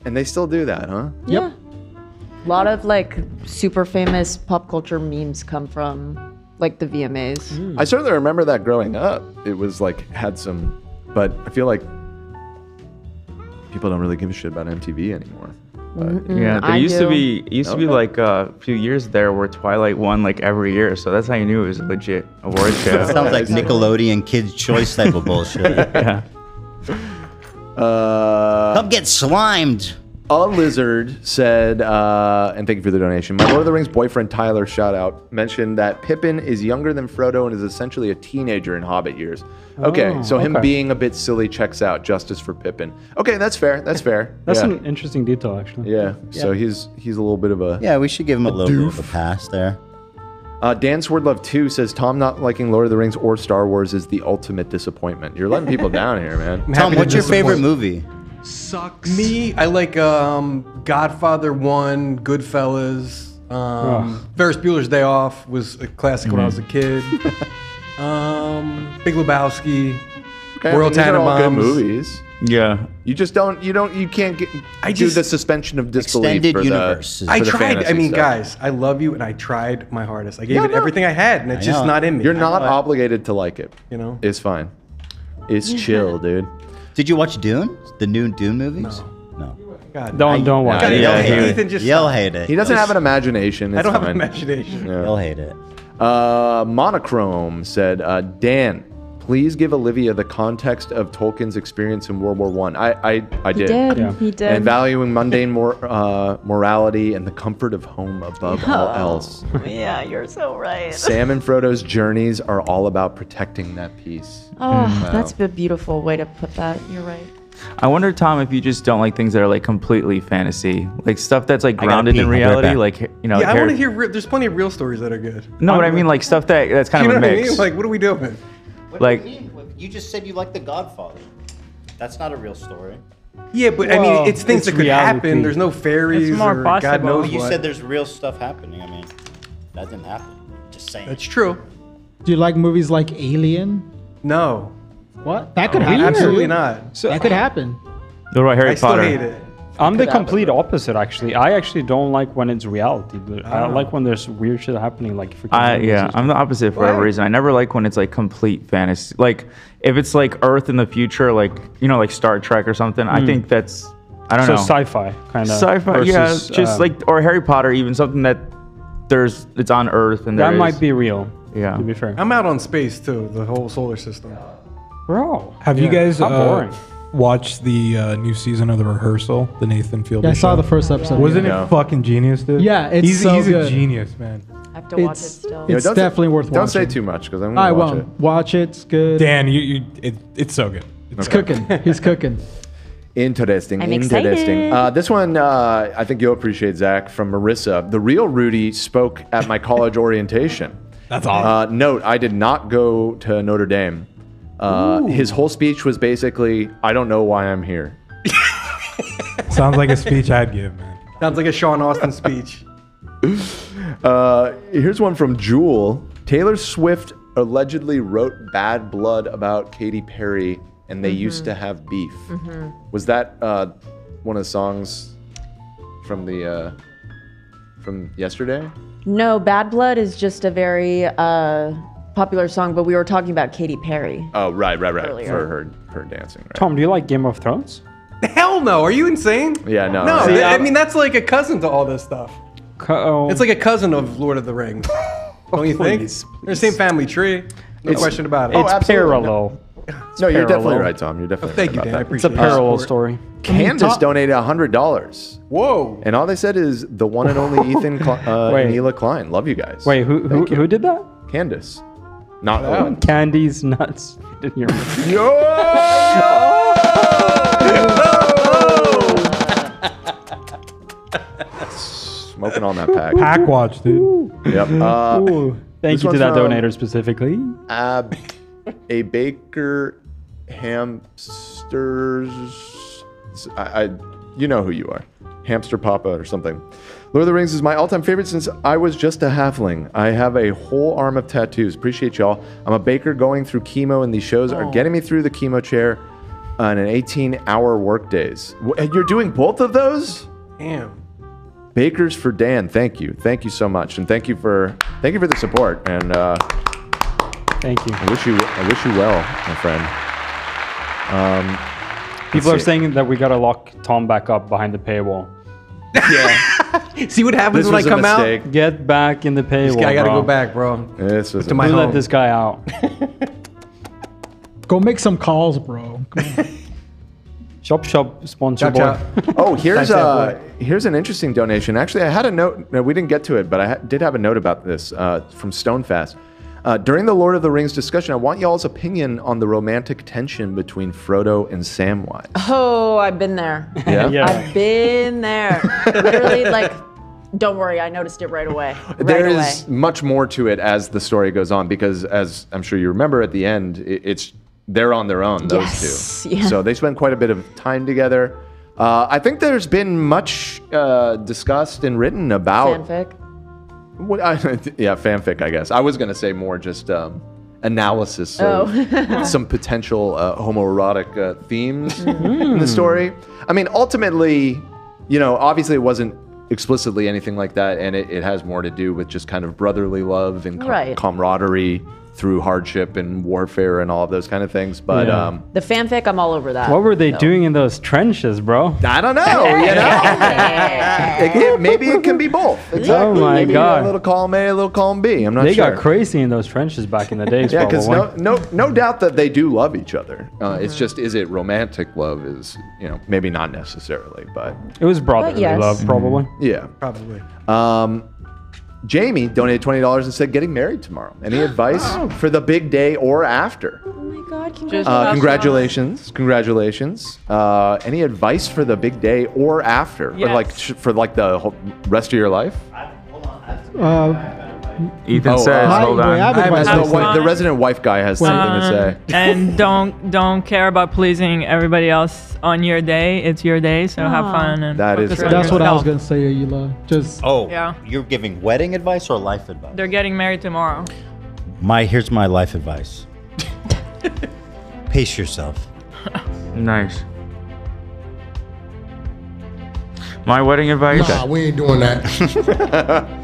S3: And they still do that, huh?
S2: Yeah. A lot of like super famous pop culture memes come from like the VMAs.
S3: I certainly remember that growing up. It was like had some, but I feel like people don't really give a shit about MTV anymore. But,
S7: Yeah, there used to be like a few years there where Twilight won like every year, so that's how you knew it was a legit award show.
S1: Sounds like Nickelodeon Kids Choice type of bullshit.
S7: Yeah.
S1: Come get slimed.
S3: A Lizard said, and thank you for the donation. My Lord of the Rings boyfriend Tyler, shout out, mentioned that Pippin is younger than Frodo and is essentially a teenager in Hobbit years. Okay, so him being a bit silly checks out. Justice for Pippin. Okay, that's fair. That's fair.
S6: That's
S3: yeah.
S6: an interesting detail, actually.
S3: Yeah. So he's a little bit of a
S1: Yeah, we should give him a little bit of a pass there.
S3: Dan Swordlove 2 says Tom not liking Lord of the Rings or Star Wars is the ultimate disappointment. You're letting people down here, man.
S1: Tom, what's your favorite movie?
S8: Sucks. Me, I like Godfather 1, Goodfellas. Ferris Bueller's Day Off was a classic when I was a kid. Big Lebowski. Royal
S3: these are all good
S8: Tenenbaums.
S3: movies.
S7: Yeah.
S3: You just don't. You can't get. Do the suspension of disbelief
S1: Extended
S3: for
S1: universe.
S3: the.
S8: I
S3: for the
S8: tried.
S3: fantasy
S8: I mean,
S3: stuff.
S8: guys, I love you, and I tried my hardest. I gave it everything I had, and it's just not in me.
S3: You're not obligated to like it.
S8: You know,
S3: it's fine. It's chill, dude.
S1: Did you watch Dune? The new Dune movies? No.
S8: God,
S6: Don't watch it.
S1: You'll hate it.
S3: He doesn't have an imagination.
S8: I don't have
S3: fine.
S8: an imagination.
S3: Yeah.
S1: You'll hate it.
S3: Monochrome said, Dan, please give Olivia the context of Tolkien's experience in World War I. I did.
S2: He did.
S3: And valuing mundane morality and the comfort of home above all else.
S2: Yeah, you're so right.
S3: Sam and Frodo's journeys are all about protecting that peace.
S2: Oh,
S3: Wow.
S2: that's a beautiful way to put that. You're right.
S7: I wonder, Tom, if you just don't like things that are like completely fantasy, like stuff that's like
S1: gotta
S7: grounded
S1: pee.
S7: in
S1: I'll be right
S7: reality,
S1: back.
S7: like you know.
S8: Yeah,
S7: like
S8: I want to hear. There's plenty of real stories that are good.
S7: No, but I mean like stuff that's kind
S8: You
S7: of
S8: know
S7: a
S8: what I
S7: mix.
S8: mean? Like, what are we doing?
S7: Like-
S1: You just said you like The Godfather. That's not a real story.
S8: Yeah, but I mean, it's things
S6: it's
S8: that could happen.
S6: reality.
S8: There's no fairies
S4: It's more
S8: or God
S4: possible.
S8: knows
S1: You
S8: what.
S1: said there's real stuff happening. I mean, that didn't happen. Just saying.
S8: That's true.
S11: Do you like movies like Alien?
S8: No.
S11: What? That could happen.
S8: Absolutely not.
S11: That could happen.
S7: What about Harry
S8: I still
S7: Potter?
S8: hate it.
S6: I'm the complete opposite, actually. I actually don't like when it's reality, but I like when there's weird shit happening, like freaking
S7: Yeah, I'm the opposite for whatever reason. I never like when it's like complete fantasy. Like if it's like Earth in the future, like you know, like Star Trek or something. I think that's I don't know.
S6: sci-fi kind of.
S7: Sci-fi, yeah, just like or Harry Potter, even something that it's on Earth and
S6: that
S7: there
S6: might
S7: is-
S6: be real.
S7: Yeah,
S6: To be fair,
S8: I'm out on space too. The whole solar system.
S6: bro.
S10: Have you guys
S6: how boring.
S10: watched the new season of The Rehearsal, the Nathan Fielder
S11: Yeah, I saw
S10: show?
S11: the first episode.
S10: Wasn't
S3: Yeah.
S10: it fucking genius, dude?
S11: Yeah, it's
S10: he's
S11: so
S10: a
S11: good.
S10: genius, man.
S2: I have to watch it
S11: It's
S2: still.
S3: Yeah,
S11: it's
S3: don't
S11: definitely worth watching.
S3: Don't say too much because I'm
S11: I
S3: gonna watch
S11: won't.
S3: it.
S11: Watch it. It's good.
S10: Dan, it's so good.
S11: It's cooking. He's cooking.
S3: Interesting.
S2: I'm
S3: interesting.
S2: excited.
S3: This one, I think you'll appreciate, Zach, from Marissa. The real Rudy spoke at my college orientation.
S10: That's awesome.
S3: Note, I did not go to Notre Dame. His whole speech was basically, I don't know why I'm here.
S10: Sounds like a speech I'd give, man.
S8: Sounds like a Sean Austin speech.
S3: Here's one from Jewel. Taylor Swift allegedly wrote Bad Blood about Katy Perry, and they used to have beef. Was that one of the songs from the from yesterday?
S2: No, Bad Blood is just a very popular song, but we were talking about Katy Perry.
S3: Oh, right.
S2: Earlier.
S3: For her dancing, right?
S6: Tom, do you like Game of Thrones?
S8: Hell no. Are you insane?
S3: Yeah, no.
S8: No,
S6: See,
S8: I mean that's like a cousin to all this stuff. It's like a cousin of Lord of the Rings. Don't you think?
S6: Please,
S8: They're the same family tree. No question about it.
S6: it's
S3: absolutely.
S6: parallel.
S3: No, you're definitely
S6: parallel.
S3: right, Tom. You're definitely
S8: Thank
S3: right
S8: you,
S3: about
S8: Dan. I
S3: that.
S6: It's a
S8: appreciate
S6: parallel
S8: it.
S6: story.
S3: Candace donated $100.
S8: Whoa.
S3: And all they said is the one and only Ethan
S6: Wait.
S3: Neela Klein. Love you guys.
S6: Wait, who did that?
S3: Candace. Not Owen.
S6: Candy's nuts. Didn't hear me.
S3: on that pack.
S10: Pack watch, dude.
S3: Yep.
S6: Thank you to that donator specifically.
S3: A Baker Hamsters. You know who you are. Hamster Papa or something. Lord of the Rings is my all-time favorite since I was just a halfling. I have a whole arm of tattoos. Appreciate y'all. I'm a baker going through chemo, and these shows are getting me through the chemo chair on an 18-hour work days. And you're doing both of those?
S8: Damn.
S3: Bakers for Dan. Thank you so much, and thank you for the support. And
S6: thank you.
S3: I wish you well, my friend.
S6: People are saying that we gotta lock Tom back up behind the paywall.
S8: Yeah. See what happens when I come out?
S6: Get back in the paywall.
S8: This guy gotta go back, bro.
S3: This was
S8: to my home.
S6: Let this guy out.
S11: Go make some calls, bro.
S6: Shop sponsor boy.
S3: Oh, here's an interesting donation. Actually, I had a note. No, we didn't get to it, but I did have a note about this from Stonefast. During the Lord of the Rings discussion, I want y'all's opinion on the romantic tension between Frodo and Samwise.
S2: Oh, I've been there.
S3: Yeah?
S2: I've been there. Literally, like, don't worry, I noticed it right away.
S3: There is much more to it as the story goes on, because as I'm sure you remember at the end, they're on their own, those two.
S2: Yeah.
S3: So they spend quite a bit of time together. I think there's been much discussed and written about
S2: fanfic.
S3: Fanfic, I guess. I was going to say more just analysis of some potential homoerotic themes in the story. I mean, ultimately, obviously it wasn't explicitly anything like that, and it has more to do with just kind of brotherly love and camaraderie through hardship and warfare and all of those kind of things. But
S2: the fanfic, I'm all over that.
S6: What were they doing in those trenches, bro?
S3: I don't know. Maybe it can be both. Exactly.
S6: Oh my
S3: maybe
S6: God.
S3: A little column A, a little column B. I'm not sure.
S6: They got crazy in those trenches back in the days.
S3: Yeah, because
S6: probably.
S3: no doubt that they do love each other. It's just, is it romantic love? Is maybe not necessarily, but
S6: it was brotherly love, probably.
S3: Yeah,
S8: probably.
S3: Jamie donated $20 and said getting married tomorrow. Any advice for the big day or after?
S2: Oh my God,
S3: Congratulations. Any advice for the big day or after?
S4: Yes.
S3: Or like for like the whole rest of your life?
S7: Ethan says, hold on.
S3: The resident wife guy has something to say.
S4: And don't care about pleasing everybody else on your day. It's your day, so have fun. And focus on
S11: That's what I was
S4: yourself.
S11: gonna say, Ayla. Just
S1: You're giving wedding advice or life advice?
S4: They're getting married tomorrow.
S1: Here's my life advice. Pace yourself.
S7: Nice. My wedding advice?
S21: Nah, we ain't doing that.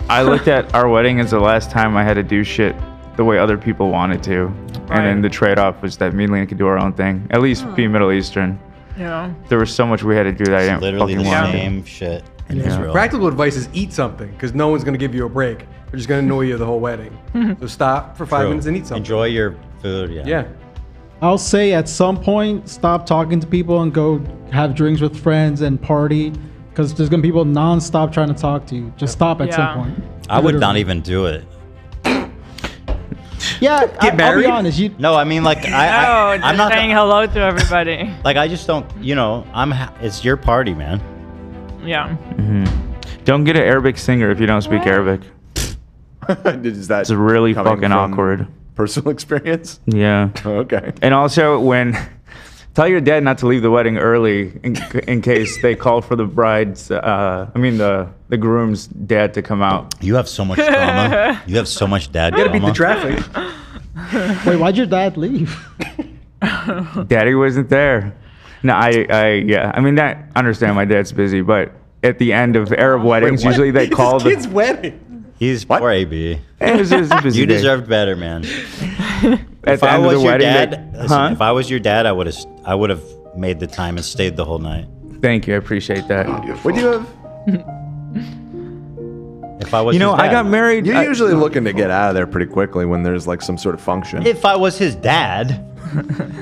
S7: I looked at our wedding as the last time I had to do shit the way other people wanted to. And then the trade-off was that me and Lena could do our own thing. At least be Middle Eastern.
S4: Yeah.
S7: There was so much we had to do that I didn't
S1: Literally
S7: fucking
S1: the
S7: want
S1: same shit in Israel.
S8: Practical advice is eat something, because no one's going to give you a break. They're just going to annoy you the whole wedding. So stop for 5 minutes and eat something.
S1: Enjoy your food,
S8: Yeah.
S11: I'll say at some point, stop talking to people and go have drinks with friends and party, because there's gonna be people nonstop trying to talk to you. Just stop at some point.
S1: I would not even do it.
S11: Yeah, I'll be honest.
S1: No, I mean, like, I'm
S4: just
S1: not
S4: saying hello to everybody.
S1: Like, I just don't, it's your party, man.
S4: Yeah.
S7: Don't get an Arabic singer if you don't speak Arabic.
S3: Is that
S7: it's really
S3: coming
S7: fucking
S3: from
S7: awkward.
S3: Personal experience?
S7: Yeah.
S3: Okay.
S7: And also, tell your dad not to leave the wedding early in case they call for the bride's, the groom's dad to come out.
S1: You have so much drama. You have so much dad drama.
S8: You gotta beat the traffic.
S11: Wait, why'd your dad leave?
S7: Daddy wasn't there. No, I understand my dad's busy, but at the end of Arab weddings, usually they call
S8: the kid's wedding.
S1: He's poor AB.
S7: It was a busy
S1: You
S7: day.
S1: deserved better, man.
S7: At the end of the wedding,
S1: if I was your dad, I would have made the time and stayed the whole night.
S7: Thank you, I appreciate that.
S3: What do you have?
S1: If I was,
S7: I got married.
S3: You're usually looking to get out of there pretty quickly when there's like some sort of function.
S1: If I was his dad.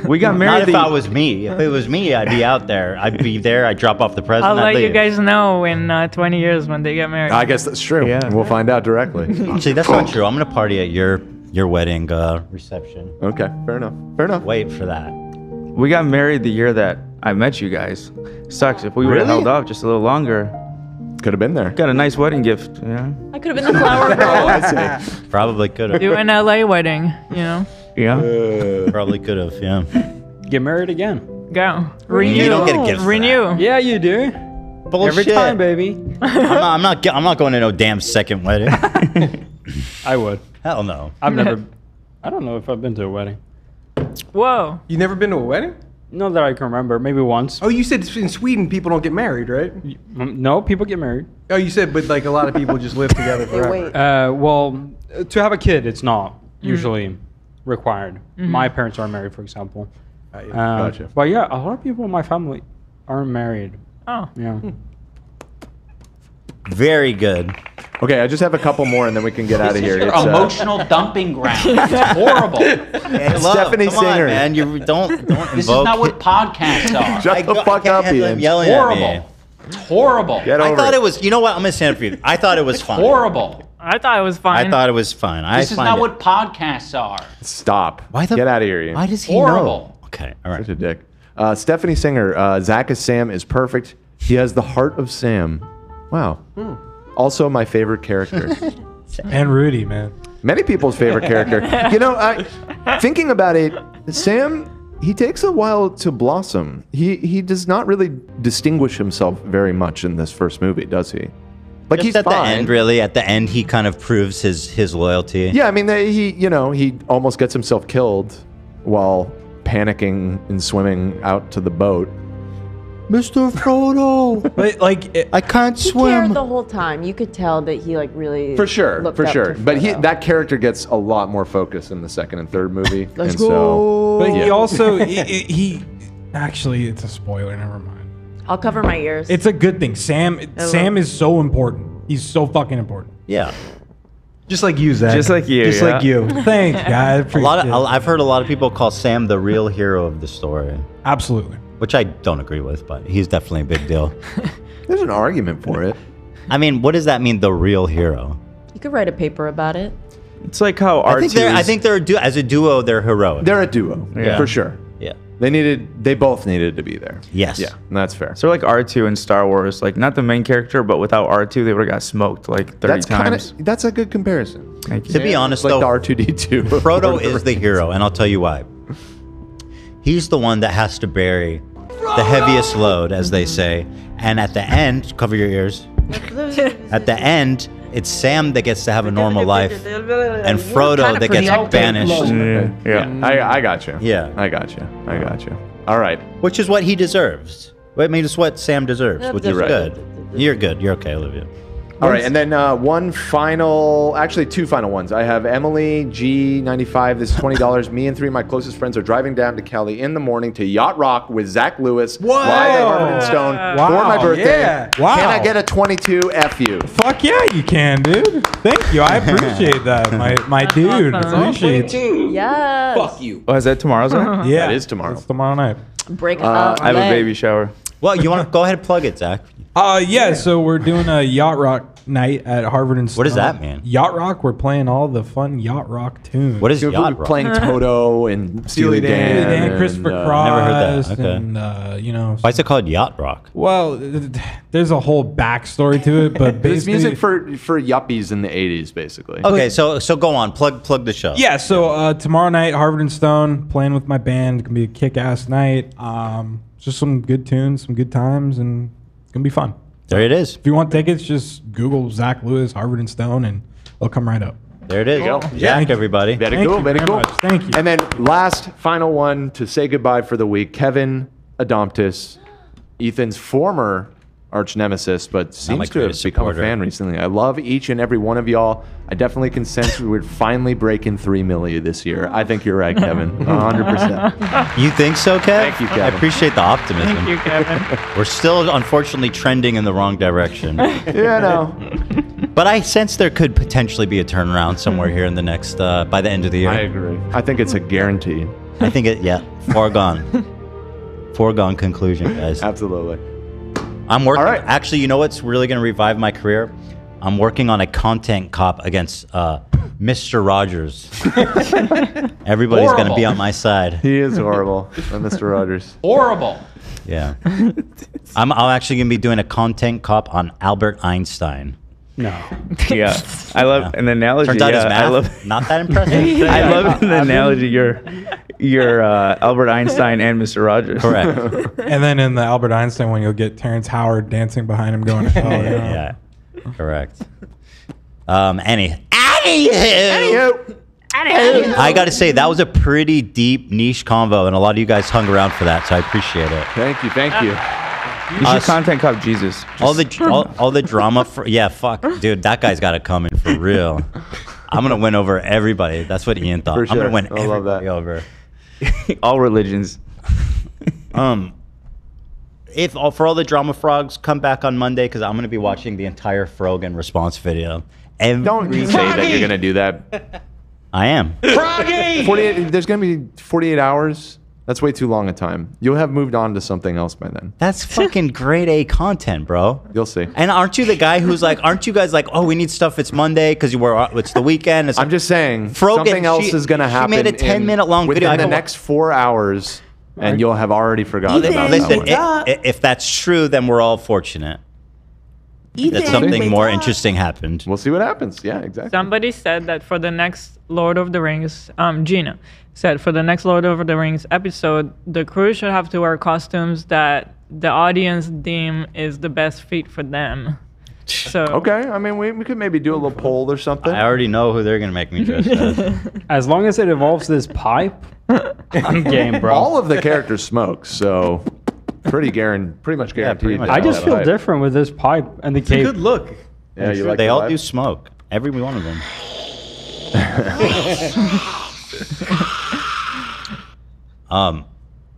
S7: We got married.
S1: Not if I was me. If it was me, I'd be out there. I'd be there. I'd drop off the present.
S4: I'll let
S1: I'd
S4: you
S1: leave.
S4: guys know in 20 years when they get married.
S3: I guess that's true.
S7: Yeah.
S3: We'll find out directly.
S1: Actually, that's not true. I'm gonna party at your wedding reception.
S3: Okay, fair enough.
S1: Wait for that.
S7: We got married the year that I met you guys. Sucks. If we would have held off just a little longer.
S3: Could have been there.
S7: Got a nice wedding gift. Yeah.
S2: I could have been the flower girl.
S1: Probably could have.
S4: Do an LA wedding, you know?
S7: Yeah.
S1: Probably could have, yeah.
S16: Get married again.
S4: Go. Renew.
S1: You don't get a gift for
S4: Renew.
S16: Yeah, you do.
S1: Bullshit.
S16: Every time, baby.
S1: I'm not going to no damn second wedding.
S16: I would.
S1: Hell no.
S16: I've never. I don't know if I've been to a wedding.
S4: Whoa.
S8: You never been to a wedding?
S16: Not that I can remember. Maybe once.
S8: Oh, you said in Sweden people don't get married, right?
S16: No, people get married.
S8: Oh, you said, but like a lot of people just live together forever.
S16: Well, to have a kid, it's not usually required. My parents aren't married, for example.
S3: Gotcha.
S16: But yeah, a lot of people in my family aren't married.
S4: Oh.
S16: Yeah.
S1: Very good.
S3: Okay, I just have a couple more, and then we can get out of here.
S18: Your emotional dumping ground. It's horrible.
S3: Stephanie Singer.
S1: Man, you don't
S18: This is not what podcasts are.
S3: Shut the fuck up, Ian.
S1: Yelling
S18: Horrible.
S1: at me.
S18: It's horrible.
S3: Get over
S1: I thought it was. You know what? I'm gonna stand up for you. I thought it was fine.
S18: Horrible.
S4: I thought it was fine.
S1: I thought it was fine.
S18: This is not what podcasts are.
S3: Stop.
S1: Why the?
S3: Get out of here, Ian.
S1: Why does he
S18: Horrible.
S1: know? Okay. All right.
S3: Such a dick. Stephanie Singer. Zach as Sam is perfect. He has the heart of Sam. Wow. Also, my favorite character.
S10: And Rudy, man.
S3: Many people's favorite character. You know, thinking about it, Sam, he takes a while to blossom. He does not really distinguish himself very much in this first movie, does he? Like
S1: Just
S3: he's
S1: at
S3: fine.
S1: the end, really. At the end, he kind of proves his loyalty.
S3: Yeah, I mean, he almost gets himself killed while panicking and swimming out to the boat. Mr. Frodo.
S10: But like,
S1: I can't
S2: He cared the whole time. You could tell that he like really
S3: For sure.
S2: looked up to
S3: But
S2: Frodo.
S3: that character gets a lot more focus in the second and third movie.
S2: Let's
S3: and
S2: go.
S3: So,
S10: But he
S3: yeah.
S10: also he actually, it's a spoiler. Never mind.
S2: I'll cover my ears.
S10: It's a good thing. Sam is so important. He's so fucking important.
S1: Yeah.
S8: Just like you, Zach.
S7: Just like you.
S8: Just like you.
S10: Thanks, guys.
S1: I've heard a lot of people call Sam the real hero of the story.
S10: Absolutely.
S1: Which I don't agree with, but he's definitely a big deal.
S3: There's an argument for it.
S1: I mean, what does that mean, the real hero?
S2: You could write a paper about it.
S7: It's like how
S1: I think they're as a duo, they're heroic.
S3: They're a duo,
S1: Yeah.
S3: for sure.
S1: Yeah.
S3: They both needed to be there.
S1: Yes.
S3: Yeah, that's fair.
S7: So like R2 in Star Wars, like not the main character, but without R2, they would have got smoked like 30 times.
S3: That's a good comparison.
S1: To be honest,
S3: like
S1: though,
S3: the R2D2.
S1: Frodo is the hero, and I'll tell you why. He's the one that has to bear the heaviest load, as they say. And at the end, cover your ears. At the end, it's Sam that gets to have a normal life, and Frodo that gets banished.
S3: Yeah. I got you.
S1: Yeah.
S3: I got you. All right.
S1: Which is what he deserves. I mean, it's what Sam deserves, which is
S3: You're right.
S1: good. You're good. You're okay, Olivia.
S3: All right, and then two final ones. I have Emily G95. This is $20. Me and three of my closest friends are driving down to Cali in the morning to Yacht Rock with Zach Lewis live at Harvard and Stone for my birthday.
S10: Yeah. Wow.
S3: Can I get a 22 F you?
S10: Fuck yeah, you can, dude. Thank you. I appreciate that, my dude. Appreciate it.
S2: Yes.
S16: Fuck you.
S7: Oh, is that tomorrow's night?
S10: Yeah,
S3: that is tomorrow.
S10: It's tomorrow night.
S2: Bring up.
S7: I have a baby shower.
S1: Well, you want to go ahead and plug it, Zach?
S10: Yeah. So we're doing a Yacht Rock night at Harvard and Stone.
S1: What does that mean?
S10: Yacht Rock. We're playing all the fun Yacht Rock tunes.
S1: What is
S3: We're
S1: Yacht Rock?
S3: playing Toto and Steely Dan,
S10: and Christopher
S3: and,
S10: Cross.
S1: Never heard that. Okay.
S10: And you know.
S1: Why is it called Yacht Rock?
S10: Well, there's a whole backstory to it, but
S3: It's
S10: basically,
S3: music for yuppies in the 80s, basically.
S1: Okay, so go on, plug the show.
S10: yeah. So tomorrow night, Harvard and Stone, playing with my band. It's gonna be a kick-ass night. Just some good tunes, some good times, and it's gonna be fun.
S1: There it is.
S10: If you want tickets, just Google Zach Lewis, Harvard and Stone, and they'll come right up.
S1: There it is.
S3: There you go.
S1: Jack, everybody.
S3: Very
S10: Thank
S3: cool,
S10: you
S3: very
S10: very
S3: cool.
S10: much. Thank you.
S3: And then last, final one to say goodbye for the week. Kevin Adoptis, Ethan's former arch nemesis, but
S1: my
S3: seems to have
S1: greatest
S3: become
S1: supporter.
S3: a fan recently. I love each and every one of y'all. I definitely can sense we're finally breaking 3 million this year. I think you're right, Kevin. 100%.
S1: You think so, Kev?
S3: Thank you, Kevin.
S1: I appreciate the optimism.
S4: Thank you, Kevin.
S1: We're still, unfortunately, trending in the wrong direction.
S3: Yeah, no.
S1: But I sense there could potentially be a turnaround somewhere here in the next, by the end of the year.
S3: I agree. I think it's a guarantee.
S1: I think foregone. Foregone conclusion, guys.
S3: Absolutely.
S1: I'm working.
S3: All right.
S1: Actually, you know what's really going to revive my career? I'm working on a content cop against Mr. Rogers. Everybody's going to be on my side.
S3: He is horrible, Mr. Rogers.
S18: Horrible.
S1: Yeah. I'm actually going to be doing a content cop on Albert Einstein.
S7: No. Yeah. I love an analogy.
S1: Turns out his
S7: yeah,
S1: math,
S7: I love,
S1: not that impressive.
S7: I love the analogy. You're Albert Einstein and Mr. Rogers.
S1: Correct.
S10: And then in the Albert Einstein one, you'll get Terrence Howard dancing behind him going, oh,
S1: Yeah. Correct. Anywho. I got to say, that was a pretty deep niche convo, and a lot of you guys hung around for that, so I appreciate it.
S3: Thank you. Thank you.
S7: You should content cop Jesus.
S1: All the drama fuck, dude, that guy's got to come in for real. I'm gonna win over everybody. That's what Ian thought.
S3: For sure.
S1: I'm gonna win
S3: I love
S1: everybody
S3: that.
S1: over.
S7: All religions.
S1: For all the drama frogs, come back on Monday because I'm gonna be watching the entire Frogan response video.
S3: Don't say that you're gonna do that.
S1: I am.
S18: Froggy!
S3: 48. There's gonna be 48 hours. That's way too long a time. You'll have moved on to something else by then.
S1: That's fucking grade A content, bro.
S3: You'll see.
S1: And aren't you the guy who's like, aren't you guys like, oh, we need stuff, it's Monday because it's the weekend. It's
S3: I'm just saying,
S1: Frogan,
S3: something else is going to happen.
S1: She made a 10-minute long video.
S3: Within the next 4 hours, and you'll have already forgotten about
S1: Listen,
S3: that one.
S1: if that's true, then we're all fortunate that something more interesting happened.
S3: We'll see what happens. Yeah, exactly.
S4: Somebody said that for the next Lord of the Rings, Gina said for the next Lord of the Rings episode, the crew should have to wear costumes that the audience deem is the best fit for them. So
S3: Okay, I mean, we could maybe do a little poll or something.
S1: I already know who they're going to make me dress as.
S16: As long as it involves this pipe, I'm game, bro.
S3: All of the characters smoke, so pretty much guaranteed.
S16: I just feel different with this pipe and the cape.
S8: Good look.
S3: Yeah, you like
S1: they
S3: the
S1: all
S3: vibe?
S1: do smoke. Every one of them.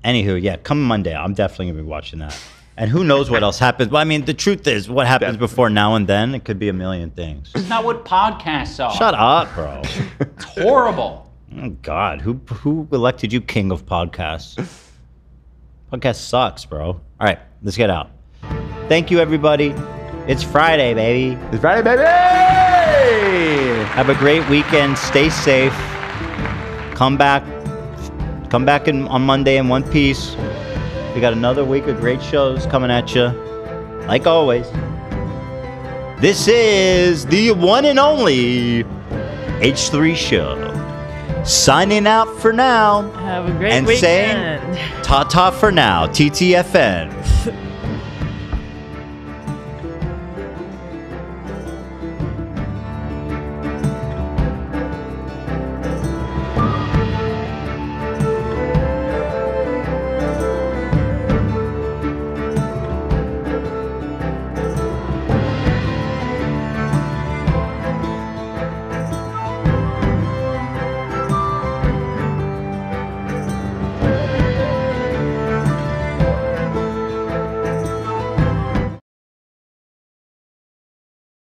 S1: Anywho, yeah, come Monday. I'm definitely going to be watching that. And who knows what else happens. Well, I mean, the truth is, what happens before now and then, it could be a million things.
S18: It's not what podcasts are.
S1: Shut up, bro.
S18: It's horrible.
S1: Oh, God. Who elected you king of podcasts? Podcast sucks, bro. All right, let's get out. Thank you, everybody. It's Friday, baby.
S3: It's Friday, baby!
S1: Have a great weekend. Stay safe. Come back on Monday in one piece. We got another week of great shows coming at you. Like always. This is the one and only H3 Show. Signing out for now.
S4: have a great
S1: and
S4: weekend.
S1: saying ta-ta for now. TTFN.